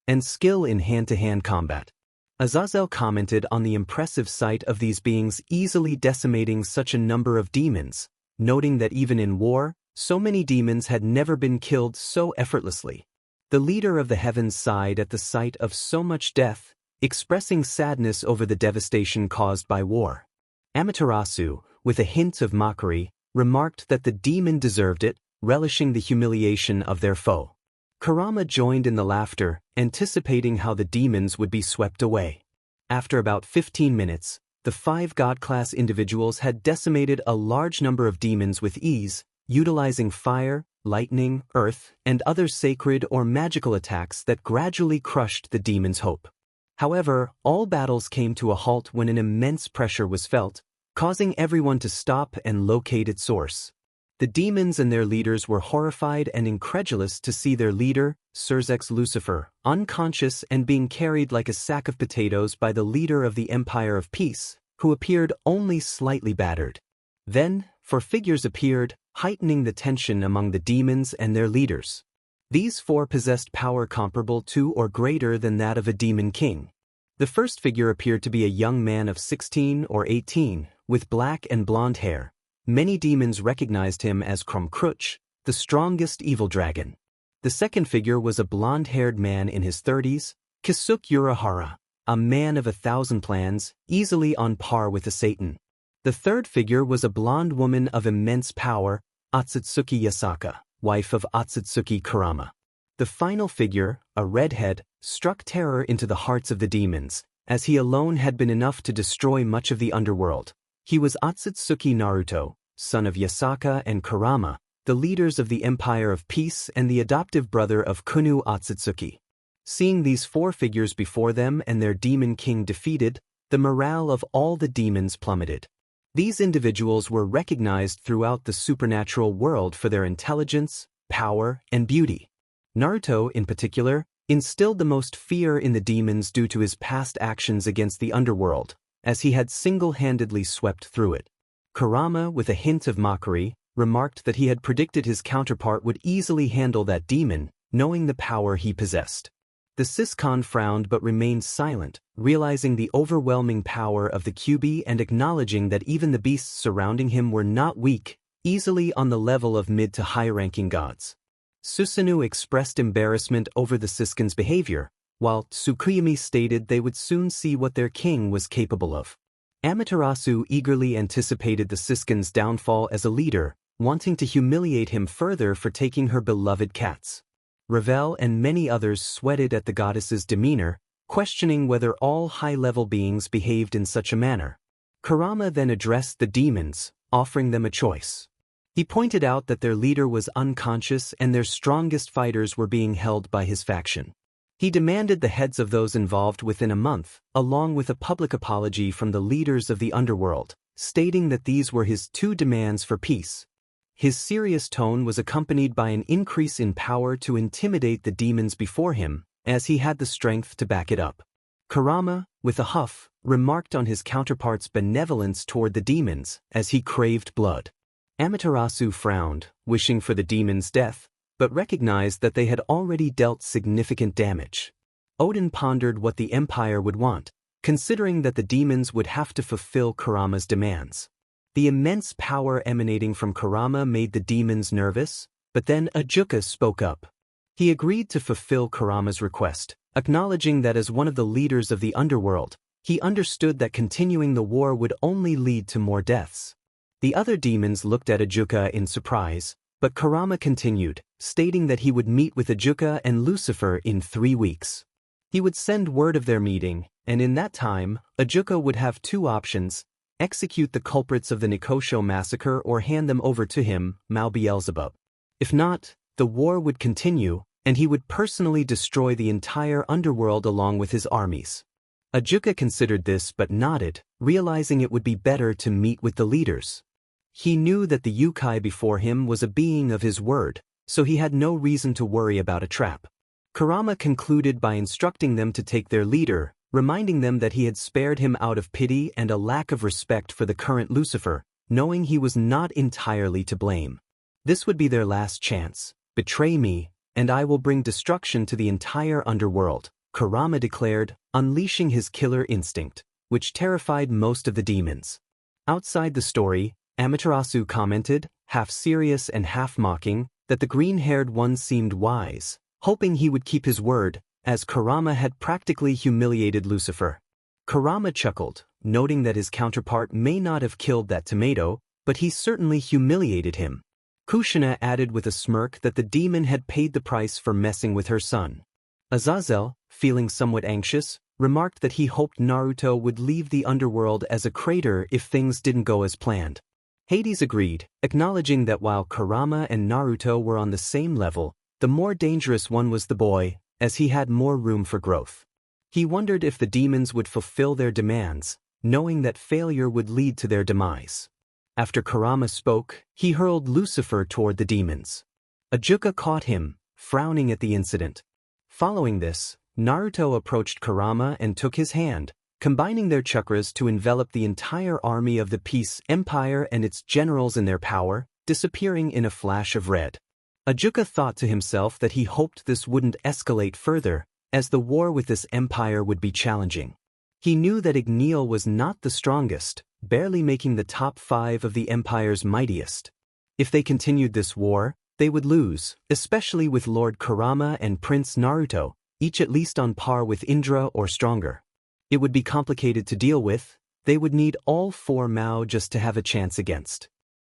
and skill in hand-to-hand combat. Azazel commented on the impressive sight of these beings easily decimating such a number of demons, noting that even in war, so many demons had never been killed so effortlessly. The leader of the heavens sighed at the sight of so much death, expressing sadness over the devastation caused by war. Amaterasu, with a hint of mockery, remarked that the demon deserved it, relishing the humiliation of their foe. Kurama joined in the laughter, anticipating how the demons would be swept away. After about 15 minutes, the 5 God-class individuals had decimated a large number of demons with ease, utilizing fire, lightning, earth, and other sacred or magical attacks that gradually crushed the demon's hope. However, all battles came to a halt when an immense pressure was felt, causing everyone to stop and locate its source. The demons and their leaders were horrified and incredulous to see their leader, Surzex Lucifer, unconscious and being carried like a sack of potatoes by the leader of the Empire of Peace, who appeared only slightly battered. Then, 4 figures appeared, heightening the tension among the demons and their leaders. These 4 possessed power comparable to or greater than that of a demon king. The first figure appeared to be a young man of 16 or 18, with black and blonde hair. Many demons recognized him as Krumkruch, the strongest evil dragon. The second figure was a blonde-haired man in his 30s, Kisuk Urahara, a man of 1,000 plans, easily on par with a Satan. The third figure was a blonde woman of immense power, Otsutsuki Yasaka, wife of Otsutsuki Kurama. The final figure, a redhead, struck terror into the hearts of the demons, as he alone had been enough to destroy much of the underworld. He was Otsutsuki Naruto, son of Yasaka and Kurama, the leaders of the Empire of Peace and the adoptive brother of Kunu Otsutsuki. Seeing these 4 figures before them and their demon king defeated, the morale of all the demons plummeted. These individuals were recognized throughout the supernatural world for their intelligence, power, and beauty. Naruto, in particular, instilled the most fear in the demons due to his past actions against the underworld, as he had single-handedly swept through it. Kurama, with a hint of mockery, remarked that he had predicted his counterpart would easily handle that demon, knowing the power he possessed. The Siscon frowned but remained silent, realizing the overwhelming power of the Kyuubi and acknowledging that even the beasts surrounding him were not weak, easily on the level of mid to high-ranking gods. Susanoo expressed embarrassment over the Siscon's behavior, while Tsukuyomi stated they would soon see what their king was capable of. Amaterasu eagerly anticipated the Siskin's downfall as a leader, wanting to humiliate him further for taking her beloved cats. Ravel and many others sweated at the goddess's demeanor, questioning whether all high-level beings behaved in such a manner. Kurama then addressed the demons, offering them a choice. He pointed out that their leader was unconscious and their strongest fighters were being held by his faction. He demanded the heads of those involved within a month, along with a public apology from the leaders of the underworld, stating that these were his two demands for peace. His serious tone was accompanied by an increase in power to intimidate the demons before him, as he had the strength to back it up. Kurama, with a huff, remarked on his counterpart's benevolence toward the demons, as he craved blood. Amaterasu frowned, wishing for the demons' death, but recognized that they had already dealt significant damage. Odin pondered what the Empire would want, considering that the demons would have to fulfill Kurama's demands. The immense power emanating from Kurama made the demons nervous, but then Ajuka spoke up. He agreed to fulfill Kurama's request, acknowledging that as one of the leaders of the underworld, he understood that continuing the war would only lead to more deaths. The other demons looked at Ajuka in surprise, but Kurama continued, stating that he would meet with Ajuka and Lucifer in 3 weeks. He would send word of their meeting, and in that time, Ajuka would have 2 options: execute the culprits of the Nikosho massacre or hand them over to him, Mao Beelzebub. If not, the war would continue, and he would personally destroy the entire underworld along with his armies. Ajuka considered this but nodded, realizing it would be better to meet with the leaders. He knew that the Yukoi before him was a being of his word, so he had no reason to worry about a trap. Kurama concluded by instructing them to take their leader, reminding them that he had spared him out of pity and a lack of respect for the current Lucifer, knowing he was not entirely to blame. This would be their last chance. Betray me, and I will bring destruction to the entire underworld, Kurama declared, unleashing his killer instinct, which terrified most of the demons. Outside the story, Amaterasu commented, half serious and half mocking, that the green-haired one seemed wise, hoping he would keep his word, as Kurama had practically humiliated Lucifer. Kurama chuckled, noting that his counterpart may not have killed that tomato, but he certainly humiliated him. Kushina added with a smirk that the demon had paid the price for messing with her son. Azazel, feeling somewhat anxious, remarked that he hoped Naruto would leave the underworld as a crater if things didn't go as planned. Hades agreed, acknowledging that while Kurama and Naruto were on the same level, the more dangerous one was the boy, as he had more room for growth. He wondered if the demons would fulfill their demands, knowing that failure would lead to their demise. After Kurama spoke, he hurled Lucifer toward the demons. Ajuka caught him, frowning at the incident. Following this, Naruto approached Kurama and took his hand, combining their chakras to envelop the entire army of the Peace Empire and its generals in their power, disappearing in a flash of red. Ajuka thought to himself that he hoped this wouldn't escalate further, as the war with this empire would be challenging. He knew that Igneel was not the strongest, barely making the top 5 of the Empire's mightiest. If they continued this war, they would lose, especially with Lord Kurama and Prince Naruto, each at least on par with Indra or stronger. It would be complicated to deal with. They would need all 4 Mao just to have a chance against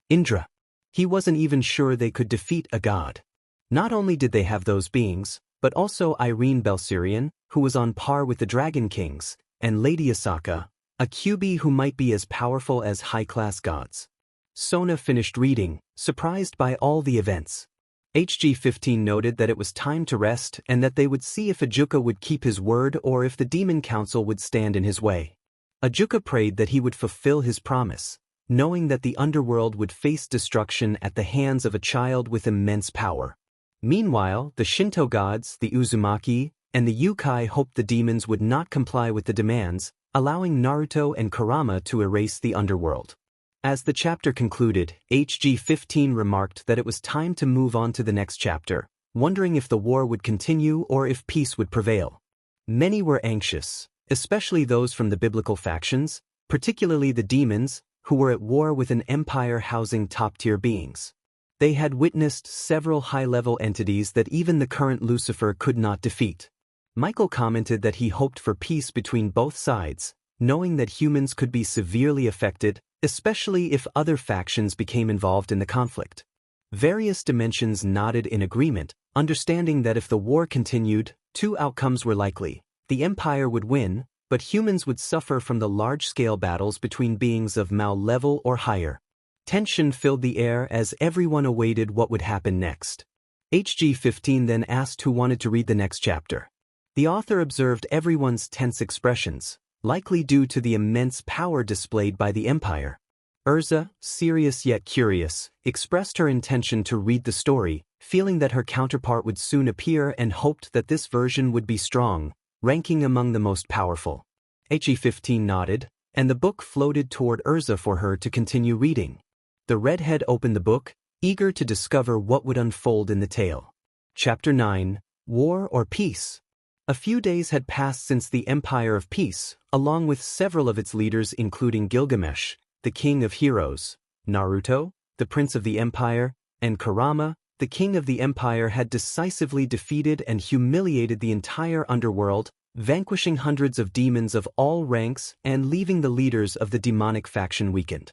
Indra. He wasn't even sure they could defeat a god. Not only did they have those beings, but also Irene Belsirion, who was on par with the Dragon Kings, and Lady Asaka, a Kyuubi who might be as powerful as high-class gods. Sona finished reading, surprised by all the events. HG-15 noted that it was time to rest and that they would see if Ajuka would keep his word or if the Demon Council would stand in his way. Ajuka prayed that he would fulfill his promise, knowing that the underworld would face destruction at the hands of a child with immense power. Meanwhile, the Shinto gods, the Uzumaki, and the Yukoi hoped the demons would not comply with the demands, allowing Naruto and Kurama to erase the underworld. As the chapter concluded, HG-15 remarked that it was time to move on to the next chapter, wondering if the war would continue or if peace would prevail. Many were anxious, especially those from the biblical factions, particularly the demons, who were at war with an empire housing top-tier beings. They had witnessed several high-level entities that even the current Lucifer could not defeat. Michael commented that he hoped for peace between both sides, knowing that humans could be severely affected, especially if other factions became involved in the conflict. Various dimensions nodded in agreement, understanding that if the war continued, two outcomes were likely. The Empire would win, but humans would suffer from the large-scale battles between beings of Mao level or higher. Tension filled the air as everyone awaited what would happen next. HG-15 then asked who wanted to read the next chapter. The author observed everyone's tense expressions, likely due to the immense power displayed by the Empire. Urza, serious yet curious, expressed her intention to read the story, feeling that her counterpart would soon appear and hoped that this version would be strong, ranking among the most powerful. HG-15 nodded, and the book floated toward Urza for her to continue reading. The redhead opened the book, eager to discover what would unfold in the tale. Chapter 9, War or Peace? A few days had passed since the Empire of Peace, along with several of its leaders including Gilgamesh, the King of Heroes, Naruto, the Prince of the Empire, and Kurama, the King of the Empire had decisively defeated and humiliated the entire underworld, vanquishing hundreds of demons of all ranks and leaving the leaders of the demonic faction weakened.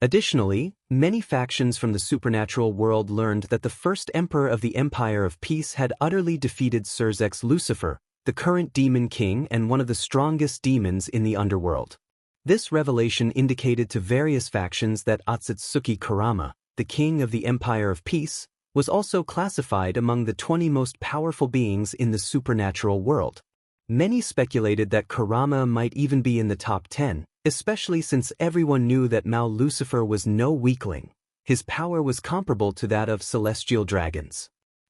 Additionally, many factions from the supernatural world learned that the first emperor of the Empire of Peace had utterly defeated Surzek's Lucifer, the current demon king and one of the strongest demons in the underworld. This revelation indicated to various factions that Otsutsuki Kurama, the king of the Empire of Peace, was also classified among the 20 most powerful beings in the supernatural world. Many speculated that Kurama might even be in the top 10, especially since everyone knew that Mao Lucifer was no weakling. His power was comparable to that of celestial dragons.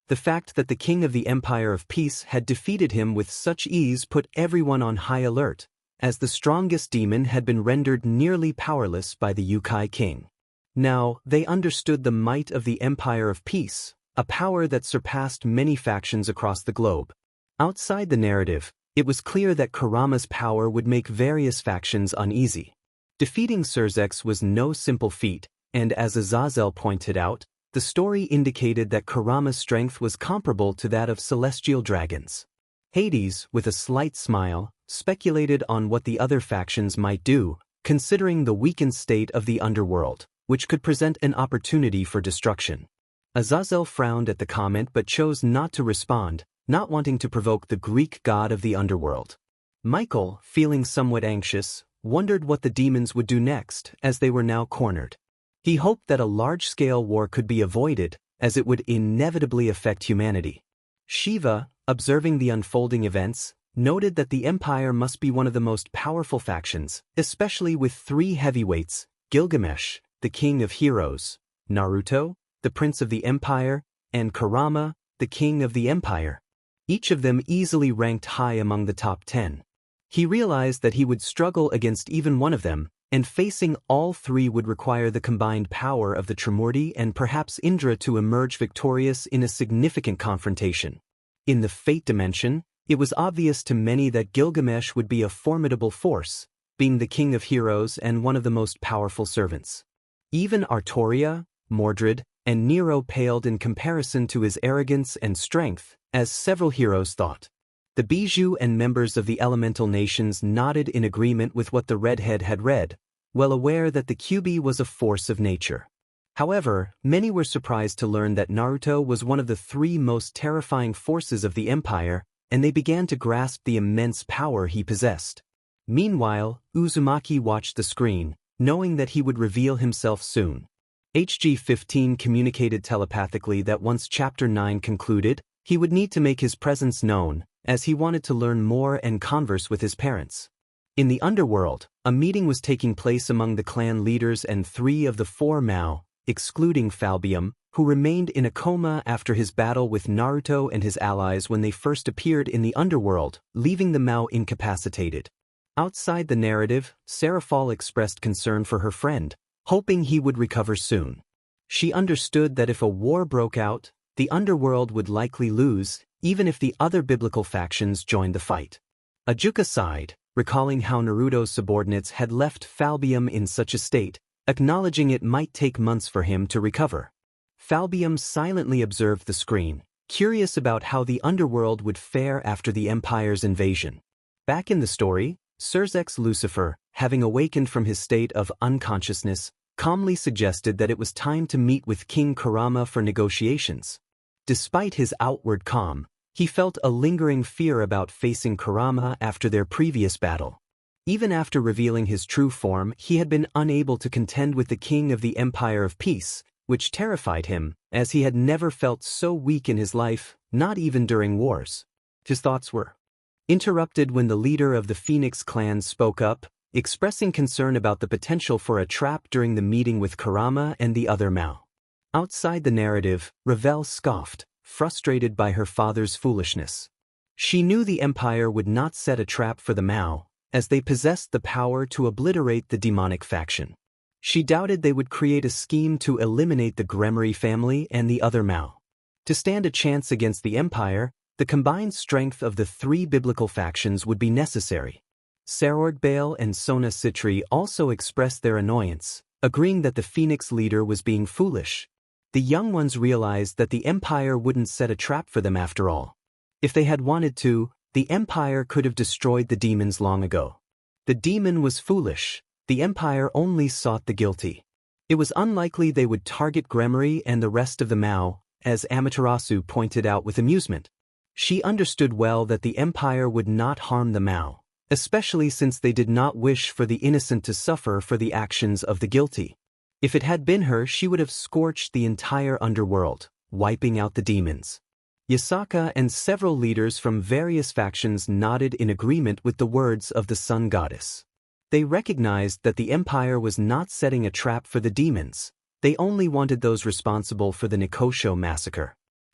The fact that the king of the Empire of Peace had defeated him with such ease put everyone on high alert, as the strongest demon had been rendered nearly powerless by the Yukoi king. Now, they understood the might of the Empire of Peace, a power that surpassed many factions across the globe. Outside the narrative, it was clear that Kurama's power would make various factions uneasy. Defeating Surzek was no simple feat, and as Azazel pointed out, the story indicated that Kurama's strength was comparable to that of celestial dragons. Hades, with a slight smile, speculated on what the other factions might do, considering the weakened state of the underworld, which could present an opportunity for destruction. Azazel frowned at the comment but chose not to respond, not wanting to provoke the Greek god of the underworld. Michael, feeling somewhat anxious, wondered what the demons would do next, as they were now cornered. He hoped that a large-scale war could be avoided, as it would inevitably affect humanity. Shiva, observing the unfolding events, noted that the Empire must be one of the most powerful factions, especially with three heavyweights: Gilgamesh, the King of Heroes, Naruto, the Prince of the Empire, and Kurama, the King of the Empire. Each of them easily ranked high among the top 10. He realized that he would struggle against even one of them, and facing all three would require the combined power of the Trimurti and perhaps Indra to emerge victorious in a significant confrontation. In the Fate dimension, it was obvious to many that Gilgamesh would be a formidable force, being the King of Heroes and one of the most powerful servants. Even Artoria, Mordred, and Nero paled in comparison to his arrogance and strength, as several heroes thought. The Bijou and members of the elemental nations nodded in agreement with what the redhead had read, well aware that the Kyuubi was a force of nature. However, many were surprised to learn that Naruto was one of the three most terrifying forces of the Empire, and they began to grasp the immense power he possessed. Meanwhile, Uzumaki watched the screen, knowing that he would reveal himself soon. HG-15 communicated telepathically that once Chapter 9 concluded, he would need to make his presence known, as he wanted to learn more and converse with his parents. In the underworld, a meeting was taking place among the clan leaders and 3 of the 4 Mao, excluding Falbium, who remained in a coma after his battle with Naruto and his allies when they first appeared in the underworld, leaving the Mao incapacitated. Outside the narrative, Seraphal expressed concern for her friend, hoping he would recover soon. She understood that if a war broke out, the underworld would likely lose, even if the other biblical factions joined the fight. Ajuka sighed, recalling how Naruto's subordinates had left Falbium in such a state, acknowledging it might take months for him to recover. Falbium silently observed the screen, curious about how the underworld would fare after the Empire's invasion. Back in the story, Surzek's Lucifer, having awakened from his state of unconsciousness, calmly suggested that it was time to meet with King Kurama for negotiations. Despite his outward calm, he felt a lingering fear about facing Kurama after their previous battle. Even after revealing his true form, he had been unable to contend with the king of the Empire of Peace, which terrified him, as he had never felt so weak in his life, not even during wars. His thoughts were interrupted when the leader of the Phoenix clan spoke up, expressing concern about the potential for a trap during the meeting with Kurama and the other Mao. Outside the narrative, Ravel scoffed, frustrated by her father's foolishness. She knew the Empire would not set a trap for the Mao, as they possessed the power to obliterate the demonic faction. She doubted they would create a scheme to eliminate the Gremory family and the other Mao. To stand a chance against the Empire, the combined strength of the three biblical factions would be necessary. Sarordbale and Sona Citri also expressed their annoyance, agreeing that the Phoenix leader was being foolish. The young ones realized that the Empire wouldn't set a trap for them after all. If they had wanted to, the Empire could have destroyed the demons long ago. The demon was foolish. The Empire only sought the guilty. It was unlikely they would target Gremory and the rest of the Mao, as Amaterasu pointed out with amusement. She understood well that the Empire would not harm the Mao, especially since they did not wish for the innocent to suffer for the actions of the guilty. If it had been her, she would have scorched the entire underworld, wiping out the demons. Yasaka and several leaders from various factions nodded in agreement with the words of the Sun Goddess. They recognized that the Empire was not setting a trap for the demons. They only wanted those responsible for the Nikosho massacre.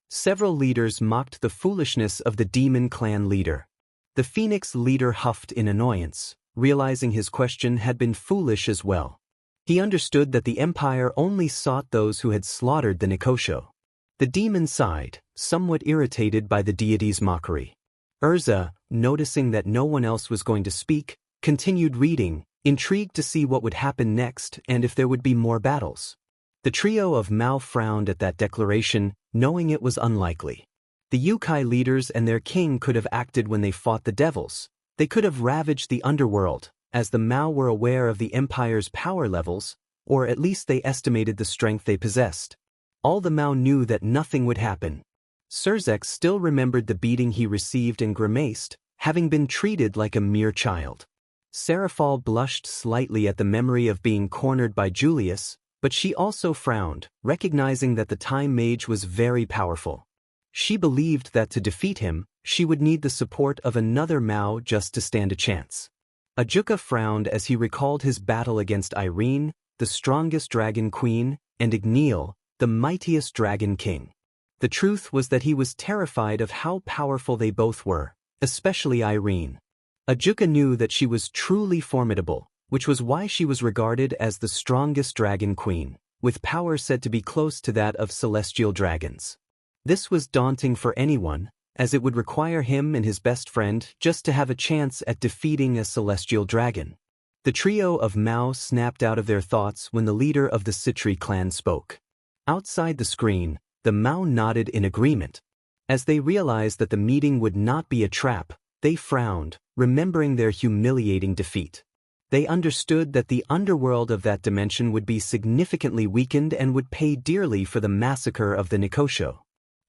Several leaders mocked the foolishness of the demon clan leader. The Phoenix leader huffed in annoyance, realizing his question had been foolish as well. He understood that the Empire only sought those who had slaughtered the Nikosho. The demon sighed, somewhat irritated by the deity's mockery. Urza, noticing that no one else was going to speak, continued reading, intrigued to see what would happen next and if there would be more battles. The trio of Mao frowned at that declaration, knowing it was unlikely. The Yukoi leaders and their king could have acted when they fought the devils. They could have ravaged the underworld, as the Mao were aware of the Empire's power levels, or at least they estimated the strength they possessed. All the Mao knew that nothing would happen. Surzek still remembered the beating he received and grimaced, having been treated like a mere child. Seraphal blushed slightly at the memory of being cornered by Julius, but she also frowned, recognizing that the Time Mage was very powerful. She believed that to defeat him, she would need the support of another Mao just to stand a chance. Ajuka frowned as he recalled his battle against Irene, the strongest dragon queen, and Igneal, the mightiest dragon king. The truth was that he was terrified of how powerful they both were, especially Irene. Ajuka knew that she was truly formidable, which was why she was regarded as the strongest dragon queen, with power said to be close to that of celestial dragons. This was daunting for anyone, as it would require him and his best friend just to have a chance at defeating a celestial dragon. The trio of Mao snapped out of their thoughts when the leader of the Citri clan spoke. Outside the screen, the Mao nodded in agreement. As they realized that the meeting would not be a trap, they frowned, remembering their humiliating defeat. They understood that the underworld of that dimension would be significantly weakened and would pay dearly for the massacre of the Nikosho.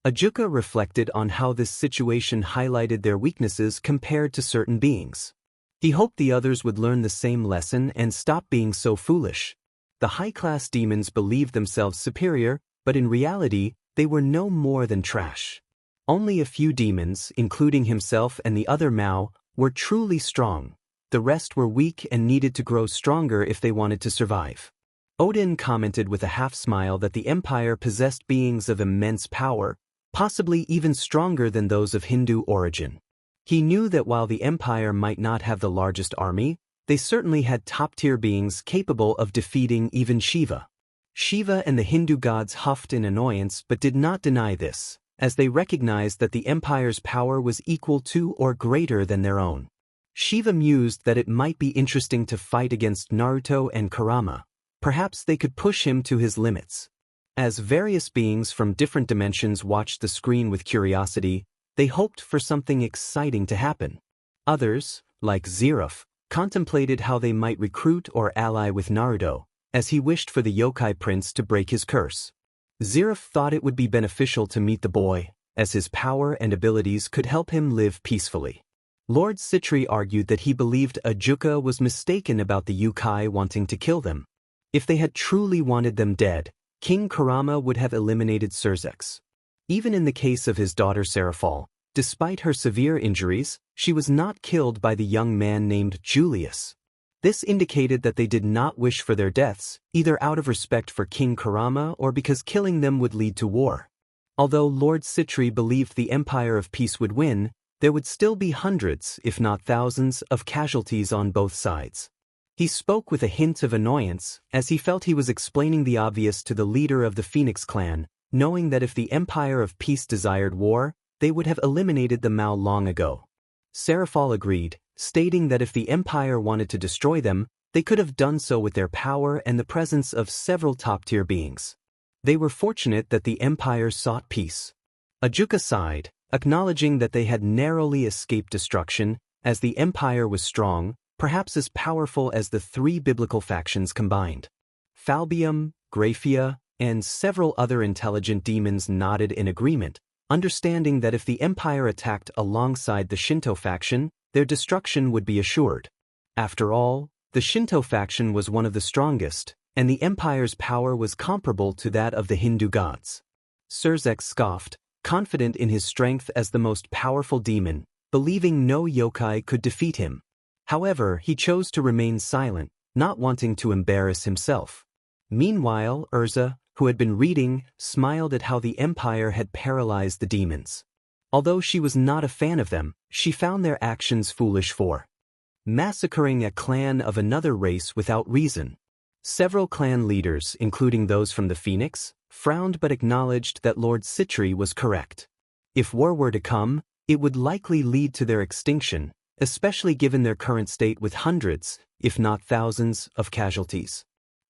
Ajuka reflected on how this situation highlighted their weaknesses compared to certain beings. He hoped the others would learn the same lesson and stop being so foolish. The high-class demons believed themselves superior, but in reality, they were no more than trash. Only a few demons, including himself and the other Mao, were truly strong. The rest were weak and needed to grow stronger if they wanted to survive. Odin commented with a half-smile that the Empire possessed beings of immense power, possibly even stronger than those of Hindu origin. He knew that while the Empire might not have the largest army, they certainly had top-tier beings capable of defeating even Shiva. Shiva and the Hindu gods huffed in annoyance but did not deny this, as they recognized that the Empire's power was equal to or greater than their own. Shiva mused that it might be interesting to fight against Naruto and Kurama. Perhaps they could push him to his limits. As various beings from different dimensions watched the screen with curiosity, they hoped for something exciting to happen. Others, like Zeruf, contemplated how they might recruit or ally with Naruto, as he wished for the yokai prince to break his curse. Zeruf thought it would be beneficial to meet the boy, as his power and abilities could help him live peacefully. Lord Citri argued that he believed Ajuka was mistaken about the Yukoi wanting to kill them. If they had truly wanted them dead, King Kurama would have eliminated Surzex. Even in the case of his daughter Serafal, despite her severe injuries, she was not killed by the young man named Julius. This indicated that they did not wish for their deaths, either out of respect for King Kurama or because killing them would lead to war. Although Lord Citri believed the Empire of Peace would win, there would still be hundreds, if not thousands, of casualties on both sides. He spoke with a hint of annoyance, as he felt he was explaining the obvious to the leader of the Phoenix clan, knowing that if the Empire of Peace desired war, they would have eliminated the Mao long ago. Serafal agreed, stating that if the Empire wanted to destroy them, they could have done so with their power and the presence of several top-tier beings. They were fortunate that the Empire sought peace. Ajuka sighed, acknowledging that they had narrowly escaped destruction, as the Empire was strong, perhaps as powerful as the three biblical factions combined. Falbium, Graphia, and several other intelligent demons nodded in agreement, understanding that if the Empire attacked alongside the Shinto faction, their destruction would be assured. After all, the Shinto faction was one of the strongest, and the Empire's power was comparable to that of the Hindu gods. Surzex scoffed, confident in his strength as the most powerful demon, believing no yokai could defeat him. However, he chose to remain silent, not wanting to embarrass himself. Meanwhile, Urza, who had been reading, smiled at how the Empire had paralyzed the demons. Although she was not a fan of them, she found their actions foolish for massacring a clan of another race without reason. Several clan leaders, including those from the Phoenix, frowned but acknowledged that Lord Citri was correct. If war were to come, it would likely lead to their extinction, especially given their current state with hundreds, if not thousands, of casualties.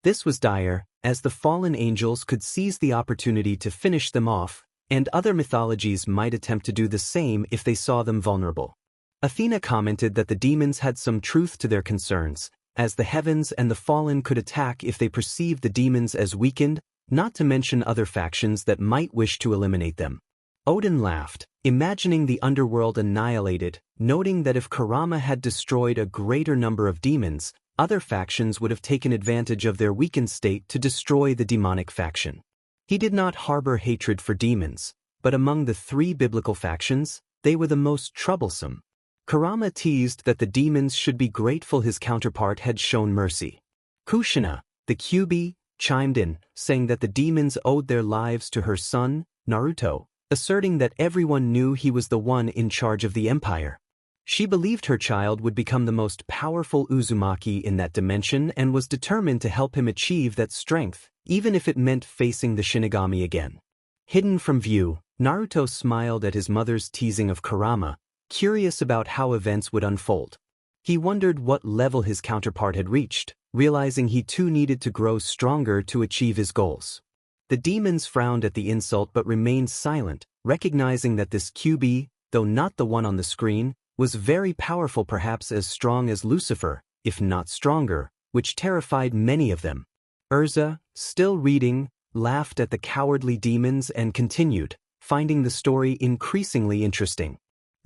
This was dire, as the fallen angels could seize the opportunity to finish them off, and other mythologies might attempt to do the same if they saw them vulnerable. Athena commented that the demons had some truth to their concerns, as the heavens and the fallen could attack if they perceived the demons as weakened, not to mention other factions that might wish to eliminate them. Odin laughed, imagining the underworld annihilated, noting that if Kurama had destroyed a greater number of demons, other factions would have taken advantage of their weakened state to destroy the demonic faction. He did not harbor hatred for demons, but among the three biblical factions, they were the most troublesome. Kurama teased that the demons should be grateful his counterpart had shown mercy. Kushina, the Kyuubi, chimed in, saying that the demons owed their lives to her son, Naruto, asserting that everyone knew he was the one in charge of the empire. She believed her child would become the most powerful Uzumaki in that dimension and was determined to help him achieve that strength, even if it meant facing the Shinigami again. Hidden from view, Naruto smiled at his mother's teasing of Kurama, curious about how events would unfold. He wondered what level his counterpart had reached, realizing he too needed to grow stronger to achieve his goals. The demons frowned at the insult but remained silent, recognizing that this Kyuubi, though not the one on the screen, was very powerful, perhaps as strong as Lucifer, if not stronger, which terrified many of them. Urza, still reading, laughed at the cowardly demons and continued, finding the story increasingly interesting.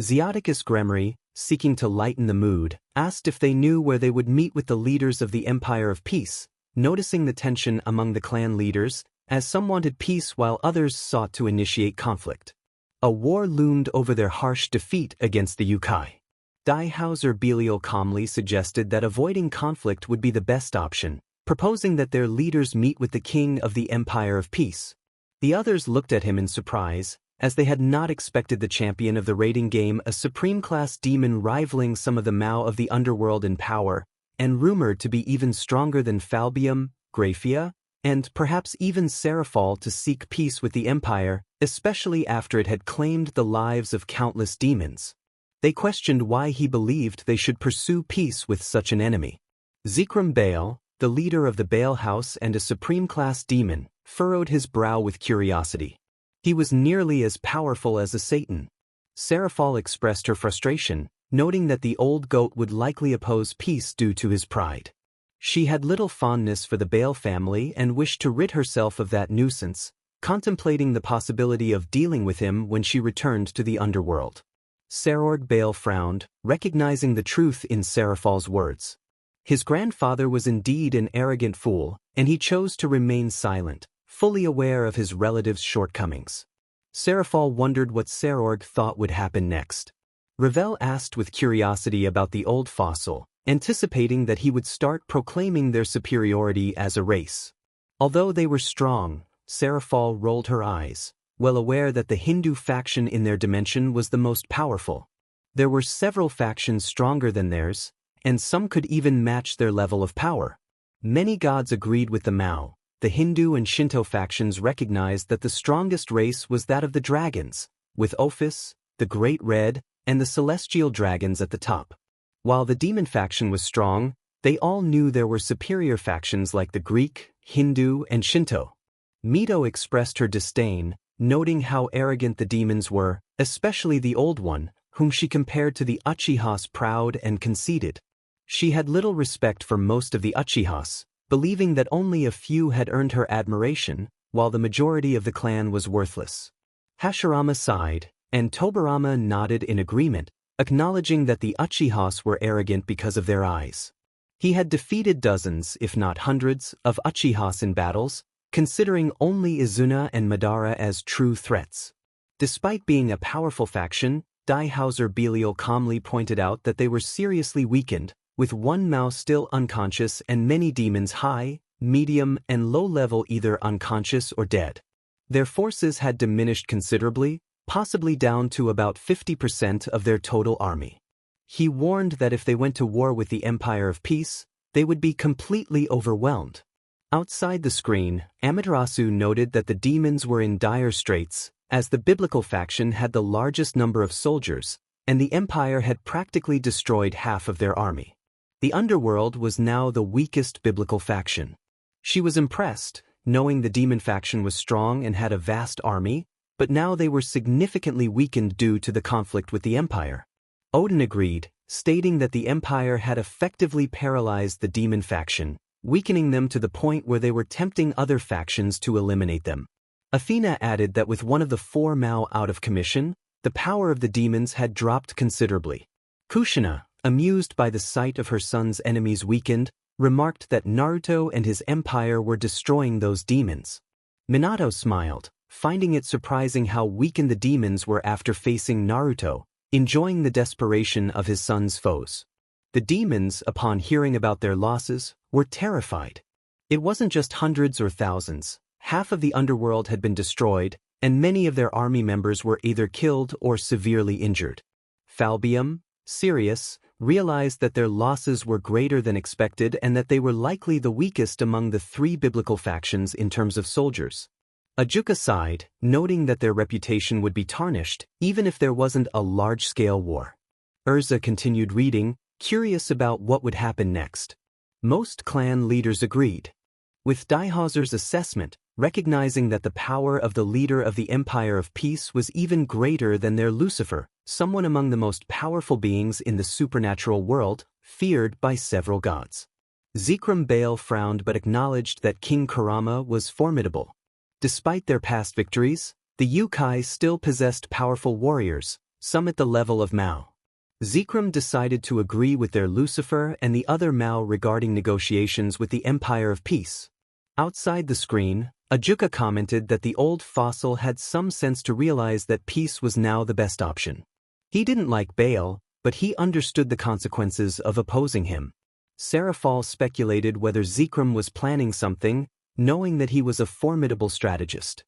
Zeoticus Gremory, seeking to lighten the mood, asked if they knew where they would meet with the leaders of the Empire of Peace, noticing the tension among the clan leaders, as some wanted peace while others sought to initiate conflict. A war loomed over their harsh defeat against the Yukoi. Daihauser Belial calmly suggested that avoiding conflict would be the best option, proposing that their leaders meet with the king of the Empire of Peace. The others looked at him in surprise, as they had not expected the champion of the raiding game, a supreme-class demon rivaling some of the Mao of the underworld in power, and rumored to be even stronger than Falbium, Graphia, and perhaps even Serafal, to seek peace with the Empire, especially after it had claimed the lives of countless demons. They questioned why he believed they should pursue peace with such an enemy. Zikram Baal, the leader of the Baal House and a supreme-class demon, furrowed his brow with curiosity. He was nearly as powerful as a Satan. Seraphal expressed her frustration, noting that the old goat would likely oppose peace due to his pride. She had little fondness for the Baal family and wished to rid herself of that nuisance, contemplating the possibility of dealing with him when she returned to the underworld. Serorg Baal frowned, recognizing the truth in Seraphal's words. His grandfather was indeed an arrogant fool, and he chose to remain silent, fully aware of his relative's shortcomings. Seraphal wondered what Serorg thought would happen next. Ravel asked with curiosity about the old fossil, anticipating that he would start proclaiming their superiority as a race. Although they were strong, Seraphal rolled her eyes, well aware that the Hindu faction in their dimension was the most powerful. There were several factions stronger than theirs, and some could even match their level of power. Many gods agreed with the Mao. The Hindu and Shinto factions recognized that the strongest race was that of the dragons, with Ophis, the Great Red, and the celestial dragons at the top. While the demon faction was strong, they all knew there were superior factions like the Greek, Hindu, and Shinto. Mito expressed her disdain, noting how arrogant the demons were, especially the old one, whom she compared to the Uchihas, proud and conceited. She had little respect for most of the Uchihas, believing that only a few had earned her admiration, while the majority of the clan was worthless. Hashirama sighed, and Tobarama nodded in agreement, acknowledging that the Uchihas were arrogant because of their eyes. He had defeated dozens, if not hundreds, of Uchihas in battles, considering only Izuna and Madara as true threats. Despite being a powerful faction, Daihauser Belial calmly pointed out that they were seriously weakened, with one Mao still unconscious and many demons high, medium, and low level either unconscious or dead. Their forces had diminished considerably, possibly down to about 50% of their total army. He warned that if they went to war with the Empire of Peace, they would be completely overwhelmed. Outside the screen, Amaterasu noted that the demons were in dire straits, as the biblical faction had the largest number of soldiers, and the Empire had practically destroyed half of their army. The underworld was now the weakest biblical faction. She was impressed, knowing the demon faction was strong and had a vast army, but now they were significantly weakened due to the conflict with the Empire. Odin agreed, stating that the Empire had effectively paralyzed the demon faction, weakening them to the point where they were tempting other factions to eliminate them. Athena added that with one of the four Mao out of commission, the power of the demons had dropped considerably. Kushina, amused by the sight of her son's enemies weakened, remarked that Naruto and his empire were destroying those demons. Minato smiled, finding it surprising how weakened the demons were after facing Naruto, enjoying the desperation of his son's foes. The demons, upon hearing about their losses, were terrified. It wasn't just hundreds or thousands. Half of the underworld had been destroyed, and many of their army members were either killed or severely injured. Falbium, Sirius, realized that their losses were greater than expected and that they were likely the weakest among the three biblical factions in terms of soldiers. Ajuka sighed, noting that their reputation would be tarnished, even if there wasn't a large-scale war. Urza continued reading, curious about what would happen next. Most clan leaders agreed. With Daihauser's assessment, recognizing that the power of the leader of the Empire of Peace was even greater than their Lucifer, someone among the most powerful beings in the supernatural world, feared by several gods. Zikram Baal frowned but acknowledged that King Kurama was formidable. Despite their past victories, the Yukoi still possessed powerful warriors, some at the level of Mao. Zikram decided to agree with their Lucifer and the other Mao regarding negotiations with the Empire of Peace. Outside the screen, Ajuka commented that the old fossil had some sense to realize that peace was now the best option. He didn't like Baal, but he understood the consequences of opposing him. Seraphal speculated whether Zikram was planning something, knowing that he was a formidable strategist.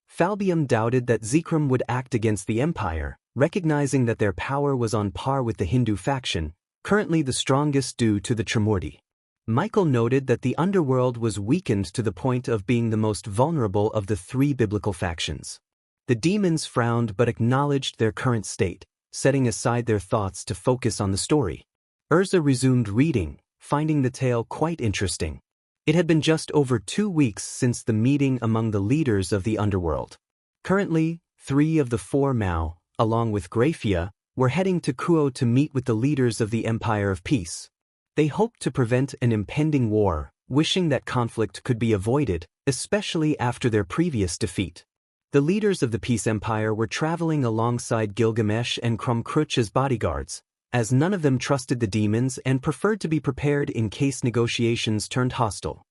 Falbium doubted that Zikram would act against the Empire, recognizing that their power was on par with the Hindu faction, currently the strongest due to the Trimurti. Michael noted that the underworld was weakened to the point of being the most vulnerable of the three biblical factions. The demons frowned but acknowledged their current state, setting aside their thoughts to focus on the story. Urza resumed reading, finding the tale quite interesting. It had been just over 2 weeks since the meeting among the leaders of the underworld. Currently, 3 of the 4 Mao, along with Graphia, were heading to Kuo to meet with the leaders of the Empire of Peace. They hoped to prevent an impending war, wishing that conflict could be avoided, especially after their previous defeat. The leaders of the Peace Empire were traveling alongside Gilgamesh and Krumkruch as bodyguards, as none of them trusted the demons and preferred to be prepared in case negotiations turned hostile.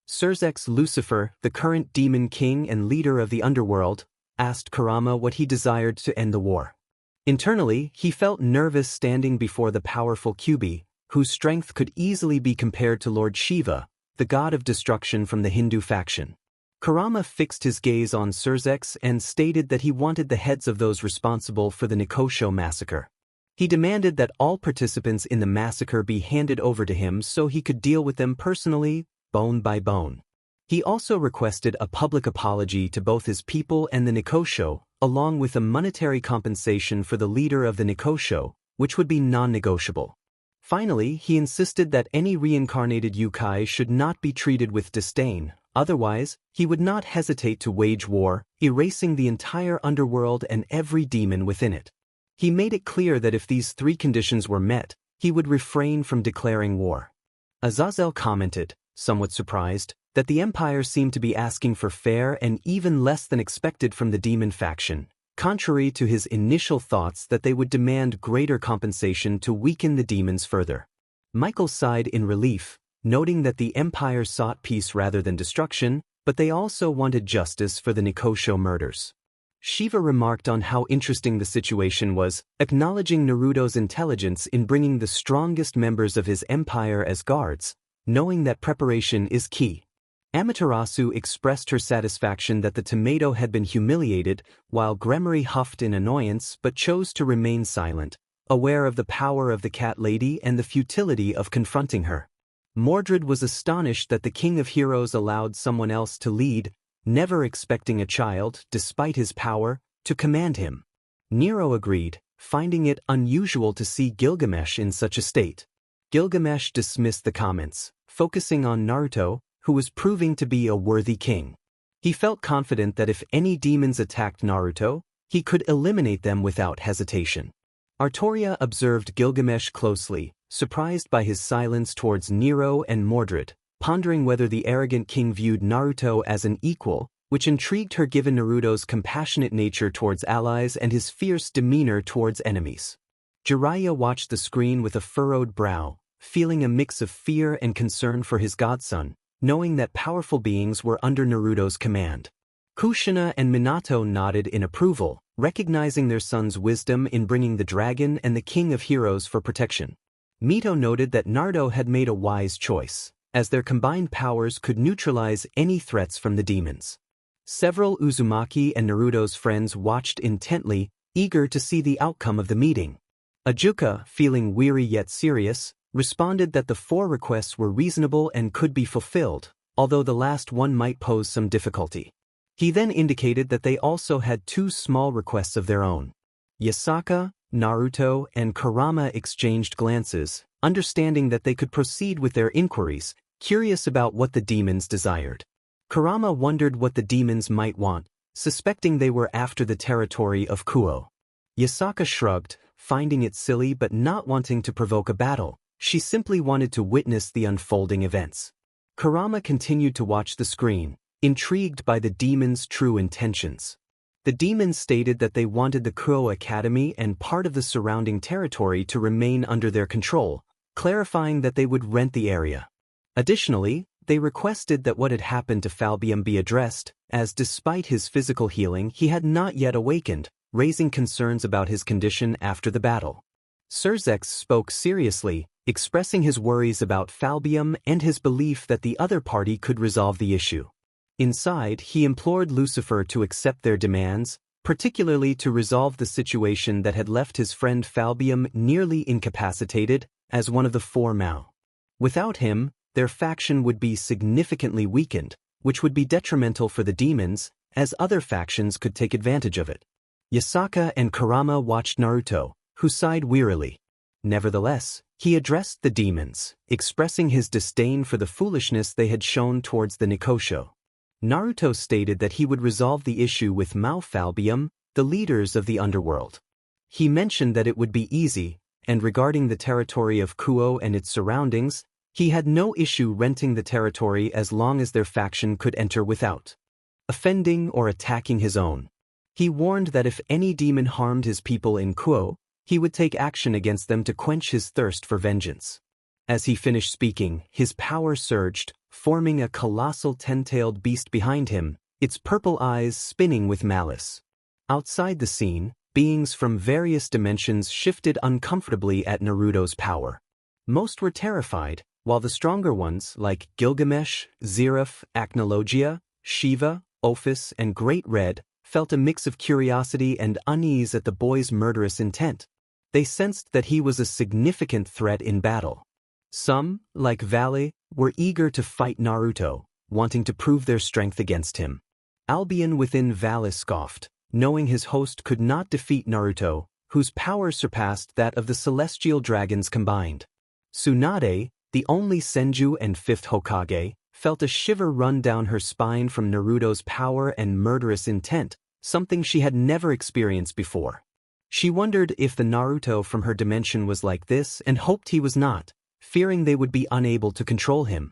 Surzex Lucifer, the current demon king and leader of the underworld, asked Kurama what he desired to end the war. Internally, he felt nervous standing before the powerful Kyubi, whose strength could easily be compared to Lord Shiva, the god of destruction from the Hindu faction. Kurama fixed his gaze on Surzex and stated that he wanted the heads of those responsible for the Nikosho massacre. He demanded that all participants in the massacre be handed over to him so he could deal with them personally, bone by bone. He also requested a public apology to both his people and the Nikosho, along with a monetary compensation for the leader of the Nikosho, which would be non-negotiable. Finally, he insisted that any reincarnated Yukoi should not be treated with disdain, otherwise, he would not hesitate to wage war, erasing the entire underworld and every demon within it. He made it clear that if these 3 conditions were met, he would refrain from declaring war. Azazel commented, somewhat surprised, that the Empire seemed to be asking for fair and even less than expected from the demon faction, contrary to his initial thoughts that they would demand greater compensation to weaken the demons further. Michael sighed in relief, noting that the Empire sought peace rather than destruction, but they also wanted justice for the Nikosho murders. Shiva remarked on how interesting the situation was, acknowledging Naruto's intelligence in bringing the strongest members of his empire as guards, knowing that preparation is key. Amaterasu expressed her satisfaction that the tomato had been humiliated, while Gremory huffed in annoyance but chose to remain silent, aware of the power of the cat lady and the futility of confronting her. Mordred was astonished that the King of Heroes allowed someone else to lead, never expecting a child, despite his power, to command him. Nero agreed, finding it unusual to see Gilgamesh in such a state. Gilgamesh dismissed the comments, focusing on Naruto, who was proving to be a worthy king. He felt confident that if any demons attacked Naruto, he could eliminate them without hesitation. Artoria observed Gilgamesh closely, surprised by his silence towards Nero and Mordred, pondering whether the arrogant king viewed Naruto as an equal, which intrigued her given Naruto's compassionate nature towards allies and his fierce demeanor towards enemies. Jiraiya watched the screen with a furrowed brow, feeling a mix of fear and concern for his godson, knowing that powerful beings were under Naruto's command. Kushina and Minato nodded in approval, recognizing their son's wisdom in bringing the dragon and the King of Heroes for protection. Mito noted that Naruto had made a wise choice, as their combined powers could neutralize any threats from the demons. Several Uzumaki and Naruto's friends watched intently, eager to see the outcome of the meeting. Ajuka, feeling weary yet serious, responded that the 4 requests were reasonable and could be fulfilled, although the last one might pose some difficulty. He then indicated that they also had 2 small requests of their own. Yasaka, Naruto, and Kurama exchanged glances, understanding that they could proceed with their inquiries, curious about what the demons desired. Kurama wondered what the demons might want, suspecting they were after the territory of Kuo. Yasaka shrugged, finding it silly but not wanting to provoke a battle. She simply wanted to witness the unfolding events. Kurama continued to watch the screen, intrigued by the demons' true intentions. The demons stated that they wanted the Kuo Academy and part of the surrounding territory to remain under their control, clarifying that they would rent the area. Additionally, they requested that what had happened to Falbium be addressed, as despite his physical healing he had not yet awakened, raising concerns about his condition after the battle. Surzex spoke seriously, expressing his worries about Falbium and his belief that the other party could resolve the issue. Inside, he implored Lucifer to accept their demands, particularly to resolve the situation that had left his friend Falbium nearly incapacitated as one of the 4 Mao. Without him, their faction would be significantly weakened, which would be detrimental for the demons, as other factions could take advantage of it. Yasaka and Kurama watched Naruto, who sighed wearily. Nevertheless, He addressed the demons, expressing his disdain for the foolishness they had shown towards the Nikosho. Naruto stated that he would resolve the issue with Malphalbium, the leaders of the underworld. He mentioned that it would be easy, and regarding the territory of Kuo and its surroundings, he had no issue renting the territory as long as their faction could enter without offending or attacking his own. He warned that if any demon harmed his people in Kuo, he would take action against them to quench his thirst for vengeance. As he finished speaking, his power surged, forming a colossal 10-tailed beast behind him, its purple eyes spinning with malice. Outside the scene, beings from various dimensions shifted uncomfortably at Naruto's power. Most were terrified, while the stronger ones, like Gilgamesh, Zeref, Acnologia, Shiva, Ophis, and Great Red, felt a mix of curiosity and unease at the boy's murderous intent. They sensed that he was a significant threat in battle. Some, like Valley, were eager to fight Naruto, wanting to prove their strength against him. Albion within Valley scoffed, knowing his host could not defeat Naruto, whose power surpassed that of the celestial dragons combined. Tsunade, the only Senju and fifth Hokage, felt a shiver run down her spine from Naruto's power and murderous intent, something she had never experienced before. She wondered if the Naruto from her dimension was like this and hoped he was not, fearing they would be unable to control him.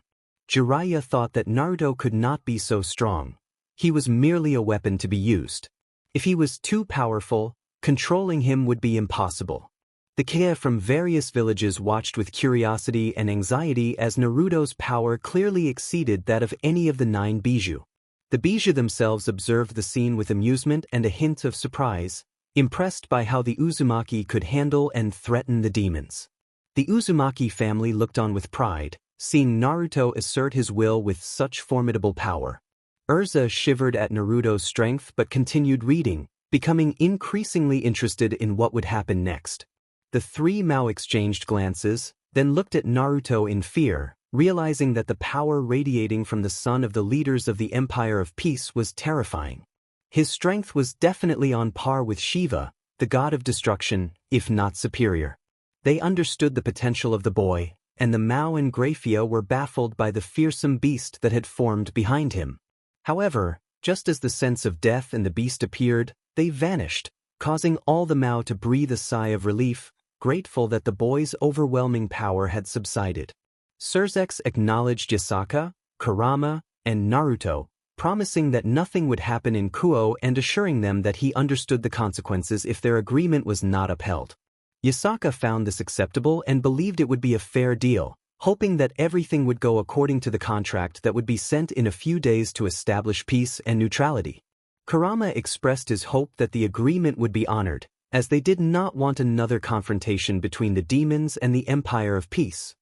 Jiraiya thought that Naruto could not be so strong. He was merely a weapon to be used. If he was too powerful, controlling him would be impossible. The Kea from various villages watched with curiosity and anxiety as Naruto's power clearly exceeded that of any of the 9 Biju. The Biju themselves observed the scene with amusement and a hint of surprise, impressed by how the Uzumaki could handle and threaten the demons. The Uzumaki family looked on with pride, seeing Naruto assert his will with such formidable power. Urza shivered at Naruto's strength but continued reading, becoming increasingly interested in what would happen next. The 3 Mao exchanged glances, then looked at Naruto in fear, realizing that the power radiating from the son of the leaders of the Empire of Peace was terrifying. His strength was definitely on par with Shiva, the god of destruction, if not superior. They understood the potential of the boy, and the Mao and Grafia were baffled by the fearsome beast that had formed behind him. However, just as the sense of death and the beast appeared, they vanished, causing all the Mao to breathe a sigh of relief, grateful that the boy's overwhelming power had subsided. Surzex acknowledged Yasaka, Kurama, and Naruto, promising that nothing would happen in Kuo and assuring them that he understood the consequences if their agreement was not upheld. Yasaka found this acceptable and believed it would be a fair deal, hoping that everything would go according to the contract that would be sent in a few days to establish peace and neutrality. Kurama expressed his hope that the agreement would be honored, as they did not want another confrontation between the demons and the Empire of Peace.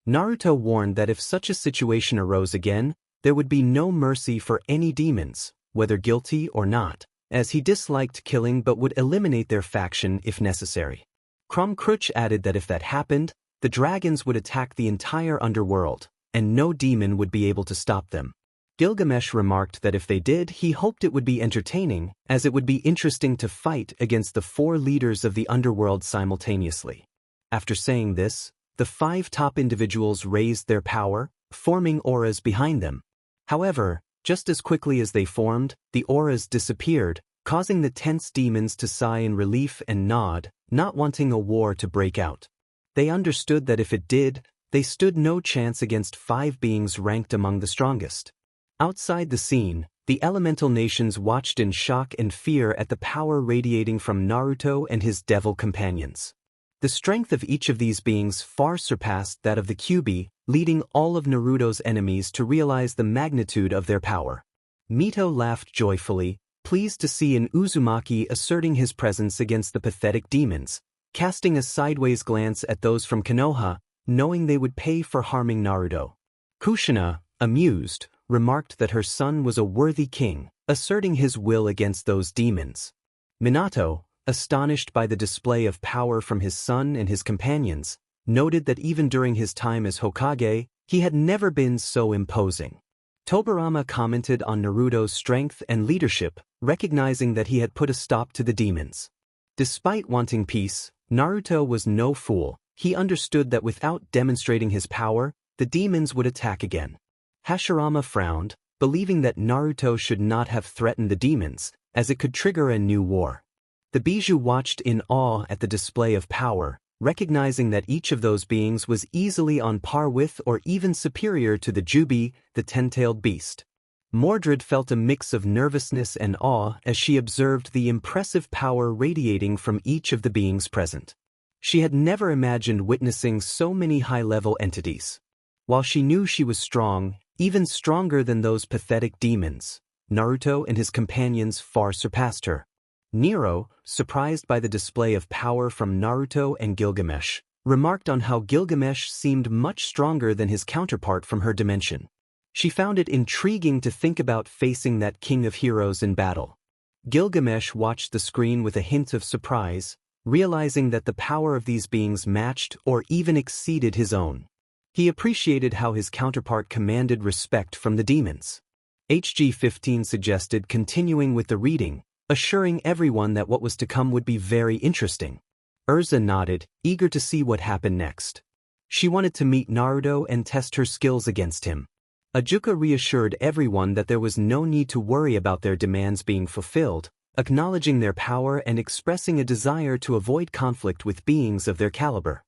Naruto warned that if such a situation arose again, there would be no mercy for any demons, whether guilty or not, as he disliked killing but would eliminate their faction if necessary. Krumkruch added that if that happened, the dragons would attack the entire underworld, and no demon would be able to stop them. Gilgamesh remarked that if they did, he hoped it would be entertaining, as it would be interesting to fight against the 4 leaders of the underworld simultaneously. After saying this, the 5 top individuals raised their power, forming auras behind them. However, just as quickly as they formed, the auras disappeared, causing the tense demons to sigh in relief and nod, not wanting a war to break out. They understood that if it did, they stood no chance against 5 beings ranked among the strongest. Outside the scene, the elemental nations watched in shock and fear at the power radiating from Naruto and his devil companions. The strength of each of these beings far surpassed that of the Kyuubi, leading all of Naruto's enemies to realize the magnitude of their power. Mito laughed joyfully, pleased to see an Uzumaki asserting his presence against the pathetic demons, casting a sideways glance at those from Konoha, knowing they would pay for harming Naruto. Kushina, amused, remarked that her son was a worthy king, asserting his will against those demons. Minato, astonished by the display of power from his son and his companions, noted that even during his time as Hokage, he had never been so imposing. Tobirama commented on Naruto's strength and leadership, recognizing that he had put a stop to the demons. Despite wanting peace, Naruto was no fool. He understood that without demonstrating his power, the demons would attack again. Hashirama frowned, believing that Naruto should not have threatened the demons, as it could trigger a new war. The Bijou watched in awe at the display of power, recognizing that each of those beings was easily on par with or even superior to the Jubi, the ten-tailed beast. Mordred felt a mix of nervousness and awe as she observed the impressive power radiating from each of the beings present. She had never imagined witnessing so many high-level entities. While she knew she was strong, even stronger than those pathetic demons, Naruto and his companions far surpassed her. Nero, surprised by the display of power from Naruto and Gilgamesh, remarked on how Gilgamesh seemed much stronger than his counterpart from her dimension. She found it intriguing to think about facing that king of heroes in battle. Gilgamesh watched the screen with a hint of surprise, realizing that the power of these beings matched or even exceeded his own. He appreciated how his counterpart commanded respect from the demons. HG15 suggested continuing with the reading, assuring everyone that what was to come would be very interesting. Urza nodded, eager to see what happened next. She wanted to meet Naruto and test her skills against him. Ajuka reassured everyone that there was no need to worry about their demands being fulfilled, acknowledging their power and expressing a desire to avoid conflict with beings of their caliber.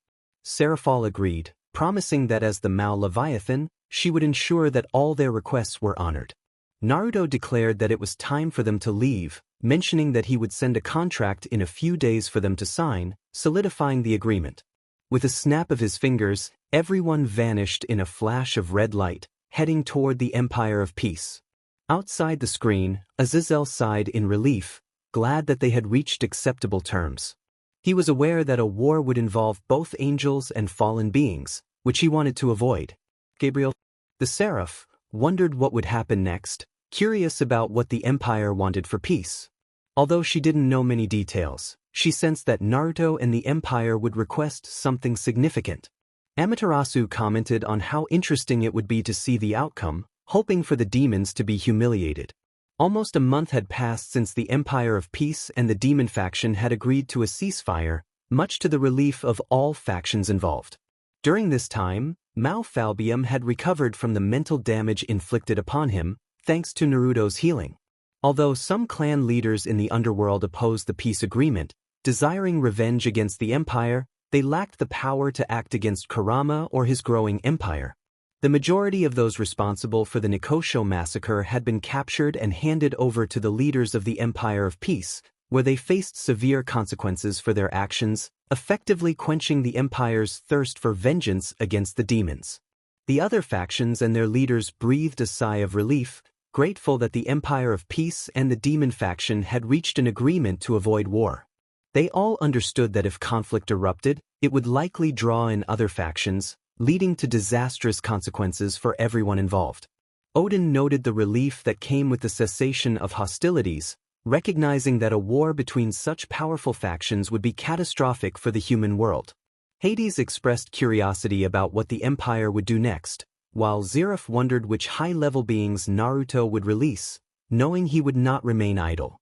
Seraphal agreed, promising that as the Mao Leviathan, she would ensure that all their requests were honored. Naruto declared that it was time for them to leave, mentioning that he would send a contract in a few days for them to sign, solidifying the agreement. With a snap of his fingers, everyone vanished in a flash of red light, heading toward the Empire of Peace. Outside the screen, Azazel sighed in relief, glad that they had reached acceptable terms. He was aware that a war would involve both angels and fallen beings, which he wanted to avoid. Gabriel, the Seraph, wondered what would happen next, curious about what the Empire wanted for peace. Although she didn't know many details, she sensed that Naruto and the Empire would request something significant. Amaterasu commented on how interesting it would be to see the outcome, hoping for the demons to be humiliated. Almost a month had passed since the Empire of Peace and the demon faction had agreed to a ceasefire, much to the relief of all factions involved. During this time, Malphalbium had recovered from the mental damage inflicted upon him, thanks to Naruto's healing. Although some clan leaders in the underworld opposed the peace agreement, desiring revenge against the Empire, they lacked the power to act against Kurama or his growing empire. The majority of those responsible for the Nikosho massacre had been captured and handed over to the leaders of the Empire of Peace, where they faced severe consequences for their actions, effectively quenching the Empire's thirst for vengeance against the demons. The other factions and their leaders breathed a sigh of relief, grateful that the Empire of Peace and the demon faction had reached an agreement to avoid war. They all understood that if conflict erupted, it would likely draw in other factions, leading to disastrous consequences for everyone involved. Odin noted the relief that came with the cessation of hostilities, recognizing that a war between such powerful factions would be catastrophic for the human world. Hades expressed curiosity about what the Empire would do next, while Zeref wondered which high-level beings Naruto would release, knowing he would not remain idle.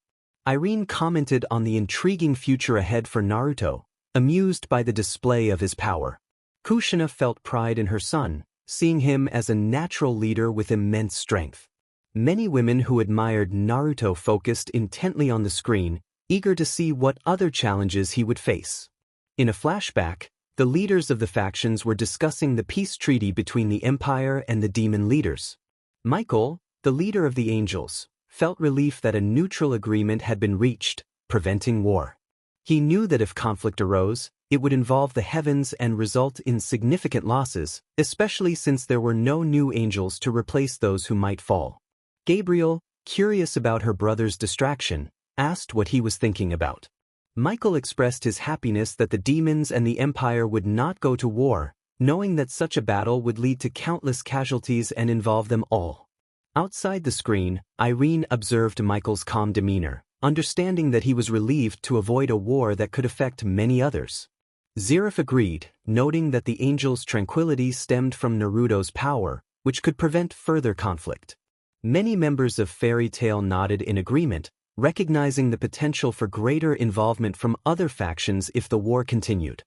Irene commented on the intriguing future ahead for Naruto, amused by the display of his power. Kushina felt pride in her son, seeing him as a natural leader with immense strength. Many women who admired Naruto focused intently on the screen, eager to see what other challenges he would face. In a flashback, the leaders of the factions were discussing the peace treaty between the Empire and the demon leaders. Michael, the leader of the angels, felt relief that a neutral agreement had been reached, preventing war. He knew that if conflict arose, it would involve the heavens and result in significant losses, especially since there were no new angels to replace those who might fall. Gabriel, curious about her brother's distraction, asked what he was thinking about. Michael expressed his happiness that the demons and the Empire would not go to war, knowing that such a battle would lead to countless casualties and involve them all. Outside the screen, Irene observed Michael's calm demeanor, understanding that he was relieved to avoid a war that could affect many others. Zeref agreed, noting that the angels' tranquility stemmed from Naruto's power, which could prevent further conflict. Many members of Fairy Tail nodded in agreement, recognizing the potential for greater involvement from other factions if the war continued.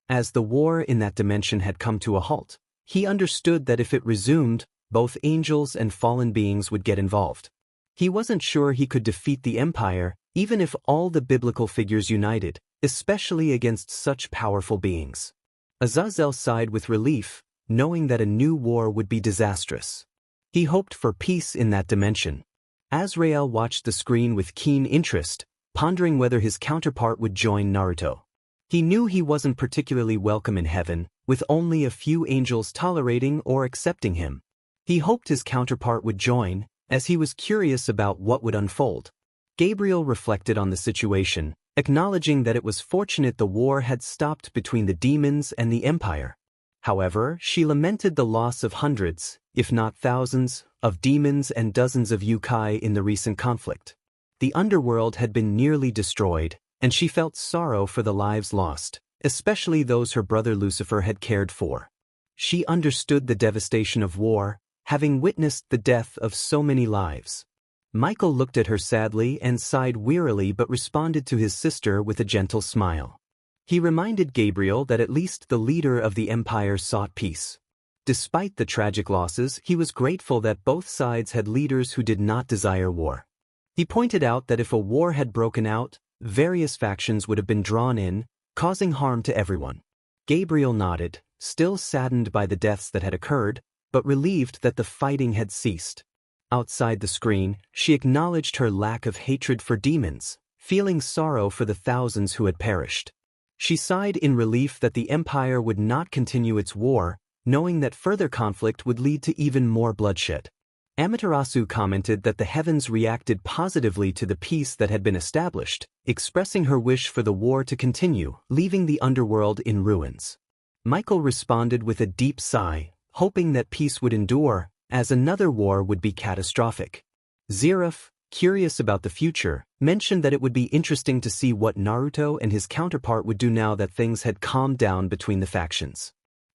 As the war in that dimension had come to a halt, he understood that if it resumed, both angels and fallen beings would get involved. He wasn't sure he could defeat the Empire, even if all the biblical figures united, especially against such powerful beings. Azazel sighed with relief, knowing that a new war would be disastrous. He hoped for peace in that dimension. Azrael watched the screen with keen interest, pondering whether his counterpart would join Naruto. He knew he wasn't particularly welcome in heaven, with only a few angels tolerating or accepting him. He hoped his counterpart would join, as he was curious about what would unfold. Gabriel reflected on the situation, acknowledging that it was fortunate the war had stopped between the demons and the Empire. However, she lamented the loss of hundreds, if not thousands, of demons and dozens of Yukoi in the recent conflict. The underworld had been nearly destroyed, and she felt sorrow for the lives lost, especially those her brother Lucifer had cared for. She understood the devastation of war, having witnessed the death of so many lives. Michael looked at her sadly and sighed wearily but responded to his sister with a gentle smile. He reminded Gabriel that at least the leader of the Empire sought peace. Despite the tragic losses, he was grateful that both sides had leaders who did not desire war. He pointed out that if a war had broken out, various factions would have been drawn in, causing harm to everyone. Gabriel nodded, still saddened by the deaths that had occurred, but relieved that the fighting had ceased. Outside the screen, she acknowledged her lack of hatred for demons, feeling sorrow for the thousands who had perished. She sighed in relief that the Empire would not continue its war, knowing that further conflict would lead to even more bloodshed. Amaterasu commented that the heavens reacted positively to the peace that had been established, expressing her wish for the war to continue, leaving the underworld in ruins. Michael responded with a deep sigh, hoping that peace would endure, as another war would be catastrophic. Zeref, curious about the future, mentioned that it would be interesting to see what Naruto and his counterpart would do now that things had calmed down between the factions.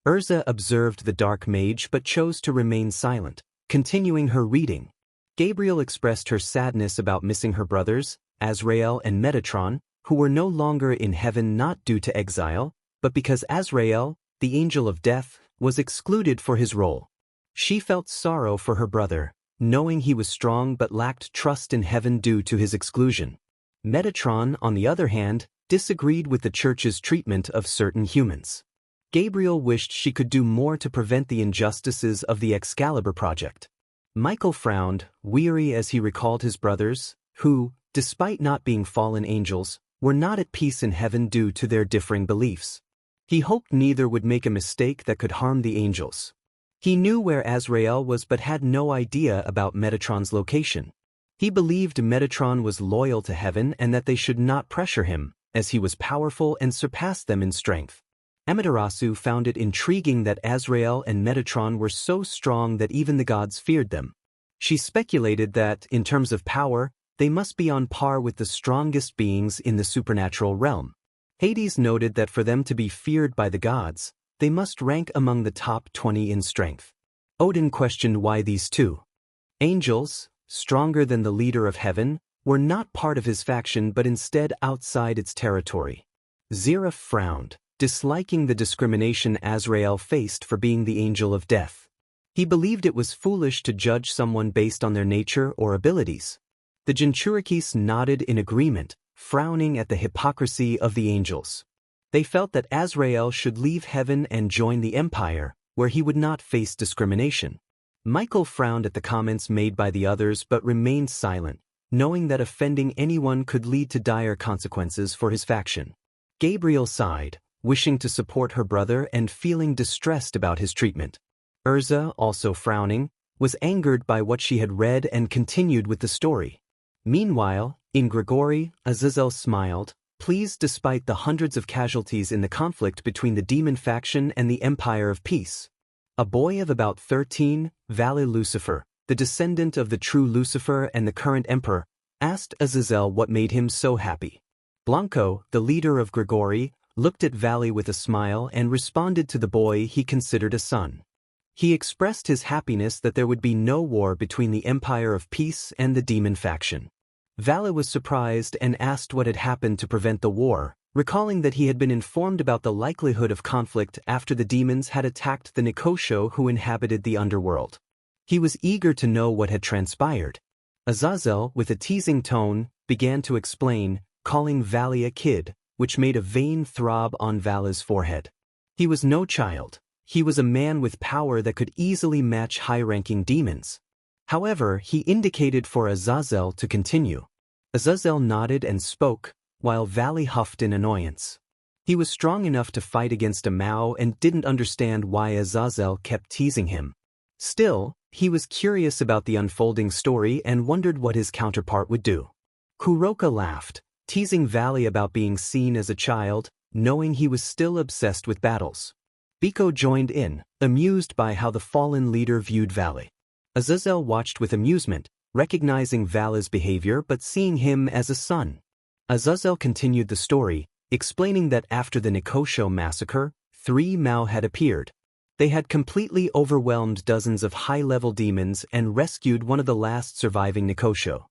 Urza observed the dark mage but chose to remain silent, continuing her reading. Gabriel expressed her sadness about missing her brothers, Azrael and Metatron, who were no longer in heaven not due to exile, but because Azrael, the angel of death, was excluded for his role. She felt sorrow for her brother, knowing he was strong but lacked trust in heaven due to his exclusion. Metatron, on the other hand, disagreed with the Church's treatment of certain humans. Gabriel wished she could do more to prevent the injustices of the Excalibur project. Michael frowned, weary as he recalled his brothers, who, despite not being fallen angels, were not at peace in heaven due to their differing beliefs. He hoped neither would make a mistake that could harm the angels. He knew where Azrael was but had no idea about Metatron's location. He believed Metatron was loyal to heaven and that they should not pressure him, as he was powerful and surpassed them in strength. Amaterasu found it intriguing that Azrael and Metatron were so strong that even the gods feared them. She speculated that, in terms of power, they must be on par with the strongest beings in the supernatural realm. Hades noted that for them to be feared by the gods, they must rank among the top 20 in strength. Odin questioned why these two angels, stronger than the leader of heaven, were not part of his faction but instead outside its territory. Zeref frowned, disliking the discrimination Azrael faced for being the angel of death. He believed it was foolish to judge someone based on their nature or abilities. The Jinchurikis nodded in agreement, frowning at the hypocrisy of the angels. They felt that Azrael should leave heaven and join the Empire, where he would not face discrimination. Michael frowned at the comments made by the others but remained silent, knowing that offending anyone could lead to dire consequences for his faction. Gabriel sighed, wishing to support her brother and feeling distressed about his treatment. Urza, also frowning, was angered by what she had read and continued with the story. Meanwhile, in Grigori, Azazel smiled, pleased despite the hundreds of casualties in the conflict between the demon faction and the Empire of Peace. A boy of about 13, Vale Lucifer, the descendant of the true Lucifer and the current emperor, asked Azazel what made him so happy. Blanco, the leader of Grigori, looked at Vale with a smile and responded to the boy he considered a son. He expressed his happiness that there would be no war between the Empire of Peace and the demon faction. Vale was surprised and asked what had happened to prevent the war, recalling that he had been informed about the likelihood of conflict after the demons had attacked the Nikosho who inhabited the underworld. He was eager to know what had transpired. Azazel, with a teasing tone, began to explain, calling Valley a kid, which made a vein throb on Valley's forehead. He was no child. He was a man with power that could easily match high-ranking demons. However, he indicated for Azazel to continue. Azazel nodded and spoke, while Valley huffed in annoyance. He was strong enough to fight against a Mao and didn't understand why Azazel kept teasing him. Still, he was curious about the unfolding story and wondered what his counterpart would do. Kuroka laughed, teasing Valley about being seen as a child, knowing he was still obsessed with battles. Biko joined in, amused by how the fallen leader viewed Valley. Azazel watched with amusement, recognizing Valley's behavior but seeing him as a son. Azazel continued the story, explaining that after the Nikosho massacre, 3 Mao had appeared. They had completely overwhelmed dozens of high-level demons and rescued one of the last surviving Nikosho.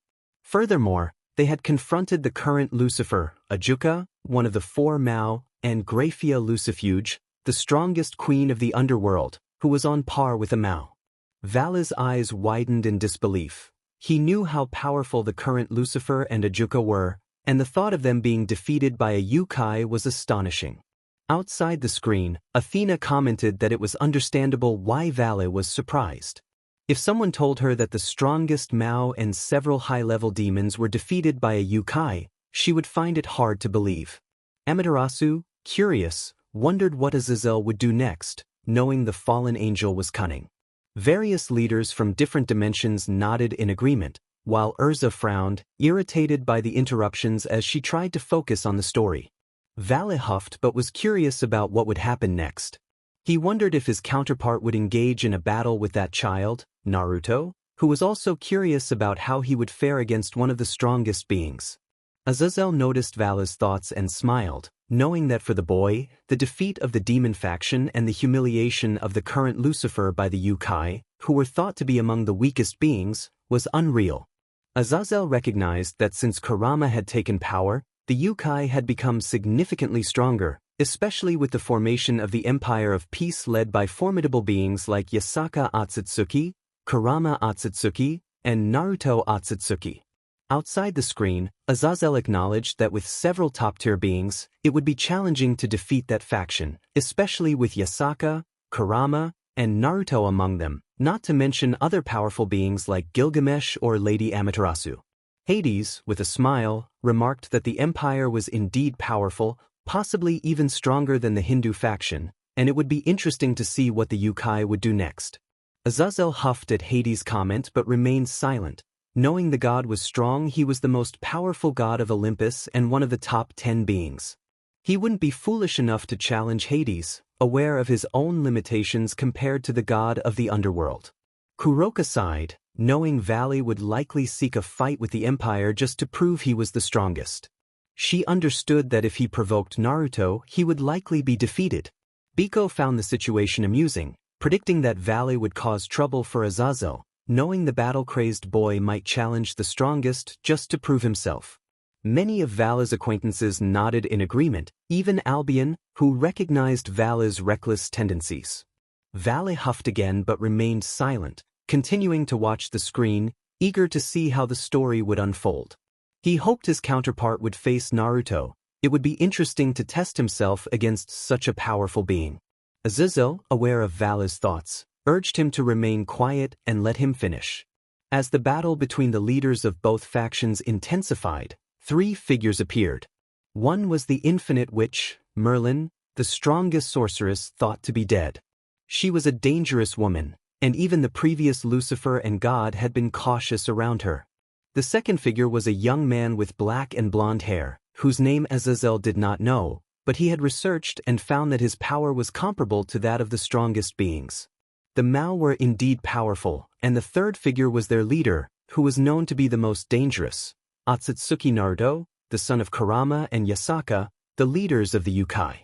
Furthermore, they had confronted the current Lucifer, Ajuka, one of the 4 Mao, and Graphia Lucifuge, the strongest queen of the underworld, who was on par with a Mao. Valley's eyes widened in disbelief. He knew how powerful the current Lucifer and Ajuka were, and the thought of them being defeated by a Yukoi was astonishing. Outside the screen, Athena commented that it was understandable why Valley was surprised. If someone told her that the strongest Mao and several high-level demons were defeated by a Yukoi, she would find it hard to believe. Amaterasu, curious, wondered what Azazel would do next, knowing the fallen angel was cunning. Various leaders from different dimensions nodded in agreement, while Urza frowned, irritated by the interruptions as she tried to focus on the story. Valley huffed but was curious about what would happen next. He wondered if his counterpart would engage in a battle with that child, Naruto, who was also curious about how he would fare against one of the strongest beings. Azazel noticed Valley's thoughts and smiled, knowing that for the boy, the defeat of the demon faction and the humiliation of the current Lucifer by the Yukoi, who were thought to be among the weakest beings, was unreal. Azazel recognized that since Kurama had taken power, the Yukoi had become significantly stronger, especially with the formation of the Empire of Peace led by formidable beings like Yasaka Otsutsuki, Kurama Otsutsuki, and Naruto Otsutsuki. Outside the screen, Azazel acknowledged that with several top-tier beings, it would be challenging to defeat that faction, especially with Yasaka, Kurama, and Naruto among them, not to mention other powerful beings like Gilgamesh or Lady Amaterasu. Hades, with a smile, remarked that the Empire was indeed powerful, possibly even stronger than the Hindu faction, and it would be interesting to see what the Yukoi would do next. Azazel huffed at Hades' comment but remained silent. Knowing the god was strong, he was the most powerful god of Olympus and one of the top 10 beings. He wouldn't be foolish enough to challenge Hades, aware of his own limitations compared to the god of the underworld. Kuroka sighed, knowing Valley would likely seek a fight with the Empire just to prove he was the strongest. She understood that if he provoked Naruto, he would likely be defeated. Biko found the situation amusing, predicting that Valley would cause trouble for Azazel, knowing the battle-crazed boy might challenge the strongest just to prove himself. Many of Valley's acquaintances nodded in agreement, even Albion, who recognized Valley's reckless tendencies. Valley huffed again but remained silent, continuing to watch the screen, eager to see how the story would unfold. He hoped his counterpart would face Naruto. It would be interesting to test himself against such a powerful being. Azazel, aware of Valley's thoughts, urged him to remain quiet and let him finish. As the battle between the leaders of both factions intensified, 3 figures appeared. One was the infinite witch, Merlin, the strongest sorceress thought to be dead. She was a dangerous woman, and even the previous Lucifer and God had been cautious around her. The second figure was a young man with black and blonde hair, whose name Azazel did not know, but he had researched and found that his power was comparable to that of the strongest beings. The Mao were indeed powerful, and the third figure was their leader, who was known to be the most dangerous, Otsutsuki Naruto, the son of Kurama and Yasaka, the leaders of the Yukoi.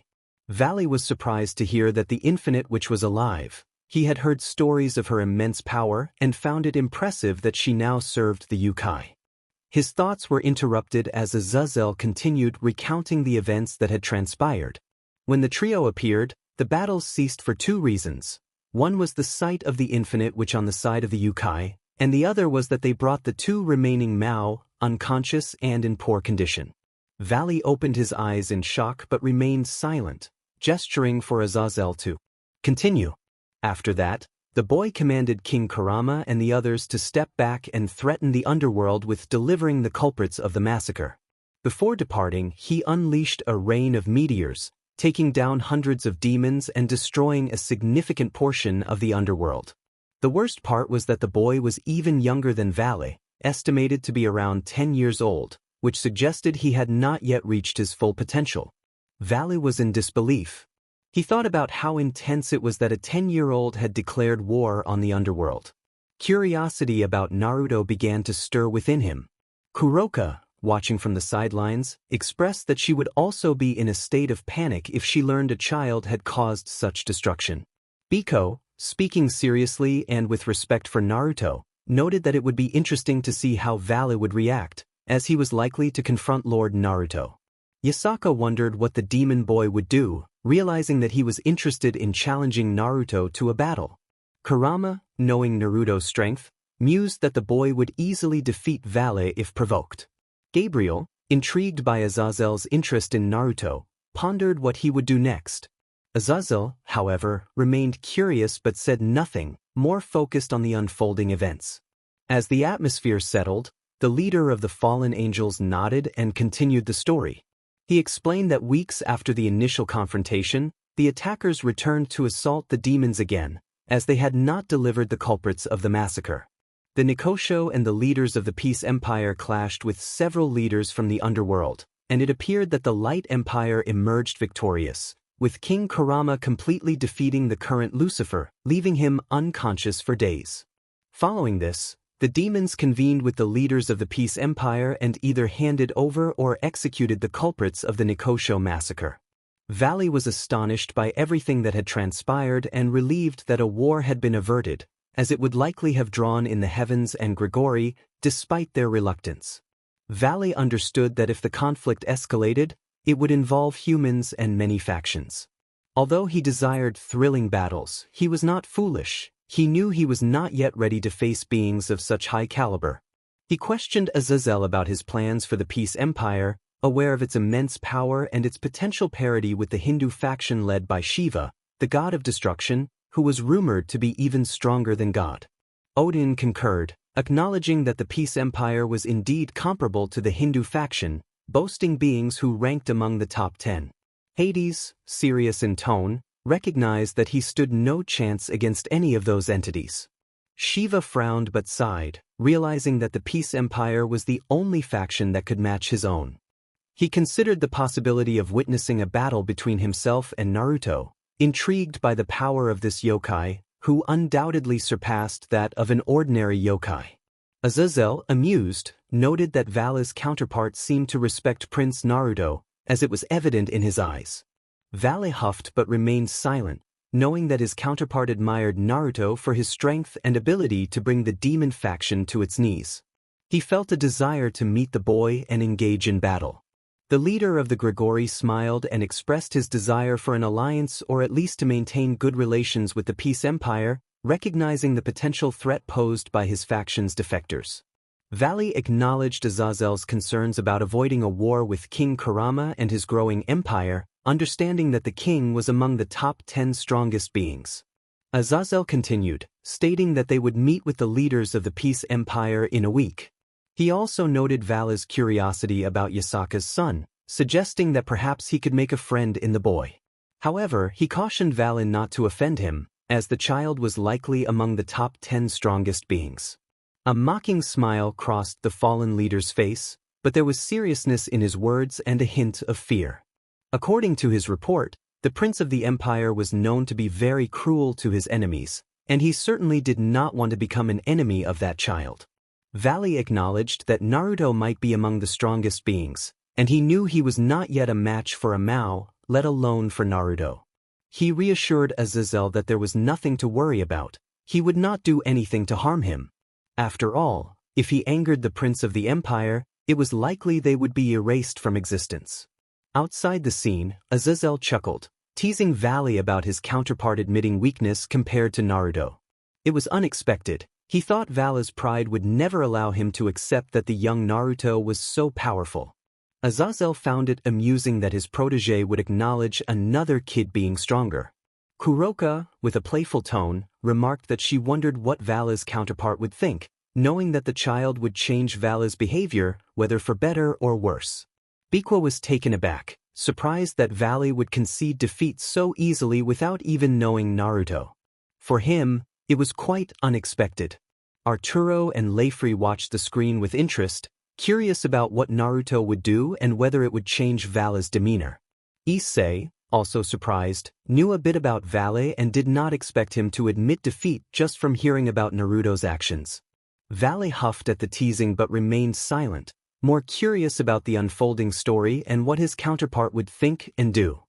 Valley was surprised to hear that the Infinite Witch was alive. He had heard stories of her immense power and found it impressive that she now served the Yukoi. His thoughts were interrupted as Azazel continued recounting the events that had transpired. When the trio appeared, the battles ceased for two reasons. One was the sight of the infinite which on the side of the Yukoi, and the other was that they brought the two remaining Mao, unconscious and in poor condition. Valley opened his eyes in shock but remained silent, gesturing for Azazel to continue. After that, the boy commanded King Kurama and the others to step back and threaten the underworld with delivering the culprits of the massacre. Before departing, he unleashed a rain of meteors, taking down hundreds of demons and destroying a significant portion of the underworld. The worst part was that the boy was even younger than Valley, estimated to be around 10 years old, which suggested he had not yet reached his full potential. Valley was in disbelief. He thought about how intense it was that a 10-year-old had declared war on the underworld. Curiosity about Naruto began to stir within him. Kuroka, watching from the sidelines, expressed that she would also be in a state of panic if she learned a child had caused such destruction. Biko, speaking seriously and with respect for Naruto, noted that it would be interesting to see how Valley would react, as he was likely to confront Lord Naruto. Yasaka wondered what the demon boy would do, realizing that he was interested in challenging Naruto to a battle. Kurama, knowing Naruto's strength, mused that the boy would easily defeat Valley if provoked. Gabriel, intrigued by Azazel's interest in Naruto, pondered what he would do next. Azazel, however, remained curious but said nothing, more focused on the unfolding events. As the atmosphere settled, the leader of the fallen angels nodded and continued the story. He explained that weeks after the initial confrontation, the attackers returned to assault the demons again, as they had not delivered the culprits of the massacre. The Nikosho and the leaders of the Peace Empire clashed with several leaders from the underworld, and it appeared that the Light Empire emerged victorious, with King Kurama completely defeating the current Lucifer, leaving him unconscious for days. Following this, the demons convened with the leaders of the Peace Empire and either handed over or executed the culprits of the Nikosho massacre. Valley was astonished by everything that had transpired and relieved that a war had been averted, as it would likely have drawn in the heavens and Grigori, despite their reluctance. Valley understood that if the conflict escalated, it would involve humans and many factions. Although he desired thrilling battles, he was not foolish. He knew he was not yet ready to face beings of such high caliber. He questioned Azazel about his plans for the Peace Empire, aware of its immense power and its potential parity with the Hindu faction led by Shiva, the god of destruction, who was rumored to be even stronger than God. Odin concurred, acknowledging that the Peace Empire was indeed comparable to the Hindu faction, boasting beings who ranked among the top 10. Hades, serious in tone, recognized that he stood no chance against any of those entities. Shiva frowned but sighed, realizing that the Peace Empire was the only faction that could match his own. He considered the possibility of witnessing a battle between himself and Naruto, intrigued by the power of this yokai, who undoubtedly surpassed that of an ordinary yokai. Azazel, amused, noted that Valley's counterpart seemed to respect Prince Naruto, as it was evident in his eyes. Valley huffed but remained silent, knowing that his counterpart admired Naruto for his strength and ability to bring the demon faction to its knees. He felt a desire to meet the boy and engage in battle. The leader of the Grigori smiled and expressed his desire for an alliance or at least to maintain good relations with the Peace Empire, recognizing the potential threat posed by his faction's defectors. Valley acknowledged Azazel's concerns about avoiding a war with King Kurama and his growing empire, understanding that the king was among the top 10 strongest beings. Azazel continued, stating that they would meet with the leaders of the Peace Empire in a week. He also noted Valley's curiosity about Yasaka's son, suggesting that perhaps he could make a friend in the boy. However, he cautioned Valley not to offend him, as the child was likely among the top 10 strongest beings. A mocking smile crossed the fallen leader's face, but there was seriousness in his words and a hint of fear. According to his report, the Prince of the Empire was known to be very cruel to his enemies, and he certainly did not want to become an enemy of that child. Valley acknowledged that Naruto might be among the strongest beings, and he knew he was not yet a match for a Mao, let alone for Naruto. He reassured Azazel that there was nothing to worry about. He would not do anything to harm him. After all, If he angered the Prince of the Empire, it was likely they would be erased from existence. Outside the scene, Azazel chuckled, teasing Valley about his counterpart admitting weakness compared to Naruto. It was unexpected. He thought Valley's pride would never allow him to accept that the young Naruto was so powerful. Azazel found it amusing that his protege would acknowledge another kid being stronger. Kuroka, with a playful tone, remarked that she wondered what Valley's counterpart would think, knowing that the child would change Valley's behavior, whether for better or worse. Bikwa was taken aback, surprised that Valley would concede defeat so easily without even knowing Naruto. For him, it was quite unexpected. Arturo and Leifri watched the screen with interest, curious about what Naruto would do and whether it would change Valley's demeanor. Issei, also surprised, knew a bit about Valley and did not expect him to admit defeat just from hearing about Naruto's actions. Valley huffed at the teasing but remained silent, more curious about the unfolding story and what his counterpart would think and do.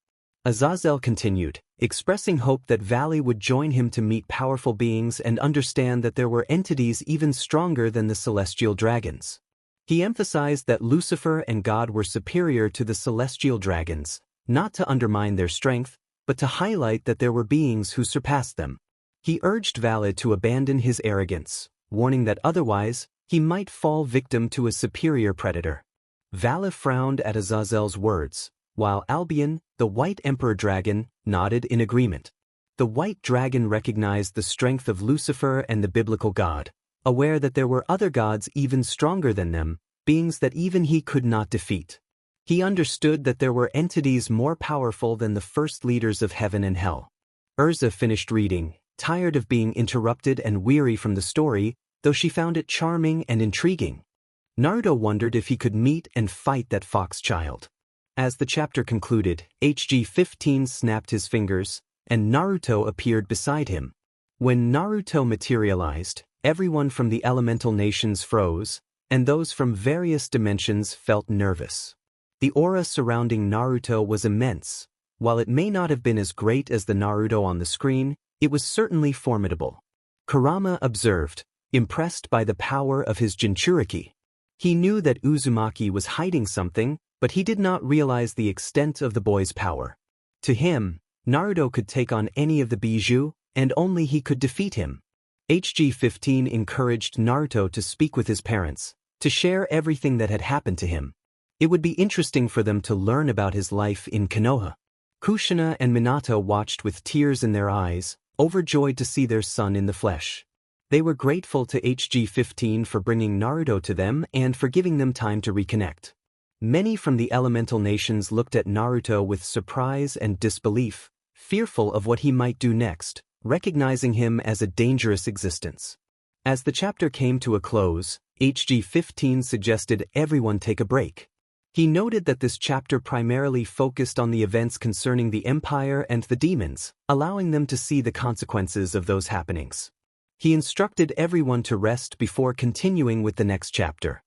Azazel continued, expressing hope that Valley would join him to meet powerful beings and understand that there were entities even stronger than the celestial dragons. He emphasized that Lucifer and God were superior to the celestial dragons, not to undermine their strength, but to highlight that there were beings who surpassed them. He urged Valley to abandon his arrogance, warning that otherwise, he might fall victim to a superior predator. Valley frowned at Azazel's words, while Albion, the White Emperor Dragon, nodded in agreement. The White Dragon recognized the strength of Lucifer and the biblical God, aware that there were other gods even stronger than them, beings that even he could not defeat. He understood that there were entities more powerful than the first leaders of heaven and hell. Urza finished reading, tired of being interrupted and weary from the story, though she found it charming and intriguing. Naruto wondered if he could meet and fight that fox child. As the chapter concluded, HG-15 snapped his fingers, and Naruto appeared beside him. When Naruto materialized, everyone from the elemental nations froze, and those from various dimensions felt nervous. The aura surrounding Naruto was immense. While it may not have been as great as the Naruto on the screen, it was certainly formidable. Kurama observed, impressed by the power of his Jinchuriki. He knew that Uzumaki was hiding something, but he did not realize the extent of the boy's power. To him, Naruto could take on any of the Bijou, and only he could defeat him. HG-15 encouraged Naruto to speak with his parents, to share everything that had happened to him. It would be interesting for them to learn about his life in Konoha. Kushina and Minato watched with tears in their eyes, overjoyed to see their son in the flesh. They were grateful to HG-15 for bringing Naruto to them and for giving them time to reconnect. Many from the elemental nations looked at Naruto with surprise and disbelief, fearful of what he might do next, recognizing him as a dangerous existence. As the chapter came to a close, HG-15 suggested everyone take a break. He noted that this chapter primarily focused on the events concerning the Empire and the demons, allowing them to see the consequences of those happenings. He instructed everyone to rest before continuing with the next chapter.